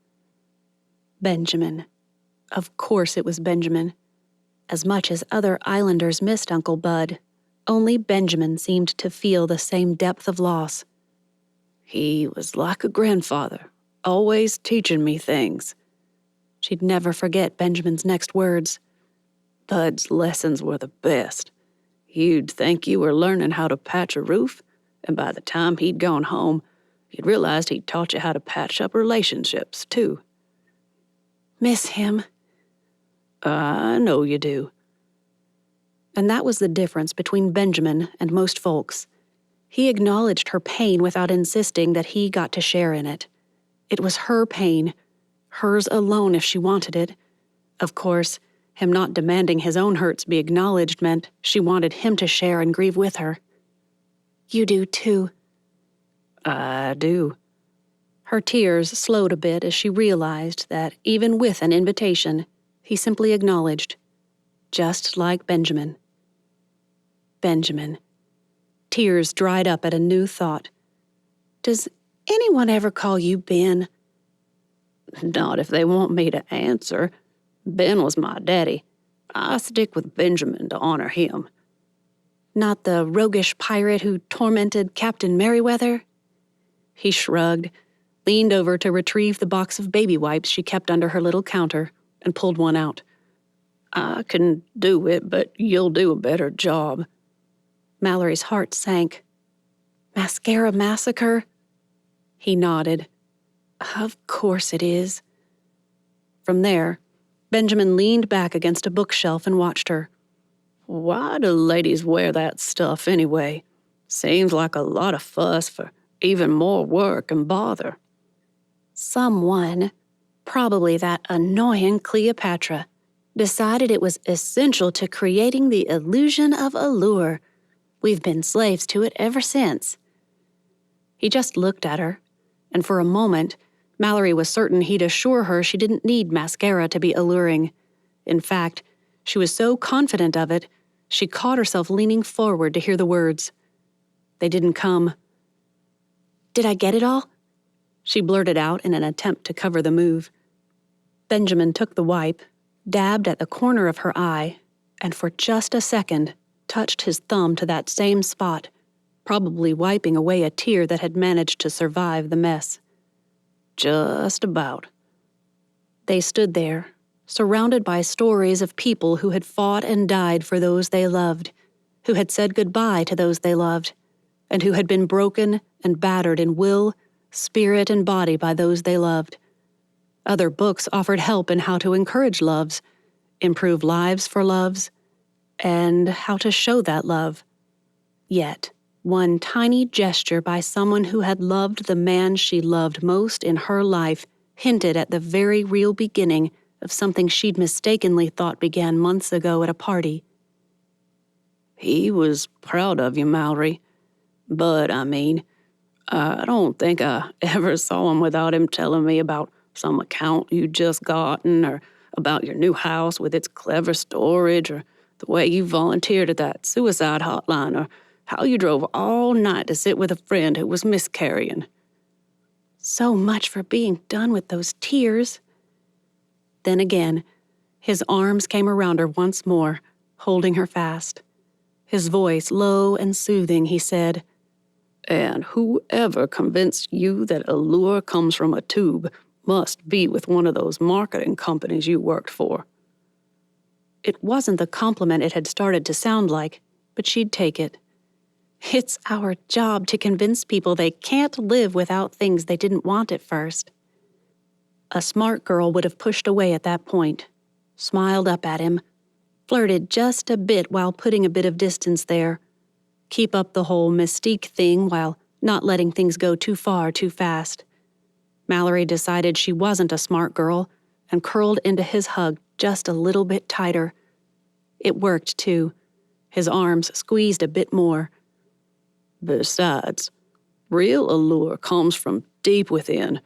Benjamin. Of course it was Benjamin. As much as other islanders missed Uncle Bud, only Benjamin seemed to feel the same depth of loss. He was like a grandfather, always teaching me things. She'd never forget Benjamin's next words. Bud's lessons were the best. You'd think you were learning how to patch a roof, and by the time he'd gone home, you'd realized he'd taught you how to patch up relationships, too. Miss him. I know you do. And that was the difference between Benjamin and most folks. He acknowledged her pain without insisting that he got to share in it. It was her pain, hers alone if she wanted it. Of course, him not demanding his own hurts be acknowledged meant she wanted him to share and grieve with her. You do too. I do. Her tears slowed a bit as she realized that even with an invitation, he simply acknowledged, just like Benjamin. Benjamin. Tears dried up at a new thought. Does anyone ever call you Ben? Not if they want me to answer. Ben was my daddy. I stick with Benjamin to honor him. Not the roguish pirate who tormented Captain Merriweather? He shrugged, leaned over to retrieve the box of baby wipes she kept under her little counter, and pulled one out. I can do it, but you'll do a better job. Mallory's heart sank. Mascara massacre? He nodded. Of course it is. From there, Benjamin leaned back against a bookshelf and watched her. Why do ladies wear that stuff anyway? Seems like a lot of fuss for even more work and bother. Someone, probably that annoying Cleopatra, decided it was essential to creating the illusion of allure. We've been slaves to it ever since. He just looked at her, and for a moment, Mallory was certain he'd assure her she didn't need mascara to be alluring. In fact, she was so confident of it, she caught herself leaning forward to hear the words. They didn't come. Did I get it all? She blurted out in an attempt to cover the move. Benjamin took the wipe, dabbed at the corner of her eye, and for just a second, touched his thumb to that same spot, probably wiping away a tear that had managed to survive the mess. Just about. They stood there, surrounded by stories of people who had fought and died for those they loved, who had said goodbye to those they loved, and who had been broken and battered in will, spirit, and body by those they loved. Other books offered help in how to encourage loves, improve lives for loves, and how to show that love. Yet, one tiny gesture by someone who had loved the man she loved most in her life hinted at the very real beginning of something she'd mistakenly thought began months ago at a party. He was proud of you, Mallory. But, I don't think I ever saw him without him telling me about some account you'd just gotten, or about your new house with its clever storage, or the way you volunteered at that suicide hotline, or how you drove all night to sit with a friend who was miscarrying. So much for being done with those tears. Then again, his arms came around her once more, holding her fast. His voice low and soothing, he said, And whoever convinced you that allure comes from a tube must be with one of those marketing companies you worked for. It wasn't the compliment it had started to sound like, but she'd take it. It's our job to convince people they can't live without things they didn't want at first. A smart girl would have pushed away at that point, smiled up at him, flirted just a bit while putting a bit of distance there, keep up the whole mystique thing while not letting things go too far too fast. Mallory decided she wasn't a smart girl and curled into his hug just a little bit tighter. It worked, too. His arms squeezed a bit more. Besides, real allure comes from deep within.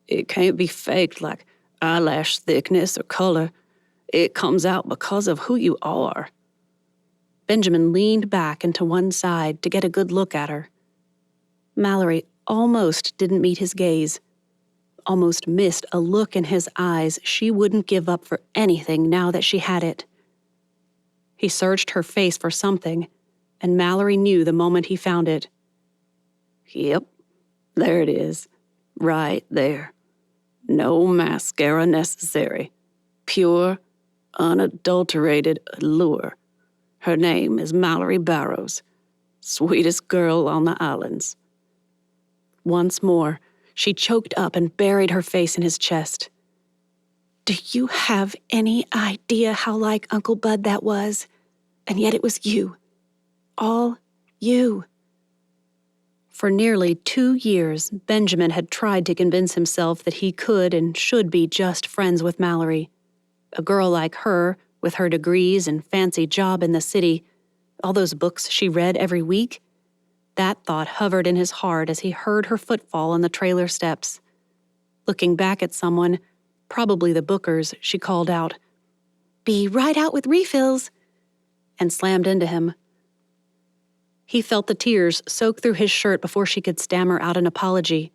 It can't be faked like eyelash thickness or color. It comes out because of who you are. Benjamin leaned back into one side to get a good look at her. Mallory almost didn't meet his gaze, almost missed a look in his eyes she wouldn't give up for anything now that she had it. He searched her face for something, and Mallory knew the moment he found it. Yep, there it is, right there. No mascara necessary. Pure, unadulterated allure. Her name is Mallory Barrows, sweetest girl on the islands. Once more, she choked up and buried her face in his chest. Do you have any idea how like Uncle Bud that was? And yet it was you. All you. For nearly 2 years, Benjamin had tried to convince himself that he could and should be just friends with Mallory. A girl like her, with her degrees and fancy job in the city, all those books she read every week. That thought hovered in his heart as he heard her footfall on the trailer steps. Looking back at someone, probably the Bookers, she called out, "Be right out with refills," and slammed into him. He felt the tears soak through his shirt before she could stammer out an apology.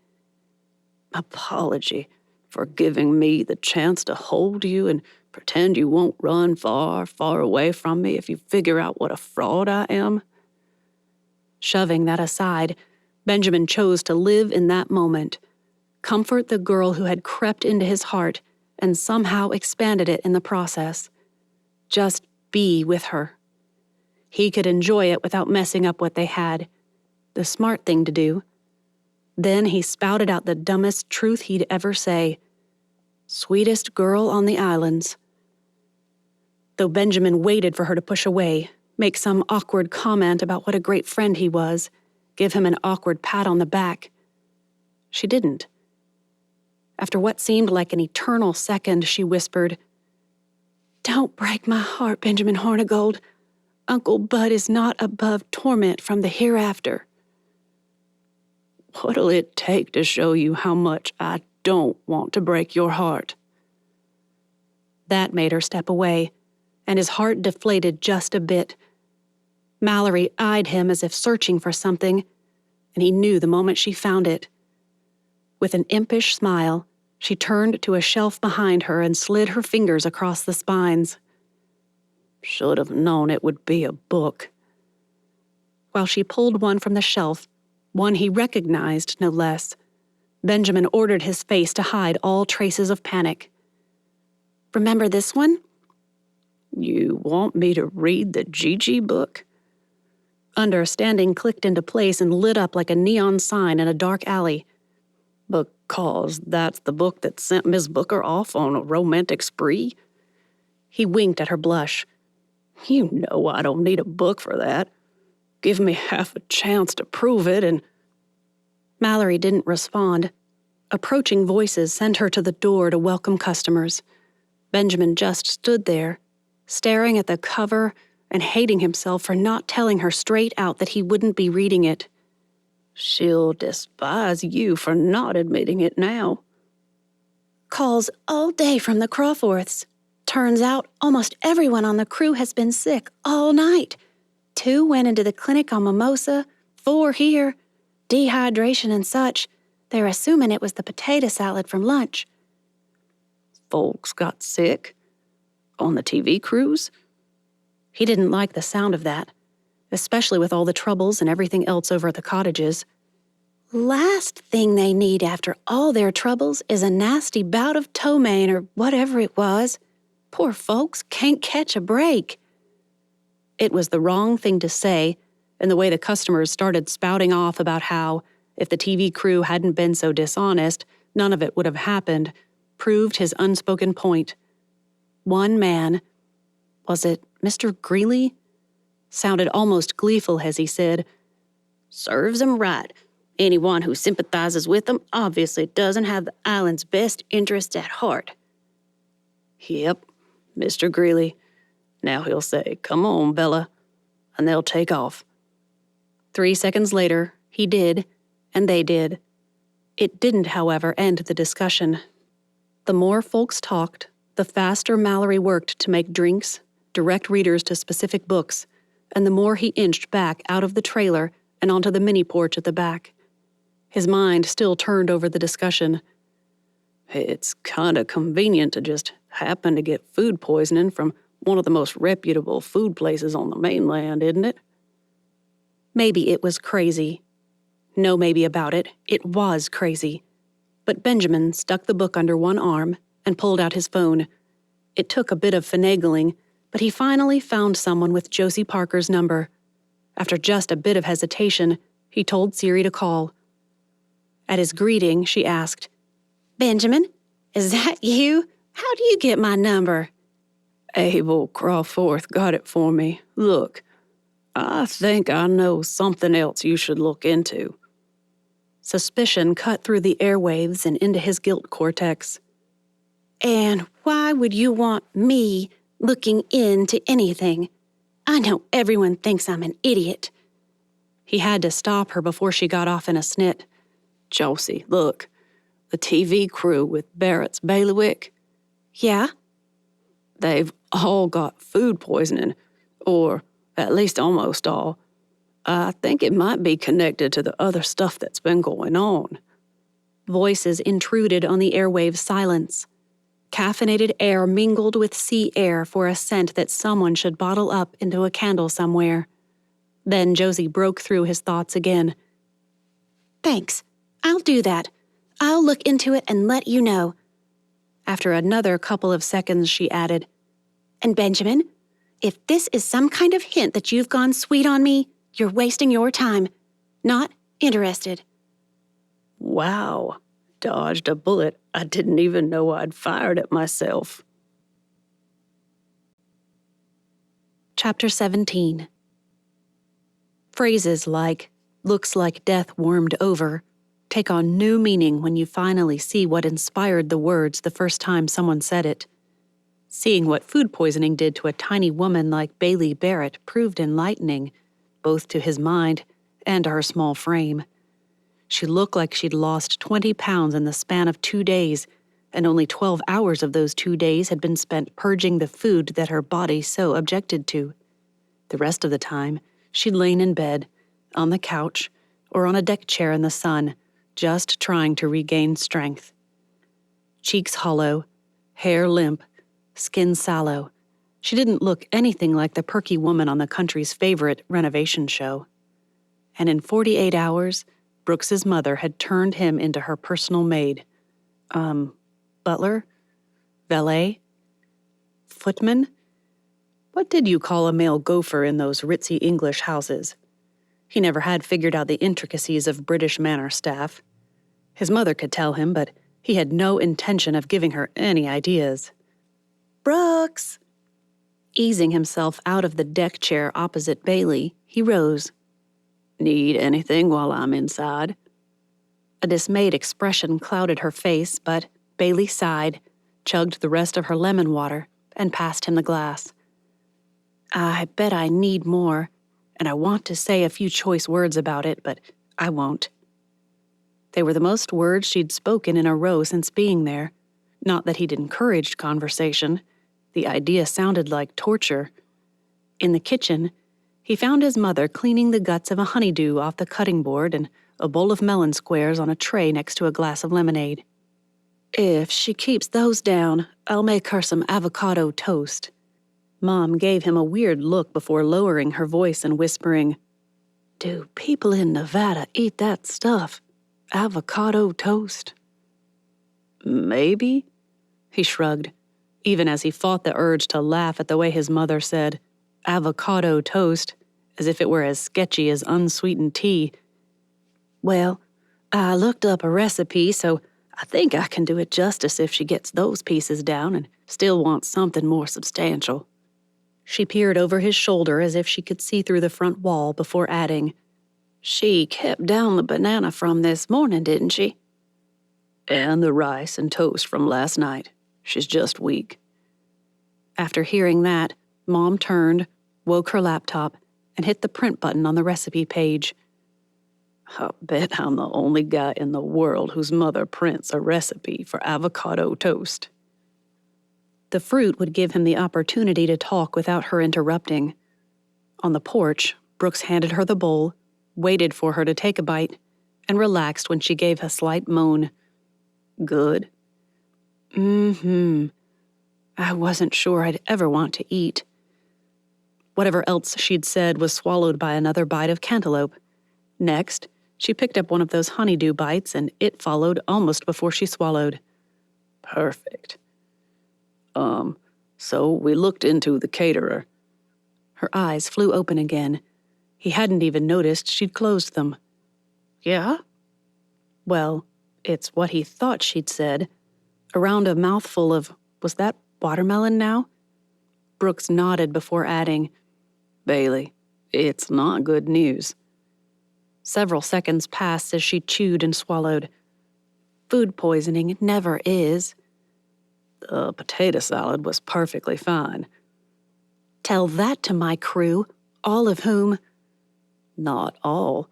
Apology for giving me the chance to hold you and pretend you won't run far, far away from me if you figure out what a fraud I am? Shoving that aside, Benjamin chose to live in that moment, comfort the girl who had crept into his heart and somehow expanded it in the process. Just be with her. He could enjoy it without messing up what they had. The smart thing to do. Then he spouted out the dumbest truth he'd ever say. Sweetest girl on the islands. Though Benjamin waited for her to push away, make some awkward comment about what a great friend he was, give him an awkward pat on the back. She didn't. After what seemed like an eternal second, she whispered, "Don't break my heart, Benjamin Hornigold. Uncle Bud is not above torment from the hereafter." What'll it take to show you how much I don't want to break your heart? That made her step away, and his heart deflated just a bit. Mallory eyed him as if searching for something, and he knew the moment she found it. With an impish smile, she turned to a shelf behind her and slid her fingers across the spines. Should have known it would be a book. While she pulled one from the shelf, one he recognized no less, Benjamin ordered his face to hide all traces of panic. "Remember this one?" You want me to read the Gigi book? Understanding clicked into place and lit up like a neon sign in a dark alley. Because that's the book that sent Miss Booker off on a romantic spree? He winked at her blush. You know I don't need a book for that. Give me half a chance to prove it and... Mallory didn't respond. Approaching voices sent her to the door to welcome customers. Benjamin just stood there, staring at the cover and hating himself for not telling her straight out that he wouldn't be reading it. She'll despise you for not admitting it now. Calls all day from the Crawforths. Turns out almost everyone on the crew has been sick all night. 2 went into the clinic on Mimosa, 4 here. Dehydration and such. They're assuming it was the potato salad from lunch. Folks got sick? On the TV cruise? He didn't like the sound of that, especially with all the troubles and everything else over at the cottages. Last thing they need after all their troubles is a nasty bout of ptomaine or whatever it was. Poor folks can't catch a break. It was the wrong thing to say, and the way the customers started spouting off about how, if the TV crew hadn't been so dishonest, none of it would have happened, proved his unspoken point. One man, was it Mr. Greeley? Sounded almost gleeful as he said, "Serves 'em right. Anyone who sympathizes with them obviously doesn't have the island's best interests at heart." Yep, Mr. Greeley. Now he'll say, "Come on, Bella," and they'll take off. 3 seconds later, he did, and they did. It didn't, however, end the discussion. The more folks talked, the faster Mallory worked to make drinks, direct readers to specific books, and the more he inched back out of the trailer and onto the mini porch at the back. His mind still turned over the discussion. It's kind of convenient to just happen to get food poisoning from one of the most reputable food places on the mainland, isn't it? Maybe it was crazy. No maybe about it, it was crazy. But Benjamin stuck the book under one arm and pulled out his phone. It took a bit of finagling, but he finally found someone with Josie Parker's number. After just a bit of hesitation, he told Siri to call. At his greeting, she asked, "Benjamin, is that you? How do you get my number?" Abel Crawforth got it for me. Look, I think I know something else you should look into. Suspicion cut through the airwaves and into his guilt cortex. "And why would you want me looking into anything? I know everyone thinks I'm an idiot." He had to stop her before she got off in a snit. Josie, look. The TV crew with Barrett's bailiwick. Yeah? They've all got food poisoning, or at least almost all. I think it might be connected to the other stuff that's been going on. Voices intruded on the airwave's silence. Caffeinated air mingled with sea air for a scent that someone should bottle up into a candle somewhere. Then Josie broke through his thoughts again. Thanks. I'll do that. I'll look into it and let you know. After another couple of seconds, she added, And Benjamin, if this is some kind of hint that you've gone sweet on me, you're wasting your time. Not interested. Wow. Dodged a bullet I didn't even know I'd fired at myself. Chapter 17. Phrases like, looks like death warmed over, take on new meaning when you finally see what inspired the words the first time someone said it. Seeing what food poisoning did to a tiny woman like Bailey Barrett proved enlightening, both to his mind and to her small frame. She looked like she'd lost 20 pounds in the span of 2 days, and only 12 hours of those 2 days had been spent purging the food that her body so objected to. The rest of the time, she'd lain in bed, on the couch, or on a deck chair in the sun, just trying to regain strength. Cheeks hollow, hair limp, skin sallow. She didn't look anything like the perky woman on the country's favorite renovation show. And in 48 hours, Brooks's mother had turned him into her personal maid. Butler? Valet? Footman? What did you call a male gopher in those ritzy English houses? He never had figured out the intricacies of British manor staff. His mother could tell him, but he had no intention of giving her any ideas. Brooks! Easing himself out of the deck chair opposite Bailey, he rose. Need anything while I'm inside? A dismayed expression clouded her face, but Bailey sighed, chugged the rest of her lemon water, and passed him the glass. I bet I need more, and I want to say a few choice words about it, but I won't. They were the most words she'd spoken in a row since being there. Not that he'd encouraged conversation. The idea sounded like torture. In the kitchen, he found his mother cleaning the guts of a honeydew off the cutting board and a bowl of melon squares on a tray next to a glass of lemonade. If she keeps those down, I'll make her some avocado toast. Mom gave him a weird look before lowering her voice and whispering, Do people in Nevada eat that stuff? Avocado toast? Maybe? He shrugged, even as he fought the urge to laugh at the way his mother said, avocado toast, as if it were as sketchy as unsweetened tea. Well, I looked up a recipe, so I think I can do it justice if she gets those pieces down and still wants something more substantial. She peered over his shoulder as if she could see through the front wall before adding, She kept down the banana from this morning, didn't she? And the rice and toast from last night. She's just weak. After hearing that, Mom turned, woke her laptop, and hit the print button on the recipe page. I bet I'm the only guy in the world whose mother prints a recipe for avocado toast. The fruit would give him the opportunity to talk without her interrupting. On the porch, Brooks handed her the bowl, waited for her to take a bite, and relaxed when she gave a slight moan. Good? I wasn't sure I'd ever want to eat. Whatever else she'd said was swallowed by another bite of cantaloupe. Next, she picked up one of those honeydew bites, and it followed almost before she swallowed. Perfect. So we looked into the caterer. Her eyes flew open again. He hadn't even noticed she'd closed them. Yeah? Well, it's what he thought she'd said. Around a mouthful of, was that watermelon now? Brooks nodded before adding, Bailey, it's not good news. Several seconds passed as she chewed and swallowed. Food poisoning never is. The potato salad was perfectly fine. Tell that to my crew, all of whom... Not all.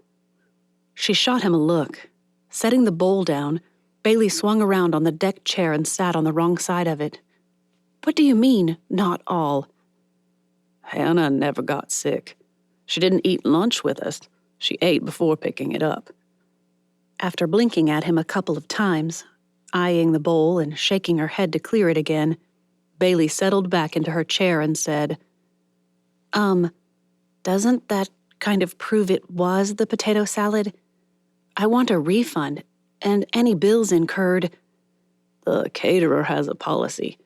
She shot him a look. Setting the bowl down, Bailey swung around on the deck chair and sat on the wrong side of it. What do you mean, not all? Hannah never got sick. She didn't eat lunch with us. She ate before picking it up. After blinking at him a couple of times, eyeing the bowl and shaking her head to clear it again, Bailey settled back into her chair and said, Doesn't that kind of prove it was the potato salad? I want a refund, and any bills incurred. The caterer has a policy.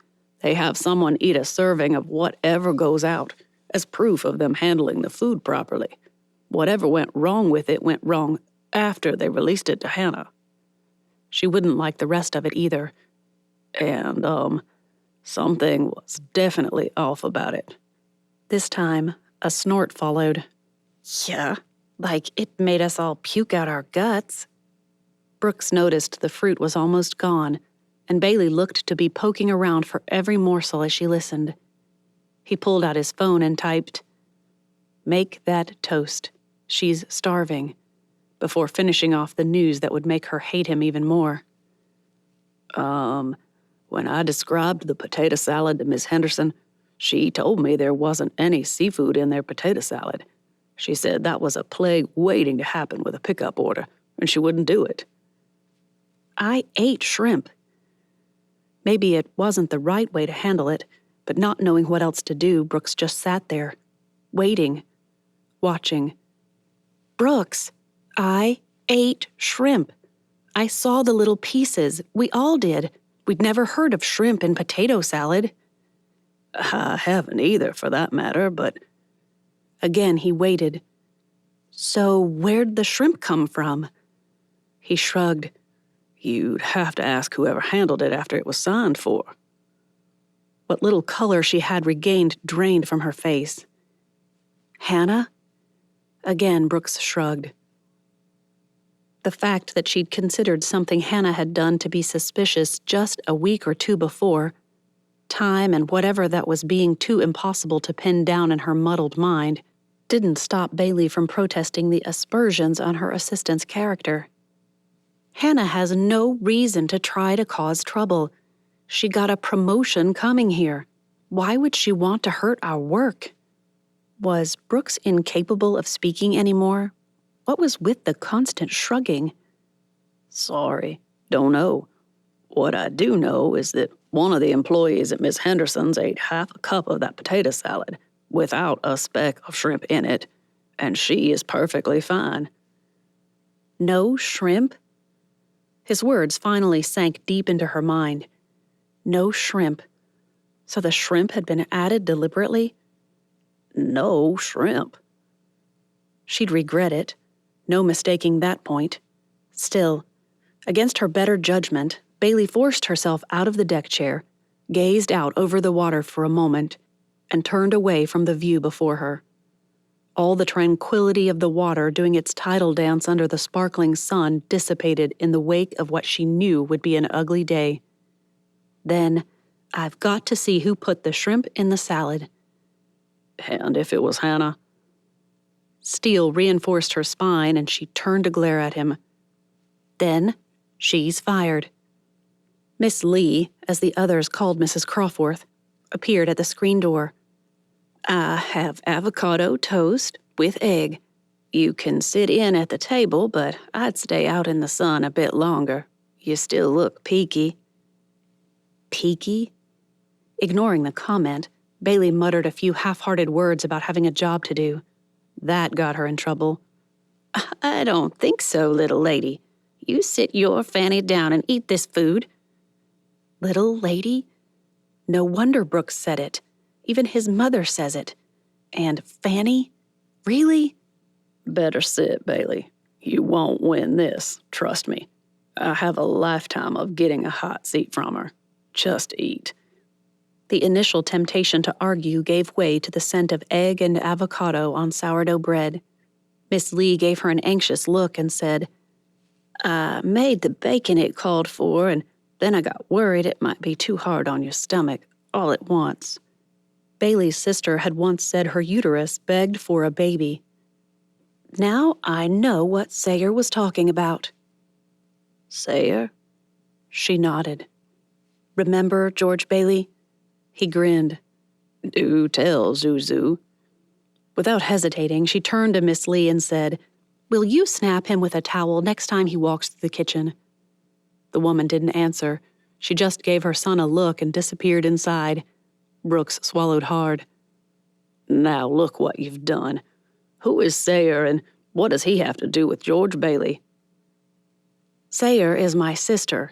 They have someone eat a serving of whatever goes out, as proof of them handling the food properly. Whatever went wrong with it went wrong after they released it to Hannah. She wouldn't like the rest of it either. And, something was definitely off about it. This time, a snort followed. Yeah, like it made us all puke out our guts. Brooks noticed the fruit was almost gone, and Bailey looked to be poking around for every morsel as she listened. He pulled out his phone and typed, "Make that toast. She's starving," before finishing off the news that would make her hate him even more. When I described the potato salad to Miss Henderson, she told me there wasn't any seafood in their potato salad. She said that was a plague waiting to happen with a pickup order, and she wouldn't do it. I ate shrimp. Maybe it wasn't the right way to handle it, but not knowing what else to do, Brooks just sat there, waiting, watching. Brooks, I ate shrimp. I saw the little pieces. We all did. We'd never heard of shrimp in potato salad. I haven't either, for that matter, but... Again, he waited. So where'd the shrimp come from? He shrugged. You'd have to ask whoever handled it after it was signed for. What little color she had regained drained from her face. Hannah? Again, Brooks shrugged. The fact that she'd considered something Hannah had done to be suspicious just a week or two before, time and whatever that was being too impossible to pin down in her muddled mind, didn't stop Bailey from protesting the aspersions on her assistant's character. Hannah has no reason to try to cause trouble. She got a promotion coming here. Why would she want to hurt our work? Was Brooks incapable of speaking anymore? What was with the constant shrugging? Sorry, don't know. What I do know is that one of the employees at Miss Henderson's ate half a cup of that potato salad without a speck of shrimp in it, and she is perfectly fine. No shrimp? His words finally sank deep into her mind. No shrimp. So the shrimp had been added deliberately? No shrimp. She'd regret it. No mistaking that point. Still, against her better judgment, Bailey forced herself out of the deck chair, gazed out over the water for a moment, and turned away from the view before her. All the tranquility of the water doing its tidal dance under the sparkling sun dissipated in the wake of what she knew would be an ugly day. Then, I've got to see who put the shrimp in the salad. And if it was Hannah? Steel reinforced her spine and she turned to glare at him. Then, she's fired. Miss Lee, as the others called Mrs. Crawforth, appeared at the screen door. I have avocado toast with egg. You can sit in at the table, but I'd stay out in the sun a bit longer. You still look peaky. Peaky? Ignoring the comment, Bailey muttered a few half-hearted words about having a job to do. That got her in trouble. I don't think so, little lady. You sit your fanny down and eat this food. Little lady? No wonder Brooks said it. Even his mother says it. And Fanny? Really? Better sit, Bailey. You won't win this, trust me. I have a lifetime of getting a hot seat from her. Just eat. The initial temptation to argue gave way to the scent of egg and avocado on sourdough bread. Miss Lee gave her an anxious look and said, I made the bacon it called for, and then I got worried it might be too hard on your stomach all at once. Bailey's sister had once said her uterus begged for a baby. Now I know what Sayer was talking about. Sayer? She nodded. Remember George Bailey? He grinned. Do tell, Zuzu. Without hesitating, she turned to Miss Lee and said, "Will you snap him with a towel next time he walks through the kitchen?" The woman didn't answer. She just gave her son a look and disappeared inside. Brooks swallowed hard. Now look what you've done. Who is Sayer, and what does he have to do with George Bailey? Sayer is my sister,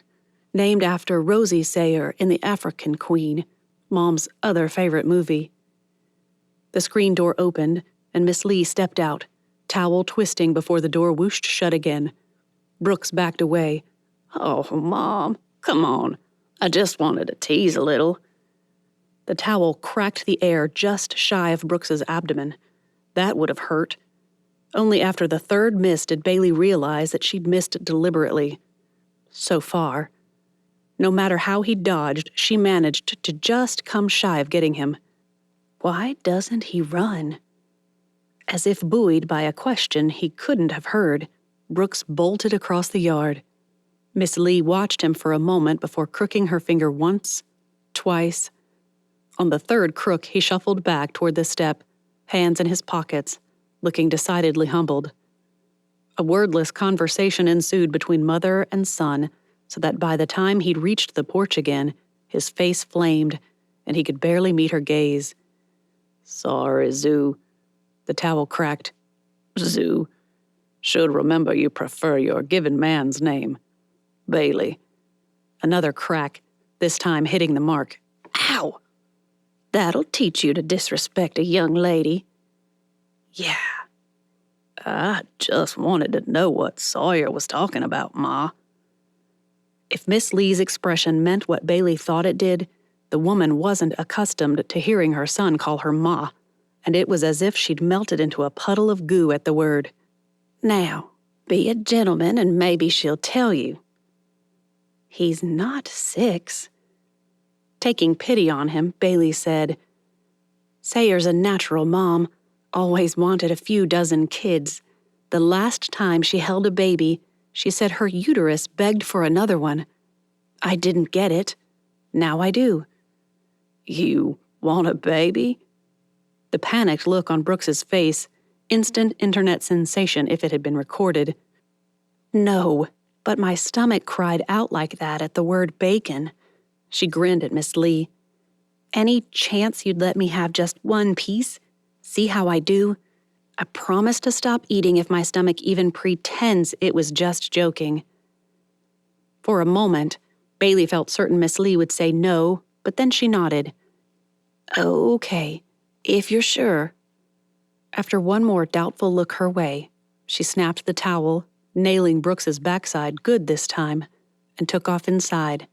named after Rosie Sayer in The African Queen, Mom's other favorite movie. The screen door opened, and Miss Lee stepped out, towel twisting before the door whooshed shut again. Brooks backed away. Oh, Mom, come on. I just wanted to tease a little. The towel cracked the air just shy of Brooks's abdomen. That would have hurt. Only after the third miss did Bailey realize that she'd missed deliberately. So far. No matter how he dodged, she managed to just come shy of getting him. Why doesn't he run? As if buoyed by a question he couldn't have heard, Brooks bolted across the yard. Miss Lee watched him for a moment before crooking her finger once, twice. On the third crook, he shuffled back toward the step, hands in his pockets, looking decidedly humbled. A wordless conversation ensued between mother and son, so that by the time he'd reached the porch again, his face flamed, and he could barely meet her gaze. Sorry, Zoo. The towel cracked. Zoo. Should remember you prefer your given man's name. Bailey. Another crack, this time hitting the mark. Ow! That'll teach you to disrespect a young lady. Yeah. I just wanted to know what Sawyer was talking about, Ma. If Miss Lee's expression meant what Bailey thought it did, the woman wasn't accustomed to hearing her son call her Ma, and it was as if she'd melted into a puddle of goo at the word. Now, be a gentleman and maybe she'll tell you. He's not 6. Taking pity on him, Bailey said, Sayer's a natural mom, always wanted a few dozen kids. The last time she held a baby, she said her uterus begged for another one. I didn't get it. Now I do. You want a baby? The panicked look on Brooks's face, instant internet sensation if it had been recorded. No, but my stomach cried out like that at the word bacon. She grinned at Miss Lee. Any chance you'd let me have just one piece? See how I do? I promise to stop eating if my stomach even pretends it was just joking. For a moment, Bailey felt certain Miss Lee would say no, but then she nodded. Okay, if you're sure. After one more doubtful look her way, she snapped the towel, nailing Brooks's backside good this time, and took off inside.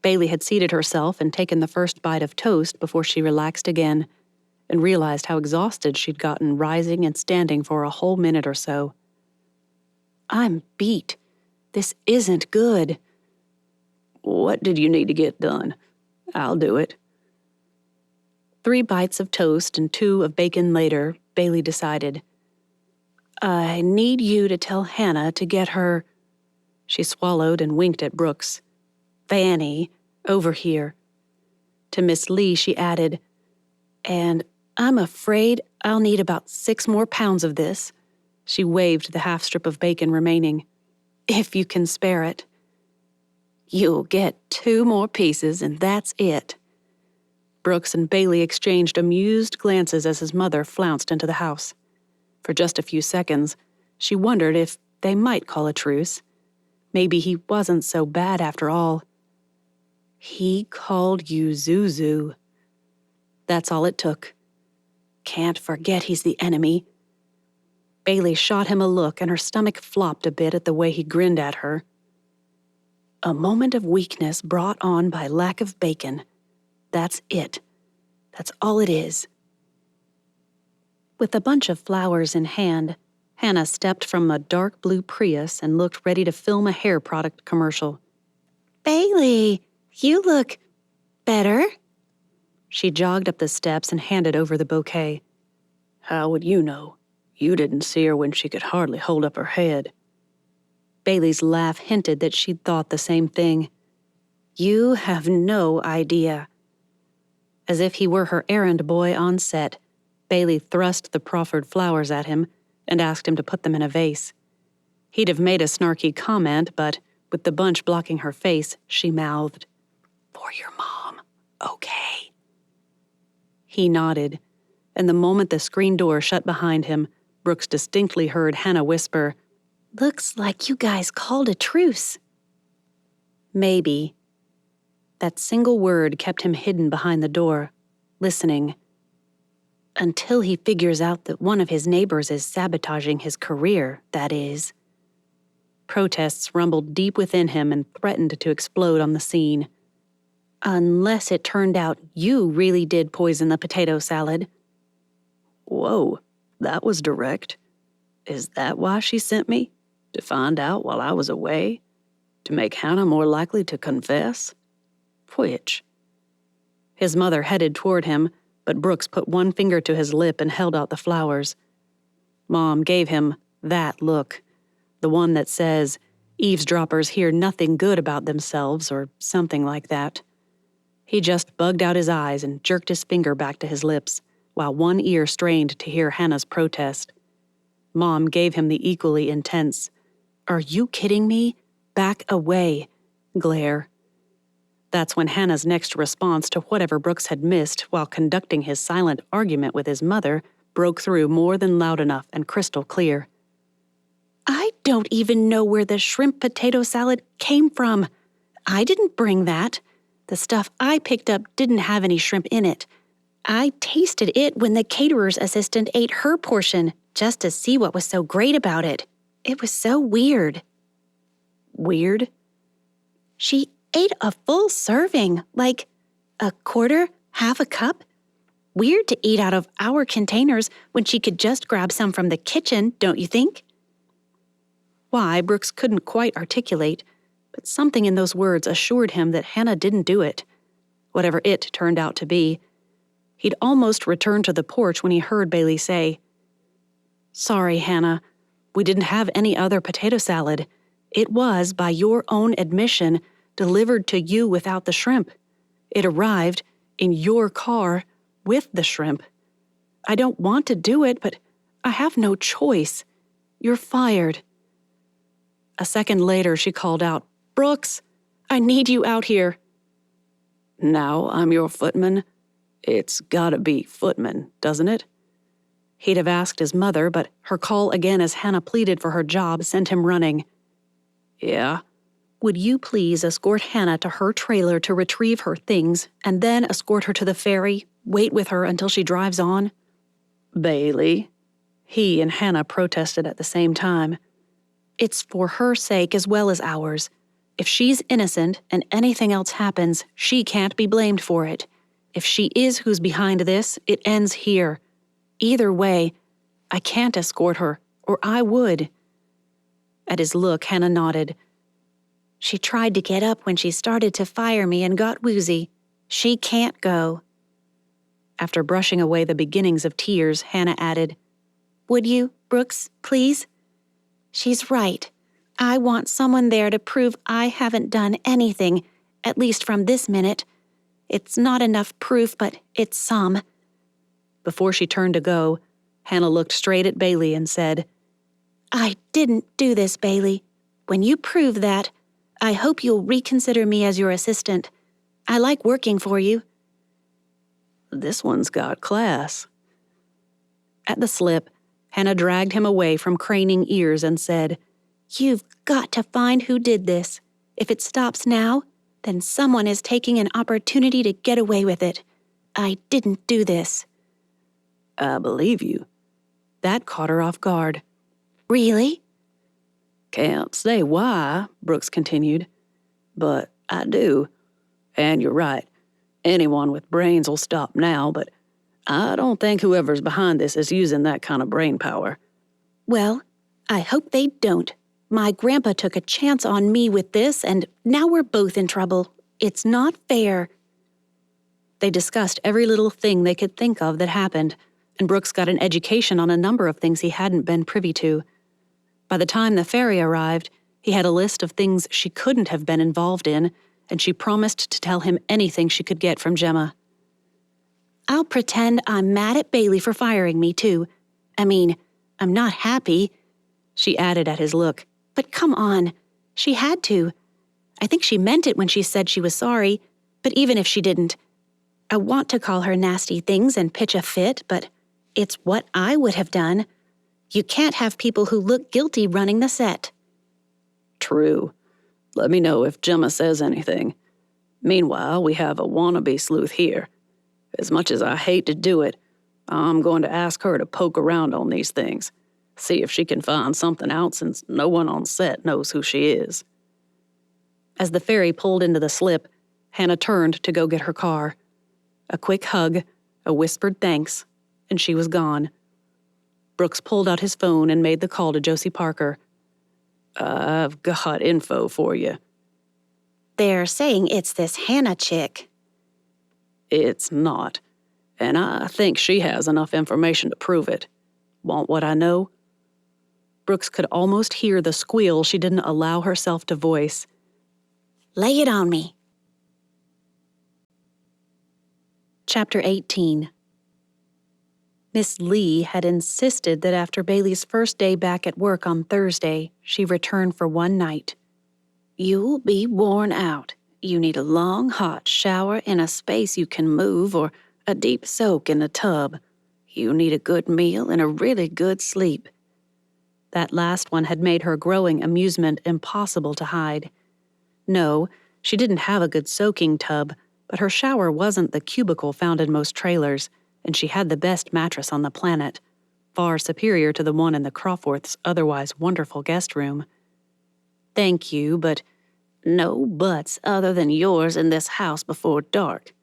Bailey had seated herself and taken the first bite of toast before she relaxed again, and realized how exhausted she'd gotten rising and standing for a whole minute or so. I'm beat. This isn't good. What did you need to get done? I'll do it. 3 bites of toast and 2 of bacon later, Bailey decided. I need you to tell Hannah to get her... She swallowed and winked at Brooks. Fanny, over here. To Miss Lee, she added, and I'm afraid I'll need about 6 more pounds of this. She waved the half strip of bacon remaining. If you can spare it. You'll get 2 more pieces and that's it. Brooks and Bailey exchanged amused glances as his mother flounced into the house. For just a few seconds, she wondered if they might call a truce. Maybe he wasn't so bad after all. He called you Zuzu. That's all it took. Can't forget he's the enemy. Bailey shot him a look and her stomach flopped a bit at the way he grinned at her. A moment of weakness brought on by lack of bacon. That's it. That's all it is. With a bunch of flowers in hand, Hannah stepped from a dark blue Prius and looked ready to film a hair product commercial. Bailey, you look better. She jogged up the steps and handed over the bouquet. How would you know? You didn't see her when she could hardly hold up her head." Bailey's laugh hinted that she'd thought the same thing. "You have no idea." As if he were her errand boy on set, Bailey thrust the proffered flowers at him and asked him to put them in a vase. He'd have made a snarky comment, but with the bunch blocking her face, she mouthed, "For your mom, okay?" He nodded, and the moment the screen door shut behind him, Brooks distinctly heard Hannah whisper, "Looks like you guys called a truce." Maybe. That single word kept him hidden behind the door, listening. Until he figures out that one of his neighbors is sabotaging his career, that is. Protests rumbled deep within him and threatened to explode on the scene. Unless it turned out you really did poison the potato salad. Whoa, that was direct. Is that why she sent me? To find out while I was away? To make Hannah more likely to confess? Which? His mother headed toward him, but Brooks put one finger to his lip and held out the flowers. Mom gave him that look, the one that says, "Eavesdroppers hear nothing good about themselves," or something like that. He just bugged out his eyes and jerked his finger back to his lips, while one ear strained to hear Hannah's protest. Mom gave him the equally intense, "Are you kidding me? Back away," glare. That's when Hannah's next response to whatever Brooks had missed while conducting his silent argument with his mother broke through more than loud enough and crystal clear. "I don't even know where the shrimp potato salad came from. I didn't bring that. The stuff I picked up didn't have any shrimp in it. I tasted it when the caterer's assistant ate her portion, just to see what was so great about it. It was so weird." Weird? "She ate a full serving, like a quarter, half a cup. Weird to eat out of our containers when she could just grab some from the kitchen, don't you think?" Why, Brooks couldn't quite articulate, but something in those words assured him that Hannah didn't do it, whatever it turned out to be. He'd almost returned to the porch when he heard Bailey say, "Sorry, Hannah, we didn't have any other potato salad. It was, by your own admission, delivered to you without the shrimp. It arrived in your car with the shrimp. I don't want to do it, but I have no choice. You're fired." A second later, she called out, "Brooks, I need you out here." "Now I'm your footman? It's gotta be footman, doesn't it?" He'd have asked his mother, but her call again as Hannah pleaded for her job sent him running. "Yeah?" "Would you please escort Hannah to her trailer to retrieve her things, and then escort her to the ferry, wait with her until she drives on?" "Bailey?" He and Hannah protested at the same time. "It's for her sake as well as ours. If she's innocent and anything else happens, she can't be blamed for it. If she is who's behind this, it ends here. Either way, I can't escort her, or I would." At his look, Hannah nodded. "She tried to get up when she started to fire me and got woozy. She can't go." After brushing away the beginnings of tears, Hannah added, "Would you, Brooks, please? She's right. I want someone there to prove I haven't done anything, at least from this minute. It's not enough proof, but it's some." Before she turned to go, Hannah looked straight at Bailey and said, "I didn't do this, Bailey. When you prove that, I hope you'll reconsider me as your assistant. I like working for you." This one's got class. At the slip, Hannah dragged him away from craning ears and said, "You've got to find who did this. If it stops now, then someone is taking an opportunity to get away with it. I didn't do this." I believe you. That caught her off guard. "Really?" "Can't say why," Brooks continued, "but I do. And you're right. Anyone with brains will stop now, but I don't think whoever's behind this is using that kind of brain power." "Well, I hope they don't. My grandpa took a chance on me with this, and now we're both in trouble. It's not fair." They discussed every little thing they could think of that happened, and Brooks got an education on a number of things he hadn't been privy to. By the time the ferry arrived, he had a list of things she couldn't have been involved in, and she promised to tell him anything she could get from Gemma. "I'll pretend I'm mad at Bailey for firing me, too. I mean, I'm not happy," she added at his look. "But come on, she had to. I think she meant it when she said she was sorry, but even if she didn't, I want to call her nasty things and pitch a fit, but it's what I would have done. You can't have people who look guilty running the set." True. Let me know if Gemma says anything. Meanwhile, we have a wannabe sleuth here. As much as I hate to do it, I'm going to ask her to poke around on these things, see if she can find something out since no one on set knows who she is. As the ferry pulled into the slip, Hannah turned to go get her car. A quick hug, a whispered thanks, and she was gone. Brooks pulled out his phone and made the call to Josie Parker. "I've got info for you." They're saying it's this Hannah chick. "It's not, and I think she has enough information to prove it. Want what I know?" Brooks could almost hear the squeal she didn't allow herself to voice. "Lay it on me." Chapter 18. Miss Lee had insisted that after Bailey's first day back at work on Thursday, she return for one night. "You'll be worn out. You need a long, hot shower in a space you can move or a deep soak in a tub. You need a good meal and a really good sleep." That last one had made her growing amusement impossible to hide. No, she didn't have a good soaking tub, but her shower wasn't the cubicle found in most trailers, and she had the best mattress on the planet, far superior to the one in the Crawforths' otherwise wonderful guest room. "Thank you, but no butts other than yours in this house before dark."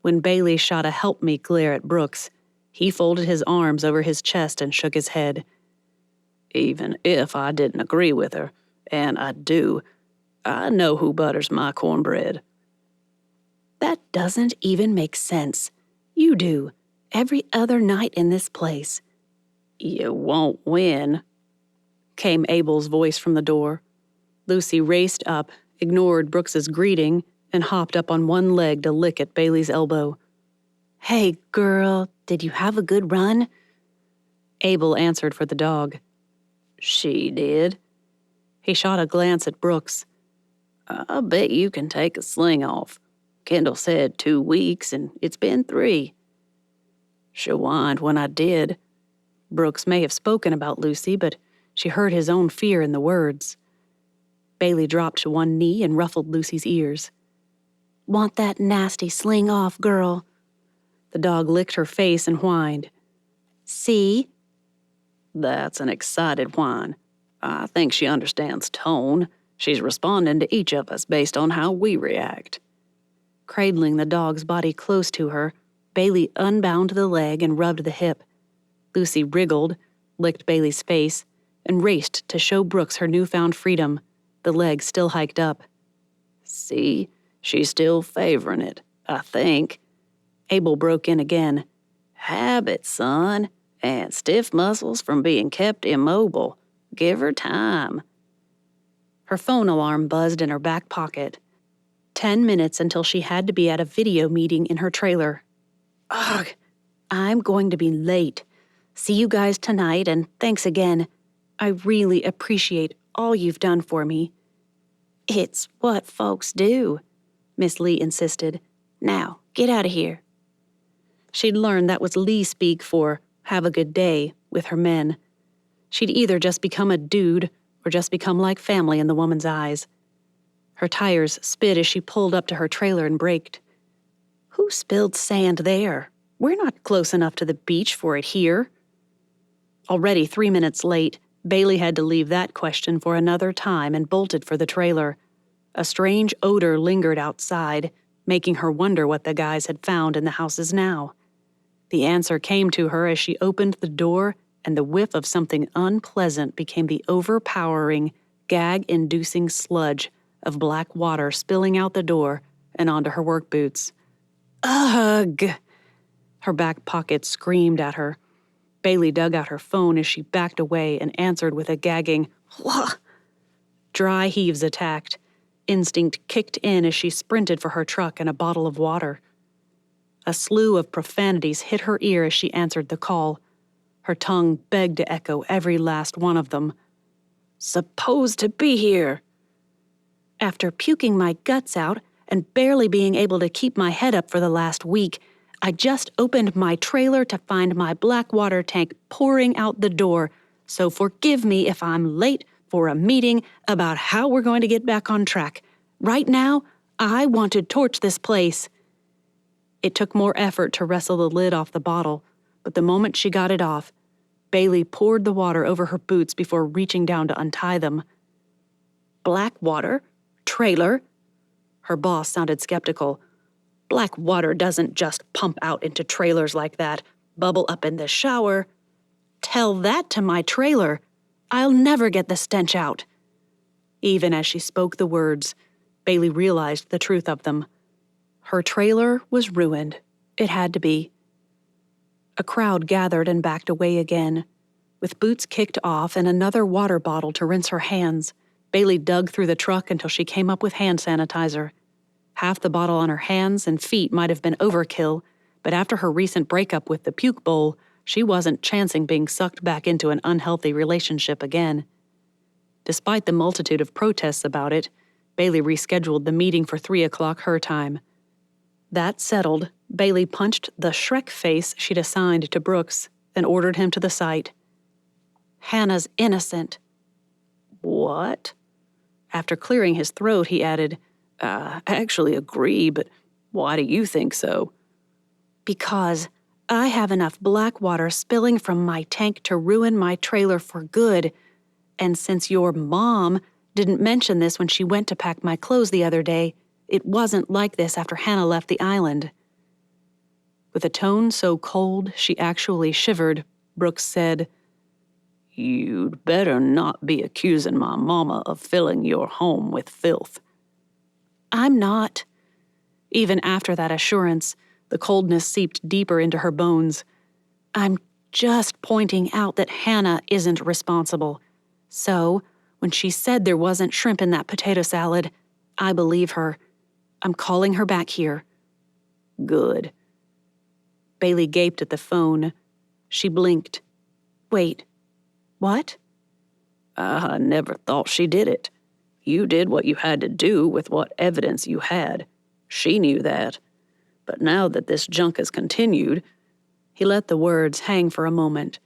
When Bailey shot a help-me glare at Brooks, he folded his arms over his chest and shook his head. "Even if I didn't agree with her, and I do, I know who butters my cornbread." "That doesn't even make sense. You do, every other night in this place." "You won't win," came Abel's voice from the door. Lucy raced up, ignored Brooks's greeting, and hopped up on one leg to lick at Bailey's elbow. "Hey, girl, did you have a good run?" Abel answered for the dog. "She did." He shot a glance at Brooks. "I bet you can take a sling off. Kendall said 2 weeks, and it's been 3. She whined when I did." Brooks may have spoken about Lucy, but she heard his own fear in the words. Bailey dropped to one knee and ruffled Lucy's ears. "Want that nasty sling off, girl?" The dog licked her face and whined. "See?" "That's an excited whine. I think she understands tone. She's responding to each of us based on how we react." Cradling the dog's body close to her, Bailey unbound the leg and rubbed the hip. Lucy wriggled, licked Bailey's face, and raced to show Brooks her newfound freedom, the leg still hiked up. "See, she's still favoring it, I think." Abel broke in again. "Habit, son, and stiff muscles from being kept immobile. Give her time." Her phone alarm buzzed in her back pocket. 10 minutes until she had to be at a video meeting in her trailer. Ugh, I'm going to be late. See you guys tonight, and thanks again. I really appreciate all you've done for me. "It's what folks do," Miss Lee insisted. "Now, get out of here." She'd learned that was Lee speak for "have a good day" with her men. She'd either just become a dude or just become like family in the woman's eyes. Her tires spit as she pulled up to her trailer and braked. Who spilled sand there? We're not close enough to the beach for it here. Already 3 minutes late, Bailey had to leave that question for another time and bolted for the trailer. A strange odor lingered outside, making her wonder what the guys had found in the houses now. The answer came to her as she opened the door, and the whiff of something unpleasant became the overpowering, gag-inducing sludge of black water spilling out the door and onto her work boots. Ugh! Her back pocket screamed at her. Bailey dug out her phone as she backed away and answered with a gagging, "Wha?" Dry heaves attacked. Instinct kicked in as she sprinted for her truck and a bottle of water. A slew of profanities hit her ear as she answered the call. Her tongue begged to echo every last one of them. "Supposed to be here." After puking my guts out and barely being able to keep my head up for the last week, I just opened my trailer to find my black water tank pouring out the door, so forgive me if I'm late for a meeting about how we're going to get back on track. Right now, I want to torch this place. It took more effort to wrestle the lid off the bottle, but the moment she got it off, Bailey poured the water over her boots before reaching down to untie them. "Black water? Trailer?" Her boss sounded skeptical. "Black water doesn't just pump out into trailers like that, bubble up in the shower." "Tell that to my trailer. I'll never get the stench out." Even as she spoke the words, Bailey realized the truth of them. Her trailer was ruined. It had to be. A crowd gathered and backed away again. With boots kicked off and another water bottle to rinse her hands, Bailey dug through the truck until she came up with hand sanitizer. Half the bottle on her hands and feet might have been overkill, but after her recent breakup with the puke bowl, she wasn't chancing being sucked back into an unhealthy relationship again. Despite the multitude of protests about it, Bailey rescheduled the meeting for 3 o'clock her time. That settled, Bailey punched the Shrek face she'd assigned to Brooks and ordered him to the site. "Hannah's innocent." "What?" After clearing his throat, he added, "I actually agree, but why do you think so?" "Because I have enough black water spilling from my tank to ruin my trailer for good, and since your mom didn't mention this when she went to pack my clothes the other day, it wasn't like this after Hannah left the island." With a tone so cold she actually shivered, Brooks said, "You'd better not be accusing my mama of filling your home with filth." "I'm not." Even after that assurance, the coldness seeped deeper into her bones. "I'm just pointing out that Hannah isn't responsible. So, when she said there wasn't shrimp in that potato salad, I believe her. I'm calling her back here." "Good." Bailey gaped at the phone. She blinked. "Wait, what?" "I never thought she did it. You did what you had to do with what evidence you had. She knew that. But now that this junk has continued..." He let the words hang for a moment.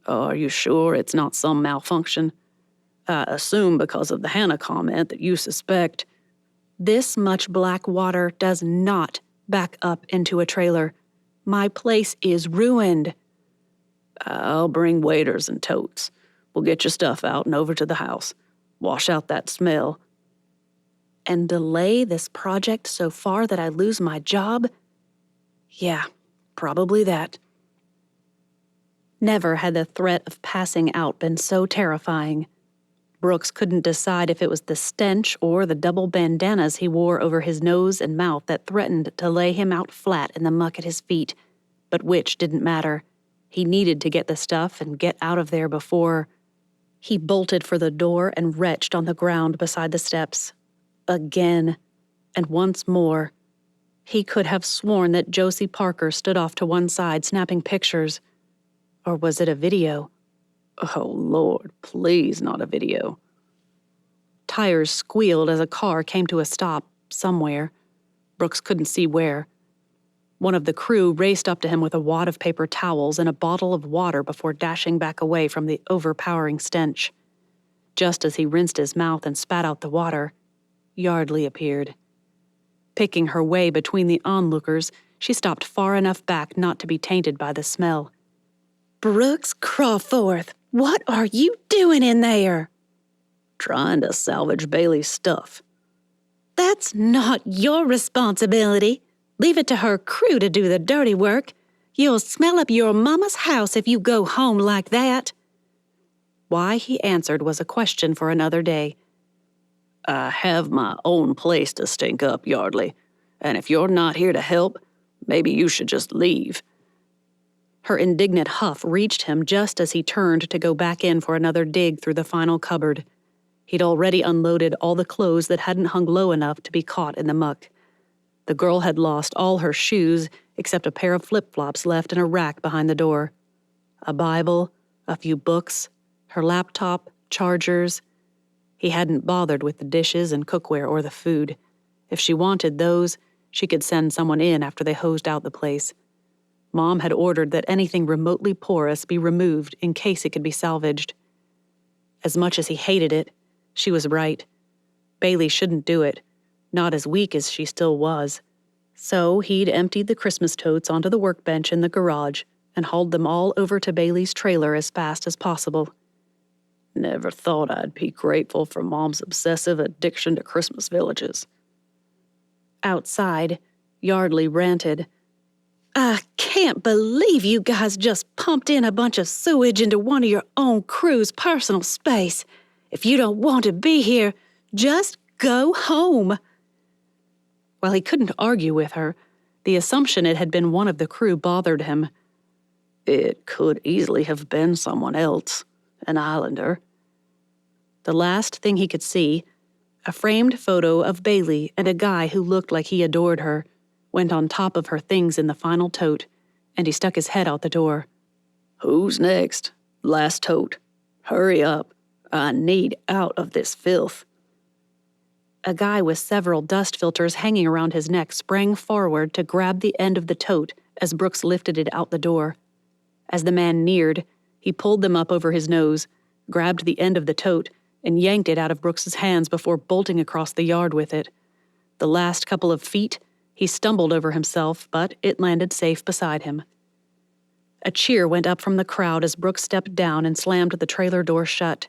"Are you sure it's not some malfunction? I assume because of the Hannah comment that you suspect..." "This much black water does not back up into a trailer. My place is ruined." "I'll bring waiters and totes. We'll get your stuff out and over to the house. Wash out that smell." "And delay this project so far that I lose my job?" "Yeah, probably that." Never had the threat of passing out been so terrifying. Brooks couldn't decide if it was the stench or the double bandanas he wore over his nose and mouth that threatened to lay him out flat in the muck at his feet, but which didn't matter. He needed to get the stuff and get out of there before... He bolted for the door and retched on the ground beside the steps. Again, and once more. He could have sworn that Josie Parker stood off to one side snapping pictures. Or was it a video? Oh, Lord, please not a video. Tires squealed as a car came to a stop somewhere. Brooks couldn't see where. One of the crew raced up to him with a wad of paper towels and a bottle of water before dashing back away from the overpowering stench. Just as he rinsed his mouth and spat out the water, Yardley appeared. Picking her way between the onlookers, she stopped far enough back not to be tainted by the smell. "Brooks Crawforth, what are you doing in there?" "Trying to salvage Bailey's stuff." "That's not your responsibility. Leave it to her crew to do the dirty work. You'll smell up your mama's house if you go home like that." Why he answered was a question for another day. "I have my own place to stink up, Yardley, and if you're not here to help, maybe you should just leave. Her indignant huff reached him just as he turned to go back in for another dig through the final cupboard. He'd already unloaded all the clothes that hadn't hung low enough to be caught in the muck. The girl had lost all her shoes except a pair of flip-flops left in a rack behind the door. A Bible, a few books, her laptop, chargers. He hadn't bothered with the dishes and cookware or the food. If she wanted those, she could send someone in after they hosed out the place. Mom had ordered that anything remotely porous be removed in case it could be salvaged. As much as he hated it, she was right. Bailey shouldn't do it, not as weak as she still was. So he'd emptied the Christmas totes onto the workbench in the garage and hauled them all over to Bailey's trailer as fast as possible. Never thought I'd be grateful for Mom's obsessive addiction to Christmas villages. Outside, Yardley ranted, "I can't believe you guys just pumped in a bunch of sewage into one of your own crew's personal space. If you don't want to be here, just go home." While he couldn't argue with her, the assumption it had been one of the crew bothered him. It could easily have been someone else, an islander. The last thing he could see, a framed photo of Bailey and a guy who looked like he adored her, went on top of her things in the final tote, and he stuck his head out the door. "Who's next? Last tote. Hurry up. I need out of this filth." A guy with several dust filters hanging around his neck sprang forward to grab the end of the tote as Brooks lifted it out the door. As the man neared, he pulled them up over his nose, grabbed the end of the tote, and yanked it out of Brooks's hands before bolting across the yard with it. The last couple of feet, he stumbled over himself, but it landed safe beside him. A cheer went up from the crowd as Brooks stepped down and slammed the trailer door shut.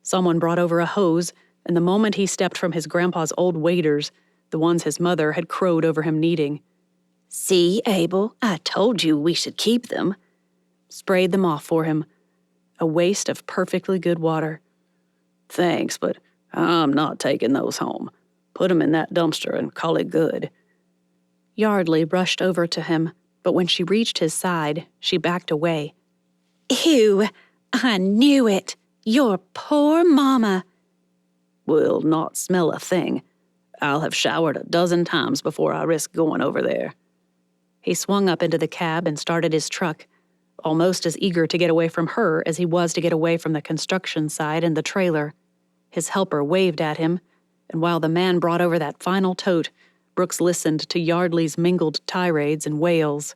Someone brought over a hose, and the moment he stepped from his grandpa's old waders, the ones his mother had crowed over him needing, "See, Abel, I told you we should keep them," sprayed them off for him. A waste of perfectly good water. "Thanks, but I'm not taking those home. Put 'em in that dumpster and call it good." Yardley rushed over to him, but when she reached his side, she backed away. "Ew, I knew it. Your poor mama." "Will not smell a thing. I'll have showered a dozen times before I risk going over there." He swung up into the cab and started his truck, almost as eager to get away from her as he was to get away from the construction site and the trailer. His helper waved at him, and while the man brought over that final tote, Brooks listened to Yardley's mingled tirades and wails.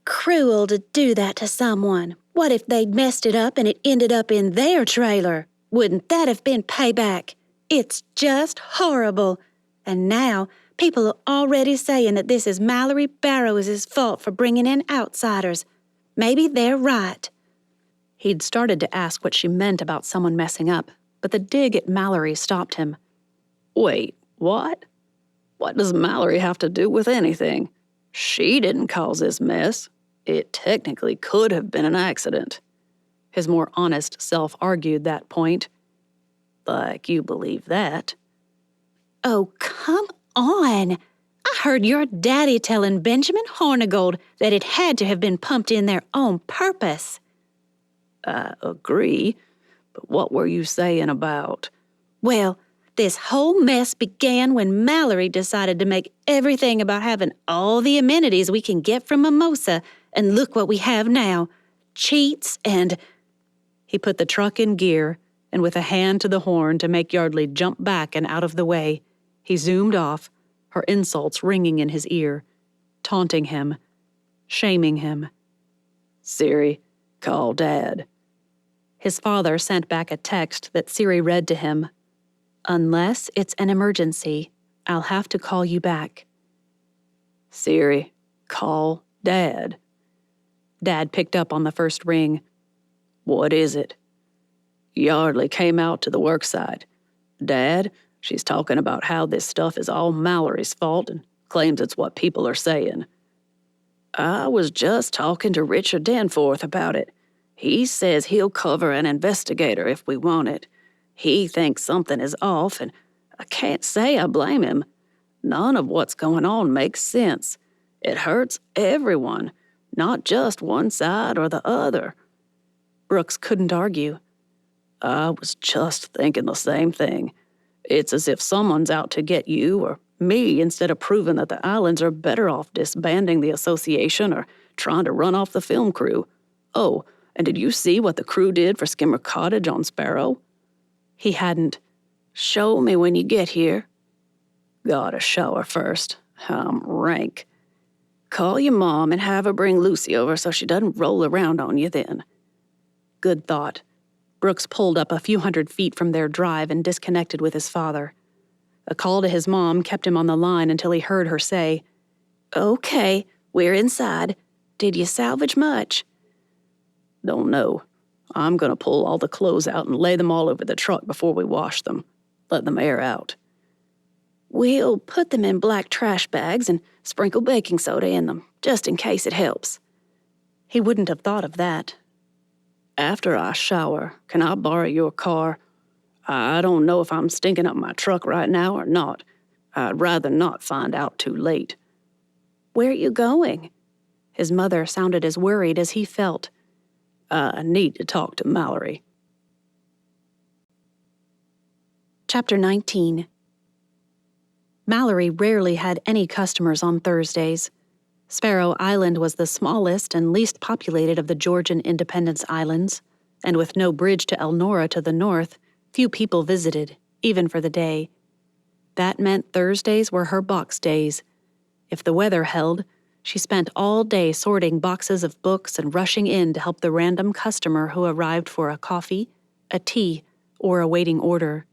"Cruel to do that to someone. What if they'd messed it up and it ended up in their trailer? Wouldn't that have been payback? It's just horrible. And now, people are already saying that this is Mallory Barrows' fault for bringing in outsiders. Maybe they're right." He'd started to ask what she meant about someone messing up, but the dig at Mallory stopped him. "Wait, what? What does Mallory have to do with anything? She didn't cause this mess. It technically could have been an accident." His more honest self argued that point. "Like you believe that." "Oh, come on. I heard your daddy telling Benjamin Hornigold that it had to have been pumped in there on purpose." "I agree, but what were you saying about?" "Well, this whole mess began when Mallory decided to make everything about having all the amenities we can get from Mimosa, and look what we have now. Cheats and—" He put the truck in gear, and with a hand to the horn to make Yardley jump back and out of the way, he zoomed off, her insults ringing in his ear, taunting him, shaming him. "Siri, call Dad." His father sent back a text that Siri read to him. "Unless it's an emergency, I'll have to call you back." "Siri, call Dad." Dad picked up on the first ring. "What is it?" "Yardley came out to the worksite. Dad, she's talking about how this stuff is all Mallory's fault and claims it's what people are saying." "I was just talking to Richard Danforth about it. He says he'll cover an investigator if we want it. He thinks something is off, and I can't say I blame him. None of what's going on makes sense. It hurts everyone. not just one side or the other. Brooks couldn't argue. I was just thinking the same thing. It's as if someone's out to get you or me instead of proving that the islands are better off disbanding the association or trying to run off the film crew. Oh, and did you see what the crew did for Skimmer Cottage on Sparrow? He hadn't. Show me when you get here. Gotta shower first. I'm rank. Call your mom and have her bring Lucy over so she doesn't roll around on you then. Good thought. Brooks pulled up a few hundred feet from their drive and disconnected with his father. A call to his mom kept him on the line until he heard her say, "Okay, we're inside. Did you salvage much?" "Don't know. I'm gonna pull all the clothes out and lay them all over the truck before we wash them. Let them air out." "We'll put them in black trash bags and sprinkle baking soda in them, just in case it helps." He wouldn't have thought of that. "After I shower, can I borrow your car? I don't know if I'm stinking up my truck right now or not. I'd rather not find out too late." "Where are you going?" His mother sounded as worried as he felt. "I need to talk to Mallory." Chapter 19. Mallory rarely had any customers on Thursdays. Sparrow Island was the smallest and least populated of the Georgian Independence Islands, and with no bridge to Elnora to the north, few people visited, even for the day. That meant Thursdays were her box days. If the weather held, she spent all day sorting boxes of books and rushing in to help the random customer who arrived for a coffee, a tea, or a waiting order.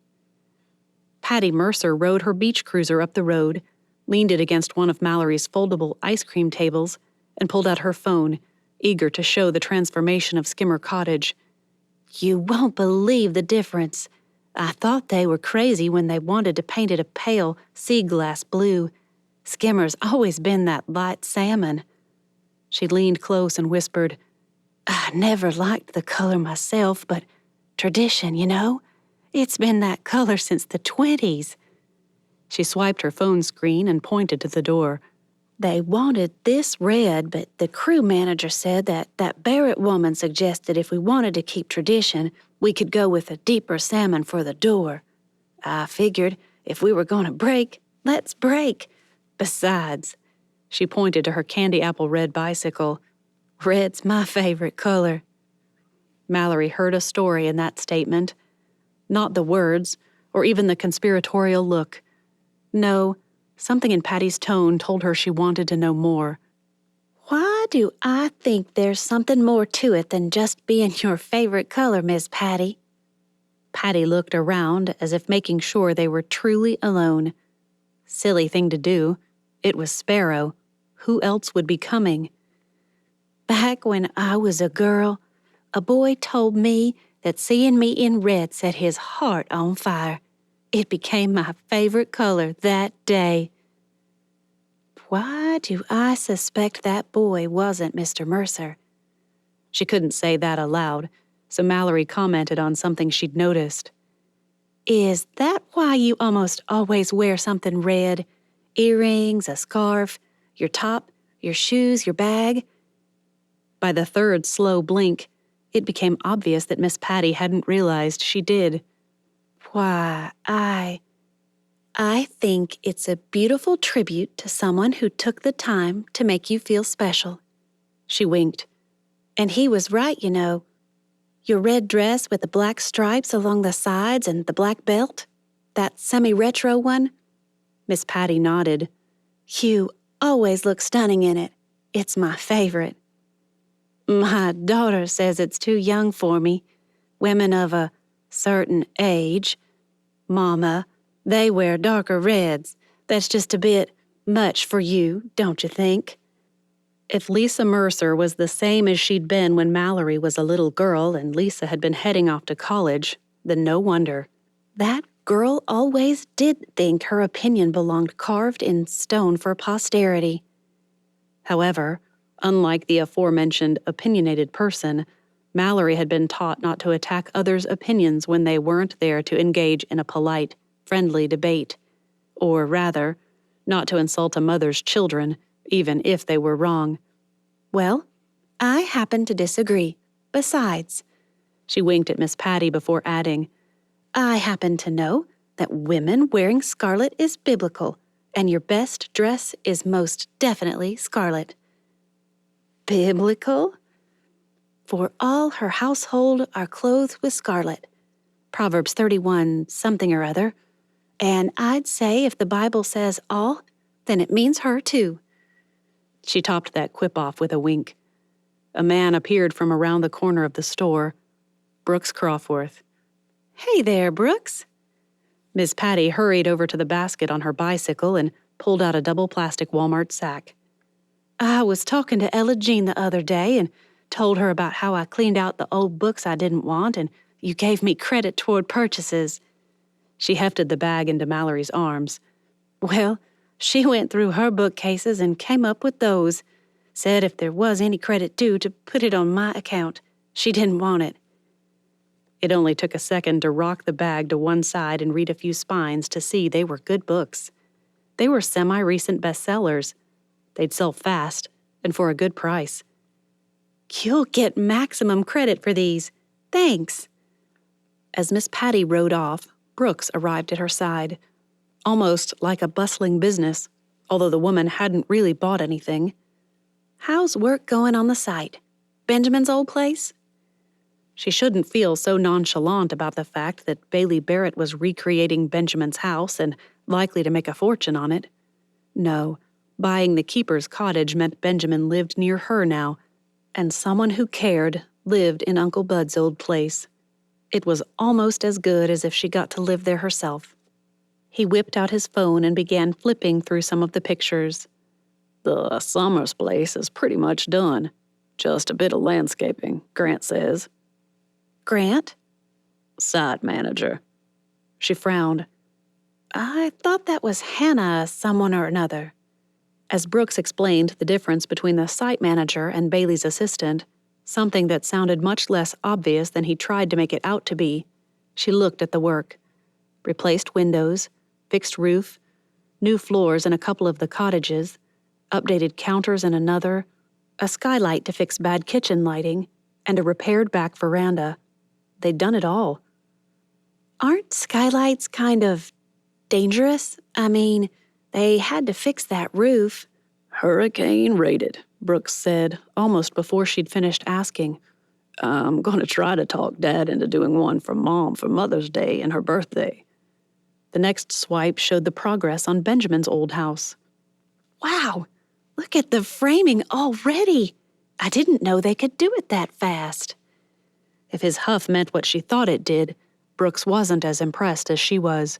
Patty Mercer rode her beach cruiser up the road, leaned it against one of Mallory's foldable ice cream tables, and pulled out her phone, eager to show the transformation of Skimmer Cottage. "You won't believe the difference. I thought they were crazy when they wanted to paint it a pale sea glass blue. Skimmer's always been that light salmon." She leaned close and whispered, "I never liked the color myself, but tradition, you know? It's been that color since the 20s. She swiped her phone screen and pointed to the door. "They wanted this red, but the crew manager said that Barrett woman suggested if we wanted to keep tradition, we could go with a deeper salmon for the door. I figured if we were going to break, let's break. Besides," she pointed to her candy apple red bicycle, "red's my favorite color." Mallory heard a story in that statement. Not the words, or even the conspiratorial look. No, something in Patty's tone told her she wanted to know more. "Why do I think there's something more to it than just being your favorite color, Miss Patty?" Patty looked around as if making sure they were truly alone. Silly thing to do. It was Sparrow. Who else would be coming? "Back when I was a girl, a boy told me that seeing me in red set his heart on fire. It became my favorite color that day." Why do I suspect that boy wasn't Mr. Mercer? She couldn't say that aloud, so Mallory commented on something she'd noticed. "Is that why you almost always wear something red? Earrings, a scarf, your top, your shoes, your bag?" By the third slow blink, it became obvious that Miss Patty hadn't realized she did. "Why, I think it's a beautiful tribute to someone who took the time to make you feel special." She winked. "And he was right, you know. Your red dress with the black stripes along the sides and the black belt? That semi-retro one?" Miss Patty nodded. "You always look stunning in it. It's my favorite." "My daughter says it's too young for me. Women of a certain age, Mama, they wear darker reds. That's just a bit much for you, don't you think?" If Lisa Mercer was the same as she'd been when Mallory was a little girl and Lisa had been heading off to college, then no wonder. That girl always did think her opinion belonged carved in stone for posterity. However, unlike the aforementioned opinionated person, Mallory had been taught not to attack others' opinions when they weren't there to engage in a polite, friendly debate. Or rather, not to insult a mother's children, even if they were wrong. Well, happen to disagree. Besides, she winked at Miss Patty before adding, I happen to know that women wearing scarlet is biblical, and your best dress is most definitely scarlet. Biblical? For all her household are clothed with scarlet. Proverbs 31 something or other. And I'd say if the Bible says all, then it means her too. She topped that quip off with a wink. A man appeared from around the corner of the store. Brooks Crawforth. Hey there, Brooks. Miss Patty hurried over to the basket on her bicycle and pulled out a double plastic Walmart sack. I was talking to Ella Jean the other day and told her about how I cleaned out the old books I didn't want and you gave me credit toward purchases. She hefted the bag into Mallory's arms. Well, she went through her bookcases and came up with those. Said if there was any credit due to put it on my account. She didn't want it. It only took a second to rock the bag to one side and read a few spines to see they were good books. They were semi-recent bestsellers. They'd sell fast and for a good price. You'll get maximum credit for these. Thanks. As Miss Patty rode off, Brooks arrived at her side, almost like a bustling business, although the woman hadn't really bought anything. How's work going on the site? Benjamin's old place? She shouldn't feel so nonchalant about the fact that Bailey Barrett was recreating Benjamin's house and likely to make a fortune on it. No, buying the keeper's cottage meant Benjamin lived near her now, and someone who cared lived in Uncle Bud's old place. It was almost as good as if she got to live there herself. He whipped out his phone and began flipping through some of the pictures. The Summers place is pretty much done. Just a bit of landscaping, Grant says. Grant? Site manager. She frowned. I thought that was Hannah, someone or another. As Brooks explained the difference between the site manager and Bailey's assistant, something that sounded much less obvious than he tried to make it out to be, she looked at the work. Replaced windows, fixed roof, new floors in a couple of the cottages, updated counters in another, a skylight to fix bad kitchen lighting, and a repaired back veranda. They'd done it all. Aren't skylights kind of dangerous? I mean, they had to fix that roof. Hurricane rated, Brooks said, almost before she'd finished asking. I'm going to try to talk Dad into doing one for Mom for Mother's Day and her birthday. The next swipe showed the progress on Benjamin's old house. Wow, look at the framing already. I didn't know they could do it that fast. If his huff meant what she thought it did, Brooks wasn't as impressed as she was.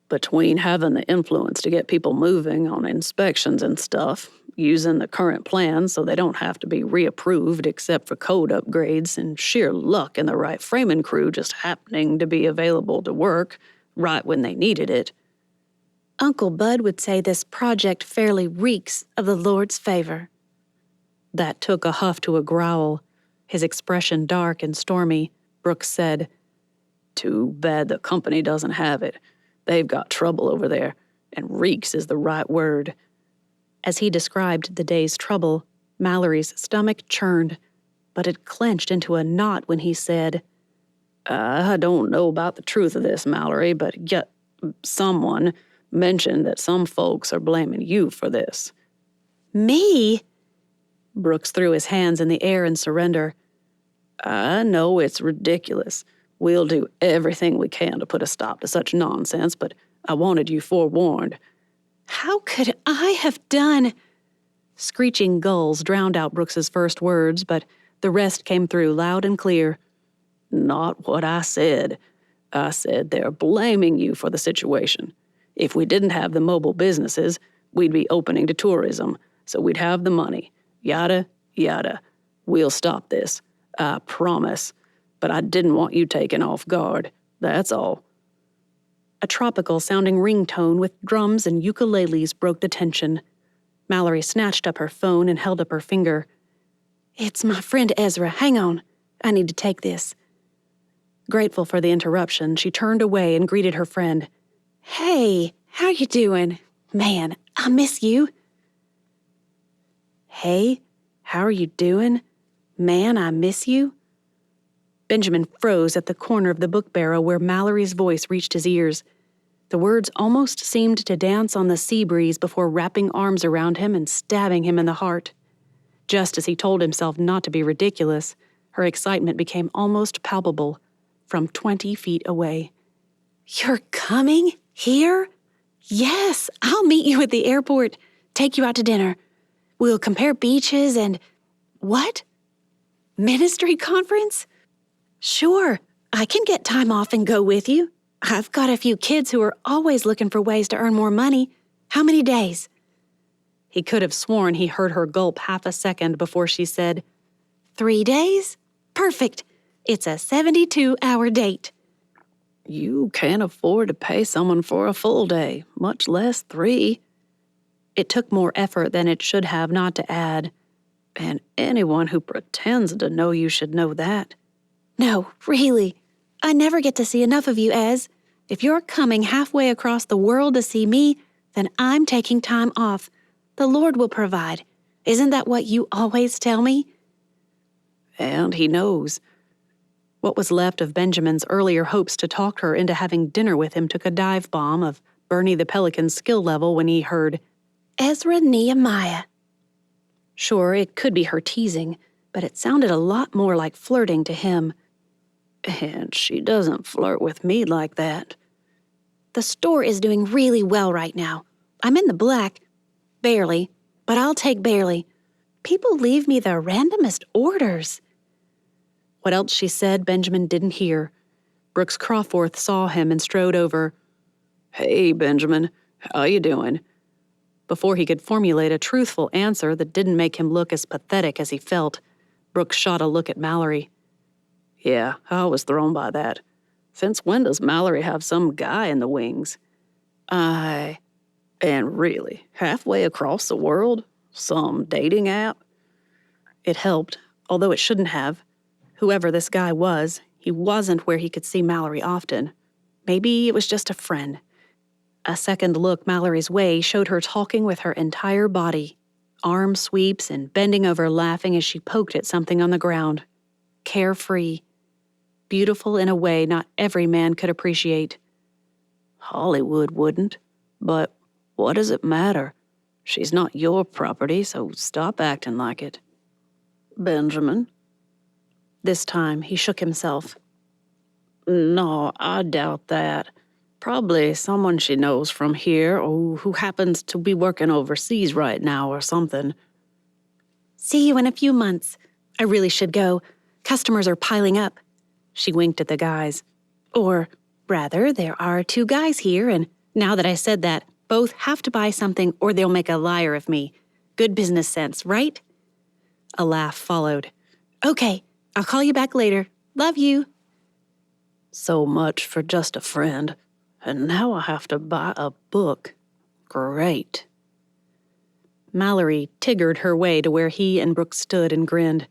Between having the influence to get people moving on inspections and stuff, using the current plans so they don't have to be reapproved except for code upgrades, and sheer luck in the right framing crew just happening to be available to work right when they needed it. Uncle Bud would say this project fairly reeks of the Lord's favor. That took a huff to a growl. His expression dark and stormy, Brooks said, Too bad the company doesn't have it. They've got trouble over there, and reeks is the right word. As he described the day's trouble, Mallory's stomach churned, but it clenched into a knot when he said, I don't know about the truth of this, Mallory, but yet someone mentioned that some folks are blaming you for this. Me? Brooks threw his hands in the air in surrender. I know it's ridiculous. We'll do everything we can to put a stop to such nonsense, but I wanted you forewarned. How could I have done? Screeching gulls drowned out Brooks's first words, but the rest came through loud and clear. Not what I said. I said they're blaming you for the situation. If we didn't have the mobile businesses, we'd be opening to tourism, so we'd have the money. Yada, yada. We'll stop this. I promise. But I didn't want you taken off guard. That's all. A tropical-sounding ringtone with drums and ukuleles broke the tension. Mallory snatched up her phone and held up her finger. It's my friend Ezra. Hang on. I need to take this. Grateful for the interruption, she turned away and greeted her friend. Hey, how you doing? Man, I miss you. Hey, how are you doing? Man, I miss you? Benjamin froze at the corner of the book barrel where Mallory's voice reached his ears. The words almost seemed to dance on the sea breeze before wrapping arms around him and stabbing him in the heart. Just as he told himself not to be ridiculous, her excitement became almost palpable from 20 feet away. You're coming? Here? Yes, I'll meet you at the airport. Take you out to dinner. We'll compare beaches and... What? Ministry conference? Sure, I can get time off and go with you. I've got a few kids who are always looking for ways to earn more money. How many days? He could have sworn he heard her gulp half a second before she said, 3 days? Perfect. It's a 72-hour date. You can't afford to pay someone for a full day, much less 3. It took more effort than it should have not to add. And anyone who pretends to know you should know that. No, really. I never get to see enough of you, Ez. If you're coming halfway across the world to see me, then I'm taking time off. The Lord will provide. Isn't that what you always tell me? And he knows. What was left of Benjamin's earlier hopes to talk her into having dinner with him took a dive bomb of Bernie the Pelican's skill level when he heard, Ezra Nehemiah. Sure, it could be her teasing, but it sounded a lot more like flirting to him. And she doesn't flirt with me like that. The store is doing really well right now. I'm in the black. Barely, but I'll take barely. People leave me the randomest orders. What else she said, Benjamin didn't hear. Brooks Crawforth saw him and strode over. Hey, Benjamin, how you doing? Before he could formulate a truthful answer that didn't make him look as pathetic as he felt, Brooks shot a look at Mallory. Yeah, I was thrown by that. Since when does Mallory have some guy in the wings? And really, halfway across the world? Some dating app? It helped, although it shouldn't have. Whoever this guy was, he wasn't where he could see Mallory often. Maybe it was just a friend. A second look Mallory's way showed her talking with her entire body, arm sweeps and bending over laughing as she poked at something on the ground. Carefree. Beautiful in a way not every man could appreciate. Hollywood wouldn't, but what does it matter? She's not your property, so stop acting like it. Benjamin? This time he shook himself. No, I doubt that. Probably someone she knows from here or who happens to be working overseas right now or something. See you in a few months. I really should go. Customers are piling up. She winked at the guys. Or, rather, there are 2 guys here, and now that I said that, both have to buy something or they'll make a liar of me. Good business sense, right? A laugh followed. Okay, I'll call you back later. Love you. So much for just a friend. And now I have to buy a book. Great. Mallory tiggered her way to where he and Brooks stood and grinned.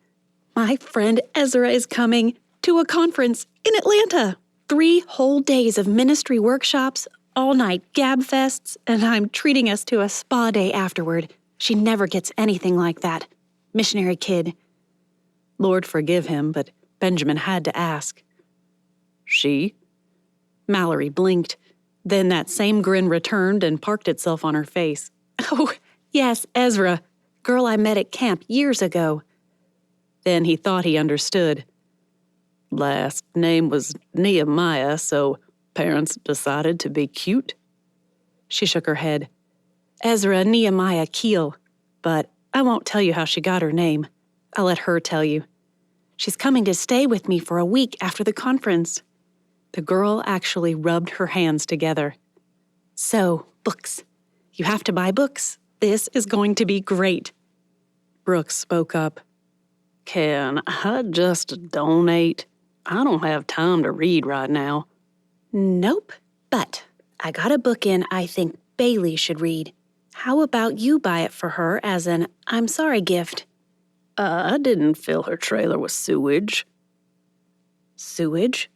My friend Ezra is coming to a conference in Atlanta. 3 whole days of ministry workshops, all-night gab fests, and I'm treating us to a spa day afterward. She never gets anything like that. Missionary kid. Lord forgive him, but Benjamin had to ask. She? Mallory blinked. Then that same grin returned and parked itself on her face. Oh, yes, Ezra. Girl I met at camp years ago. Then he thought he understood. Last name was Nehemiah, so parents decided to be cute? She shook her head. Ezra Nehemiah Keel. But I won't tell you how she got her name. I'll let her tell you. She's coming to stay with me for a week after the conference. The girl actually rubbed her hands together. So, books. You have to buy books. This is going to be great. Brooks spoke up. Can I just donate? I don't have time to read right now. Nope, but I got a book in I think Bailey should read. How about you buy it for her as an I'm sorry gift? I didn't fill her trailer with sewage. Sewage?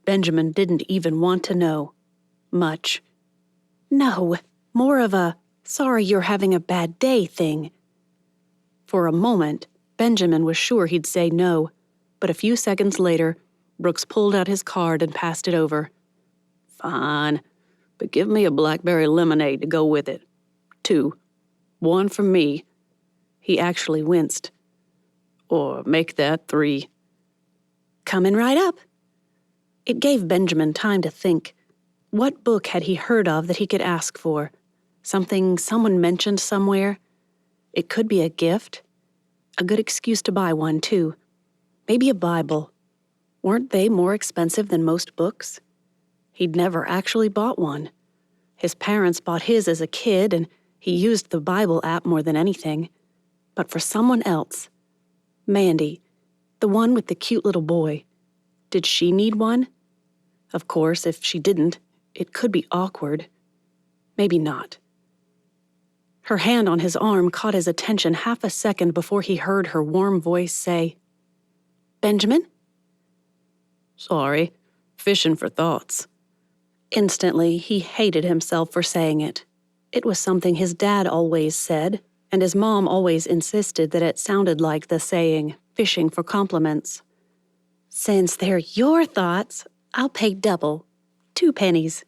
Benjamin didn't even want to know. Much. No, more of a sorry you're having a bad day thing. For a moment, Benjamin was sure he'd say no, but a few seconds later, Brooks pulled out his card and passed it over. Fine, but give me a blackberry lemonade to go with it. 2. 1 for me. He actually winced. Or make that 3. Coming right up. It gave Benjamin time to think. What book had he heard of that he could ask for? Something someone mentioned somewhere? It could be a gift. A good excuse to buy one, too. Maybe a Bible. Weren't they more expensive than most books? He'd never actually bought one. His parents bought his as a kid, and he used the Bible app more than anything. But for someone else, Mandy, the one with the cute little boy, did she need one? Of course, if she didn't, it could be awkward. Maybe not. Her hand on his arm caught his attention half a second before he heard her warm voice say, "Benjamin?" Sorry, fishing for thoughts. Instantly, he hated himself for saying it. It was something his dad always said, and his mom always insisted that it sounded like the saying, fishing for compliments. "Since they're your thoughts, I'll pay double. 2 pennies.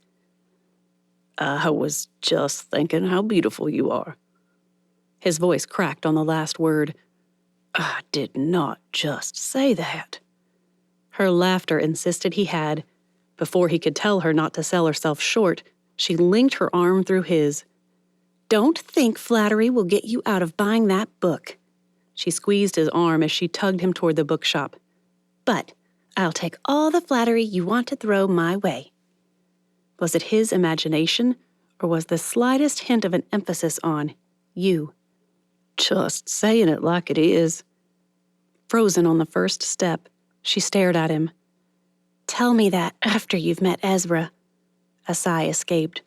I was just thinking how beautiful you are. His voice cracked on the last word. I did not just say that. Her laughter insisted he had. Before he could tell her not to sell herself short, she linked her arm through his. "Don't think flattery will get you out of buying that book." She squeezed his arm as she tugged him toward the bookshop. "But I'll take all the flattery you want to throw my way." Was it his imagination, or was the slightest hint of an emphasis on you? Just saying it like it is. Frozen on the first step, she stared at him. "Tell me that after you've met Ezra." A sigh escaped.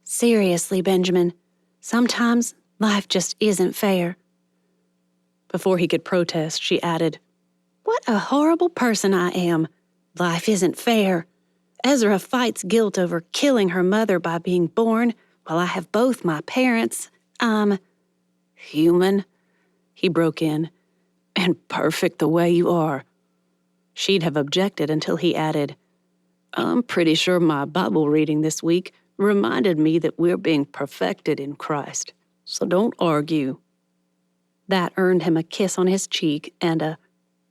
"Seriously, Benjamin, sometimes life just isn't fair." Before he could protest, she added, "What a horrible person I am. Life isn't fair. Ezra fights guilt over killing her mother by being born, while I have both my parents. I'm Human," he broke in, "and perfect the way you are." She'd have objected until he added, I'm pretty sure my Bible reading this week reminded me that we're being perfected in Christ. So don't argue. That earned him a kiss on his cheek and a,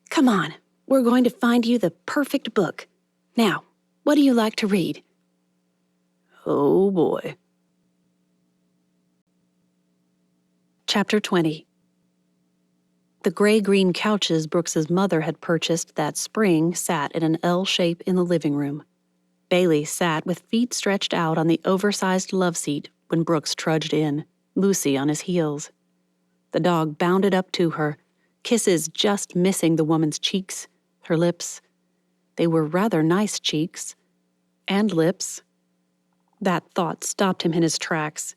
"Come on, we're going to find you the perfect book. Now, what do you like to read?" Oh boy. Chapter 20. The gray-green couches Brooks's mother had purchased that spring sat in an L shape in the living room. Bailey sat with feet stretched out on the oversized love seat when Brooks trudged in, Lucy on his heels. The dog bounded up to her, kisses just missing the woman's cheeks, her lips. They were rather nice cheeks. And lips. That thought stopped him in his tracks.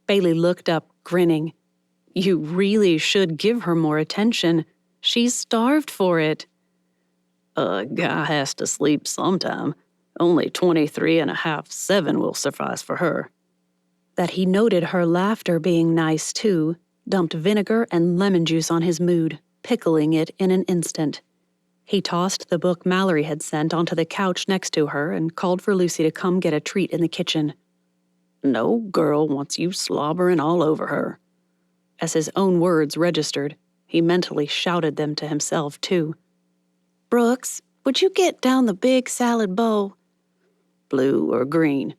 Bailey looked up, grinning. You really should give her more attention. She's starved for it. A guy has to sleep sometime. Only 23 and a half, 7 will suffice for her. That he noted her laughter being nice, too, dumped vinegar and lemon juice on his mood, pickling it in an instant. He tossed the book Mallory had sent onto the couch next to her and called for Lucy to come get a treat in the kitchen. No girl wants you slobbering all over her. As his own words registered, he mentally shouted them to himself, too. "Brooks, would you get down the big salad bowl?" Blue or green?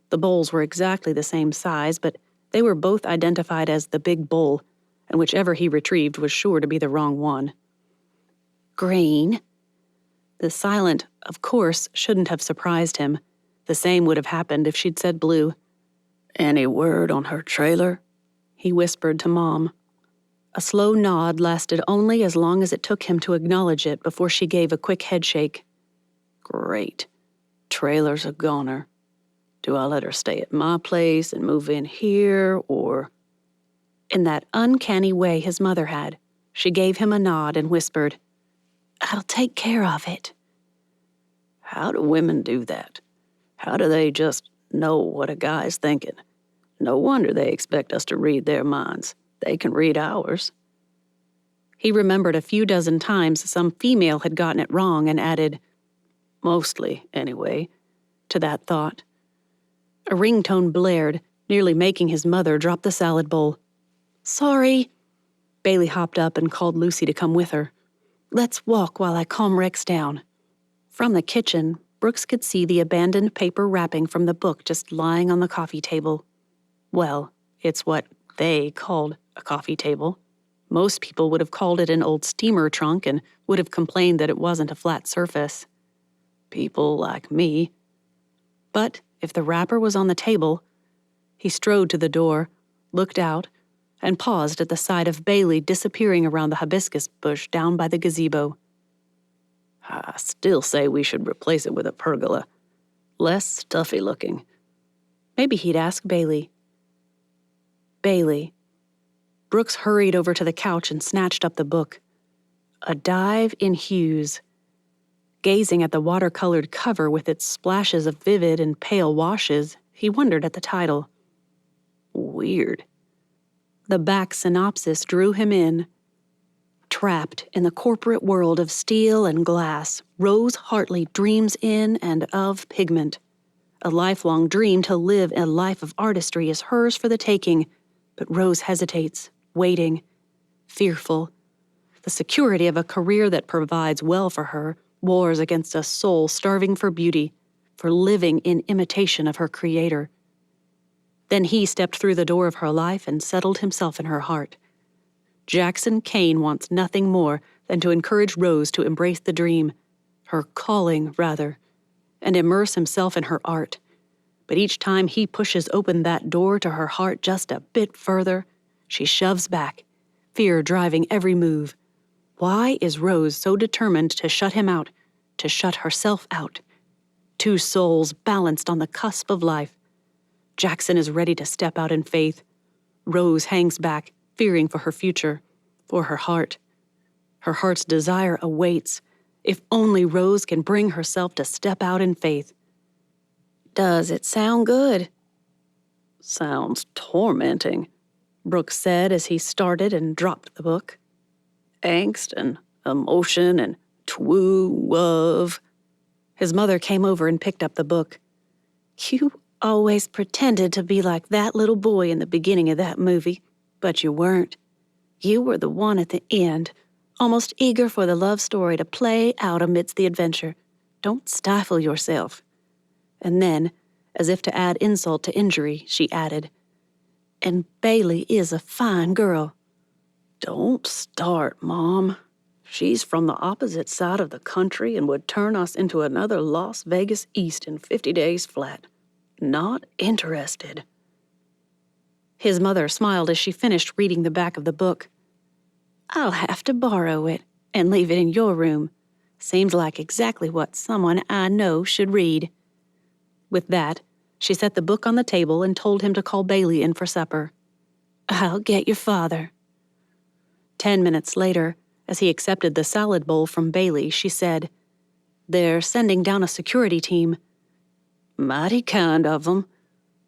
The bowls were exactly the same size, but they were both identified as the big bowl, and whichever he retrieved was sure to be the wrong one. "Green." The silent, of course, shouldn't have surprised him. The same would have happened if she'd said blue. Any word on her trailer? He whispered to Mom. A slow nod lasted only as long as it took him to acknowledge it before she gave a quick headshake. Great. Trailer's a goner. Do I let her stay at my place and move in here, or... In that uncanny way his mother had, she gave him a nod and whispered, "I'll take care of it." How do women do that? How do they just know what a guy's thinking? No wonder they expect us to read their minds. They can read ours. He remembered a few dozen times some female had gotten it wrong and added, "Mostly, anyway," to that thought. A ringtone blared, nearly making his mother drop the salad bowl. "Sorry." Bailey hopped up and called Lucy to come with her. "Let's walk while I calm Rex down." From the kitchen, Brooks could see the abandoned paper wrapping from the book just lying on the coffee table. Well, it's what they called a coffee table. Most people would have called it an old steamer trunk and would have complained that it wasn't a flat surface. People like me. But if the wrapper was on the table, he strode to the door, looked out, and paused at the sight of Bailey disappearing around the hibiscus bush down by the gazebo. "I still say we should replace it with a pergola. Less stuffy looking." Maybe he'd ask Bailey. Bailey. Brooks hurried over to the couch and snatched up the book. A Dive in Hues. Gazing at the watercolored cover with its splashes of vivid and pale washes, he wondered at the title. Weird. The back synopsis drew him in. Trapped in the corporate world of steel and glass, Rose Hartley dreams in and of pigment. A lifelong dream to live a life of artistry is hers for the taking, but Rose hesitates, waiting, fearful. The security of a career that provides well for her wars against a soul starving for beauty, for living in imitation of her creator. Then he stepped through the door of her life and settled himself in her heart. Jackson Kane wants nothing more than to encourage Rose to embrace the dream, her calling, rather, and immerse himself in her art. But each time he pushes open that door to her heart just a bit further, she shoves back, fear driving every move. Why is Rose so determined to shut him out, to shut herself out? Two souls balanced on the cusp of life. Jackson is ready to step out in faith. Rose hangs back, fearing for her future, for her heart. Her heart's desire awaits, if only Rose can bring herself to step out in faith. Does it sound good? Sounds tormenting, Brooks said as he started and dropped the book. Angst and emotion and twoo-wove. His mother came over and picked up the book. You always pretended to be like that little boy in the beginning of that movie, but you weren't. You were the one at the end, almost eager for the love story to play out amidst the adventure. Don't stifle yourself. And then, as if to add insult to injury, she added, "And Bailey is a fine girl." Don't start, Mom. She's from the opposite side of the country and would turn us into another Las Vegas East in 50 days flat. Not interested. His mother smiled as she finished reading the back of the book. "I'll have to borrow it and leave it in your room. Seems like exactly what someone I know should read." With that, she set the book on the table and told him to call Bailey in for supper. "I'll get your father." 10 minutes later, as he accepted the salad bowl from Bailey, she said, "They're sending down a security team." Mighty kind of them,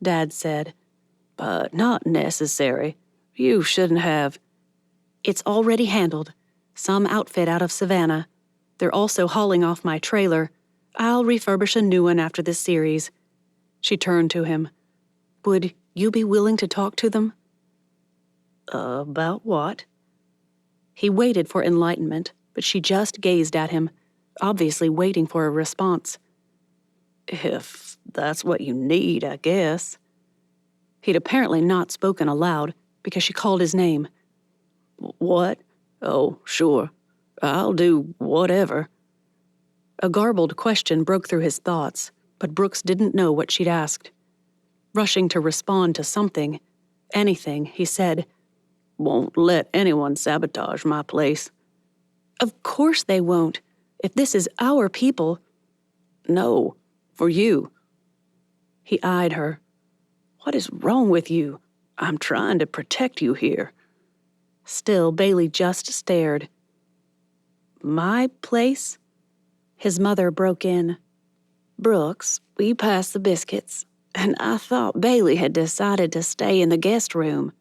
Dad said, but not necessary. You shouldn't have. "It's already handled. Some outfit out of Savannah. They're also hauling off my trailer. I'll refurbish a new one after this series." She turned to him. "Would you be willing to talk to them?" About what? He waited for enlightenment, but she just gazed at him, obviously waiting for a response. If that's what you need, I guess. He'd apparently not spoken aloud because she called his name. What? Oh, sure. I'll do whatever. A garbled question broke through his thoughts, but Brooks didn't know what she'd asked. Rushing to respond to something, anything, he said, "Won't let anyone sabotage my place." "Of course they won't. If this is our people." "No, for you." He eyed her. "What is wrong with you? I'm trying to protect you here." Still, Bailey just stared. "My place?" His mother broke in. "Brooks, we passed the biscuits, and I thought Bailey had decided to stay in the guest room."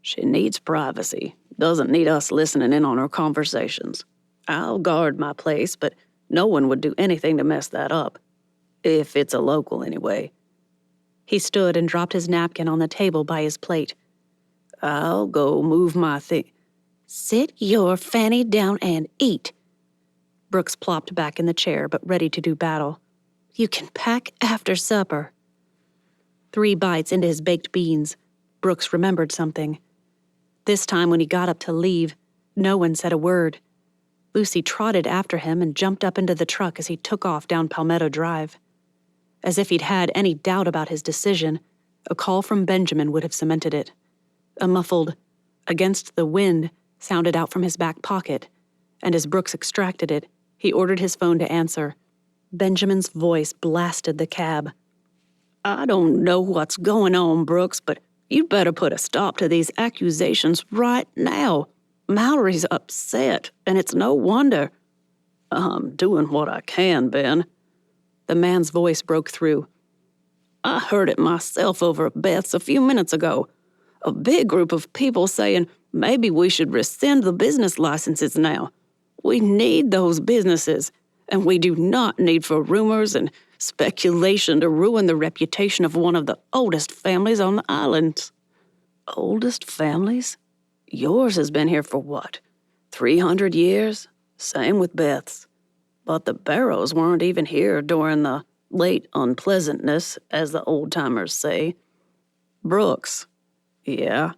"She needs privacy. Doesn't need us listening in on her conversations. I'll guard my place, but no one would do anything to mess that up. If it's a local, anyway. He stood and dropped his napkin on the table by his plate. I'll go move my thing. Sit your fanny down and eat. Brooks plopped back in the chair, but ready to do battle. You can pack after supper. 3 bites into his baked beans, Brooks remembered something. This time when he got up to leave, no one said a word. Lucy trotted after him and jumped up into the truck as he took off down Palmetto Drive. As if he'd had any doubt about his decision, a call from Benjamin would have cemented it. A muffled, "against the wind," sounded out from his back pocket, and as Brooks extracted it, he ordered his phone to answer. Benjamin's voice blasted the cab. I don't know what's going on, Brooks, but you'd better put a stop to these accusations right now. Mallory's upset, and it's no wonder. I'm doing what I can, Ben. The man's voice broke through. I heard it myself over at Beth's a few minutes ago. A big group of people saying maybe we should rescind the business licenses now. We need those businesses, and we do not need for rumors and speculation to ruin the reputation of one of the oldest families on the islands. Oldest families? Yours has been here for what, 300 years? Same with Beth's. But the Barrows weren't even here during the late unpleasantness, as the old-timers say. Brooks. Yeah.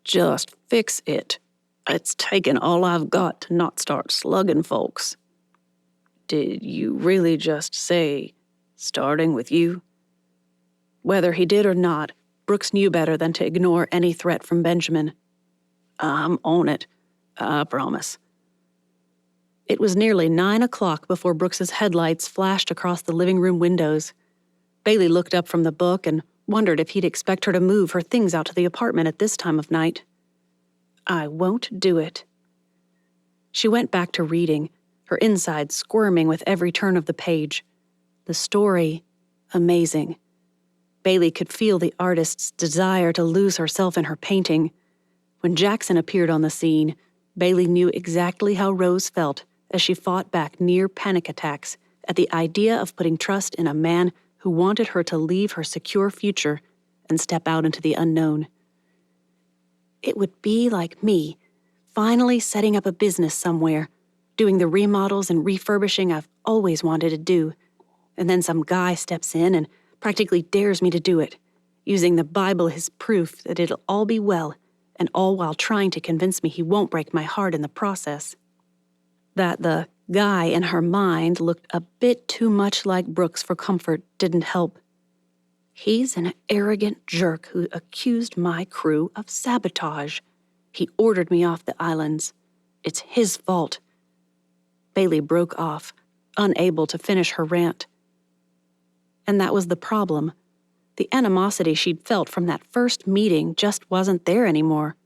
Just fix it. It's taken all I've got to not start slugging folks. Did you really just say, starting with you? Whether he did or not, Brooks knew better than to ignore any threat from Benjamin. I'm on it. I promise. It was nearly 9 o'clock before Brooks's headlights flashed across the living room windows. Bailey looked up from the book and wondered if he'd expect her to move her things out to the apartment at this time of night. I won't do it. She went back to reading, her insides squirming with every turn of the page. The story, amazing. Bailey could feel the artist's desire to lose herself in her painting. When Jackson appeared on the scene, Bailey knew exactly how Rose felt as she fought back near panic attacks at the idea of putting trust in a man who wanted her to leave her secure future and step out into the unknown. It would be like me, finally setting up a business somewhere, doing the remodels and refurbishing I've always wanted to do, and then some guy steps in and practically dares me to do it, using the Bible as proof that it'll all be well, and all while trying to convince me he won't break my heart in the process. That the guy in her mind looked a bit too much like Brooks for comfort didn't help. He's an arrogant jerk who accused my crew of sabotage. He ordered me off the islands. It's his fault. Bailey broke off, unable to finish her rant. And that was the problem. The animosity she'd felt from that first meeting just wasn't there anymore.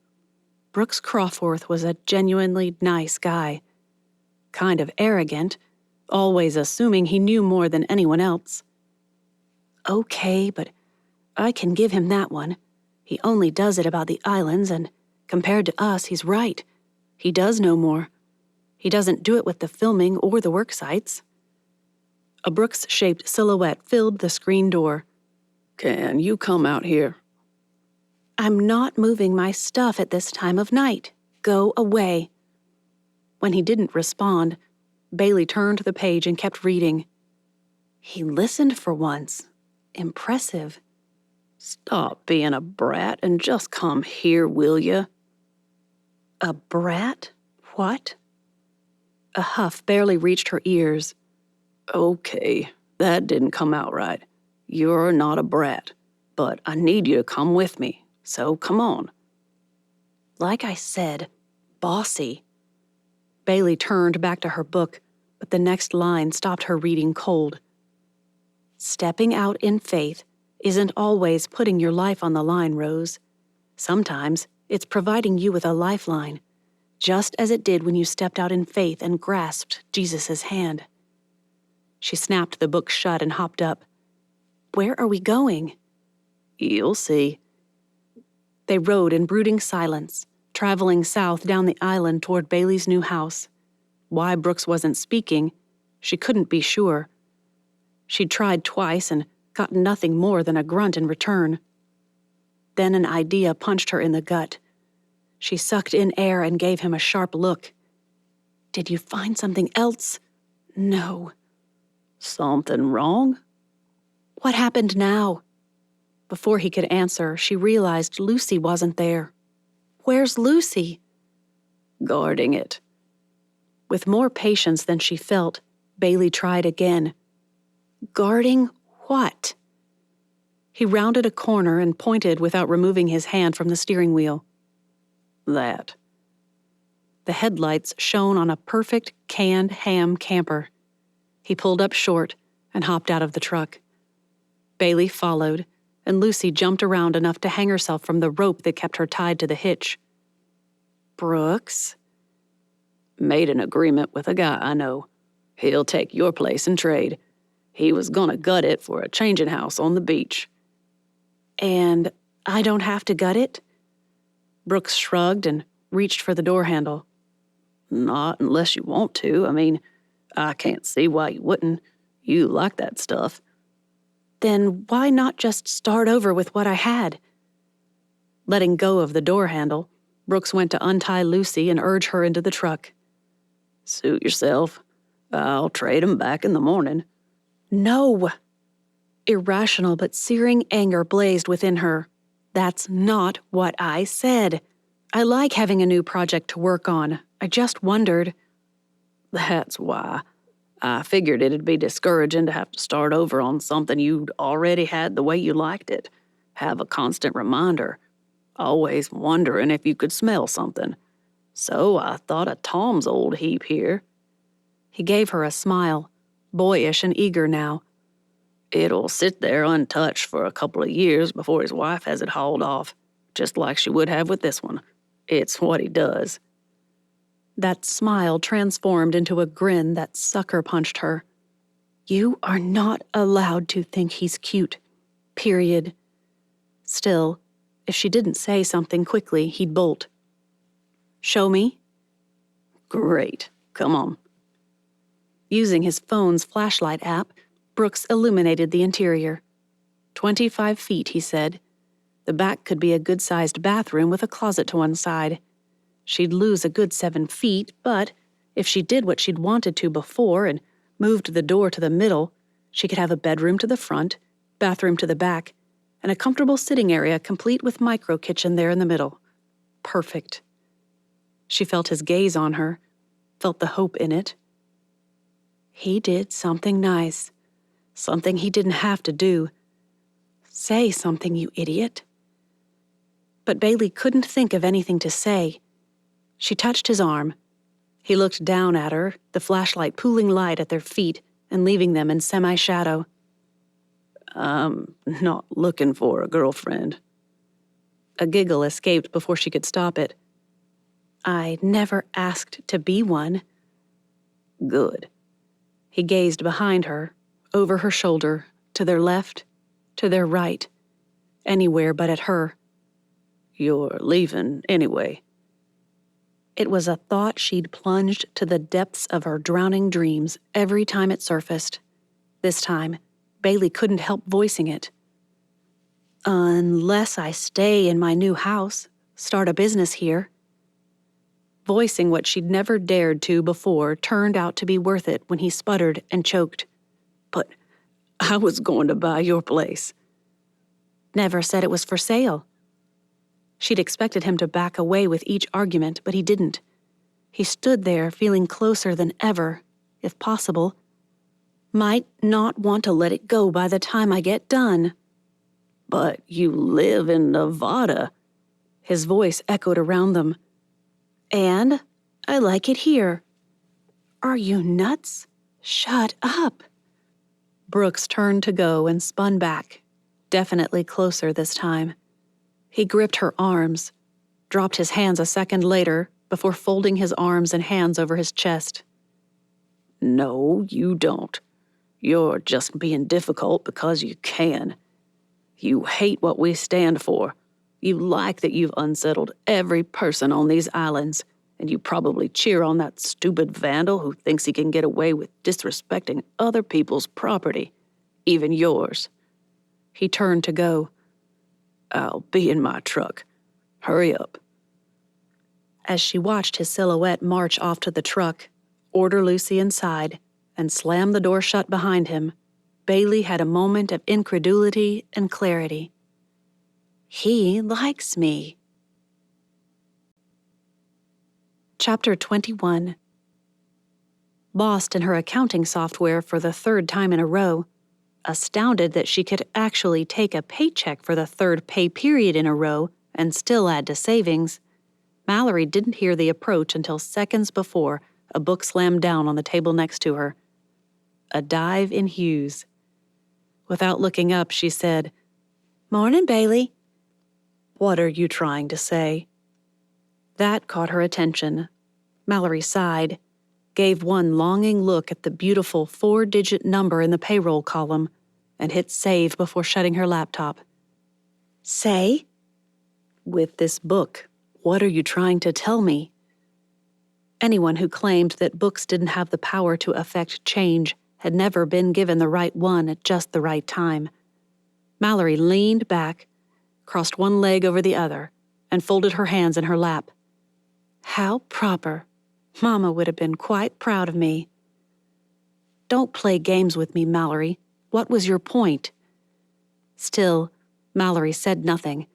Brooks Crawforth was a genuinely nice guy. Kind of arrogant, always assuming he knew more than anyone else. Okay, but I can give him that one. He only does it about the islands, and compared to us, he's right. He does know more. He doesn't do it with the filming or the work sites. A Brooks-shaped silhouette filled the screen door. Can you come out here? I'm not moving my stuff at this time of night. Go away. When he didn't respond, Bailey turned the page and kept reading. He listened for once. Impressive. Stop being a brat and just come here, will ya? A brat? What? A huff barely reached her ears. Okay, that didn't come out right. You're not a brat, but I need you to come with me, so come on. Like I said, bossy. Bailey turned back to her book, but the next line stopped her reading cold. Stepping out in faith isn't always putting your life on the line, Rose. Sometimes it's providing you with a lifeline, just as it did when you stepped out in faith and grasped Jesus' hand. She snapped the book shut and hopped up. Where are we going? You'll see. They rode in brooding silence, traveling south down the island toward Bailey's new house. Why Brooks wasn't speaking, she couldn't be sure. She'd tried twice and gotten nothing more than a grunt in return. Then an idea punched her in the gut. She sucked in air and gave him a sharp look. "Did you find something else?" "No." "Something wrong?" "What happened now?" Before he could answer, she realized Lucy wasn't there. "Where's Lucy?" "Guarding it." With more patience than she felt, Bailey tried again. Guarding what? He rounded a corner and pointed without removing his hand from the steering wheel. "That." The headlights shone on a perfect canned ham camper. He pulled up short and hopped out of the truck. Bailey followed, and Lucy jumped around enough to hang herself from the rope that kept her tied to the hitch. "Brooks?" "Made an agreement with a guy I know. He'll take your place in trade. He was gonna gut it for a changing house on the beach." "And I don't have to gut it?" Brooks shrugged and reached for the door handle. "Not unless you want to. I mean, I can't see why you wouldn't. You like that stuff." "Then why not just start over with what I had?" Letting go of the door handle, Brooks went to untie Lucy and urge her into the truck. "Suit yourself. I'll trade 'em back in the morning." "No!" Irrational but searing anger blazed within her. "That's not what I said. I like having a new project to work on. I just wondered." "That's why. I figured it'd be discouraging to have to start over on something you'd already had the way you liked it. Have a constant reminder. Always wondering if you could smell something. So I thought of Tom's old heap here." He gave her a smile, boyish and eager now. "It'll sit there untouched for a couple of years before his wife has it hauled off, just like she would have with this one. It's what he does." That smile transformed into a grin that sucker punched her. "You are not allowed to think he's cute. Period." Still, if she didn't say something quickly, he'd bolt. "Show me?" "Great. Come on." Using his phone's flashlight app, Brooks illuminated the interior. 25 feet, he said. The back could be a good-sized bathroom with a closet to one side. She'd lose a good 7 feet, but if she did what she'd wanted to before and moved the door to the middle, she could have a bedroom to the front, bathroom to the back, and a comfortable sitting area complete with micro-kitchen there in the middle. Perfect. She felt his gaze on her, felt the hope in it. He did something nice. Something he didn't have to do. Say something, you idiot. But Bailey couldn't think of anything to say. She touched his arm. He looked down at her, the flashlight pooling light at their feet and leaving them in semi-shadow. "I'm not looking for a girlfriend." A giggle escaped before she could stop it. "I never asked to be one." "Good." He gazed behind her, over her shoulder, to their left, to their right, anywhere but at her. "You're leaving anyway." It was a thought she'd plunged to the depths of her drowning dreams every time it surfaced. This time, Bailey couldn't help voicing it. "Unless I stay in my new house, start a business here." Voicing what she'd never dared to before turned out to be worth it when he sputtered and choked. "But I was going to buy your place." "Never said it was for sale." She'd expected him to back away with each argument, but he didn't. He stood there feeling closer than ever, if possible. "Might not want to let it go by the time I get done." "But you live in Nevada." His voice echoed around them. "And I like it here." "Are you nuts? Shut up." Brooks turned to go and spun back, definitely closer this time. He gripped her arms, dropped his hands a second later before folding his arms and hands over his chest. "No, you don't. You're just being difficult because you can. You hate what we stand for. You like that you've unsettled every person on these islands, and you probably cheer on that stupid vandal who thinks he can get away with disrespecting other people's property, even yours." He turned to go. "I'll be in my truck. Hurry up." As she watched his silhouette march off to the truck, order Lucy inside, and slam the door shut behind him, Bailey had a moment of incredulity and clarity. He likes me. Chapter 21. Lost in her accounting software for the third time in a row, astounded that she could actually take a paycheck for the third pay period in a row and still add to savings, Mallory didn't hear the approach until seconds before a book slammed down on the table next to her. A Dive in Hues. Without looking up, she said, "Morning, Bailey." "What are you trying to say?" That caught her attention. Mallory sighed, gave one longing look at the beautiful 4-digit number in the payroll column, and hit save before shutting her laptop. "Say?" "With this book, what are you trying to tell me?" Anyone who claimed that books didn't have the power to affect change had never been given the right one at just the right time. Mallory leaned back, crossed one leg over the other, and folded her hands in her lap. "How proper. Mama would have been quite proud of me." "Don't play games with me, Mallory. What was your point?" Still, Mallory said nothing.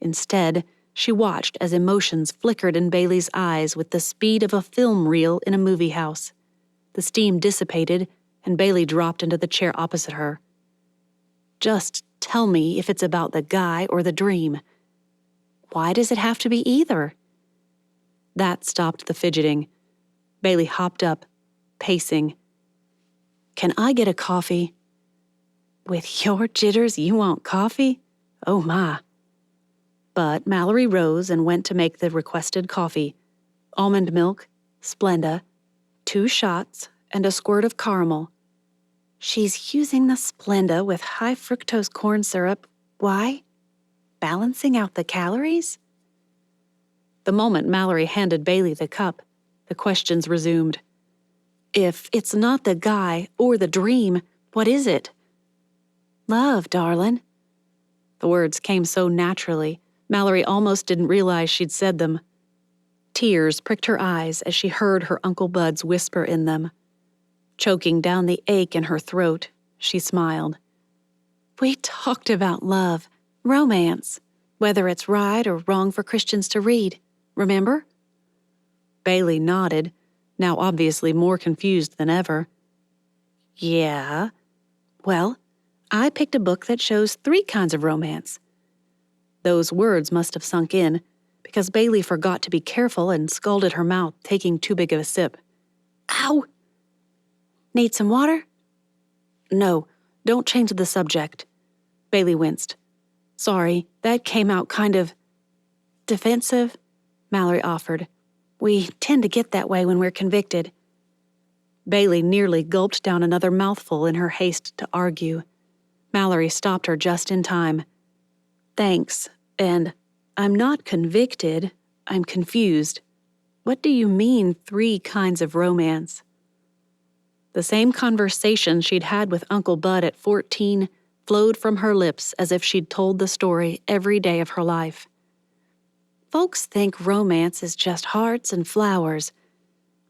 Instead, she watched as emotions flickered in Bailey's eyes with the speed of a film reel in a movie house. The steam dissipated, and Bailey dropped into the chair opposite her. "Just tell me if it's about the guy or the dream." "Why does it have to be either?" That stopped the fidgeting. Bailey hopped up, pacing. "Can I get a coffee?" "With your jitters, you want coffee? Oh my." But Mallory rose and went to make the requested coffee. Almond milk, Splenda, 2 shots, and a squirt of caramel. She's using the Splenda with high fructose corn syrup. Why? Balancing out the calories? The moment Mallory handed Bailey the cup, the questions resumed. "If it's not the guy or the dream, what is it?" "Love, darlin'." The words came so naturally, Mallory almost didn't realize she'd said them. Tears pricked her eyes as she heard her Uncle Bud's whisper in them. Choking down the ache in her throat, she smiled. "We talked about love, romance, whether it's right or wrong for Christians to read, remember?" Bailey nodded, now obviously more confused than ever. "Yeah. Well, I picked a book that shows 3 kinds of romance." Those words must have sunk in, because Bailey forgot to be careful and scalded her mouth, taking too big of a sip. "Ow! Need some water?" "No, don't change the subject." Bailey winced. "Sorry, that came out kind of defensive," Mallory offered. "We tend to get that way when we're convicted." Bailey nearly gulped down another mouthful in her haste to argue. Mallory stopped her just in time. "Thanks, and I'm not convicted, I'm confused. What do you mean 3 kinds of romance?" The same conversation she'd had with Uncle Bud at 14 flowed from her lips as if she'd told the story every day of her life. "Folks think romance is just hearts and flowers.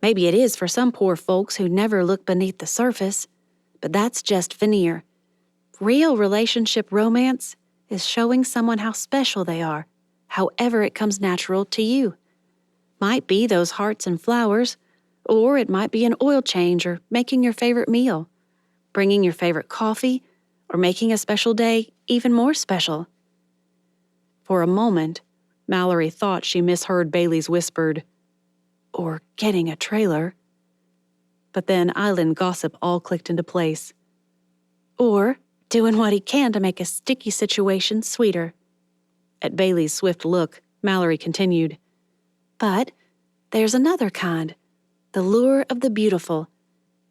Maybe it is for some poor folks who never look beneath the surface, but that's just veneer. Real relationship romance is showing someone how special they are, however it comes natural to you. Might be those hearts and flowers, or it might be an oil change or making your favorite meal, bringing your favorite coffee, or making a special day even more special." For a moment, Mallory thought she misheard Bailey's whispered, "Or getting a trailer." But then island gossip all clicked into place. "Or doing what he can to make a sticky situation sweeter." At Bailey's swift look, Mallory continued, "But there's another kind, the lure of the beautiful.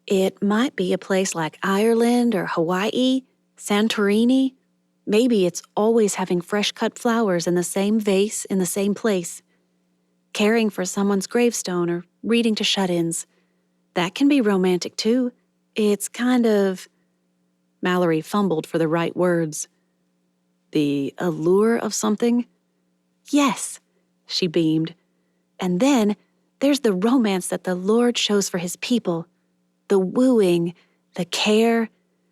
It might be a place like Ireland or Hawaii, Santorini, Maybe it's always having fresh-cut flowers in the same vase in the same place, caring for someone's gravestone or reading to shut-ins. That can be romantic, too. It's kind of... Mallory fumbled for the right words. The allure of something? Yes, she beamed. And then there's the romance that the Lord shows for his people. The wooing, the care,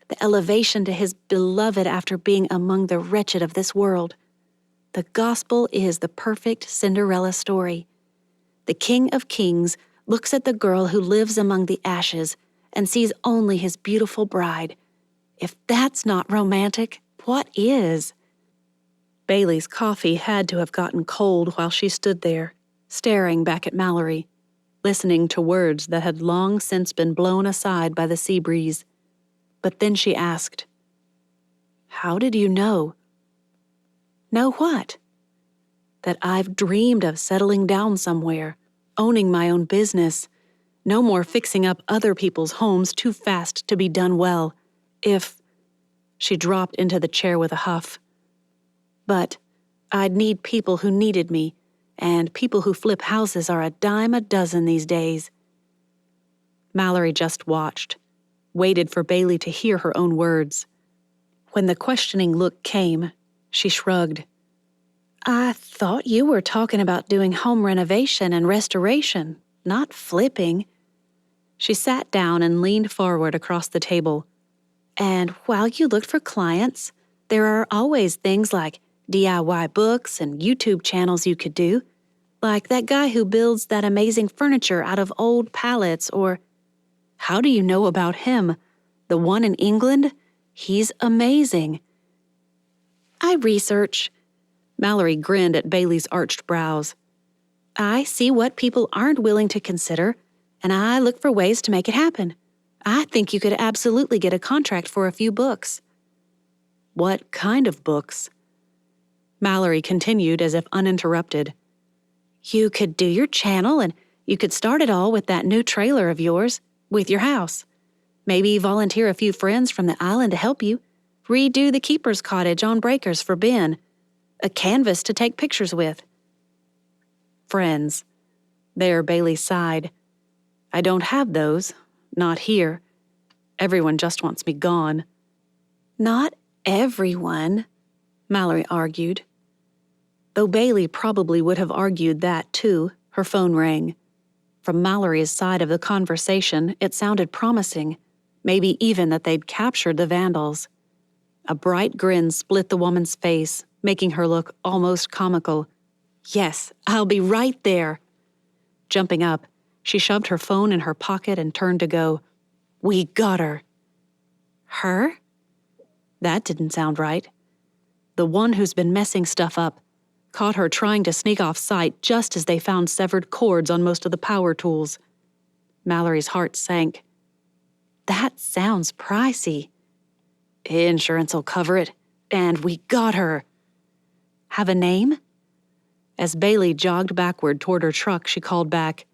the elevation to his beloved after being among the wretched of this world. The gospel is the perfect Cinderella story. The King of Kings looks at the girl who lives among the ashes and sees only his beautiful bride. If that's not romantic, what is? Bailey's coffee had to have gotten cold while she stood there, staring back at Mallory, listening to words that had long since been blown aside by the sea breeze. But then she asked, "How did you know?" "Know what?" "That I've dreamed of settling down somewhere, owning my own business, no more fixing up other people's homes too fast to be done well. If..." She dropped into the chair with a huff. "But I'd need people who needed me, and people who flip houses are a dime a dozen these days." Mallory just watched, waited for Bailey to hear her own words. When the questioning look came, she shrugged. "I thought you were talking about doing home renovation and restoration, not flipping." She sat down and leaned forward across the table. "And while you looked for clients, there are always things like DIY books and YouTube channels you could do, like that guy who builds that amazing furniture out of old pallets, or..." "How do you know about him? The one in England? He's amazing." "I research." Mallory grinned at Bailey's arched brows. "I see what people aren't willing to consider, and I look for ways to make it happen. I think you could absolutely get a contract for a few books." "What kind of books?" Mallory continued as if uninterrupted. "You could do your channel, and you could start it all with that new trailer of yours, with your house. Maybe volunteer a few friends from the island to help you. Redo the keeper's cottage on breakers for Ben. A canvas to take pictures with." "Friends." There, Bailey sighed. "I don't have those. Not here. Everyone just wants me gone." "Not everyone," Mallory argued. Though Bailey probably would have argued that, too, her phone rang. From Mallory's side of the conversation, it sounded promising, maybe even that they'd captured the vandals. A bright grin split the woman's face, making her look almost comical. "Yes, I'll be right there." Jumping up, she shoved her phone in her pocket and turned to go. "We got her." "Her?" That didn't sound right. "The one who's been messing stuff up. Caught her trying to sneak off site just as they found severed cords on most of the power tools." Mallory's heart sank. "That sounds pricey." "Insurance will cover it. And we got her." "Have a name?" As Bailey jogged backward toward her truck, she called back,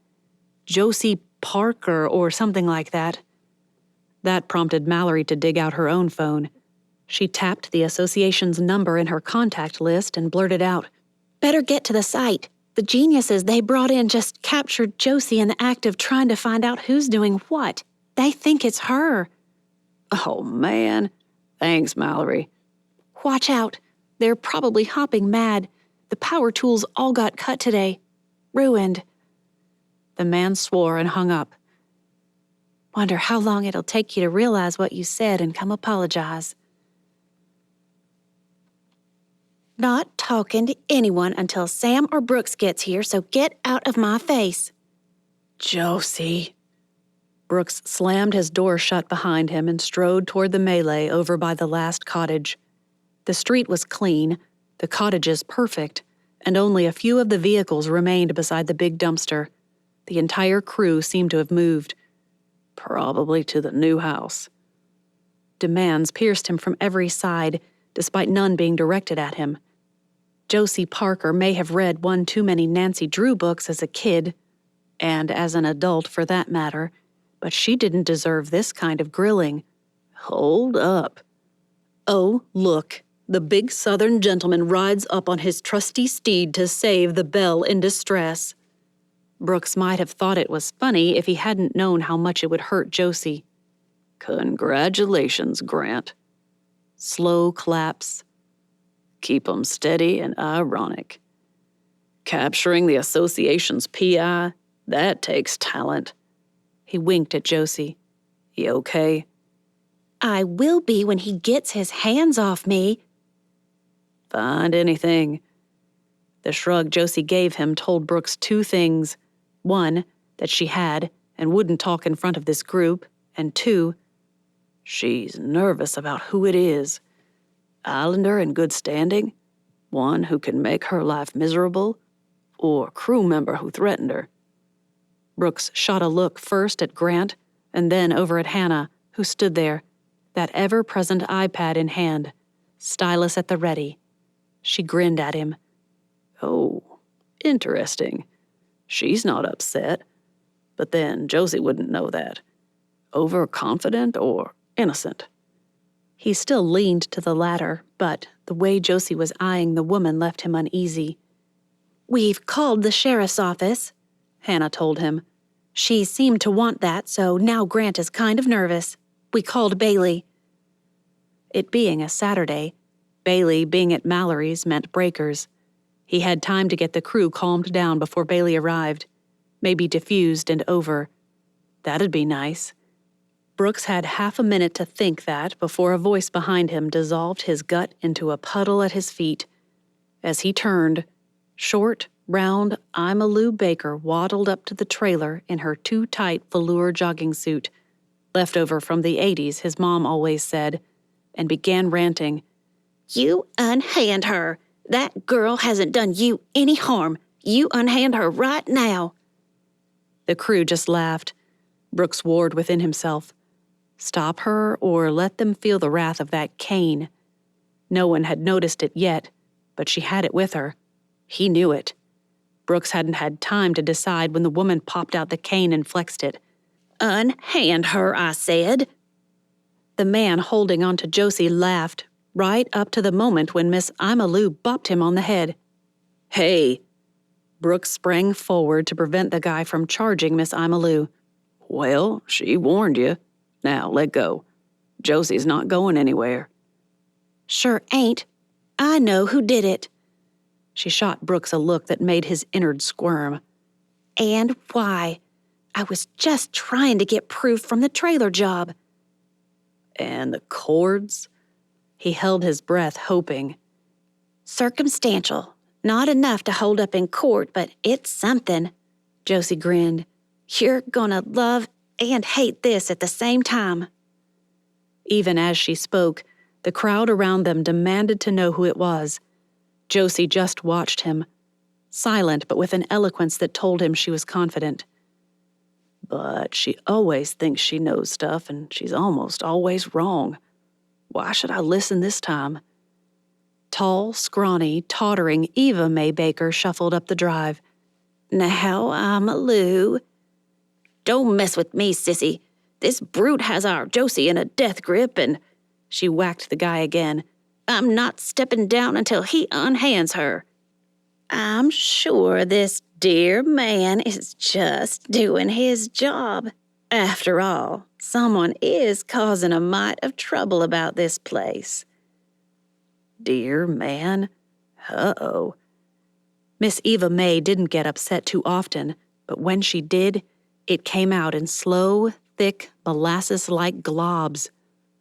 "Josie Parker or something like that." That prompted Mallory to dig out her own phone. She tapped the association's number in her contact list and blurted out, "Better get to the site. The geniuses they brought in just captured Josie in the act of trying to find out who's doing what. They think it's her." "Oh, man. Thanks, Mallory." "Watch out. They're probably hopping mad. The power tools all got cut today. Ruined." The man swore and hung up. "Wonder how long it'll take you to realize what you said and come apologize." "Not talking to anyone until Sam or Brooks gets here, so get out of my face." "Josie." Brooks slammed his door shut behind him and strode toward the melee over by the last cottage. The street was clean, the cottages perfect, and only a few of the vehicles remained beside the big dumpster. The entire crew seemed to have moved. Probably to the new house. Demands pierced him from every side, despite none being directed at him. Josie Parker may have read one too many Nancy Drew books as a kid, and as an adult for that matter, but she didn't deserve this kind of grilling. Hold up. Oh, look, The big Southern gentleman rides up on his trusty steed to save the belle in distress. Brooks might have thought it was funny if he hadn't known how much it would hurt Josie. Congratulations, Grant. Slow claps. Keep 'em steady and ironic. Capturing the association's PI, that takes talent. He winked at Josie. You okay? I will be when he gets his hands off me. Find anything. The shrug Josie gave him told Brooks two things. One, that she had and wouldn't talk in front of this group, and two, she's nervous about who it is. Islander in good standing? One who can make her life miserable? Or crew member who threatened her? Brooks shot a look first at Grant and then over at Hannah, who stood there, that ever-present iPad in hand, stylus at the ready. She grinned at him. Oh, interesting. She's not upset. But then Josie wouldn't know that. Overconfident or innocent? He still leaned to the latter, but the way Josie was eyeing the woman left him uneasy. We've called the sheriff's office, Hannah told him. She seemed to want that, so now Grant is kind of nervous. We called Bailey. It being a Saturday, Bailey being at Mallory's meant breakers. He had time to get the crew calmed down before Bailey arrived, maybe diffused and over. That'd be nice. Brooks had half a minute to think that before a voice behind him dissolved his gut into a puddle at his feet. As he turned, short, round Ima Lou Baker waddled up to the trailer in her too-tight velour jogging suit, leftover from the 80s, his mom always said, and began ranting. You unhand her. That girl hasn't done you any harm. You unhand her right now. The crew just laughed. Brooks warred within himself. Stop her or let them feel the wrath of that cane. No one had noticed it yet, but she had it with her. He knew it. Brooks hadn't had time to decide when the woman popped out the cane and flexed it. Unhand her, I said. The man holding on to Josie laughed, right up to the moment when Miss Ima Lou bopped him on the head. Hey! Brooks sprang forward to prevent the guy from charging Miss Ima Lou. Well, she warned you. Now, let go. Josie's not going anywhere. Sure ain't. I know who did it. She shot Brooks a look that made his innards squirm. And why? I was just trying to get proof from the trailer job. And the cords? He held his breath, hoping. Circumstantial. Not enough to hold up in court, but it's something. Josie grinned. You're gonna love and hate this at the same time. Even as she spoke, the crowd around them demanded to know who it was. Josie just watched him, silent but with an eloquence that told him she was confident. But she always thinks she knows stuff, and she's almost always wrong. Why should I listen this time? Tall, scrawny, tottering Eva Mae Baker shuffled up the drive. Now, Ima Lou. Don't mess with me, sissy. This brute has our Josie in a death grip, and she whacked the guy again. I'm not stepping down until he unhands her. I'm sure this dear man is just doing his job. After all, someone is causing a mite of trouble about this place. Dear man? Uh-oh. Miss Eva Mae didn't get upset too often, but when she did, it came out in slow, thick, molasses-like globs,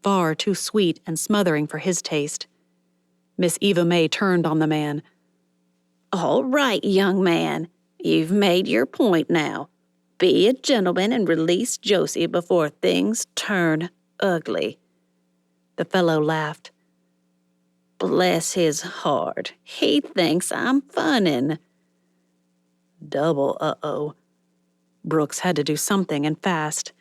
far too sweet and smothering for his taste. Miss Eva Mae turned on the man. All right, young man. You've made your point now. Be a gentleman and release Josie before things turn ugly. The fellow laughed. Bless his heart. He thinks I'm funnin'. Double uh-oh. Brooks had to do something, and fast.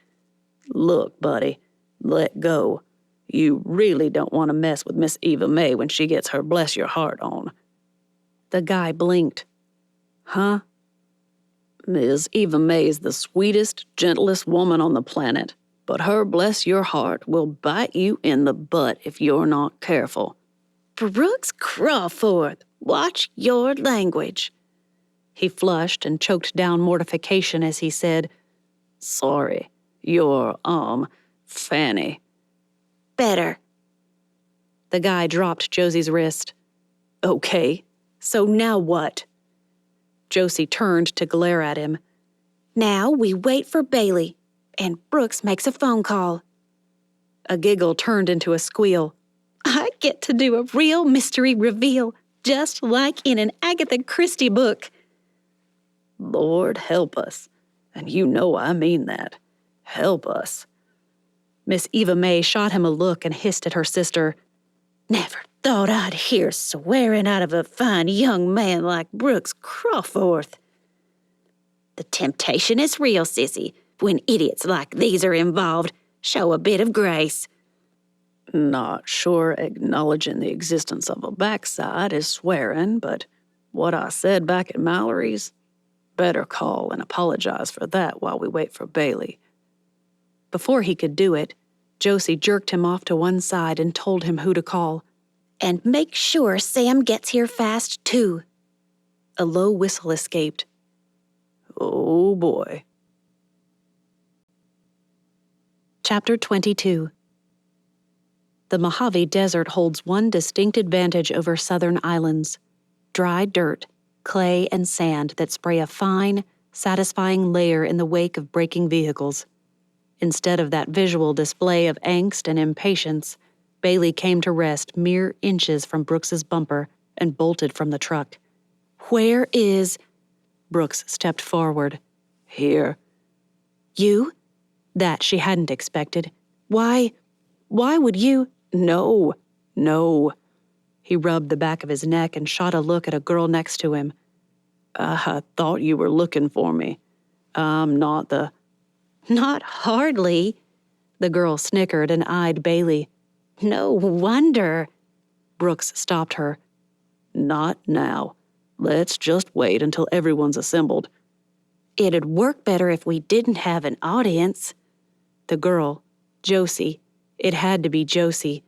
Look, buddy, let go. You really don't want to mess with Miss Eva Mae when she gets her bless your heart on. The guy blinked. Huh? Miss Eva Mae's the sweetest, gentlest woman on the planet, but her bless your heart will bite you in the butt if you're not careful. Brooks Crawford, watch your language. He flushed and choked down mortification as he said, Sorry, you're, Fanny. Better. The guy dropped Josie's wrist. Okay, so now what? Josie turned to glare at him. Now we wait for Bailey, and Brooks makes a phone call. A giggle turned into a squeal. I get to do a real mystery reveal, just like in an Agatha Christie book. Lord help us. And you know I mean that. Help us. Miss Eva May shot him a look and hissed at her sister. Never thought I'd hear swearing out of a fine young man like Brooks Crawford. The temptation is real, sissy. When idiots like these are involved, show a bit of grace. Not sure acknowledging the existence of a backside is swearing, but what I said back at Mallory's, better call and apologize for that while we wait for Bailey. Before he could do it, Josie jerked him off to one side and told him who to call. And make sure Sam gets here fast, too. A low whistle escaped. Oh, boy. Chapter 22. The Mojave Desert holds one distinct advantage over southern islands: dry dirt, clay, and sand that spray a fine, satisfying layer in the wake of braking vehicles. Instead of that visual display of angst and impatience, Bailey came to rest mere inches from Brooks's bumper and bolted from the truck. Where is... Brooks stepped forward. Here. You? That she hadn't expected. Why would you... No. He rubbed the back of his neck and shot a look at a girl next to him. I thought you were looking for me. I'm not the... Not hardly. The girl snickered and eyed Bailey. No wonder. Brooks stopped her. Not now. Let's just wait until everyone's assembled. It'd work better if we didn't have an audience. The girl, Josie. It had to be Josie.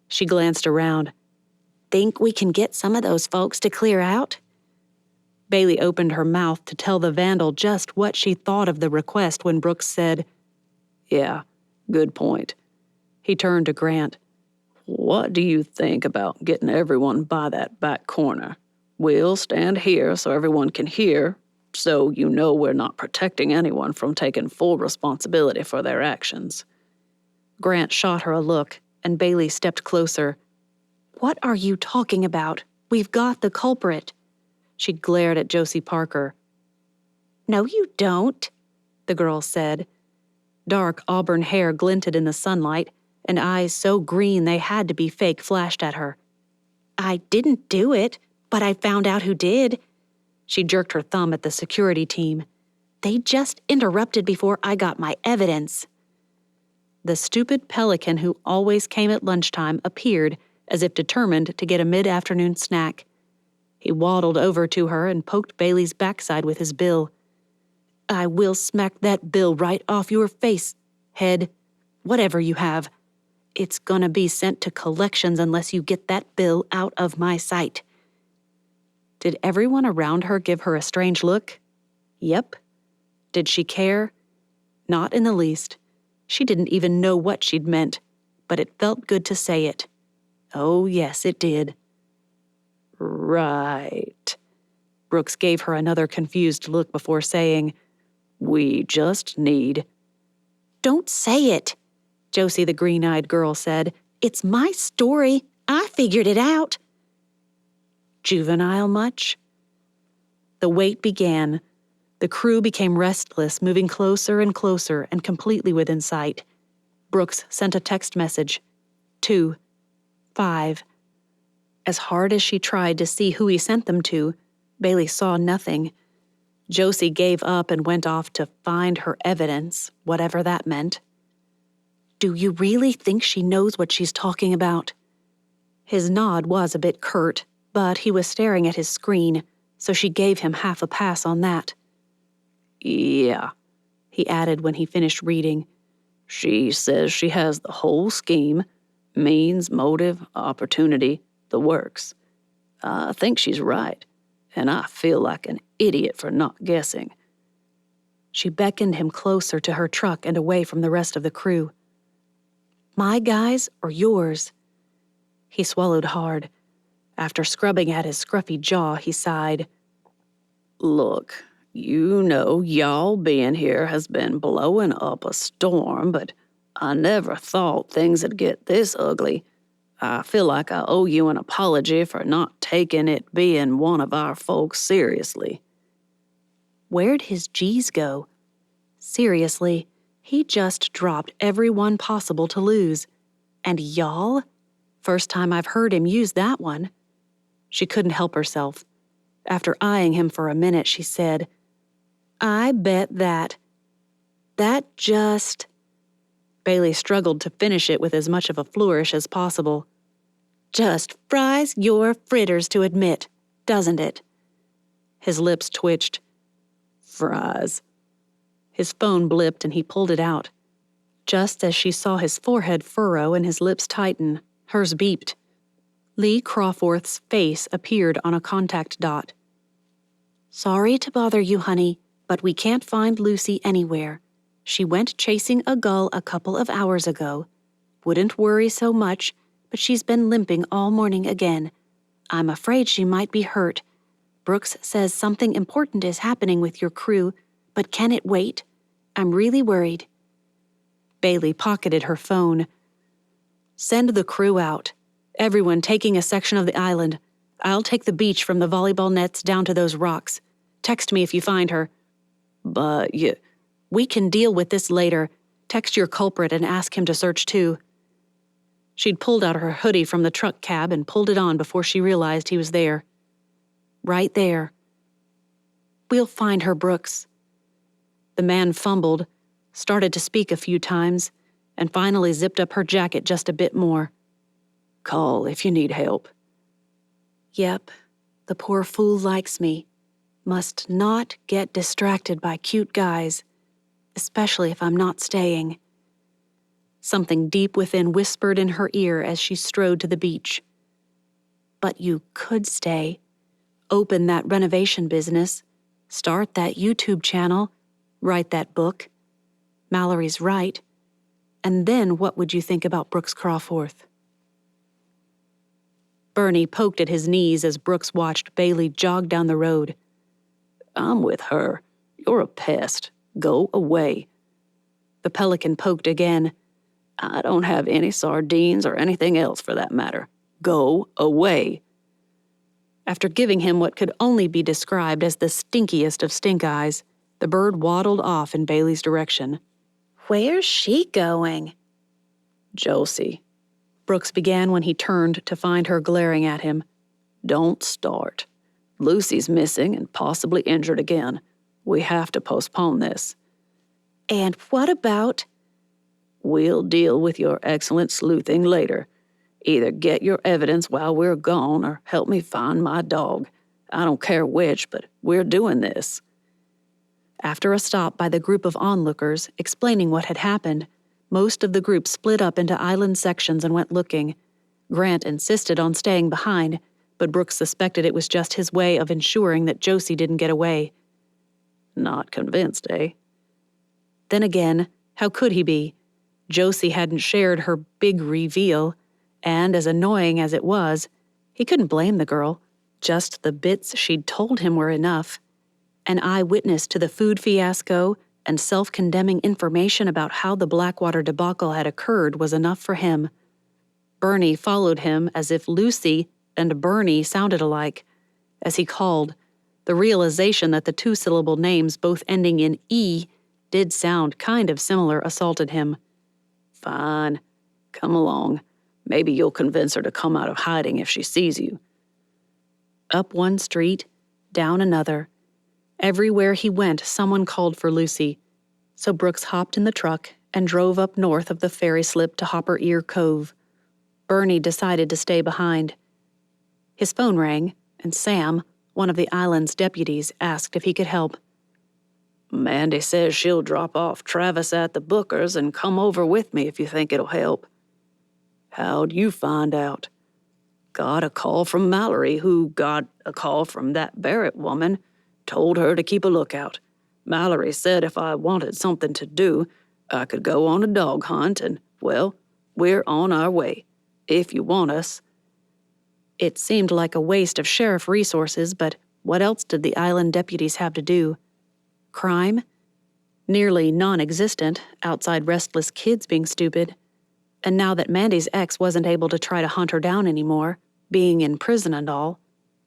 She glanced around. Think we can get some of those folks to clear out? Bailey opened her mouth to tell the vandal just what she thought of the request when Brooks said, Yeah, good point. He turned to Grant. What do you think about getting everyone by that back corner? We'll stand here so everyone can hear, so you know we're not protecting anyone from taking full responsibility for their actions. Grant shot her a look, and Bailey stepped closer. What are you talking about? We've got the culprit. She glared at Josie Parker. No, you don't, the girl said. Dark auburn hair glinted in the sunlight, and eyes so green they had to be fake flashed at her. I didn't do it, but I found out who did. She jerked her thumb at the security team. They just interrupted before I got my evidence. The stupid pelican who always came at lunchtime appeared as if determined to get a mid-afternoon snack. He waddled over to her and poked Bailey's backside with his bill. I will smack that bill right off your face, head, whatever you have. It's gonna be sent to collections unless you get that bill out of my sight. Did everyone around her give her a strange look? Yep. Did she care? Not in the least. She didn't even know what she'd meant, but it felt good to say it. Oh, yes, it did. Right. Brooks gave her another confused look before saying, We just need... Don't say it, Josie the green-eyed girl said. It's my story. I figured it out. Juvenile much? The wait began. The crew became restless, moving closer and closer and completely within sight. Brooks sent a text message. 2, 5. As hard as she tried to see who he sent them to, Bailey saw nothing. Josie gave up and went off to find her evidence, whatever that meant. Do you really think she knows what she's talking about? His nod was a bit curt, but he was staring at his screen, so she gave him half a pass on that. Yeah, he added when he finished reading. She says she has the whole scheme, means, motive, opportunity, The works. I think she's right, and I feel like an idiot for not guessing. She beckoned him closer to her truck and away from the rest of the crew. My guys or yours? He swallowed hard. After scrubbing at his scruffy jaw, he sighed. Look, you know y'all being here has been blowing up a storm, but I never thought things would get this ugly. I feel like I owe you an apology for not taking it being one of our folks seriously. Where'd his G's go? Seriously, he just dropped every one possible to lose. And y'all? First time I've heard him use that one. She couldn't help herself. After eyeing him for a minute, she said, I bet that just... Bailey struggled to finish it with as much of a flourish as possible. Just fries your fritters to admit, doesn't it? His lips twitched. Fries. His phone blipped and he pulled it out. Just as she saw his forehead furrow and his lips tighten, hers beeped. Lee Crawforth's face appeared on a contact dot. Sorry to bother you, honey, but we can't find Lucy anywhere. She went chasing a gull a couple of hours ago. Wouldn't worry so much, but she's been limping all morning again. I'm afraid she might be hurt. Brooks says something important is happening with your crew, but can it wait? I'm really worried. Bailey pocketed her phone. Send the crew out. Everyone taking a section of the island. I'll take the beach from the volleyball nets down to those rocks. Text me if you find her. But We can deal with this later. Text your culprit and ask him to search too. She'd pulled out her hoodie from the truck cab and pulled it on before she realized he was there. Right there. We'll find her, Brooks. The man fumbled, started to speak a few times, and finally zipped up her jacket just a bit more. Call if you need help. Yep, the poor fool likes me. Must not get distracted by cute guys, especially if I'm not staying. Something deep within whispered in her ear as she strode to the beach. But you could stay. Open that renovation business. Start that YouTube channel. Write that book. Mallory's right. And then what would you think about Brooks Crawforth? Bernie poked at his knees as Brooks watched Bailey jog down the road. I'm with her. You're a pest. Go away. The pelican poked again. I don't have any sardines or anything else for that matter. Go away. After giving him what could only be described as the stinkiest of stink eyes, the bird waddled off in Bailey's direction. Where's she going? Josie. Brooks began when he turned to find her glaring at him. Don't start. Lucy's missing and possibly injured again. We have to postpone this. And what about... We'll deal with your excellent sleuthing later. Either get your evidence while we're gone or help me find my dog. I don't care which, but we're doing this. After a stop by the group of onlookers explaining what had happened, most of the group split up into island sections and went looking. Grant insisted on staying behind, but Brooks suspected it was just his way of ensuring that Josie didn't get away. Not convinced, eh? Then again, how could he be? Josie hadn't shared her big reveal, and as annoying as it was, he couldn't blame the girl. Just the bits she'd told him were enough. An eyewitness to the food fiasco and self-condemning information about how the Blackwater debacle had occurred was enough for him. Bernie followed him as if Lucy and Bernie sounded alike. As he called, the realization that the two-syllable names both ending in E did sound kind of similar assaulted him. Fine. Come along. Maybe you'll convince her to come out of hiding if she sees you. Up one street, down another. Everywhere he went, someone called for Lucy. So Brooks hopped in the truck and drove up north of the ferry slip to Hopper Ear Cove. Bernie decided to stay behind. His phone rang, and Sam, one of the island's deputies, asked if he could help. Mandy says she'll drop off Travis at the Booker's and come over with me if you think it'll help. How'd you find out? Got a call from Mallory, who got a call from that Barrett woman. Told her to keep a lookout. Mallory said if I wanted something to do, I could go on a dog hunt and, well, we're on our way. If you want us." It seemed like a waste of sheriff resources, but what else did the island deputies have to do? Crime? Nearly non-existent, outside restless kids being stupid. And now that Mandy's ex wasn't able to try to hunt her down anymore, being in prison and all,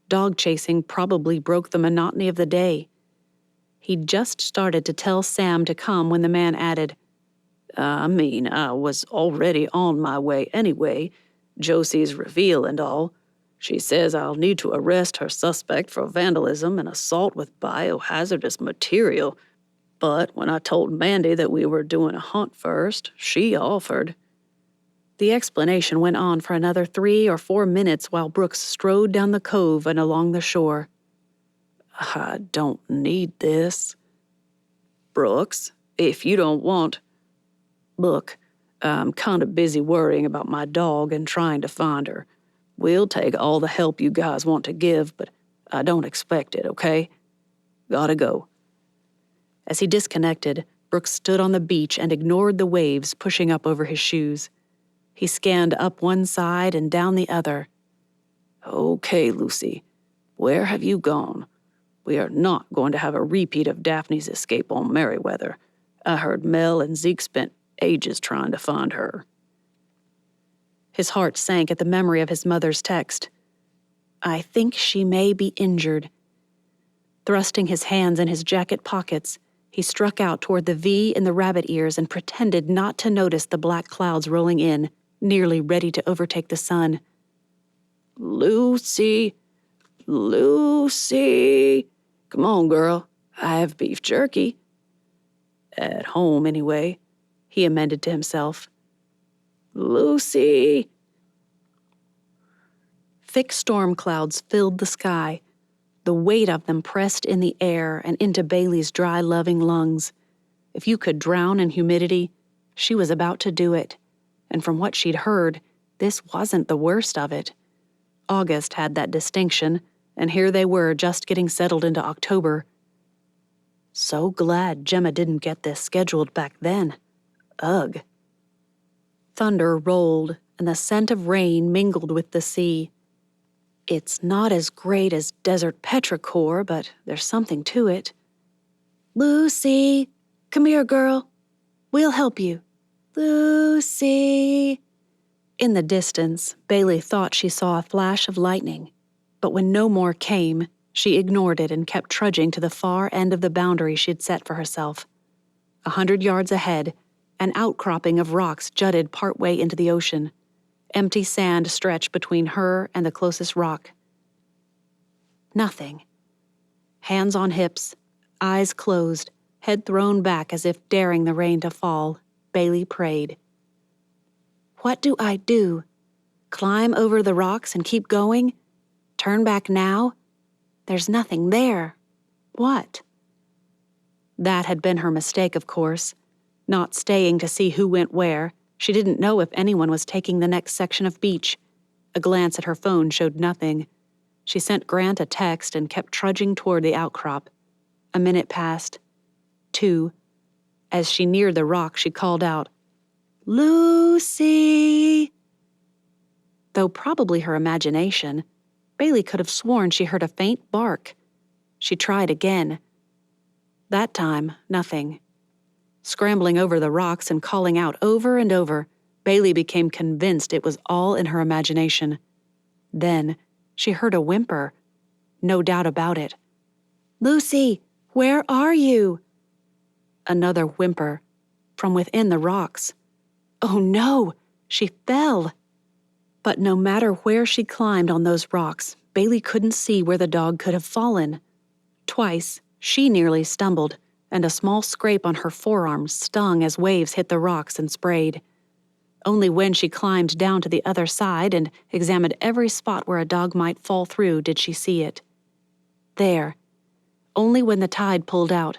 dog chasing probably broke the monotony of the day. He'd just started to tell Sam to come when the man added, I was already on my way anyway. Josie's reveal and all. She says I'll need to arrest her suspect for vandalism and assault with biohazardous material. But when I told Mandy that we were doing a hunt first, she offered." The explanation went on for another 3 or 4 minutes while Brooks strode down the cove and along the shore. "I don't need this. Brooks, if you don't want... Look, I'm kind of busy worrying about my dog and trying to find her. We'll take all the help you guys want to give, but I don't expect it, okay? Gotta go." As he disconnected, Brooks stood on the beach and ignored the waves pushing up over his shoes. He scanned up one side and down the other. "Okay, Lucy, where have you gone? We are not going to have a repeat of Daphne's escape on Merriweather. I heard Mel and Zeke spent ages trying to find her." His heart sank at the memory of his mother's text. "I think she may be injured." Thrusting his hands in his jacket pockets, he struck out toward the V in the rabbit ears and pretended not to notice the black clouds rolling in, nearly ready to overtake the sun. "Lucy, Lucy. Come on, girl. I have beef jerky. At home, anyway," he amended to himself. "Lucy." Thick storm clouds filled the sky. The weight of them pressed in the air and into Bailey's dry, loving lungs. If you could drown in humidity, she was about to do it. And from what she'd heard, this wasn't the worst of it. August had that distinction, and here they were just getting settled into October. So glad Gemma didn't get this scheduled back then. Ugh. Thunder rolled, and the scent of rain mingled with the sea. It's not as great as desert petrichor, but there's something to it. "Lucy, come here, girl. We'll help you. Lucy." In the distance, Bailey thought she saw a flash of lightning, but when no more came, she ignored it and kept trudging to the far end of the boundary she'd set for herself. 100 yards ahead, an outcropping of rocks jutted partway into the ocean. Empty sand stretched between her and the closest rock. Nothing. Hands on hips, eyes closed, head thrown back as if daring the rain to fall, Bailey prayed. What do I do? Climb over the rocks and keep going? Turn back now? There's nothing there. What? That had been her mistake, of course. Not staying to see who went where, she didn't know if anyone was taking the next section of beach. A glance at her phone showed nothing. She sent Grant a text and kept trudging toward the outcrop. A minute passed. 2. As she neared the rock, she called out, "Lucy!" Though probably her imagination, Bailey could have sworn she heard a faint bark. She tried again. That time, nothing. Scrambling over the rocks and calling out over and over, Bailey became convinced it was all in her imagination. Then, she heard a whimper. No doubt about it. "Lucy, where are you?" Another whimper, from within the rocks. Oh no, she fell. But no matter where she climbed on those rocks, Bailey couldn't see where the dog could have fallen. Twice, she nearly stumbled, and a small scrape on her forearm stung as waves hit the rocks and sprayed. Only when she climbed down to the other side and examined every spot where a dog might fall through did she see it. There, only when the tide pulled out,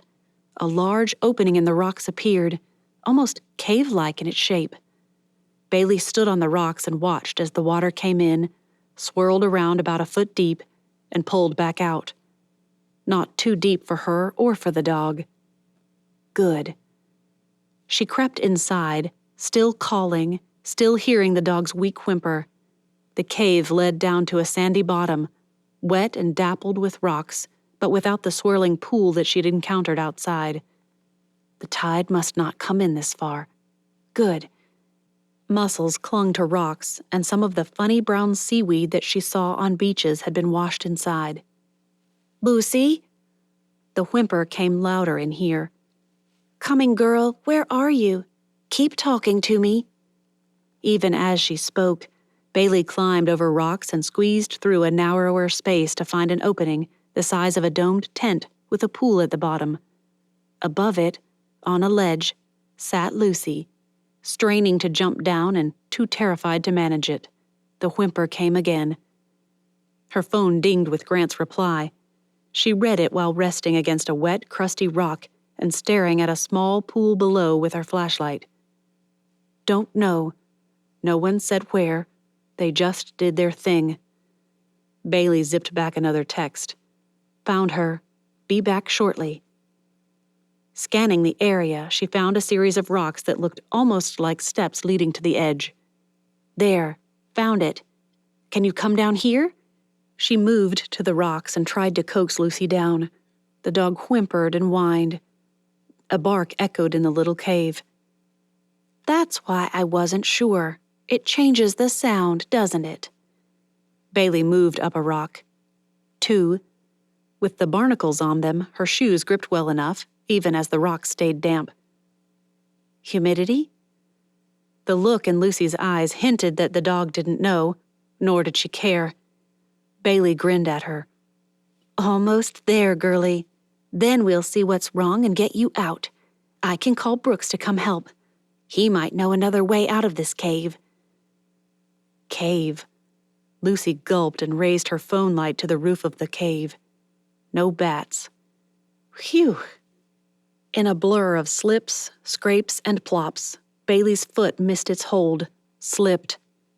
a large opening in the rocks appeared, almost cave-like in its shape. Bailey stood on the rocks and watched as the water came in, swirled around about a foot deep, and pulled back out. Not too deep for her or for the dog. Good. She crept inside, still calling, still hearing the dog's weak whimper. The cave led down to a sandy bottom, wet and dappled with rocks, but without the swirling pool that she'd encountered outside. The tide must not come in this far. Good. Mussels clung to rocks, and some of the funny brown seaweed that she saw on beaches had been washed inside. "Lucy?" The whimper came louder in here. "Coming, girl, where are you? Keep talking to me." Even as she spoke, Bailey climbed over rocks and squeezed through a narrower space to find an opening the size of a domed tent with a pool at the bottom. Above it, on a ledge, sat Lucy, straining to jump down and too terrified to manage it. The whimper came again. Her phone dinged with Grant's reply. She read it while resting against a wet, crusty rock and staring at a small pool below with her flashlight. "Don't know. No one said where. They just did their thing." Bailey zipped back another text. "Found her. Be back shortly." Scanning the area, she found a series of rocks that looked almost like steps leading to the edge. "There. Found it. Can you come down here?" She moved to the rocks and tried to coax Lucy down. The dog whimpered and whined. A bark echoed in the little cave. "That's why I wasn't sure. It changes the sound, doesn't it?" Bailey moved up a rock. 2. With the barnacles on them, her shoes gripped well enough, even as the rocks stayed damp. "Humidity?" The look in Lucy's eyes hinted that the dog didn't know, nor did she care. Bailey grinned at her. "Almost there, girlie. Then we'll see what's wrong and get you out. I can call Brooks to come help. He might know another way out of this cave." Cave. Lucy gulped and raised her phone light to the roof of the cave. No bats. Phew. In a blur of slips, scrapes, and plops, Bailey's foot missed its hold, slipped,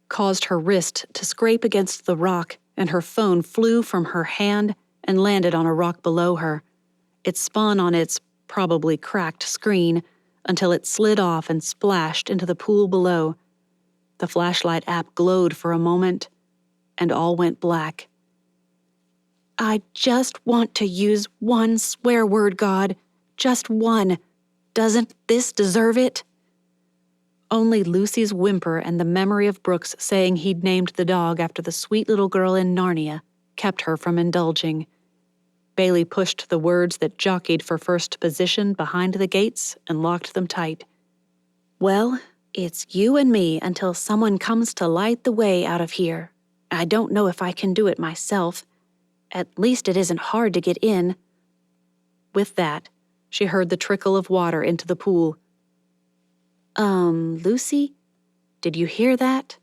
caused her wrist to scrape against the rock, and her phone flew from her hand and landed on a rock below her. It spun on its probably cracked screen until it slid off and splashed into the pool below. The flashlight app glowed for a moment, and all went black. "I just want to use one swear word, God. Just one. Doesn't this deserve it?" Only Lucy's whimper and the memory of Brooks saying he'd named the dog after the sweet little girl in Narnia kept her from indulging. Bailey pushed the words that jockeyed for first position behind the gates and locked them tight. "Well, it's you and me until someone comes to light the way out of here. I don't know if I can do it myself. At least it isn't hard to get in." With that, she heard the trickle of water into the pool. Lucy? Did you hear that?"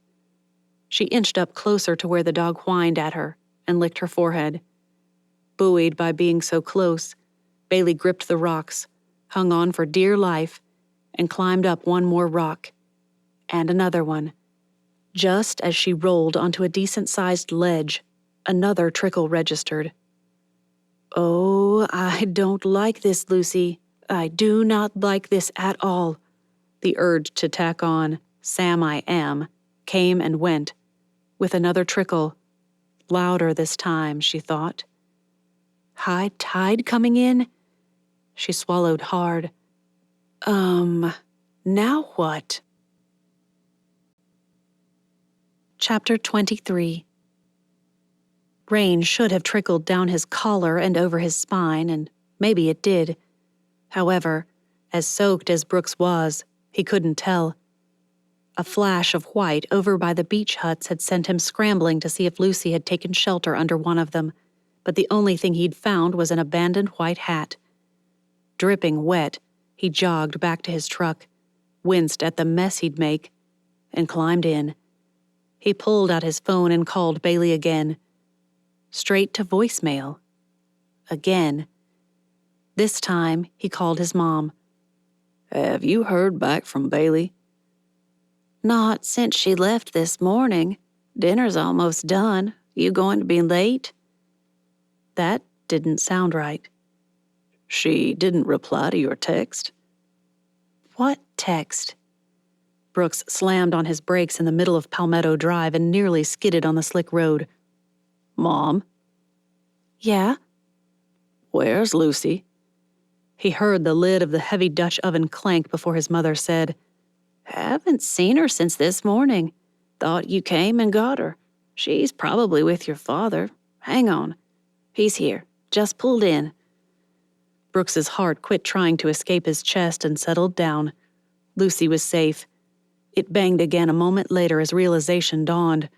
She inched up closer to where the dog whined at her and licked her forehead. Buoyed by being so close, Bailey gripped the rocks, hung on for dear life, and climbed up one more rock. And another one. Just as she rolled onto a decent-sized ledge, another trickle registered. "Oh, I don't like this, Lucy. I do not like this at all." The urge to tack on, "Sam I am," came and went, with another trickle. Louder this time, she thought. High tide coming in? She swallowed hard. Now what? Chapter 23. Rain should have trickled down his collar and over his spine, and maybe it did. However, as soaked as Brooks was, he couldn't tell. A flash of white over by the beach huts had sent him scrambling to see if Lucy had taken shelter under one of them, but the only thing he'd found was an abandoned white hat. Dripping wet, he jogged back to his truck, winced at the mess he'd make, and climbed in. He pulled out his phone and called Bailey again. Straight to voicemail. Again. This time, he called his mom. "Have you heard back from Bailey?" "Not since she left this morning. Dinner's almost done. You going to be late? That didn't sound right. She didn't reply to your text. What text? Brooks slammed on his brakes in the middle of Palmetto Drive and nearly skidded on the slick road. Mom? Yeah? Where's Lucy? He heard the lid of the heavy Dutch oven clank before his mother said, Haven't seen her since this morning. Thought you came and got her. She's probably with your father. Hang on. He's here. Just pulled in. Brooks's heart quit trying to escape his chest and settled down. Lucy was safe. It banged again a moment later as realization dawned.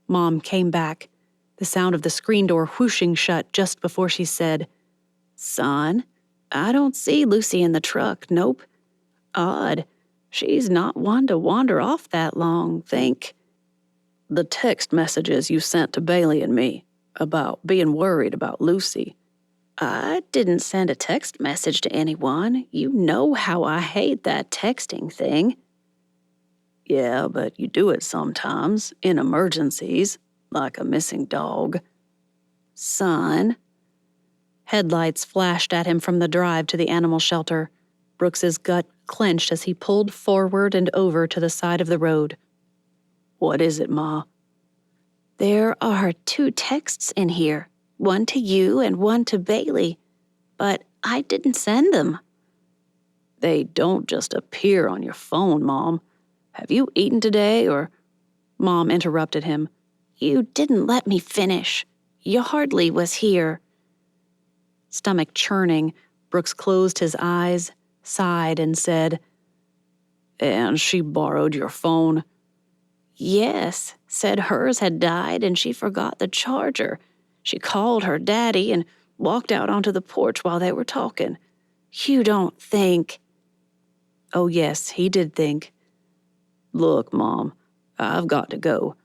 Mom came back, the sound of the screen door whooshing shut just before she said, Son, I don't see Lucy in the truck. Nope. Odd. She's not one to wander off that long, think. The text messages you sent to Bailey and me about being worried about Lucy. I didn't send a text message to anyone. You know how I hate that texting thing. Yeah, but you do it sometimes, in emergencies, like a missing dog. Son. Headlights flashed at him from the drive to the animal shelter. Brooks's gut clenched as he pulled forward and over to the side of the road. What is it, Ma? There are 2 texts in here, one to you and one to Bailey, but I didn't send them. They don't just appear on your phone, Mom. Have you eaten today, or... Mom interrupted him. You didn't let me finish. You hardly was here. Stomach churning, Brooks closed his eyes, sighed, and said, And she borrowed your phone? Yes, said hers had died and she forgot the charger. She called her daddy and walked out onto the porch while they were talking. You don't think... Oh yes, he did think. Look, Mom, I've got to go.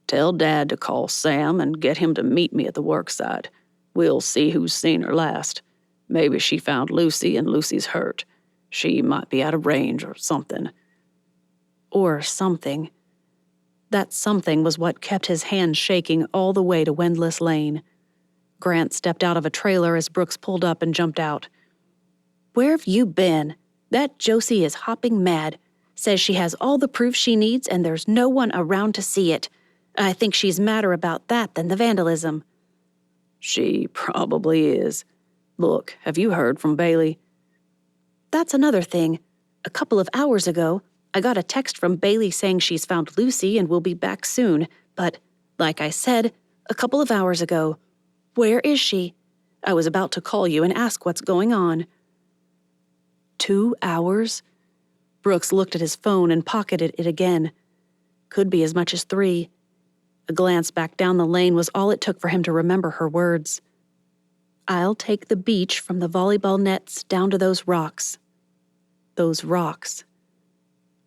Tell Dad to call Sam and get him to meet me at the worksite. We'll see who's seen her last. Maybe she found Lucy and Lucy's hurt. She might be out of range or something. Or something. That something was what kept his hands shaking all the way to Wendless Lane. Grant stepped out of a trailer as Brooks pulled up and jumped out. Where have you been? That Josie is hopping mad. Says she has all the proof she needs and there's no one around to see it. I think she's madder about that than the vandalism. She probably is. Look, have you heard from Bailey? That's another thing. A couple of hours ago, I got a text from Bailey saying she's found Lucy and will be back soon. But, like I said, a couple of hours ago. Where is she? I was about to call you and ask what's going on. 2 hours? Brooks looked at his phone and pocketed it again. Could be as much as 3. A glance back down the lane was all it took for him to remember her words. I'll take the beach from the volleyball nets down to those rocks. Those rocks.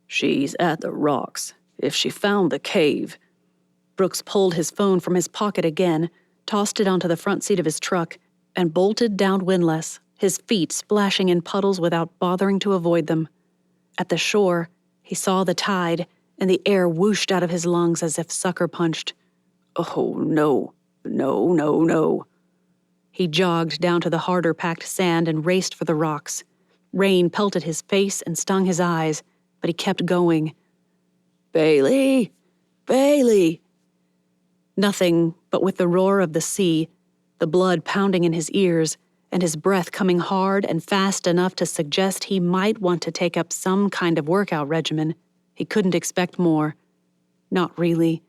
She's at the rocks. If she found the cave... Brooks pulled his phone from his pocket again, tossed it onto the front seat of his truck, and bolted down Windlass, his feet splashing in puddles without bothering to avoid them. At the shore, he saw the tide, and the air whooshed out of his lungs as if sucker punched. Oh, no. No, no, no. He jogged down to the harder packed sand and raced for the rocks. Rain pelted his face and stung his eyes, but he kept going. Bailey! Bailey! Nothing but with the roar of the sea, the blood pounding in his ears, and his breath coming hard and fast enough to suggest he might want to take up some kind of workout regimen. He couldn't expect more. Not really.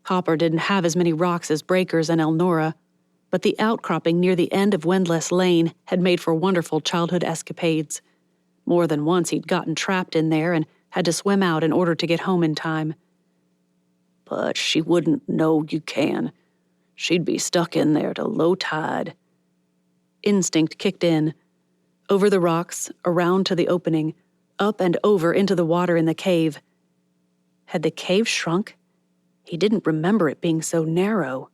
Hopper didn't have as many rocks as Breakers and Elnora, but the outcropping near the end of Wendless Lane had made for wonderful childhood escapades. More than once he'd gotten trapped in there and had to swim out in order to get home in time. But she wouldn't know you can. She'd be stuck in there to low tide. Instinct kicked in. Over the rocks, around to the opening, up and over into the water in the cave. Had the cave shrunk? He didn't remember it being so narrow.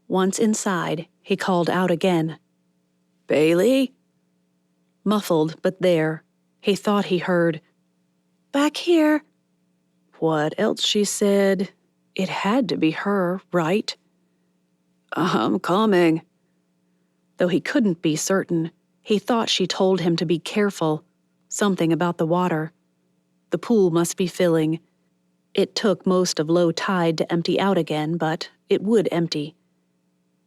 Once inside, he called out again. Bailey? Muffled, but there, he thought he heard, Back here. What else she said? It had to be her, right? I'm coming. Though he couldn't be certain, he thought she told him to be careful. Something about the water. The pool must be filling. It took most of low tide to empty out again, but it would empty.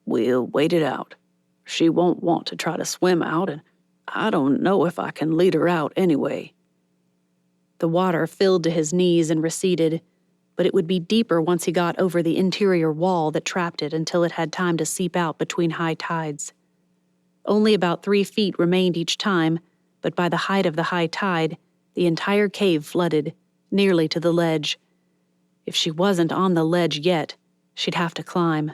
We'll wait it out. She won't want to try to swim out, and I don't know if I can lead her out anyway. The water filled to his knees and receded, but it would be deeper once he got over the interior wall that trapped it until it had time to seep out between high tides. Only about 3 feet remained each time, but by the height of the high tide, the entire cave flooded, nearly to the ledge. If she wasn't on the ledge yet, she'd have to climb.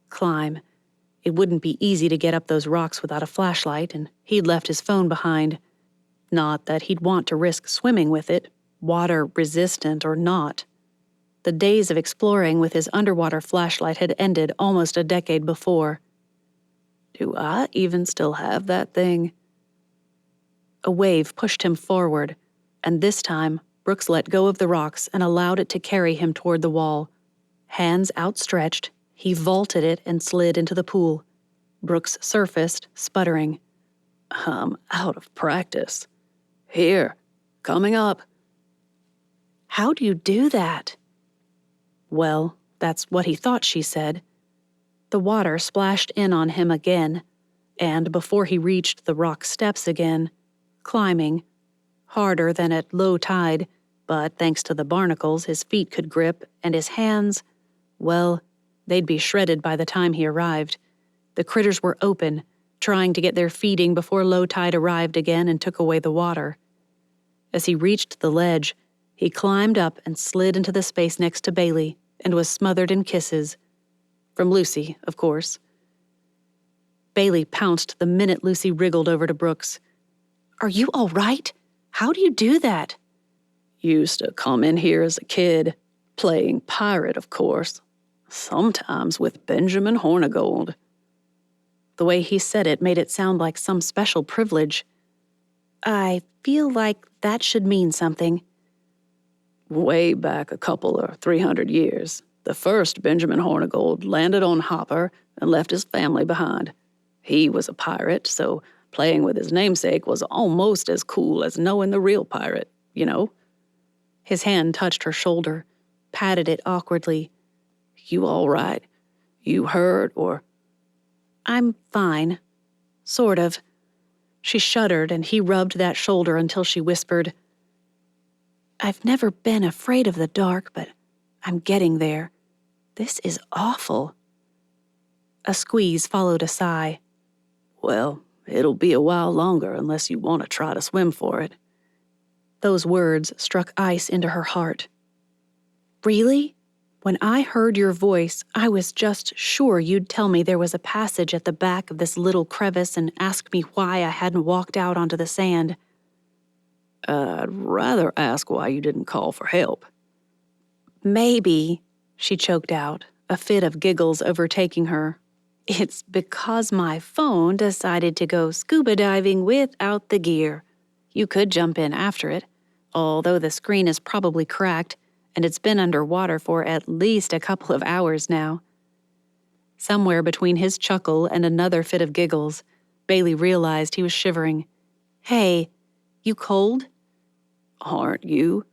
Climb. It wouldn't be easy to get up those rocks without a flashlight, and he'd left his phone behind. Not that he'd want to risk swimming with it, water-resistant or not. The days of exploring with his underwater flashlight had ended almost a decade before. Do I even still have that thing? A wave pushed him forward, and this time, Brooks let go of the rocks and allowed it to carry him toward the wall. Hands outstretched, he vaulted it and slid into the pool. Brooks surfaced, sputtering. I'm out of practice. Here, coming up. How do you do that? Well, that's what he thought she said. The water splashed in on him again, and before he reached the rock steps again, climbing, harder than at low tide, but thanks to the barnacles his feet could grip, and his hands, well, they'd be shredded by the time he arrived. The critters were open, trying to get their feeding before low tide arrived again and took away the water. As he reached the ledge, he climbed up and slid into the space next to Bailey and was smothered in kisses. From Lucy, of course. Bailey pounced the minute Lucy wriggled over to Brooks. Are you all right? How do you do that? Used to come in here as a kid, playing pirate, of course. Sometimes with Benjamin Hornigold. The way he said it made it sound like some special privilege. I feel like that should mean something. Way back a couple or 300 years, the first Benjamin Hornigold landed on Hopper and left his family behind. He was a pirate, so playing with his namesake was almost as cool as knowing the real pirate, you know? His hand touched her shoulder, patted it awkwardly. You all right? You hurt or... I'm fine. Sort of. She shuddered and he rubbed that shoulder until she whispered, I've never been afraid of the dark, but I'm getting there. This is awful. A squeeze followed a sigh. Well, it'll be a while longer unless you want to try to swim for it. Those words struck ice into her heart. Really? When I heard your voice, I was just sure you'd tell me there was a passage at the back of this little crevice and ask me why I hadn't walked out onto the sand. I'd rather ask why you didn't call for help. Maybe, she choked out, a fit of giggles overtaking her. It's because my phone decided to go scuba diving without the gear. You could jump in after it, although the screen is probably cracked, and it's been underwater for at least a couple of hours now. Somewhere between his chuckle and another fit of giggles, Bailey realized he was shivering. Hey, you cold? Aren't you?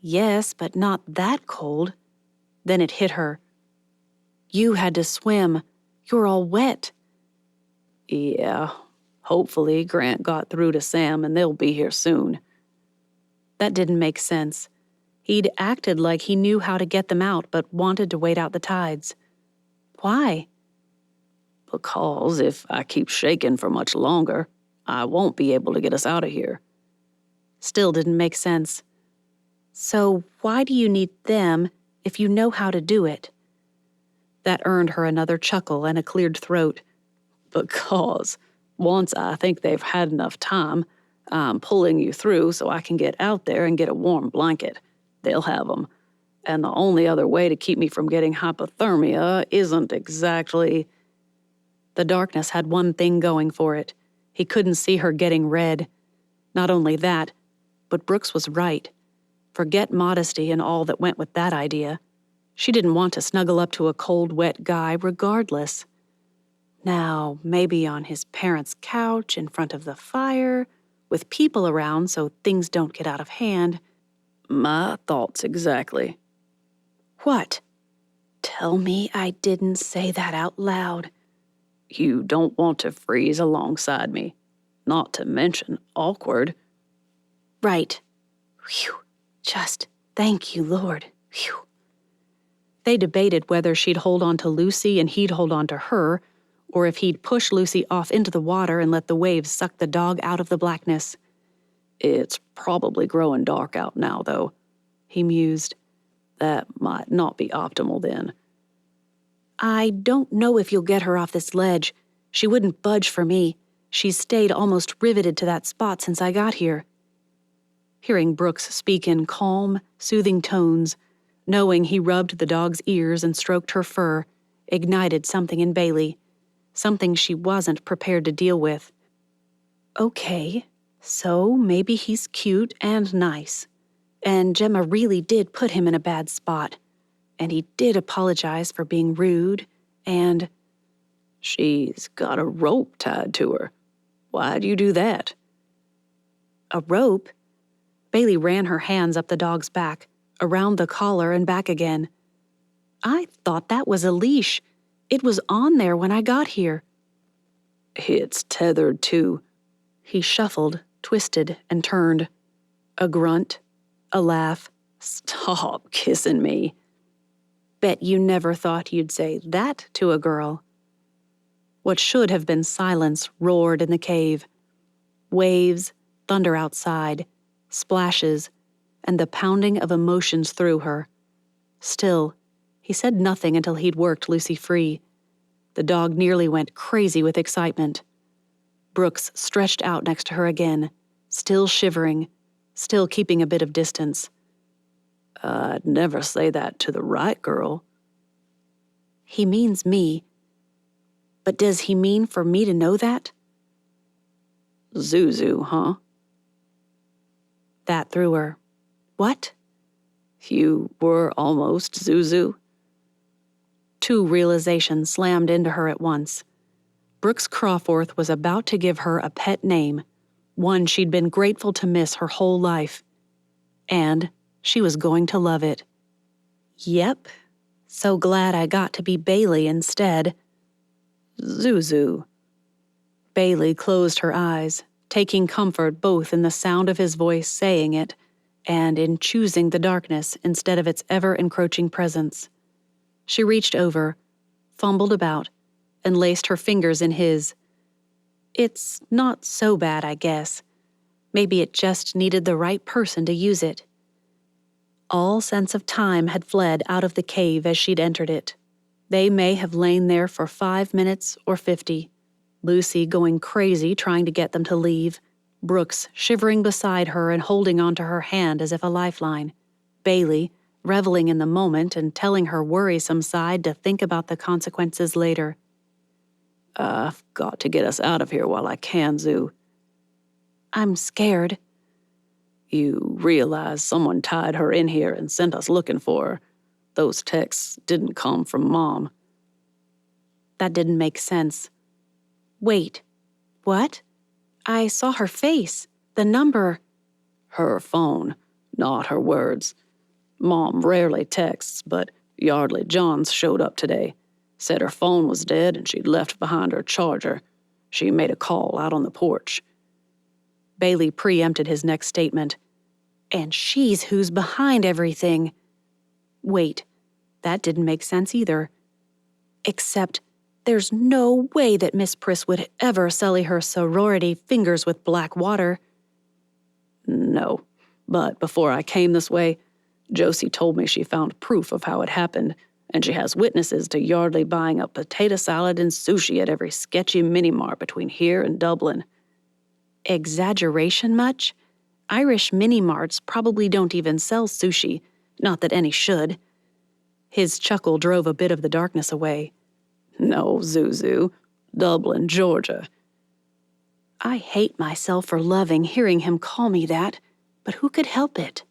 Yes, but not that cold. Then it hit her. You had to swim. You're all wet. Yeah, hopefully Grant got through to Sam and they'll be here soon. That didn't make sense. He'd acted like he knew how to get them out but wanted to wait out the tides. Why? Because if I keep shaking for much longer, I won't be able to get us out of here. Still didn't make sense. So why do you need them if you know how to do it? That earned her another chuckle and a cleared throat. Because once I think they've had enough time, I'm pulling you through so I can get out there and get a warm blanket. They'll have them. And the only other way to keep me from getting hypothermia isn't exactly... The darkness had one thing going for it. He couldn't see her getting red. Not only that, but Brooks was right. Forget modesty and all that went with that idea. She didn't want to snuggle up to a cold, wet guy regardless. Now, maybe on his parents' couch in front of the fire, with people around so things don't get out of hand. My thoughts exactly. What? Tell me I didn't say that out loud. You don't want to freeze alongside me. Not to mention awkward. Right. Phew. Just thank you, Lord. Phew. They debated whether she'd hold on to Lucy and he'd hold on to her, or if he'd push Lucy off into the water and let the waves suck the dog out of the blackness. It's probably growing dark out now, though, he mused. That might not be optimal then. I don't know if you'll get her off this ledge. She wouldn't budge for me. She's stayed almost riveted to that spot since I got here. Hearing Brooks speak in calm, soothing tones, knowing he rubbed the dog's ears and stroked her fur, ignited something in Bailey, something she wasn't prepared to deal with. Okay, so maybe he's cute and nice, and Gemma really did put him in a bad spot, and he did apologize for being rude, and... She's got a rope tied to her. Why'd you do that? A rope? Bailey ran her hands up the dog's back, around the collar and back again. I thought that was a leash. It was on there when I got here. It's tethered to... He shuffled, twisted, and turned. A grunt, a laugh. Stop kissing me. Bet you never thought you'd say that to a girl. What should have been silence roared in the cave. Waves, thunder outside, splashes, and the pounding of emotions through her. Still, he said nothing until he'd worked Lucy free. The dog nearly went crazy with excitement. Brooks stretched out next to her again, still shivering, still keeping a bit of distance. I'd never say that to the right girl. He means me. But does he mean for me to know that? Zuzu, huh? That threw her. What? You were almost Zuzu. Two realizations slammed into her at once. Brooks Crawforth was about to give her a pet name, one she'd been grateful to miss her whole life. And she was going to love it. Yep. So glad I got to be Bailey instead. Zuzu. Bailey closed her eyes, taking comfort both in the sound of his voice saying it and in choosing the darkness instead of its ever-encroaching presence. She reached over, fumbled about, and laced her fingers in his. It's not so bad, I guess. Maybe it just needed the right person to use it. All sense of time had fled out of the cave as she'd entered it. They may have lain there for 5 minutes or 50. Lucy going crazy trying to get them to leave. Brooks shivering beside her and holding onto her hand as if a lifeline. Bailey reveling in the moment and telling her worrisome side to think about the consequences later. I've got to get us out of here while I can, Zoo. I'm scared. You realize someone tied her in here and sent us looking for her. Those texts didn't come from Mom. That didn't make sense. Wait, what? I saw her face, the number. Her phone, not her words. Mom rarely texts, but Yardley Johns showed up today. Said her phone was dead and she'd left behind her charger. She made a call out on the porch. Bailey preempted his next statement. And she's who's behind everything. Wait, that didn't make sense either. Except, there's no way that Miss Priss would ever sully her sorority fingers with black water. No, but before I came this way, Josie told me she found proof of how it happened, and she has witnesses to Yardley buying up potato salad and sushi at every sketchy mini-mart between here and Dublin. Exaggeration much? Irish mini-marts probably don't even sell sushi, not that any should. His chuckle drove a bit of the darkness away. No, Zuzu. Dublin, Georgia. I hate myself for loving hearing him call me that, but who could help it?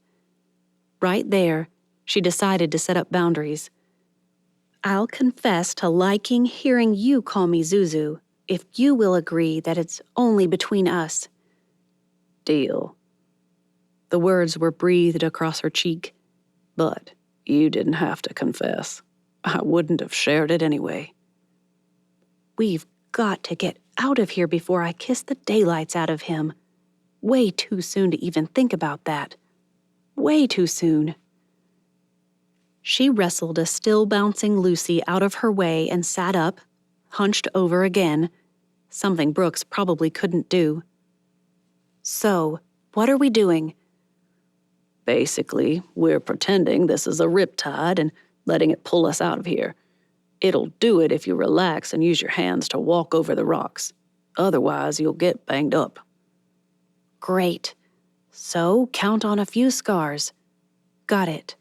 Right there, she decided to set up boundaries. I'll confess to liking hearing you call me Zuzu, if you will agree that it's only between us. Deal. The words were breathed across her cheek. But you didn't have to confess. I wouldn't have shared it anyway. We've got to get out of here before I kiss the daylights out of him. Way too soon to even think about that. Way too soon. She wrestled a still-bouncing Lucy out of her way and sat up, hunched over again, something Brooks probably couldn't do. So, what are we doing? Basically, we're pretending this is a riptide and letting it pull us out of here. It'll do it if you relax and use your hands to walk over the rocks. Otherwise, you'll get banged up. Great. So, count on a few scars. Got it.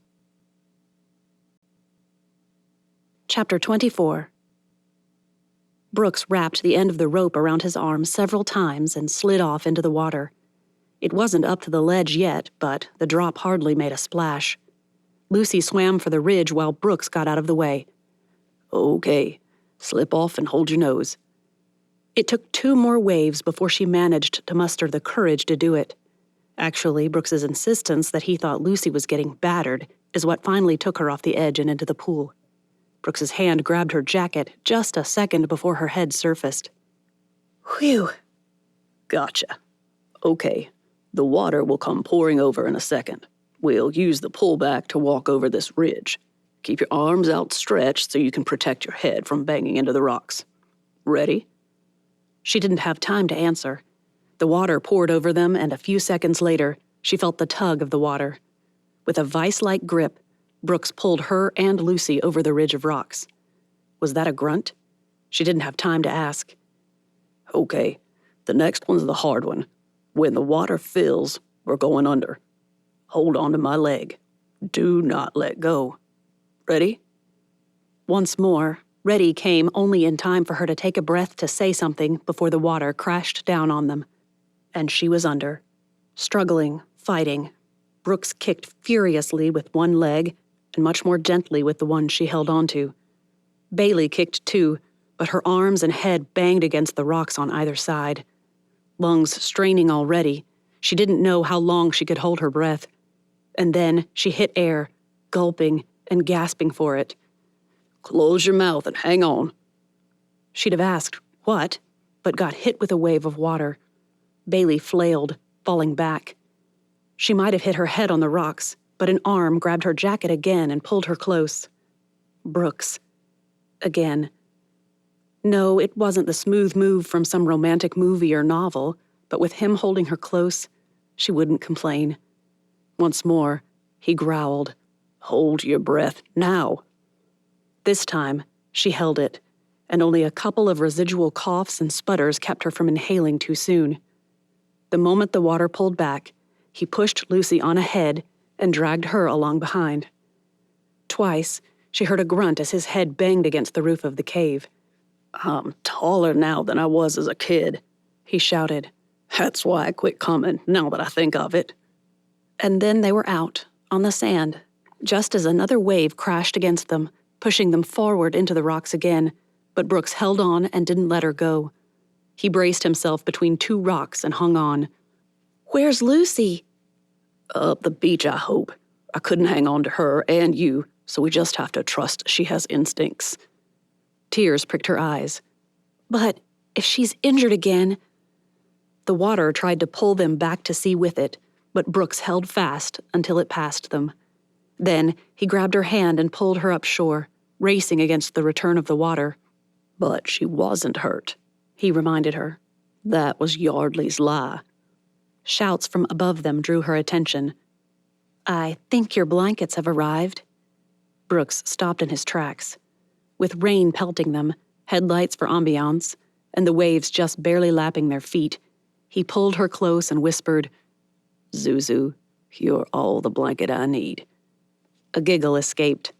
Chapter 24. Brooks wrapped the end of the rope around his arm several times and slid off into the water. It wasn't up to the ledge yet, but the drop hardly made a splash. Lucy swam for the ridge while Brooks got out of the way. Okay, slip off and hold your nose. It took 2 more waves before she managed to muster the courage to do it. Actually, Brooks's insistence that he thought Lucy was getting battered is what finally took her off the edge and into the pool. Brooks's hand grabbed her jacket just a second before her head surfaced. Whew. Gotcha. Okay, the water will come pouring over in a second. We'll use the pullback to walk over this ridge. Keep your arms outstretched so you can protect your head from banging into the rocks. Ready? She didn't have time to answer. The water poured over them, and a few seconds later, she felt the tug of the water. With a vice-like grip, Brooks pulled her and Lucy over the ridge of rocks. Was that a grunt? She didn't have time to ask. Okay, the next one's the hard one. When the water fills, we're going under. Hold on to my leg. Do not let go. Ready? Once more, ready came only in time for her to take a breath to say something before the water crashed down on them. And she was under. Struggling, fighting. Brooks kicked furiously with one leg and much more gently with the one she held onto. Bailey kicked too, but her arms and head banged against the rocks on either side. Lungs straining already, she didn't know how long she could hold her breath. And then she hit air, gulping and gasping for it. Close your mouth and hang on. She'd have asked, what, but got hit with a wave of water. Bailey flailed, falling back. She might have hit her head on the rocks, but an arm grabbed her jacket again and pulled her close. Brooks. Again. No, it wasn't the smooth move from some romantic movie or novel, but with him holding her close, she wouldn't complain. Once more, he growled, "Hold your breath, now." This time, she held it, and only a couple of residual coughs and sputters kept her from inhaling too soon. The moment the water pulled back, he pushed Lucy on ahead and dragged her along behind. Twice, she heard a grunt as his head banged against the roof of the cave. I'm taller now than I was as a kid, he shouted. That's why I quit coming, now that I think of it. And then they were out, on the sand, just as another wave crashed against them, pushing them forward into the rocks again, but Brooks held on and didn't let her go. He braced himself between 2 rocks and hung on. "Where's Lucy?" Up the beach, I hope. I couldn't hang on to her and you, so we just have to trust she has instincts. Tears pricked her eyes. But if she's injured again... The water tried to pull them back to sea with it, but Brooks held fast until it passed them. Then he grabbed her hand and pulled her up shore, racing against the return of the water. But she wasn't hurt, he reminded her. That was Yardley's lie. Shouts from above them drew her attention. "I think your blankets have arrived." Brooks stopped in his tracks. With rain pelting them, headlights for ambiance, and the waves just barely lapping their feet, he pulled her close and whispered, "Zuzu, you're all the blanket I need." A giggle escaped.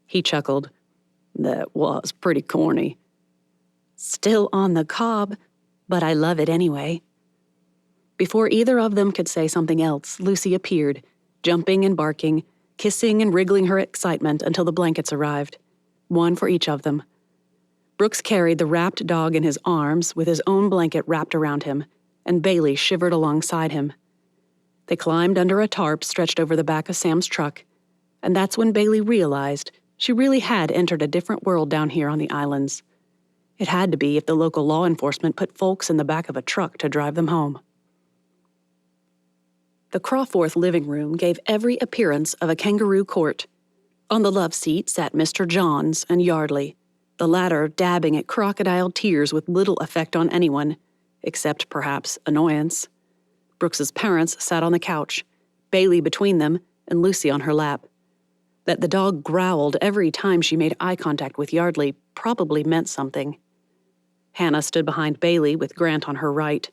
He chuckled. That was pretty corny. Still on the cob, but I love it anyway. Before either of them could say something else, Lucy appeared, jumping and barking, kissing and wriggling her excitement until the blankets arrived, one for each of them. Brooks carried the wrapped dog in his arms with his own blanket wrapped around him, and Bailey shivered alongside him. They climbed under a tarp stretched over the back of Sam's truck, and that's when Bailey realized she really had entered a different world down here on the islands. It had to be if the local law enforcement put folks in the back of a truck to drive them home. The Crawforth living room gave every appearance of a kangaroo court. On the love seat sat Mr. Johns and Yardley, the latter dabbing at crocodile tears with little effect on anyone, except perhaps annoyance. Brooks's parents sat on the couch, Bailey between them and Lucy on her lap. That the dog growled every time she made eye contact with Yardley probably meant something. Hannah stood behind Bailey with Grant on her right.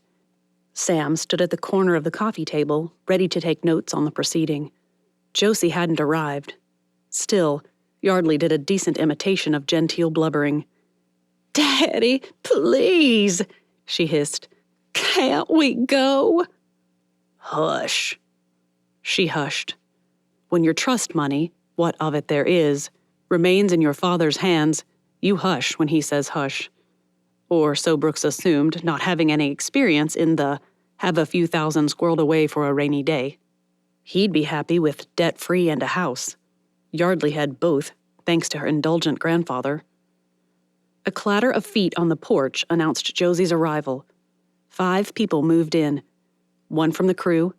Sam stood at the corner of the coffee table, ready to take notes on the proceeding. Josie hadn't arrived. Still, Yardley did a decent imitation of genteel blubbering. "Daddy, please," she hissed. "Can't we go?" "Hush." She hushed. When your trust money, what of it there is, remains in your father's hands, you hush when he says hush. Or so Brooks assumed, not having any experience in the have a few thousand squirreled away for a rainy day. He'd be happy with debt-free and a house. Yardley had both, thanks to her indulgent grandfather. A clatter of feet on the porch announced Josie's arrival. 5 people moved in. 1 from the crew,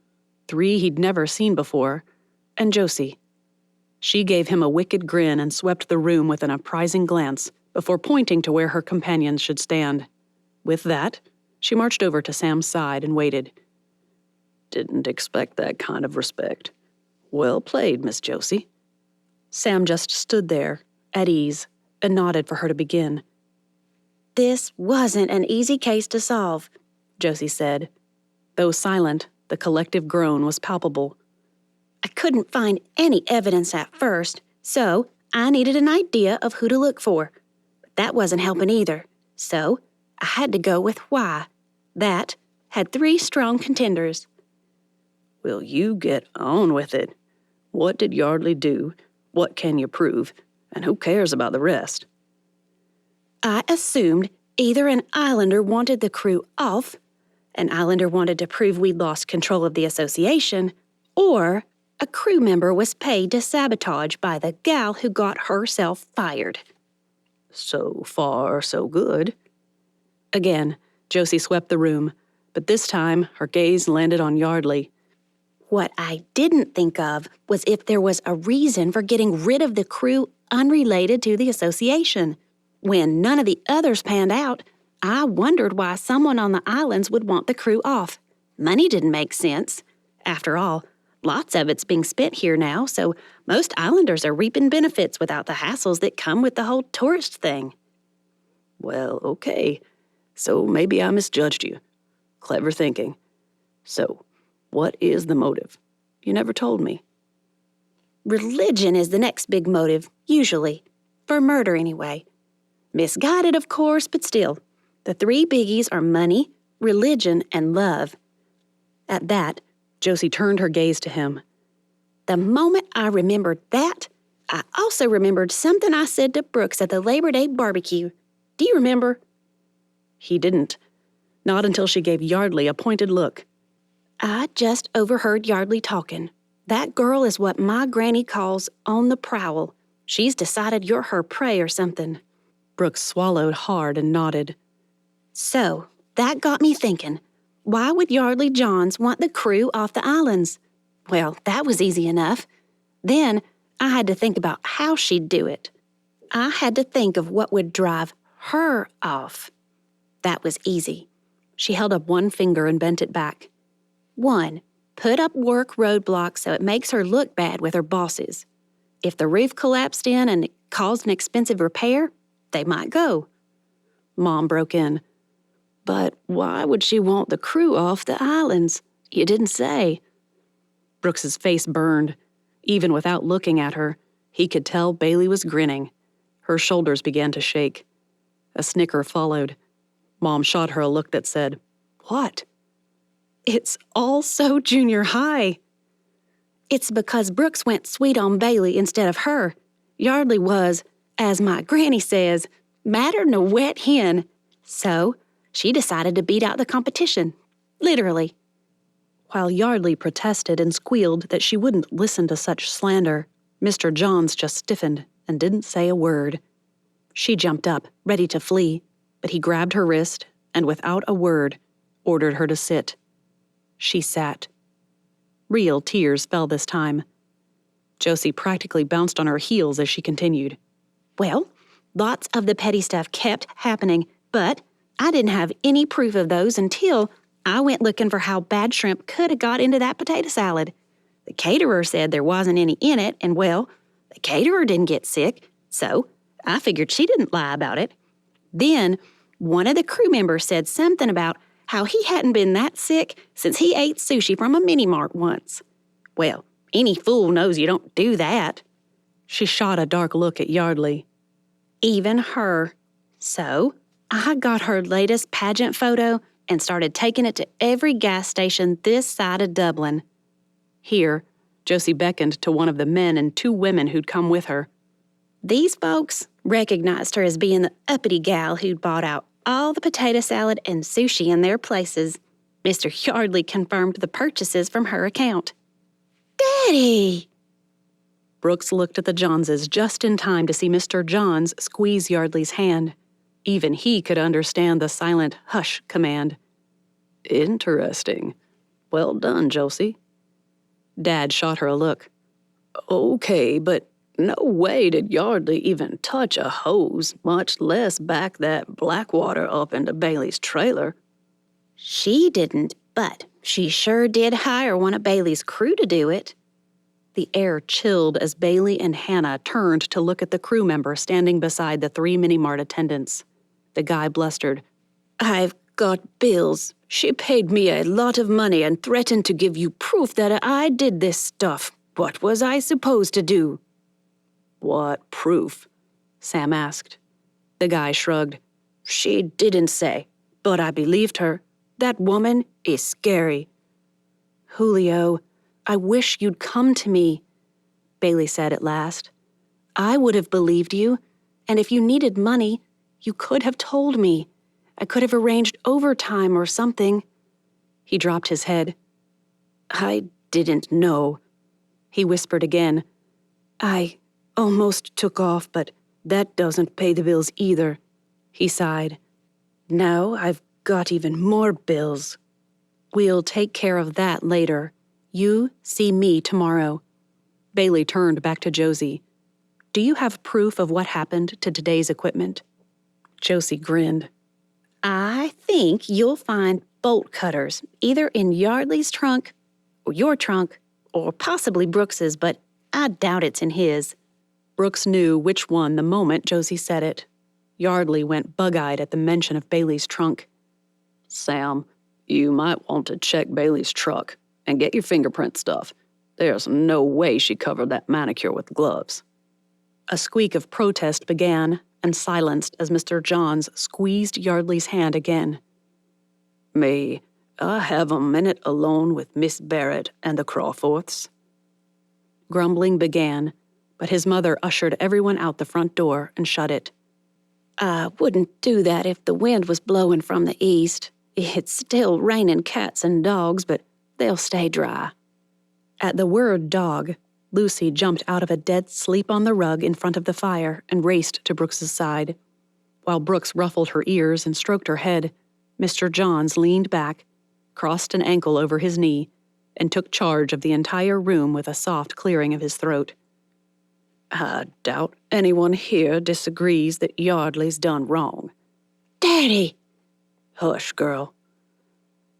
3 he'd never seen before, and Josie. She gave him a wicked grin and swept the room with an apprising glance before pointing to where her companions should stand. With that, she marched over to Sam's side and waited. "Didn't expect that kind of respect. Well played, Miss Josie." Sam just stood there, at ease, and nodded for her to begin. "This wasn't an easy case to solve," Josie said. Though silent, the collective groan was palpable. "I couldn't find any evidence at first, so I needed an idea of who to look for. But that wasn't helping either, so I had to go with why. That had 3 strong contenders." "Will you get on with it? What did Yardley do? What can you prove? And who cares about the rest?" "I assumed either an islander wanted the crew off, an islander wanted to prove we'd lost control of the association, or a crew member was paid to sabotage by the gal who got herself fired." "So far, so good." Again, Josie swept the room, but this time her gaze landed on Yardley. "What I didn't think of was if there was a reason for getting rid of the crew unrelated to the association. When none of the others panned out, I wondered why someone on the islands would want the crew off. Money didn't make sense. After all, lots of it's being spent here now, so most islanders are reaping benefits without the hassles that come with the whole tourist thing." "Well, okay. So maybe I misjudged you. Clever thinking. So, what is the motive? You never told me." "Religion is the next big motive, usually. For murder, anyway. Misguided, of course, but still. The 3 biggies are money, religion, and love." At that, Josie turned her gaze to him. "The moment I remembered that, I also remembered something I said to Brooks at the Labor Day barbecue. Do you remember?" He didn't. Not until she gave Yardley a pointed look. "I just overheard Yardley talking. That girl is what my granny calls on the prowl. She's decided you're her prey or something." Brooks swallowed hard and nodded. "So, that got me thinking. Why would Yardley Johns want the crew off the islands? Well, that was easy enough. Then, I had to think about how she'd do it. I had to think of what would drive her off. That was easy." She held up one finger and bent it back. 1, put up work roadblocks so it makes her look bad with her bosses. If the roof collapsed in and it caused an expensive repair, they might go." Mom broke in. "But why would she want the crew off the islands? You didn't say." Brooks's face burned. Even without looking at her, he could tell Bailey was grinning. Her shoulders began to shake. A snicker followed. Mom shot her a look that said, "What?" "It's all so junior high." It's because Brooks went sweet on Bailey instead of her. Yardley was, as my granny says, madder 'n a wet hen. So she decided to beat out the competition. Literally. While Yardley protested and squealed that she wouldn't listen to such slander, Mr. Johns just stiffened and didn't say a word. She jumped up, ready to flee, but he grabbed her wrist and, without a word, ordered her to sit. She sat. Real tears fell this time. Josie practically bounced on her heels as she continued. Well, lots of the petty stuff kept happening, but I didn't have any proof of those until I went looking for how bad shrimp could have got into that potato salad. The caterer said there wasn't any in it, and well, the caterer didn't get sick, so I figured she didn't lie about it. Then, one of the crew members said something about how he hadn't been that sick since he ate sushi from a mini-mart once. Well, any fool knows you don't do that. She shot a dark look at Yardley. Even her. So, I got her latest pageant photo and started taking it to every gas station this side of Dublin. Here, Josie beckoned to one of the men and two women who'd come with her. These folks recognized her as being the uppity gal who'd bought out all the potato salad and sushi in their places. Mr. Yardley confirmed the purchases from her account. Daddy! Brooks looked at the Johnses just in time to see Mr. Johns squeeze Yardley's hand. Even he could understand the silent hush command. Interesting. Well done, Josie. Dad shot her a look. Okay, but no way did Yardley even touch a hose, much less back that black water up into Bailey's trailer. She didn't, but she sure did hire one of Bailey's crew to do it. The air chilled as Bailey and Hannah turned to look at the crew member standing beside the 3 mini-mart attendants. The guy blustered. I've got bills. She paid me a lot of money and threatened to give you proof that I did this stuff. What was I supposed to do? What proof? Sam asked. The guy shrugged. She didn't say, but I believed her. That woman is scary. Julio, I wish you'd come to me, Bailey said at last. I would have believed you, and if you needed money, you could have told me. I could have arranged overtime or something. He dropped his head. I didn't know, he whispered again. I almost took off, but that doesn't pay the bills either, he sighed. Now I've got even more bills. We'll take care of that later. You see me tomorrow. Bailey turned back to Josie. Do you have proof of what happened to today's equipment? Josie grinned. I think you'll find bolt cutters, either in Yardley's trunk, or your trunk, or possibly Brooks's, but I doubt it's in his. Brooks knew which one the moment Josie said it. Yardley went bug-eyed at the mention of Bailey's trunk. Sam, you might want to check Bailey's truck and get your fingerprint stuff. There's no way she covered that manicure with gloves. A squeak of protest began and silenced as Mr. Johns squeezed Yardley's hand again. May I have a minute alone with Miss Barrett and the Crawfords? Grumbling began, but his mother ushered everyone out the front door and shut it. I wouldn't do that if the wind was blowing from the east. It's still raining cats and dogs, but they'll stay dry. At the word dog, Lucy jumped out of a dead sleep on the rug in front of the fire and raced to Brooks's side. While Brooks ruffled her ears and stroked her head, Mr. Johns leaned back, crossed an ankle over his knee, and took charge of the entire room with a soft clearing of his throat. I doubt anyone here disagrees that Yardley's done wrong. Daddy! Hush, girl.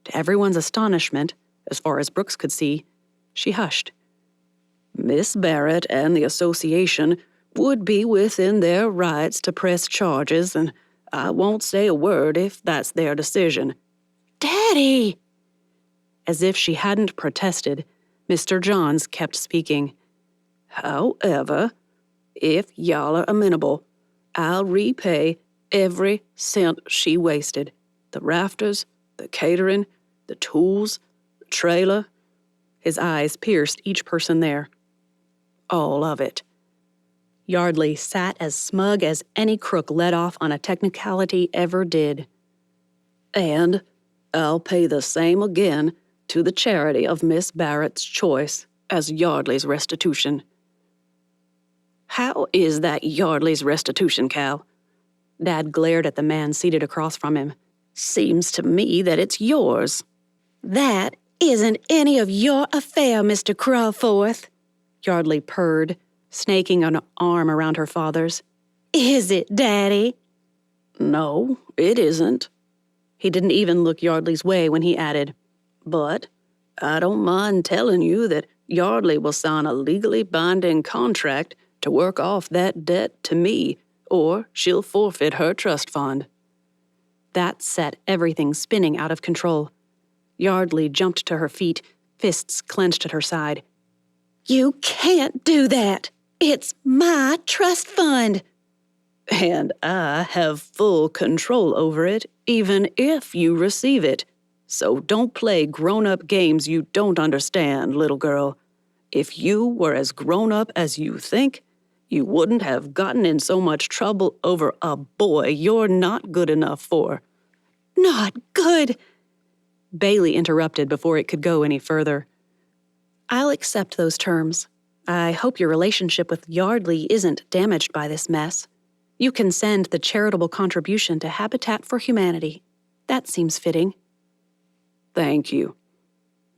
To everyone's astonishment, as far as Brooks could see, she hushed. Miss Barrett and the association would be within their rights to press charges, and I won't say a word if that's their decision. Daddy! As if she hadn't protested, Mr. Johns kept speaking. However, if y'all are amenable, I'll repay every cent she wasted. The rafters, the catering, the tools, the trailer. His eyes pierced each person there. All of it. Yardley sat as smug as any crook let off on a technicality ever did. And I'll pay the same again to the charity of Miss Barrett's choice as Yardley's restitution. How is that Yardley's restitution, Cal? Dad glared at the man seated across from him. Seems to me that it's yours. That isn't any of your affair, Mr. Crawforth, Yardley purred, snaking an arm around her father's. Is it, Daddy? No, it isn't. He didn't even look Yardley's way when he added, but I don't mind telling you that Yardley will sign a legally binding contract to work off that debt to me, or she'll forfeit her trust fund. That set everything spinning out of control. Yardley jumped to her feet, fists clenched at her side. You can't do that. It's my trust fund. And I have full control over it, even if you receive it. So don't play grown-up games you don't understand, little girl. If you were as grown-up as you think, you wouldn't have gotten in so much trouble over a boy you're not good enough for. Not good. Bailey interrupted before it could go any further. I'll accept those terms. I hope your relationship with Yardley isn't damaged by this mess. You can send the charitable contribution to Habitat for Humanity. That seems fitting. Thank you.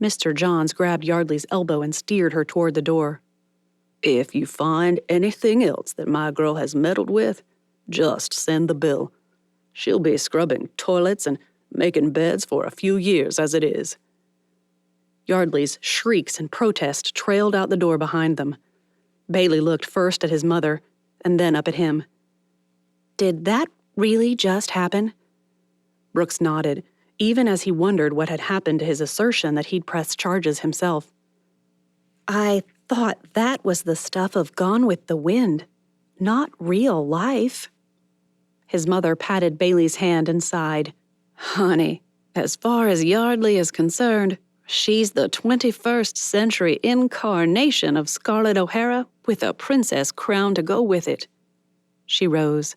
Mr. Johns grabbed Yardley's elbow and steered her toward the door. If you find anything else that my girl has meddled with, just send the bill. She'll be scrubbing toilets and making beds for a few years as it is. Yardley's shrieks and protest trailed out the door behind them. Bailey looked first at his mother and then up at him. Did that really just happen? Brooks nodded, even as he wondered what had happened to his assertion that he'd pressed charges himself. I thought that was the stuff of Gone with the Wind, not real life. His mother patted Bailey's hand and sighed. Honey, as far as Yardley is concerned, she's the 21st century incarnation of Scarlett O'Hara with a princess crown to go with it. She rose.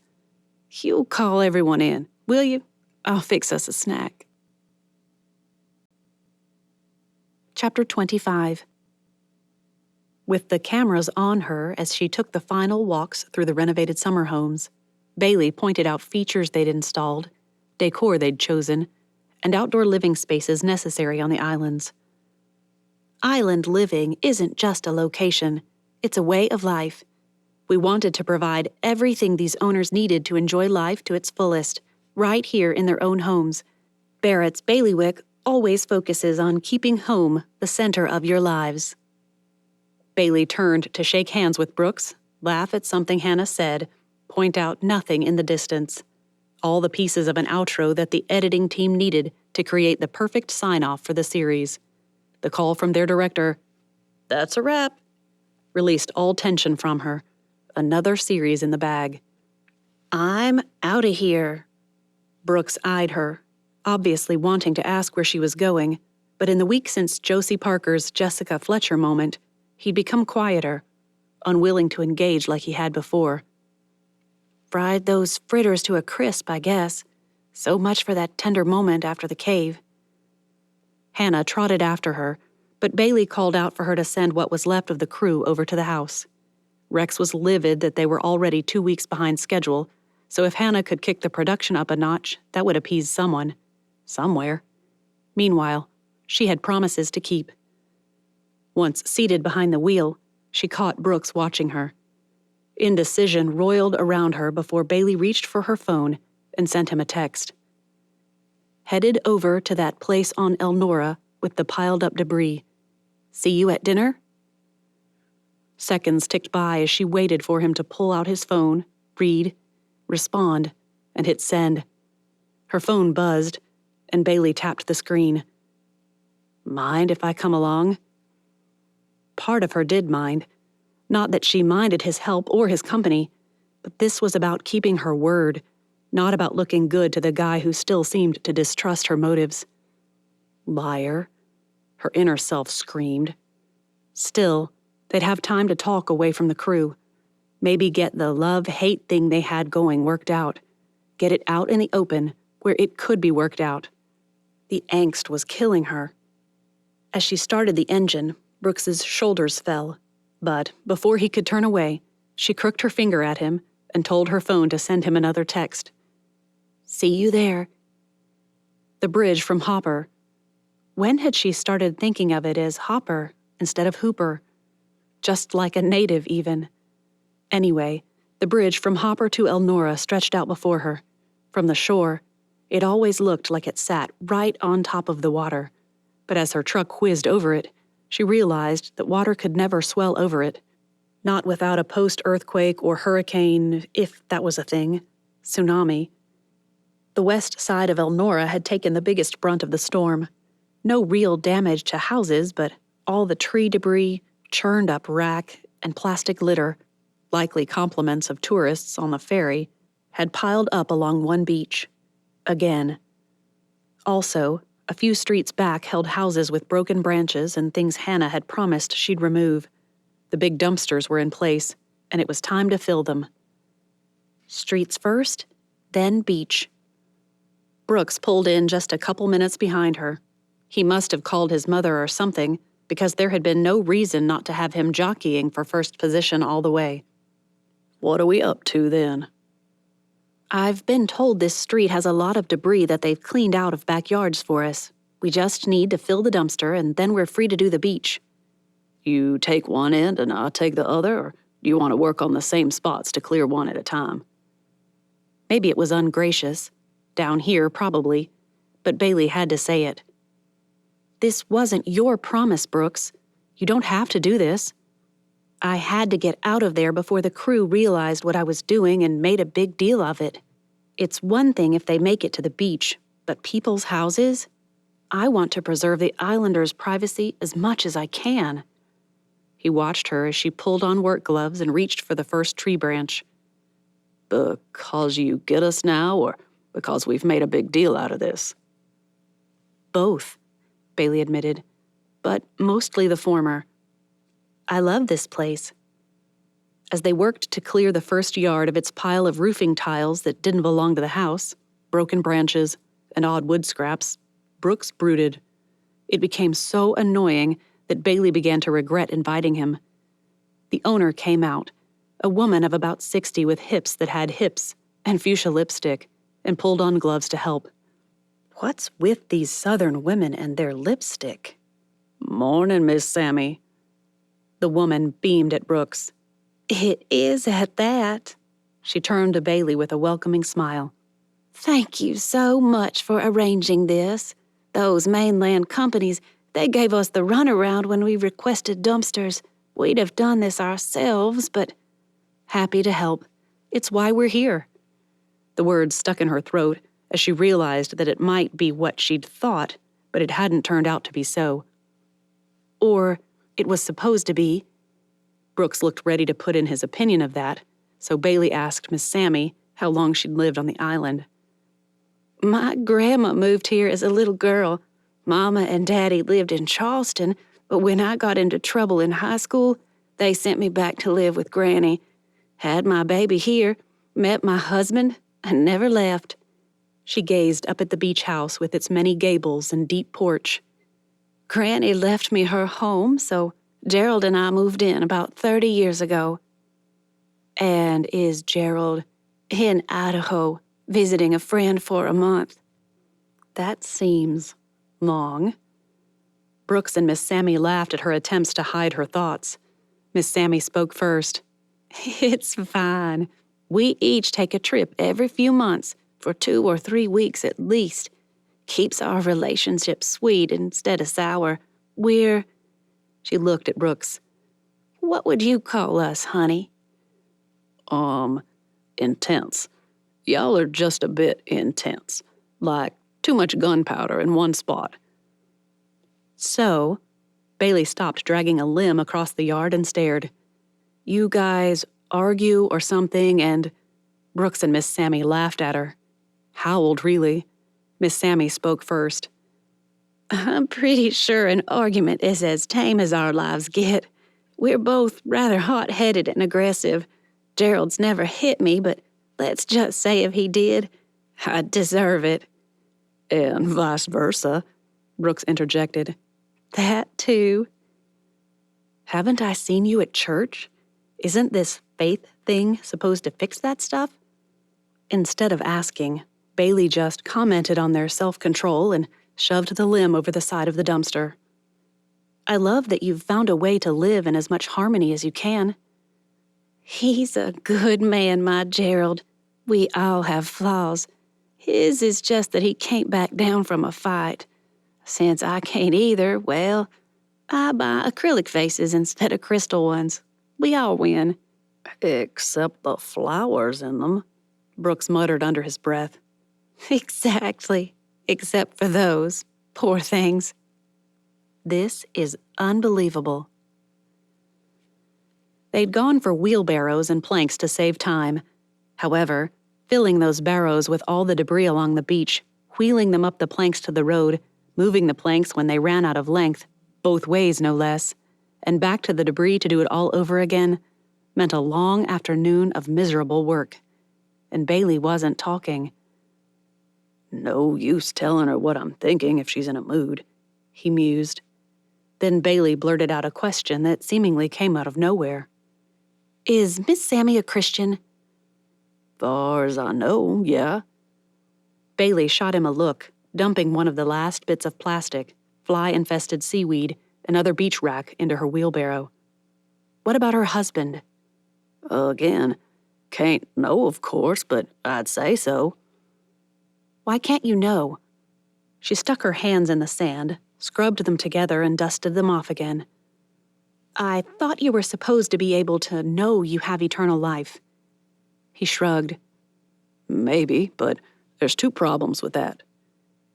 You call everyone in, will you? I'll fix us a snack. Chapter 25. With the cameras on her as she took the final walks through the renovated summer homes, Bailey pointed out features they'd installed, decor they'd chosen, and outdoor living spaces necessary on the islands. Island living isn't just a location, it's a way of life. We wanted to provide everything these owners needed to enjoy life to its fullest, right here in their own homes. Barrett's Bailiwick always focuses on keeping home the center of your lives. Bailey turned to shake hands with Brooks, laugh at something Hannah said, point out nothing in the distance. All the pieces of an outro that the editing team needed to create the perfect sign-off for the series. The call from their director, "That's a wrap," released all tension from her. Another series in the bag. I'm outta here. Brooks eyed her, obviously wanting to ask where she was going, but in the week since Josie Parker's Jessica Fletcher moment, he'd become quieter, unwilling to engage like he had before. Fried those fritters to a crisp, I guess. So much for that tender moment after the cave. Hannah trotted after her, but Bailey called out for her to send what was left of the crew over to the house. Rex was livid that they were already 2 weeks behind schedule, so if Hannah could kick the production up a notch, that would appease someone. Somewhere. Meanwhile, she had promises to keep. Once seated behind the wheel, she caught Brooks watching her. Indecision roiled around her before Bailey reached for her phone and sent him a text. Headed over to that place on Elnora with the piled-up debris. See you at dinner? Seconds ticked by as she waited for him to pull out his phone, read, respond, and hit send. Her phone buzzed, and Bailey tapped the screen. Mind if I come along? Part of her did mind. Not that she minded his help or his company, but this was about keeping her word, not about looking good to the guy who still seemed to distrust her motives. Liar. her inner self screamed. Still, they'd have time to talk away from the crew. Maybe get the love-hate thing they had going worked out. Get it out in the open, where it could be worked out. The angst was killing her. As she started the engine, Brooks's shoulders fell. But before he could turn away, she crooked her finger at him and told her phone to send him another text. "See you there." The bridge from Hopper. When had she started thinking of it as Hopper instead of Hooper? Just like a native, even. Anyway, the bridge from Hopper to Elnora stretched out before her. From the shore, it always looked like it sat right on top of the water. But as her truck whizzed over it, she realized that water could never swell over it. Not without a post-earthquake or hurricane, if that was a thing, tsunami. The west side of Elnora had taken the biggest brunt of the storm. No real damage to houses, but all the tree debris, churned up wrack, and plastic litter, likely compliments of tourists on the ferry, had piled up along one beach. Again. Also, a few streets back held houses with broken branches and things Hannah had promised she'd remove. The big dumpsters were in place, and it was time to fill them. Streets first, then beach. Brooks pulled in just a couple minutes behind her. He must have called his mother or something, because there had been no reason not to have him jockeying for first position all the way. "What are we up to, then?" "I've been told this street has a lot of debris that they've cleaned out of backyards for us. We just need to fill the dumpster, and then we're free to do the beach." "You take one end and I take the other, or do you want to work on the same spots to clear one at a time?" Maybe it was ungracious. Down here, probably. But Bailey had to say it. "This wasn't your promise, Brooks. You don't have to do this. I had to get out of there before the crew realized what I was doing and made a big deal of it. It's one thing if they make it to the beach, but people's houses? I want to preserve the islanders' privacy as much as I can." He watched her as she pulled on work gloves and reached for the first tree branch. "Because you get us now, or because we've made a big deal out of this?" "Both," Bailey admitted, "but mostly the former. I love this place." As they worked to clear the first yard of its pile of roofing tiles that didn't belong to the house, broken branches, and odd wood scraps, Brooks brooded. It became so annoying that Bailey began to regret inviting him. The owner came out, a woman of about 60 with hips that had hips and fuchsia lipstick, and pulled on gloves to help. What's with these southern women and their lipstick? "Morning, Miss Sammy." The woman beamed at Brooks. "It is at that." She turned to Bailey with a welcoming smile. "Thank you so much for arranging this. Those mainland companies, they gave us the runaround when we requested dumpsters. We'd have done this ourselves, but..." "Happy to help. It's why we're here." The words stuck in her throat as she realized that it might be what she'd thought, but it hadn't turned out to be so. Or it was supposed to be. Brooks looked ready to put in his opinion of that, so Bailey asked Miss Sammy how long she'd lived on the island. "My grandma moved here as a little girl. Mama and Daddy lived in Charleston, but when I got into trouble in high school, they sent me back to live with Granny. Had my baby here, met my husband, and never left." She gazed up at the beach house with its many gables and deep porch. "Granny left me her home, so Gerald and I moved in about 30 years ago." "And is Gerald in Idaho, visiting a friend for a month?" "That seems long." Brooks and Miss Sammy laughed at her attempts to hide her thoughts. Miss Sammy spoke first. "It's fine. We each take a trip every few months for 2 or 3 weeks at least. Keeps our relationship sweet instead of sour. We're..." She looked at Brooks. "What would you call us, honey?" Intense. Y'all are just a bit intense. Like too much gunpowder in one spot." "So," Bailey stopped dragging a limb across the yard and stared. "You guys argue or something and..." Brooks and Miss Sammy laughed at her. Howled, really. Miss Sammy spoke first. I'm pretty sure an argument is as tame as our lives get. We're both rather hot-headed and aggressive. Gerald's never hit me, but let's just say if he did, I'd deserve it. And vice versa, Brooks interjected. That too. Haven't I seen you at church? Isn't this faith thing supposed to fix that stuff? Instead of asking, Bailey just commented on their self-control and shoved the limb over the side of the dumpster. I love that you've found a way to live in as much harmony as you can. He's a good man, my Gerald. We all have flaws. His is just that he can't back down from a fight. Since I can't either, well, I buy acrylic faces instead of crystal ones. We all win. Except the flowers in them, Brooks muttered under his breath. Exactly. Except for those. Poor things. This is unbelievable. They'd gone for wheelbarrows and planks to save time. However, filling those barrows with all the debris along the beach, wheeling them up the planks to the road, moving the planks when they ran out of length, both ways no less, and back to the debris to do it all over again, meant a long afternoon of miserable work. And Bailey wasn't talking. No use telling her what I'm thinking if she's in a mood, he mused. Then Bailey blurted out a question that seemingly came out of nowhere. Is Miss Sammy a Christian? Far as I know, yeah. Bailey shot him a look, dumping one of the last bits of plastic, fly-infested seaweed, and other beach rack into her wheelbarrow. What about her husband? Again, can't know, of course, but I'd say so. Why can't you know? She stuck her hands in the sand, scrubbed them together, and dusted them off again. I thought you were supposed to be able to know you have eternal life. He shrugged. Maybe, but there's two problems with that.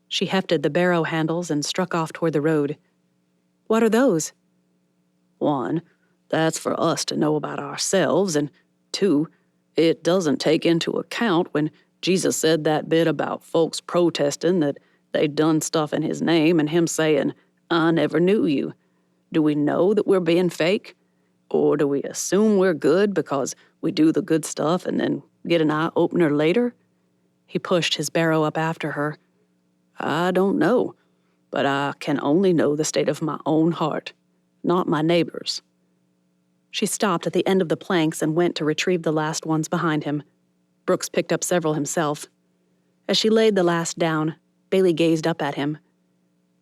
She hefted the barrow handles and struck off toward the road. What are those? One, that's for us to know about ourselves, and two, it doesn't take into account when Jesus said that bit about folks protesting that they'd done stuff in his name and him saying, I never knew you. Do we know that we're being fake? Or do we assume we're good because we do the good stuff and then get an eye-opener later? He pushed his barrow up after her. I don't know, but I can only know the state of my own heart, not my neighbor's. She stopped at the end of the planks and went to retrieve the last ones behind him. Brooks picked up several himself. As she laid the last down, Bailey gazed up at him.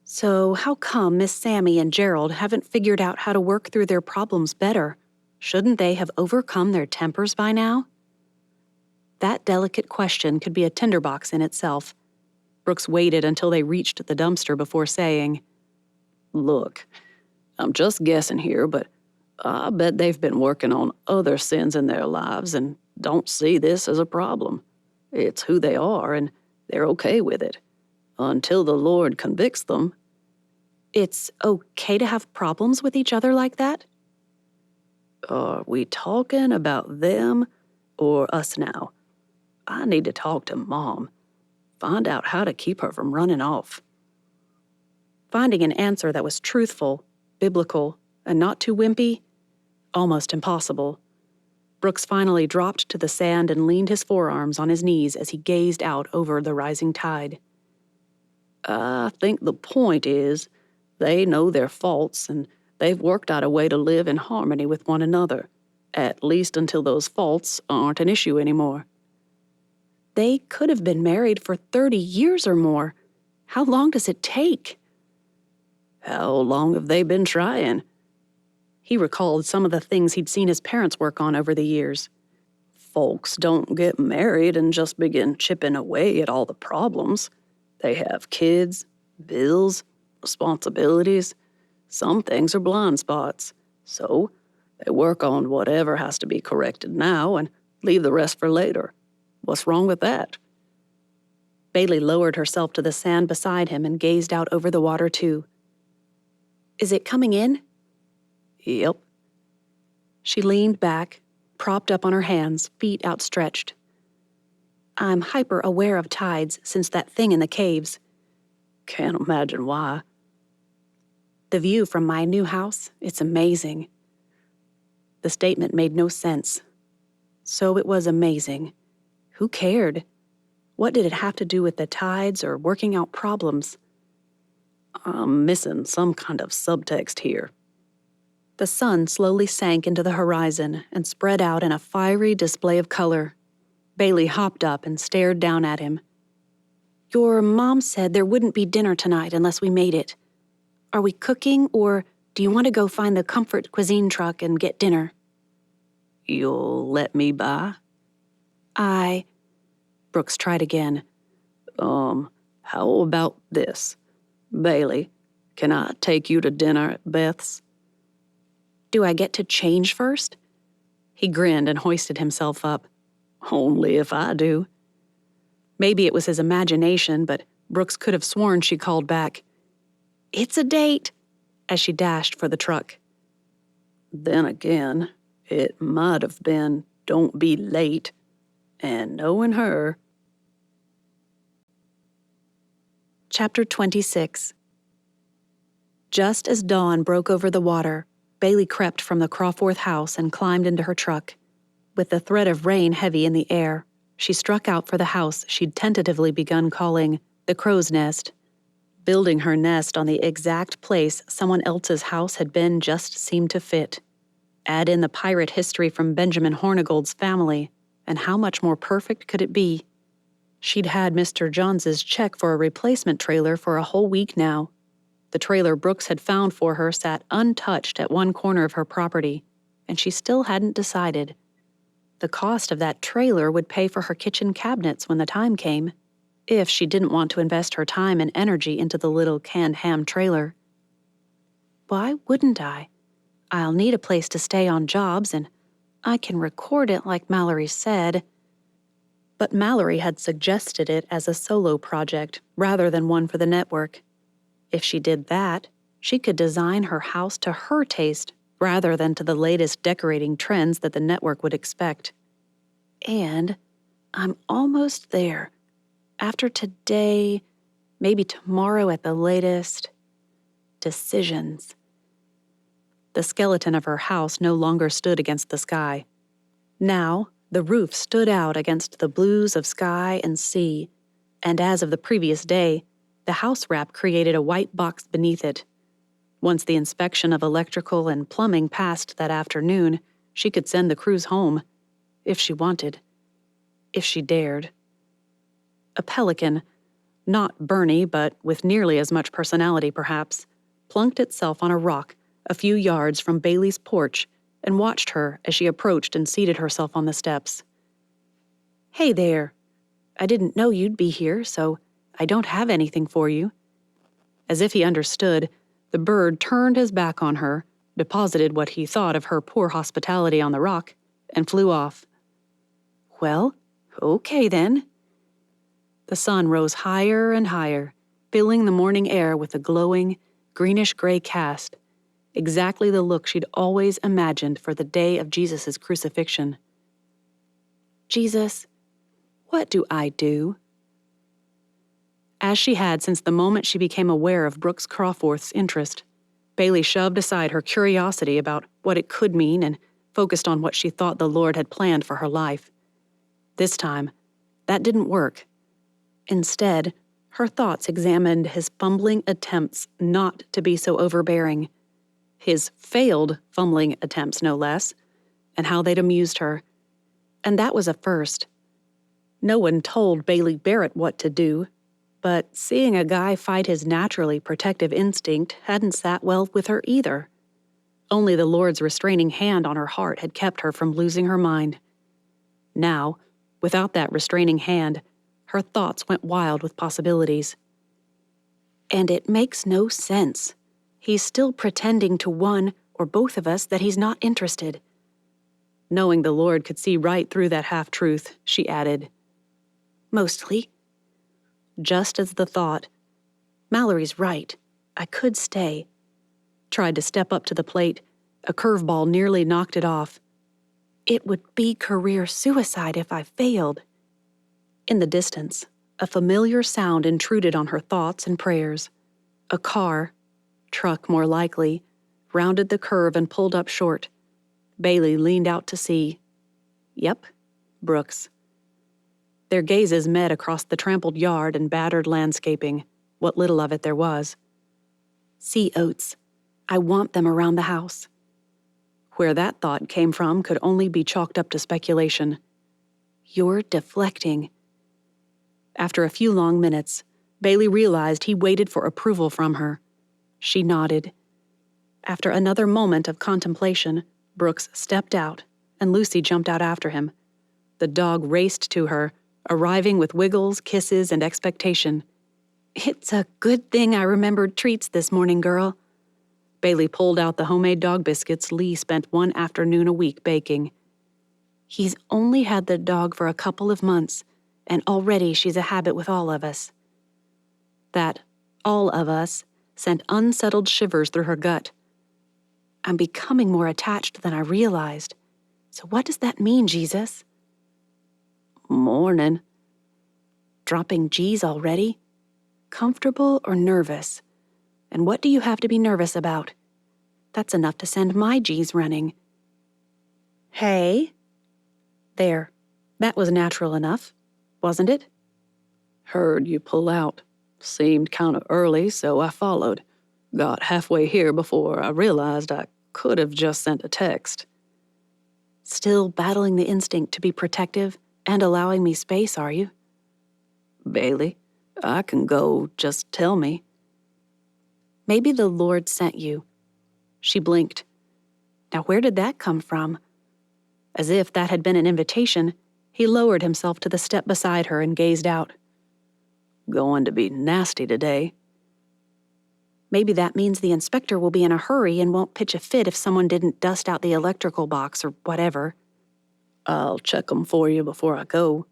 So how come Miss Sammy and Gerald haven't figured out how to work through their problems better? Shouldn't they have overcome their tempers by now? That delicate question could be a tinderbox in itself. Brooks waited until they reached the dumpster before saying, Look, I'm just guessing here, but I bet they've been working on other sins in their lives and don't see this as a problem. It's who they are, and they're okay with it. Until the Lord convicts them. It's okay to have problems with each other like that? Are we talking about them or us now? I need to talk to Mom. Find out how to keep her from running off. Finding an answer that was truthful, biblical, and not too wimpy? Almost impossible. Brooks finally dropped to the sand and leaned his forearms on his knees as he gazed out over the rising tide. I think the point is, they know their faults and they've worked out a way to live in harmony with one another, at least until those faults aren't an issue anymore. They could have been married for 30 years or more. How long does it take? How long have they been trying? He recalled some of the things he'd seen his parents work on over the years. Folks don't get married and just begin chipping away at all the problems. They have kids, bills, responsibilities. Some things are blind spots. So they work on whatever has to be corrected now and leave the rest for later. What's wrong with that? Bailey lowered herself to the sand beside him and gazed out over the water too. Is it coming in? Yep. She leaned back, propped up on her hands, feet outstretched. I'm hyper-aware of tides since that thing in the caves. Can't imagine why. The view from my new house, it's amazing. The statement made no sense. So it was amazing. Who cared? What did it have to do with the tides or working out problems? I'm missing some kind of subtext here. The sun slowly sank into the horizon and spread out in a fiery display of color. Bailey hopped up and stared down at him. Your mom said there wouldn't be dinner tonight unless we made it. Are we cooking, or do you want to go find the comfort cuisine truck and get dinner? You'll let me by? Brooks tried again. How about this? Bailey, can I take you to dinner at Beth's? Do I get to change first? He grinned and hoisted himself up. Only if I do. Maybe it was his imagination, but Brooks could have sworn she called back, "It's a date," as she dashed for the truck. Then again, it might have been, "Don't be late," and knowing her. Chapter 26. Just as dawn broke over the water, Bailey crept from the Crawforth house and climbed into her truck. With the threat of rain heavy in the air, she struck out for the house she'd tentatively begun calling the Crow's Nest. Building her nest on the exact place someone else's house had been just seemed to fit. Add in the pirate history from Benjamin Hornigold's family, and how much more perfect could it be? She'd had Mr. Johns's check for a replacement trailer for a whole week now. The trailer Brooks had found for her sat untouched at one corner of her property, and she still hadn't decided. The cost of that trailer would pay for her kitchen cabinets when the time came, if she didn't want to invest her time and energy into the little canned ham trailer. Why wouldn't I? I'll need a place to stay on jobs, and I can record it like Mallory said. But Mallory had suggested it as a solo project rather than one for the network. If she did that, she could design her house to her taste rather than to the latest decorating trends that the network would expect. And I'm almost there. After today, maybe tomorrow at the latest. Decisions. The skeleton of her house no longer stood against the sky. Now, the roof stood out against the blues of sky and sea, and as of the previous day, the house wrap created a white box beneath it. Once the inspection of electrical and plumbing passed that afternoon, she could send the crews home, if she wanted, if she dared. A pelican, not Bernie, but with nearly as much personality perhaps, plunked itself on a rock a few yards from Bailey's porch and watched her as she approached and seated herself on the steps. "Hey there. I didn't know you'd be here, so I don't have anything for you." As if he understood, the bird turned his back on her, deposited what he thought of her poor hospitality on the rock, and flew off. Well, okay then. The sun rose higher and higher, filling the morning air with a glowing, greenish-gray cast, exactly the look she'd always imagined for the day of Jesus' crucifixion. Jesus, what do I do? As she had since the moment she became aware of Brooks Crawforth's interest, Bailey shoved aside her curiosity about what it could mean and focused on what she thought the Lord had planned for her life. This time, that didn't work. Instead, her thoughts examined his fumbling attempts not to be so overbearing, his failed fumbling attempts no less, and how they'd amused her. And that was a first. No one told Bailey Barrett what to do, but seeing a guy fight his naturally protective instinct hadn't sat well with her either. Only the Lord's restraining hand on her heart had kept her from losing her mind. Now, without that restraining hand, her thoughts went wild with possibilities. And it makes no sense. He's still pretending to one or both of us that he's not interested. Knowing the Lord could see right through that half-truth, she added, "Mostly." Just as the thought, "Mallory's right, I could stay," tried to step up to the plate, a curveball nearly knocked it off. It would be career suicide if I failed. In the distance, a familiar sound intruded on her thoughts and prayers. A car, truck more likely, rounded the curve and pulled up short. Bailey leaned out to see. Yep, Brooks. Their gazes met across the trampled yard and battered landscaping, what little of it there was. Sea oats. I want them around the house. Where that thought came from could only be chalked up to speculation. You're deflecting. After a few long minutes, Bailey realized he waited for approval from her. She nodded. After another moment of contemplation, Brooks stepped out, and Lucy jumped out after him. The dog raced to her, arriving with wiggles, kisses, and expectation. It's a good thing I remembered treats this morning, girl. Bailey pulled out the homemade dog biscuits Lee spent one afternoon a week baking. He's only had the dog for a couple of months, and already she's a habit with all of us. That all of us sent unsettled shivers through her gut. I'm becoming more attached than I realized. So what does that mean, Jesus? Morning. Dropping G's already? Comfortable or nervous? And what do you have to be nervous about? That's enough to send my G's running. Hey. There. That was natural enough, wasn't it? Heard you pull out. Seemed kind of early, so I followed. Got halfway here before I realized I could have just sent a text. Still battling the instinct to be protective and allowing me space, are you? Bailey, I can go. Just tell me. Maybe the Lord sent you. She blinked. Now where did that come from? As if that had been an invitation, he lowered himself to the step beside her and gazed out. Going to be nasty today. Maybe that means the inspector will be in a hurry and won't pitch a fit if someone didn't dust out the electrical box or whatever. I'll check 'em for you before I go,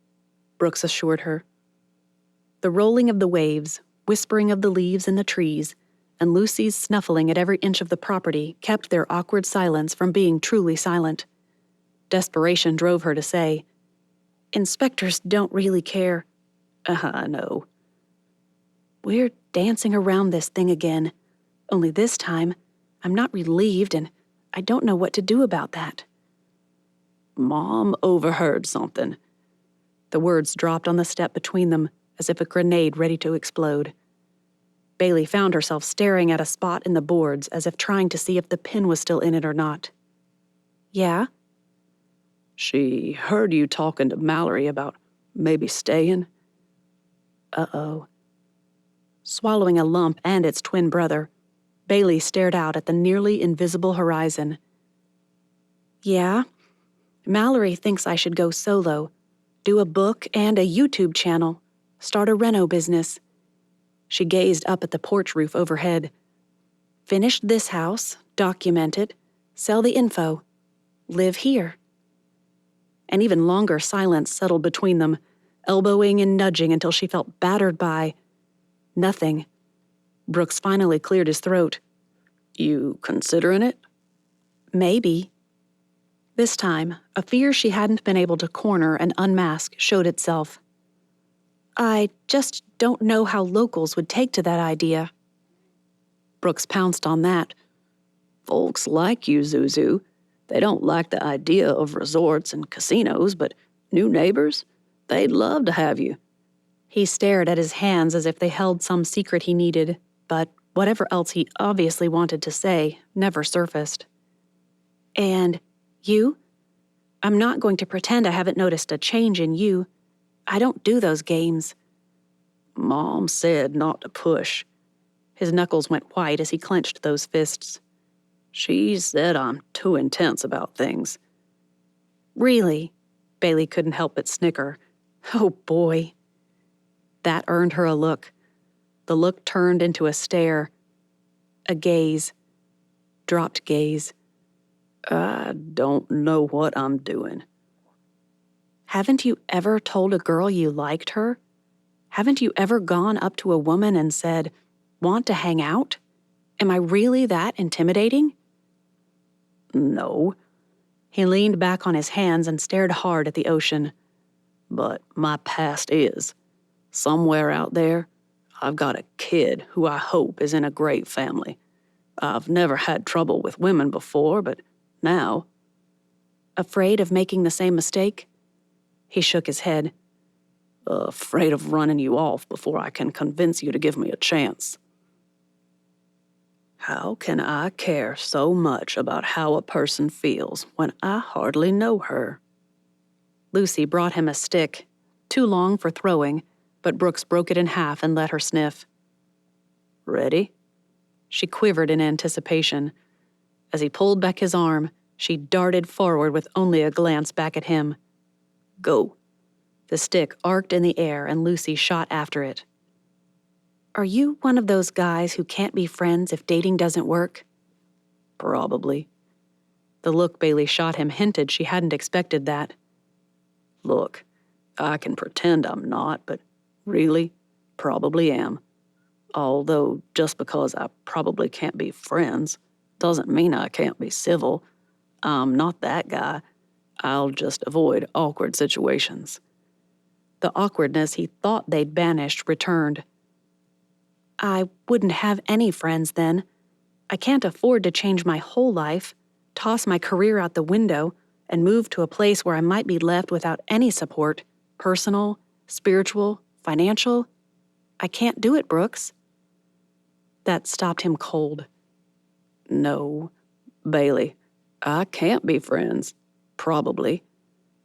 Brooks assured her. The rolling of the waves, whispering of the leaves in the trees, and Lucy's snuffling at every inch of the property kept their awkward silence from being truly silent. Desperation drove her to say, Inspectors don't really care. I know. We're dancing around this thing again, only this time I'm not relieved and I don't know what to do about that. Mom overheard something. The words dropped on the step between them as if a grenade ready to explode. Bailey found herself staring at a spot in the boards as if trying to see if the pin was still in it or not. Yeah? She heard you talking to Mallory about maybe staying. Uh-oh. Swallowing a lump and its twin brother, Bailey stared out at the nearly invisible horizon. Yeah? Mallory thinks I should go solo, do a book and a YouTube channel, start a reno business. She gazed up at the porch roof overhead. Finish this house, document it, sell the info, live here. An even longer silence settled between them, elbowing and nudging until she felt battered by nothing. Brooks finally cleared his throat. You considering it? Maybe. This time, a fear she hadn't been able to corner and unmask showed itself. I just don't know how locals would take to that idea. Brooks pounced on that. Folks like you, Zuzu. They don't like the idea of resorts and casinos, but new neighbors, they'd love to have you. He stared at his hands as if they held some secret he needed, but whatever else he obviously wanted to say never surfaced. And you? I'm not going to pretend I haven't noticed a change in you. I don't do those games. Mom said not to push. His knuckles went white as he clenched those fists. She said I'm too intense about things. Really? Bailey couldn't help but snicker. Oh boy. That earned her a look. The look turned into a stare. A gaze. Dropped gaze. I don't know what I'm doing. Haven't you ever told a girl you liked her? Haven't you ever gone up to a woman and said, "Want to hang out? Am I really that intimidating?" No. He leaned back on his hands and stared hard at the ocean. But my past is. Somewhere out there, I've got a kid who I hope is in a great family. I've never had trouble with women before, but now. Afraid of making the same mistake? He shook his head. Afraid of running you off before I can convince you to give me a chance. How can I care so much about how a person feels when I hardly know her? Lucy brought him a stick, too long for throwing, but Brooks broke it in half and let her sniff. Ready? She quivered in anticipation. As he pulled back his arm, she darted forward with only a glance back at him. Go. The stick arced in the air and Lucy shot after it. Are you one of those guys who can't be friends if dating doesn't work? Probably. The look Bailey shot him hinted she hadn't expected that. Look, I can pretend I'm not, but really, probably am. Although just because I probably can't be friends doesn't mean I can't be civil. I'm not that guy. I'll just avoid awkward situations. The awkwardness he thought they'd banished returned. I wouldn't have any friends then. I can't afford to change my whole life, toss my career out the window, and move to a place where I might be left without any support, personal, spiritual, financial. I can't do it, Brooks. That stopped him cold. No, Bailey, I can't be friends. Probably.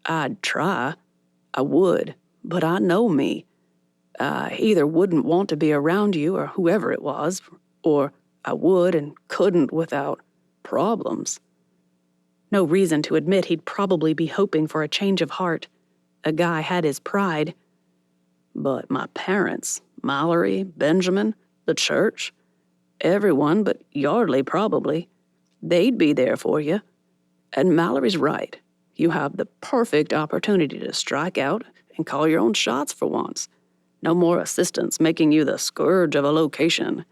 I'd try. I would, but I know me. I either wouldn't want to be around you or whoever it was, or I would and couldn't without problems. No reason to admit he'd probably be hoping for a change of heart. A guy had his pride. But my parents, Mallory, Benjamin, the church, everyone but Yardley probably, they'd be there for you. And Mallory's right. You have the perfect opportunity to strike out and call your own shots for once. No more assistants making you the scourge of a location.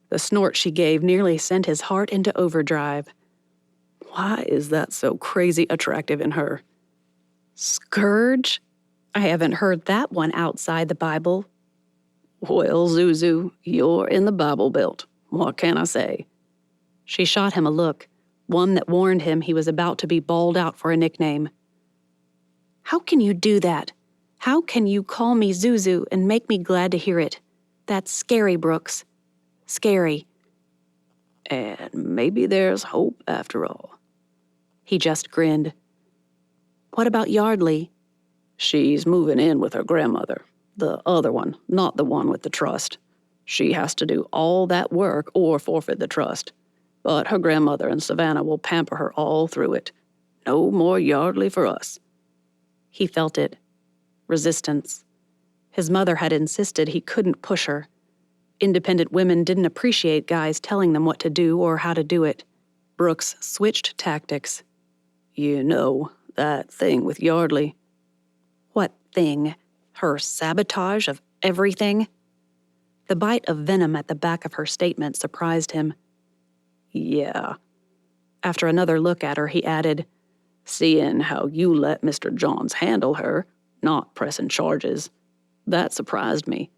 The snort she gave nearly sent his heart into overdrive. Why is that so crazy attractive in her? Scourge? I haven't heard that one outside the Bible. Well, Zuzu, you're in the Bible Belt. What can I say? She shot him a look, one that warned him he was about to be bawled out for a nickname. How can you do that? How can you call me Zuzu and make me glad to hear it? That's scary, Brooks. Scary. And maybe there's hope after all. He just grinned. What about Yardley? She's moving in with her grandmother. The other one, not the one with the trust. She has to do all that work or forfeit the trust. But her grandmother and Savannah will pamper her all through it. No more Yardley for us. He felt it. Resistance. His mother had insisted he couldn't push her. Independent women didn't appreciate guys telling them what to do or how to do it. Brooks switched tactics. You know, that thing with Yardley. What thing? Her sabotage of everything? The bite of venom at the back of her statement surprised him. Yeah. After another look at her, he added, Seeing how you let Mr. Johns handle her, not pressing charges, that surprised me.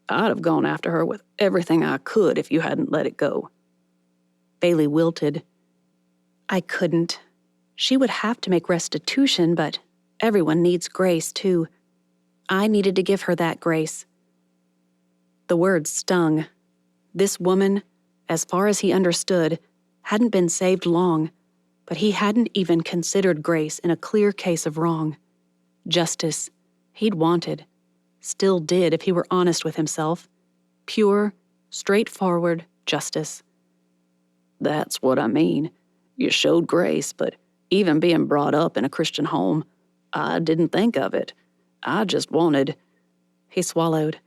I'd have gone after her with everything I could if you hadn't let it go. Bailey wilted. I couldn't. She would have to make restitution, but everyone needs grace, too. I needed to give her that grace. The words stung. This woman, as far as he understood, hadn't been saved long, but he hadn't even considered grace in a clear case of wrong. Justice. He'd wanted. Still did if he were honest with himself. Pure, straightforward justice. That's what I mean. You showed grace, but even being brought up in a Christian home, I didn't think of it. I just wanted... He swallowed.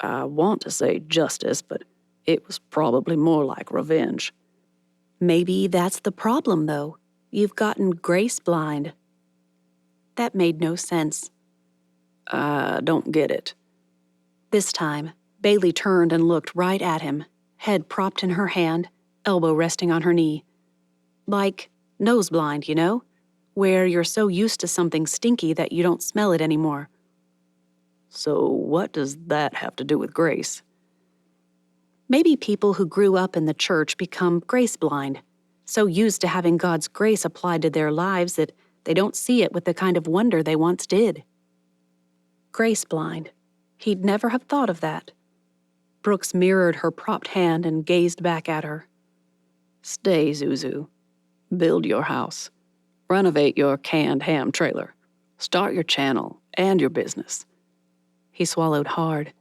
I want to say justice, but it was probably more like revenge. Maybe that's the problem, though. You've gotten grace blind. That made no sense. I don't get it. This time, Bailey turned and looked right at him, head propped in her hand, elbow resting on her knee. Like nose blind, you know? Where you're so used to something stinky that you don't smell it anymore. So what does that have to do with grace? Maybe people who grew up in the church become grace blind, so used to having God's grace applied to their lives that they don't see it with the kind of wonder they once did. Grace blind. He'd never have thought of that. Brooks mirrored her propped hand and gazed back at her. Stay, Zuzu. Build your house. Renovate your canned ham trailer. Start your channel and your business. He swallowed hard.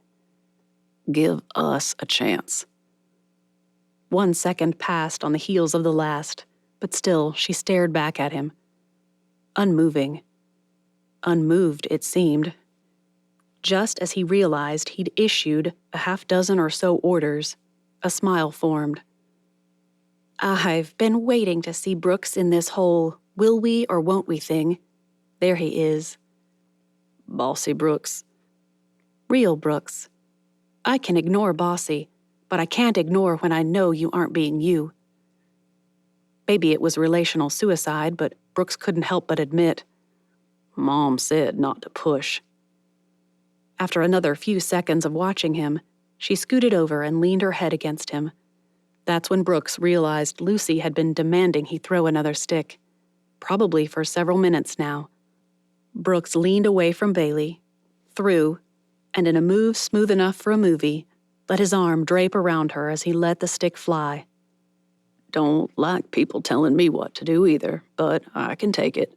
Give us a chance. 1 second passed on the heels of the last, but still she stared back at him. Unmoving. Unmoved, it seemed. Just as he realized he'd issued a half-dozen or so orders, a smile formed. I've been waiting to see Brooks in this whole will we or won't we thing. There he is. Bossy Brooks. Real Brooks. I can ignore bossy, but I can't ignore when I know you aren't being you. Maybe it was relational suicide, but Brooks couldn't help but admit. Mom said not to push. After another few seconds of watching him, she scooted over and leaned her head against him. That's when Brooks realized Lucy had been demanding he throw another stick, probably for several minutes now. Brooks leaned away from Bailey, threw, and in a move smooth enough for a movie, let his arm drape around her as he let the stick fly. Don't like people telling me what to do either, but I can take it.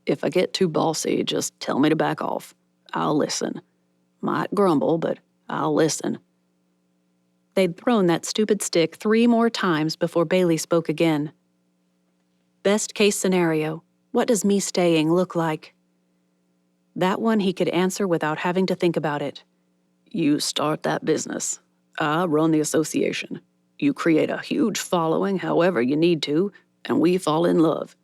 If I get too bossy, just tell me to back off. I'll listen. Might grumble, but I'll listen. They'd thrown that stupid stick 3 more times before Bailey spoke again. Best case scenario, what does me staying look like? That one he could answer without having to think about it. You start that business. I run the association. You create a huge following however you need to, and we fall in love.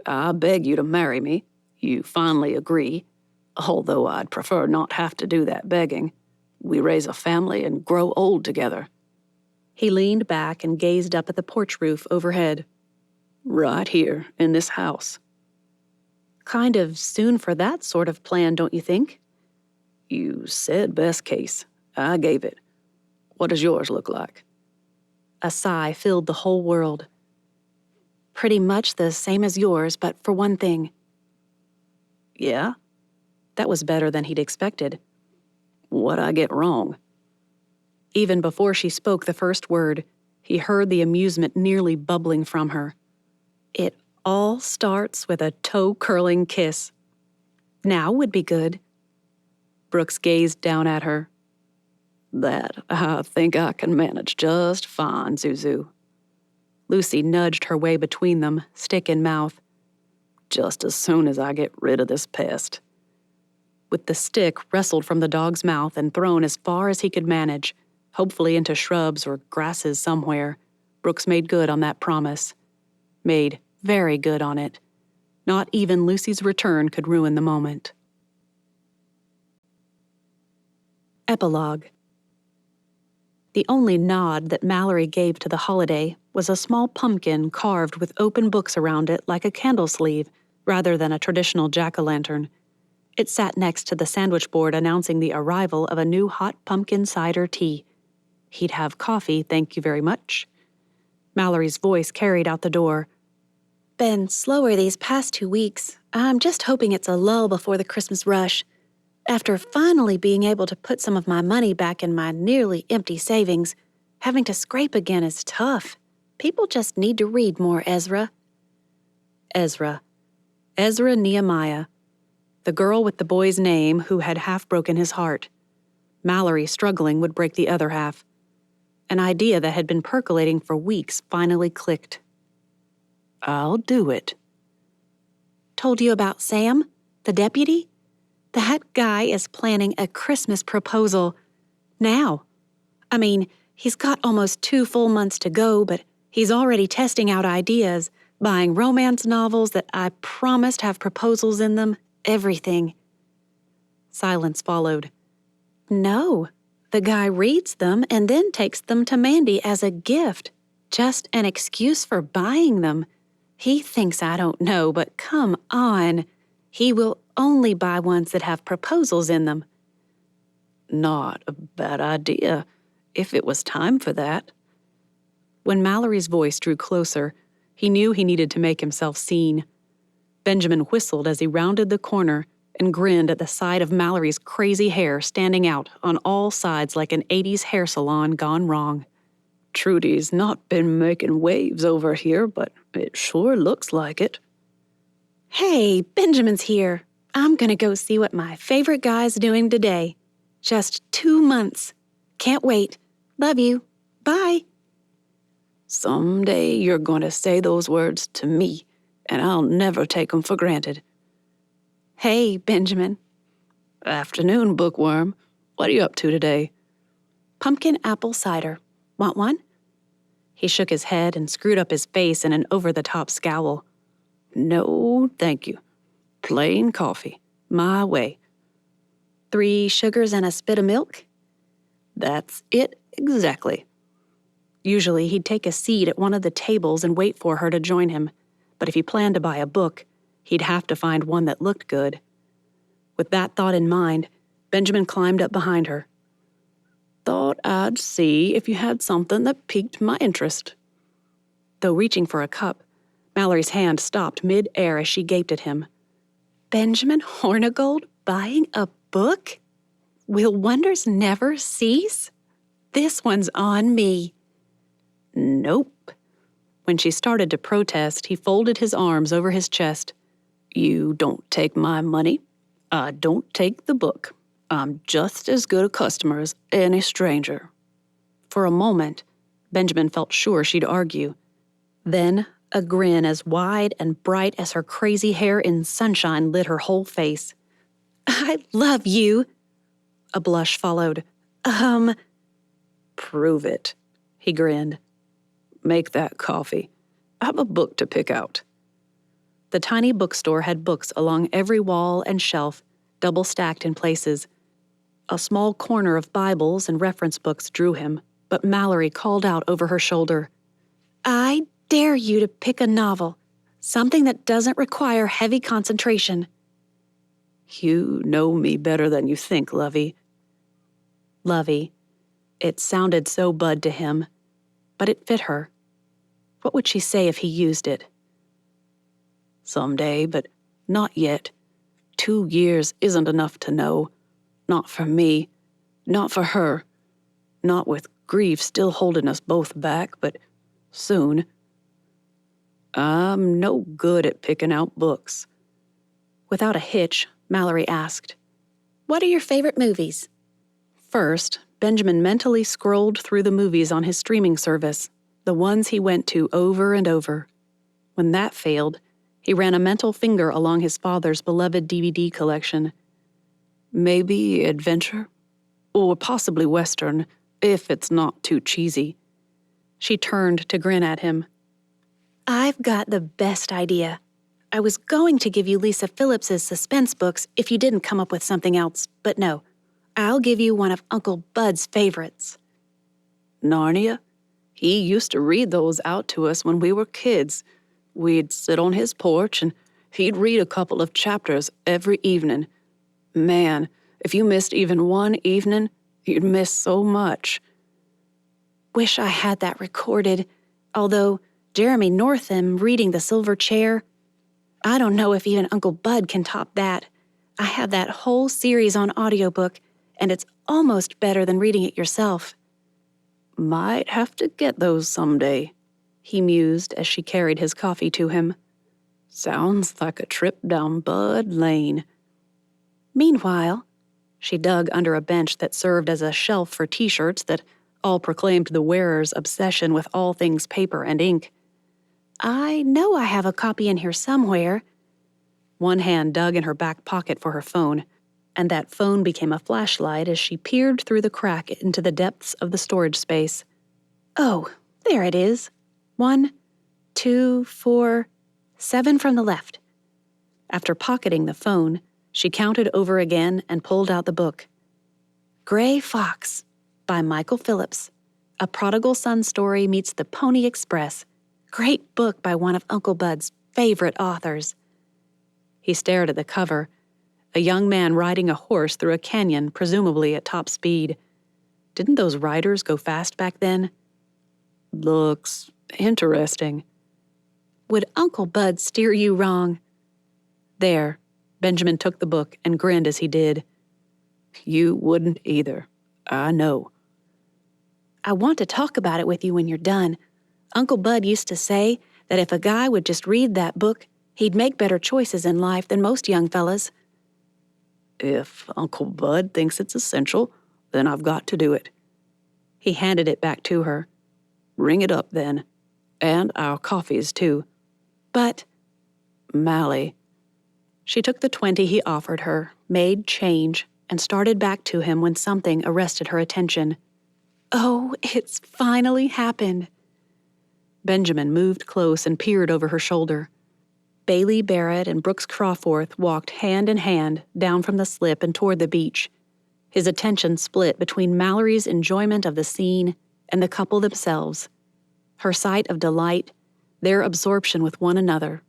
I beg you to marry me. You finally agree, although I'd prefer not have to do that begging. We raise a family and grow old together. He leaned back and gazed up at the porch roof overhead. Right here, in this house. Kind of soon for that sort of plan, don't you think? You said best case. I gave it. What does yours look like? A sigh filled the whole world. Pretty much the same as yours, but for one thing. Yeah? That was better than he'd expected. What'd I get wrong? Even before she spoke the first word, he heard the amusement nearly bubbling from her. It all starts with a toe-curling kiss. Now would be good. Brooks gazed down at her. That I think I can manage just fine, Zuzu. Lucy nudged her way between them, stick in mouth. Just as soon as I get rid of this pest. With the stick wrestled from the dog's mouth and thrown as far as he could manage, hopefully into shrubs or grasses somewhere, Brooks made good on that promise. Made very good on it. Not even Lucy's return could ruin the moment. Epilogue. The only nod that Mallory gave to the holiday was a small pumpkin carved with open books around it like a candle sleeve, rather than a traditional jack-o'-lantern. It sat next to the sandwich board announcing the arrival of a new hot pumpkin cider tea. He'd have coffee, thank you very much. Mallory's voice carried out the door. Been slower these past 2 weeks. I'm just hoping it's a lull before the Christmas rush. After finally being able to put some of my money back in my nearly empty savings, having to scrape again is tough. People just need to read more, Ezra. Ezra Nehemiah. The girl with the boy's name who had half broken his heart. Mallory struggling would break the other half. An idea that had been percolating for weeks finally clicked. I'll do it. Told you about Sam, the deputy? That guy is planning a Christmas proposal. Now. I mean, he's got almost 2 full months to go, but he's already testing out ideas, buying romance novels that I promised have proposals in them, everything. Silence followed. No, the guy reads them and then takes them to Mandy as a gift. Just an excuse for buying them. He thinks I don't know, but come on. He will only buy ones that have proposals in them. Not a bad idea. if it was time for that. When Mallory's voice drew closer, he knew he needed to make himself seen. Benjamin whistled as he rounded the corner and grinned at the sight of Mallory's crazy hair standing out on all sides like an 80s hair salon gone wrong. Trudy's not been making waves over here, but it sure looks like it. Hey, Benjamin's here. I'm gonna go see what my favorite guy's doing today. Just 2 months. Can't wait. Love you. Bye. Someday you're going to say those words to me, and I'll never take 'em for granted. Hey, Benjamin. Afternoon, bookworm. What are you up to today? Pumpkin apple cider. Want one? He shook his head and screwed up his face in an over-the-top scowl. No, thank you. Plain coffee. My way. 3 sugars and a spit of milk? That's it exactly. Usually he'd take a seat at one of the tables and wait for her to join him, but if he planned to buy a book, he'd have to find one that looked good. With that thought in mind, Benjamin climbed up behind her. Thought I'd see if you had something that piqued my interest. Though reaching for a cup, Mallory's hand stopped mid-air as she gaped at him. Benjamin Hornigold buying a book? Will wonders never cease? This one's on me. Nope. When she started to protest, he folded his arms over his chest. You don't take my money. I don't take the book. I'm just as good a customer as any stranger. For a moment, Benjamin felt sure she'd argue. Then, a grin as wide and bright as her crazy hair in sunshine lit her whole face. I love you. A blush followed. Prove it, he grinned. Make that coffee. I have a book to pick out. The tiny bookstore had books along every wall and shelf, double stacked in places. A small corner of Bibles and reference books drew him, but Mallory called out over her shoulder. I dare you to pick a novel, something that doesn't require heavy concentration. You know me better than you think, Lovey. Lovey. It sounded so Bud to him, but it fit her. What would she say if he used it? Someday, but not yet. 2 years isn't enough to know. Not for me. Not for her. Not with grief still holding us both back, but soon. I'm no good at picking out books. Without a hitch, Mallory asked, What are your favorite movies? First, Benjamin mentally scrolled through the movies on his streaming service, the ones he went to over and over. When that failed, he ran a mental finger along his father's beloved DVD collection. Maybe adventure? Or possibly Western, if it's not too cheesy. She turned to grin at him. I've got the best idea. I was going to give you Lisa Phillips's suspense books if you didn't come up with something else, but no. I'll give you one of Uncle Bud's favorites. Narnia? He used to read those out to us when we were kids. We'd sit on his porch and he'd read a couple of chapters every evening. Man, if you missed even one evening, you'd miss so much. Wish I had that recorded, although Jeremy Northam reading The Silver Chair, I don't know if even Uncle Bud can top that. I have that whole series on audiobook, and it's almost better than reading it yourself. Might have to get those someday, he mused as she carried his coffee to him. Sounds like a trip down Bud Lane. Meanwhile, she dug under a bench that served as a shelf for T-shirts that all proclaimed the wearer's obsession with all things paper and ink. I know I have a copy in here somewhere. One hand dug in her back pocket for her phone, and that phone became a flashlight as she peered through the crack into the depths of the storage space. Oh, there it is. 1, 2, 4, 7 from the left. After pocketing the phone, she counted over again and pulled out the book. Gray Fox by Michael Phillips. A prodigal son story meets the Pony Express. Great book by one of Uncle Bud's favorite authors. He stared at the cover, a young man riding a horse through a canyon, presumably at top speed. Didn't those riders go fast back then? Looks interesting. Would Uncle Bud steer you wrong? There. Benjamin took the book and grinned as he did. You wouldn't either. I know. I want to talk about it with you when you're done. Uncle Bud used to say that if a guy would just read that book, he'd make better choices in life than most young fellas. If Uncle Bud thinks it's essential, then I've got to do it. He handed it back to her. Ring it up, then. And our coffees, too. But, Mally. She took the 20 he offered her, made change, and started back to him when something arrested her attention. Oh, it's finally happened. Benjamin moved close and peered over her shoulder. Bailey Barrett and Brooks Crawforth walked hand in hand down from the slip and toward the beach. His attention split between Mallory's enjoyment of the scene and the couple themselves. Her sight of delight, their absorption with one another.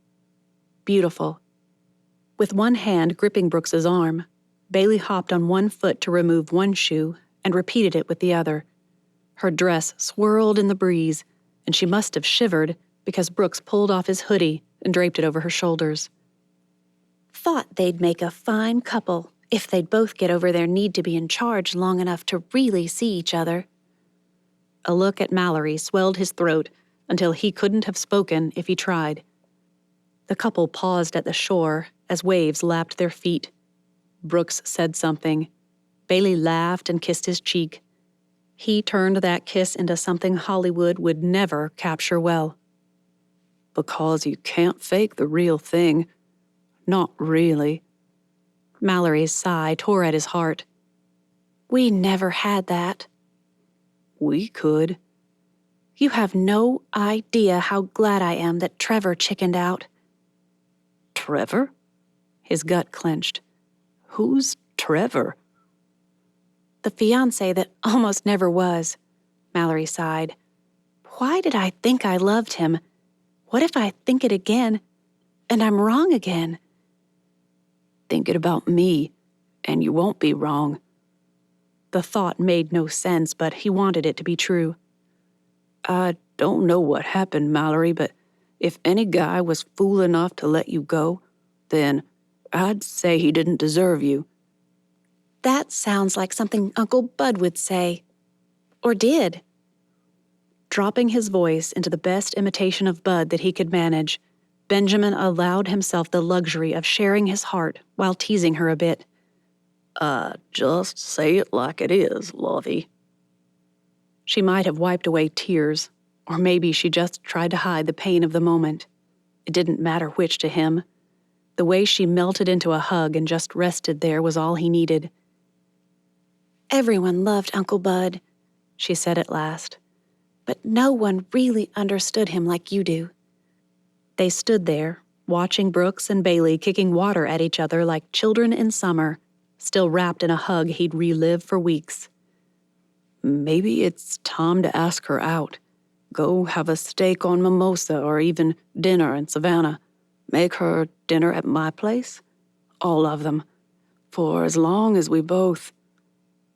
Beautiful. With one hand gripping Brooks's arm, Bailey hopped on one foot to remove one shoe and repeated it with the other. Her dress swirled in the breeze, and she must have shivered because Brooks pulled off his hoodie and draped it over her shoulders. Thought they'd make a fine couple if they'd both get over their need to be in charge long enough to really see each other. A look at Mallory swelled his throat until he couldn't have spoken if he tried. The couple paused at the shore as waves lapped their feet. Brooks said something. Bailey laughed and kissed his cheek. He turned that kiss into something Hollywood would never capture well. Because you can't fake the real thing. Not really. Mallory's sigh tore at his heart. We never had that. We could. You have no idea how glad I am that Trevor chickened out. Trevor? His gut clenched. Who's Trevor? The fiancé that almost never was, Mallory sighed. Why did I think I loved him? What if I think it again, and I'm wrong again? Think it about me, and you won't be wrong. The thought made no sense, but he wanted it to be true. I don't know what happened, Mallory, but if any guy was fool enough to let you go, then I'd say he didn't deserve you. That sounds like something Uncle Bud would say. Or did. Dropping his voice into the best imitation of Bud that he could manage, Benjamin allowed himself the luxury of sharing his heart while teasing her a bit. Just say it like it is, lovey. She might have wiped away tears, or maybe she just tried to hide the pain of the moment. It didn't matter which to him. The way she melted into a hug and just rested there was all he needed. Everyone loved Uncle Bud, she said at last, but no one really understood him like you do. They stood there, watching Brooks and Bailey kicking water at each other like children in summer, still wrapped in a hug he'd relive for weeks. Maybe it's time to ask her out. Go have a steak on Mimosa or even dinner in Savannah. Make her dinner at my place. All of them. For as long as we both...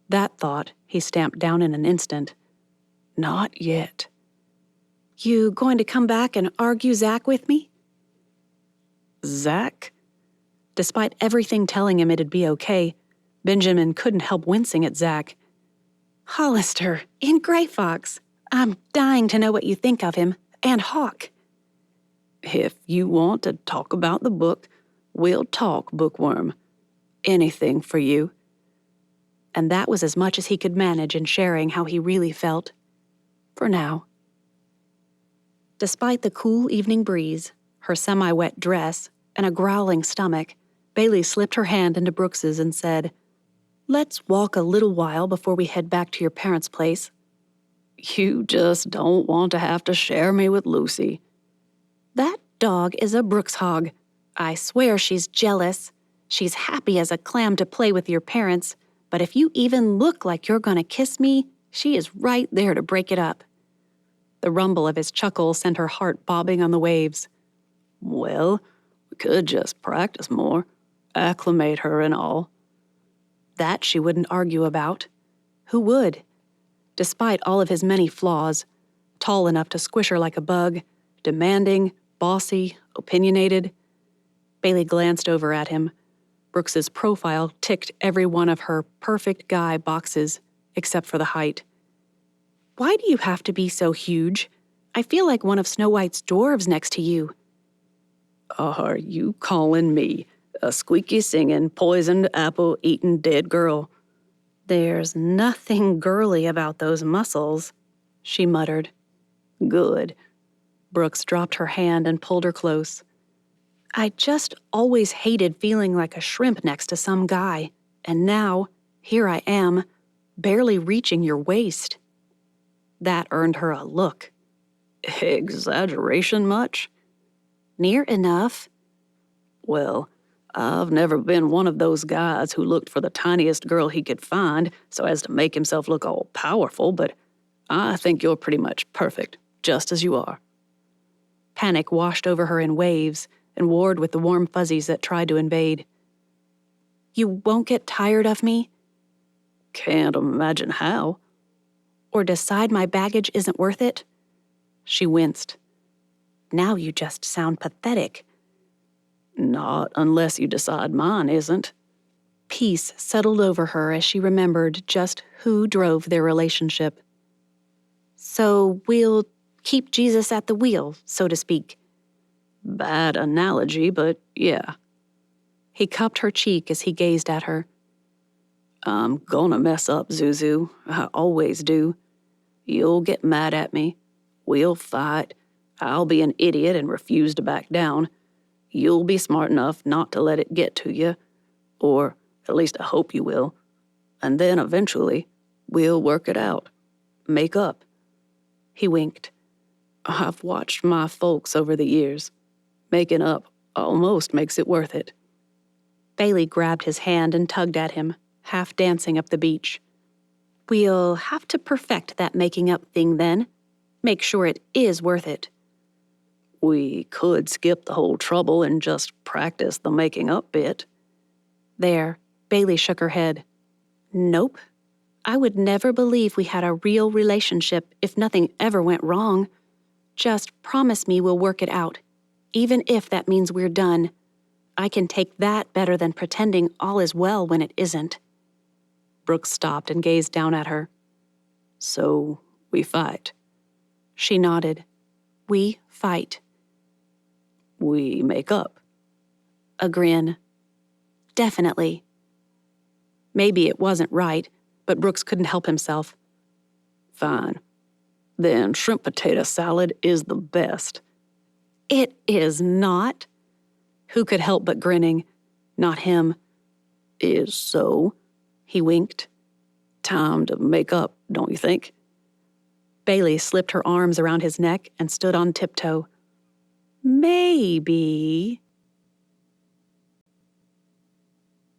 That thought he stamped down in an instant. Not yet. You going to come back and argue Zach with me? Zach? Despite everything telling him it'd be okay, Benjamin couldn't help wincing at Zach. Hollister, in Gray Fox. I'm dying to know what you think of him, and Hawk. If you want to talk about the book, we'll talk, bookworm. Anything for you. And that was as much as he could manage in sharing how he really felt. For now. Despite the cool evening breeze, her semi-wet dress, and a growling stomach, Bailey slipped her hand into Brooks's and said, Let's walk a little while before we head back to your parents' place. You just don't want to have to share me with Lucy. That dog is a Brooks hog. I swear she's jealous. She's happy as a clam to play with your parents, but if you even look like you're going to kiss me, she is right there to break it up. The rumble of his chuckle sent her heart bobbing on the waves. Well, we could just practice more, acclimate her and all. That she wouldn't argue about. Who would? despite all of his many flaws, tall enough to squish her like a bug, demanding, bossy, opinionated. Bailey glanced over at him. Brooks's profile ticked every one of her perfect guy boxes, except for the height. Why do you have to be so huge? I feel like one of Snow White's dwarves next to you. Are you calling me a squeaky singing, poisoned apple eating dead girl? There's nothing girly about those muscles, she muttered. Good. Brooks dropped her hand and pulled her close. I just always hated feeling like a shrimp next to some guy, and now, here I am, barely reaching your waist. That earned her a look. Exaggeration much? Near enough. Well, I've never been one of those guys who looked for the tiniest girl he could find so as to make himself look all powerful, but I think you're pretty much perfect, just as you are. Panic washed over her in waves and warred with the warm fuzzies that tried to invade. You won't get tired of me? Can't imagine how. Or decide my baggage isn't worth it? She winced. Now you just sound pathetic. Not unless you decide mine isn't. Peace settled over her as she remembered just who drove their relationship. So we'll keep Jesus at the wheel, so to speak. Bad analogy, but yeah. He cupped her cheek as he gazed at her. I'm gonna mess up, Zuzu. I always do. You'll get mad at me. We'll fight. I'll be an idiot and refuse to back down. You'll be smart enough not to let it get to you. Or at least I hope you will. And then eventually, we'll work it out. Make up. He winked. I've watched my folks over the years. Making up almost makes it worth it. Bailey grabbed his hand and tugged at him, half dancing up the beach. We'll have to perfect that making up thing then. Make sure it is worth it. We could skip the whole trouble and just practice the making up bit. There, Bailey shook her head. Nope. I would never believe we had a real relationship if nothing ever went wrong. Just promise me we'll work it out, even if that means we're done. I can take that better than pretending all is well when it isn't. Brooks stopped and gazed down at her. So, we fight. She nodded. We fight. We make up. A grin. Definitely. Maybe it wasn't right, but Brooks couldn't help himself. Fine. Then shrimp potato salad is the best. It is not. Who could help but grinning? Not him. Is so. He winked. Time to make up, don't you think? Bailey slipped her arms around his neck and stood on tiptoe. Maybe.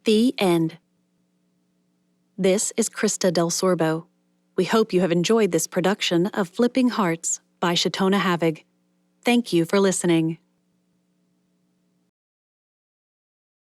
The end. This is Krista Del Sorbo. We hope you have enjoyed this production of Flipping Hearts by Chautona Havig. Thank you for listening.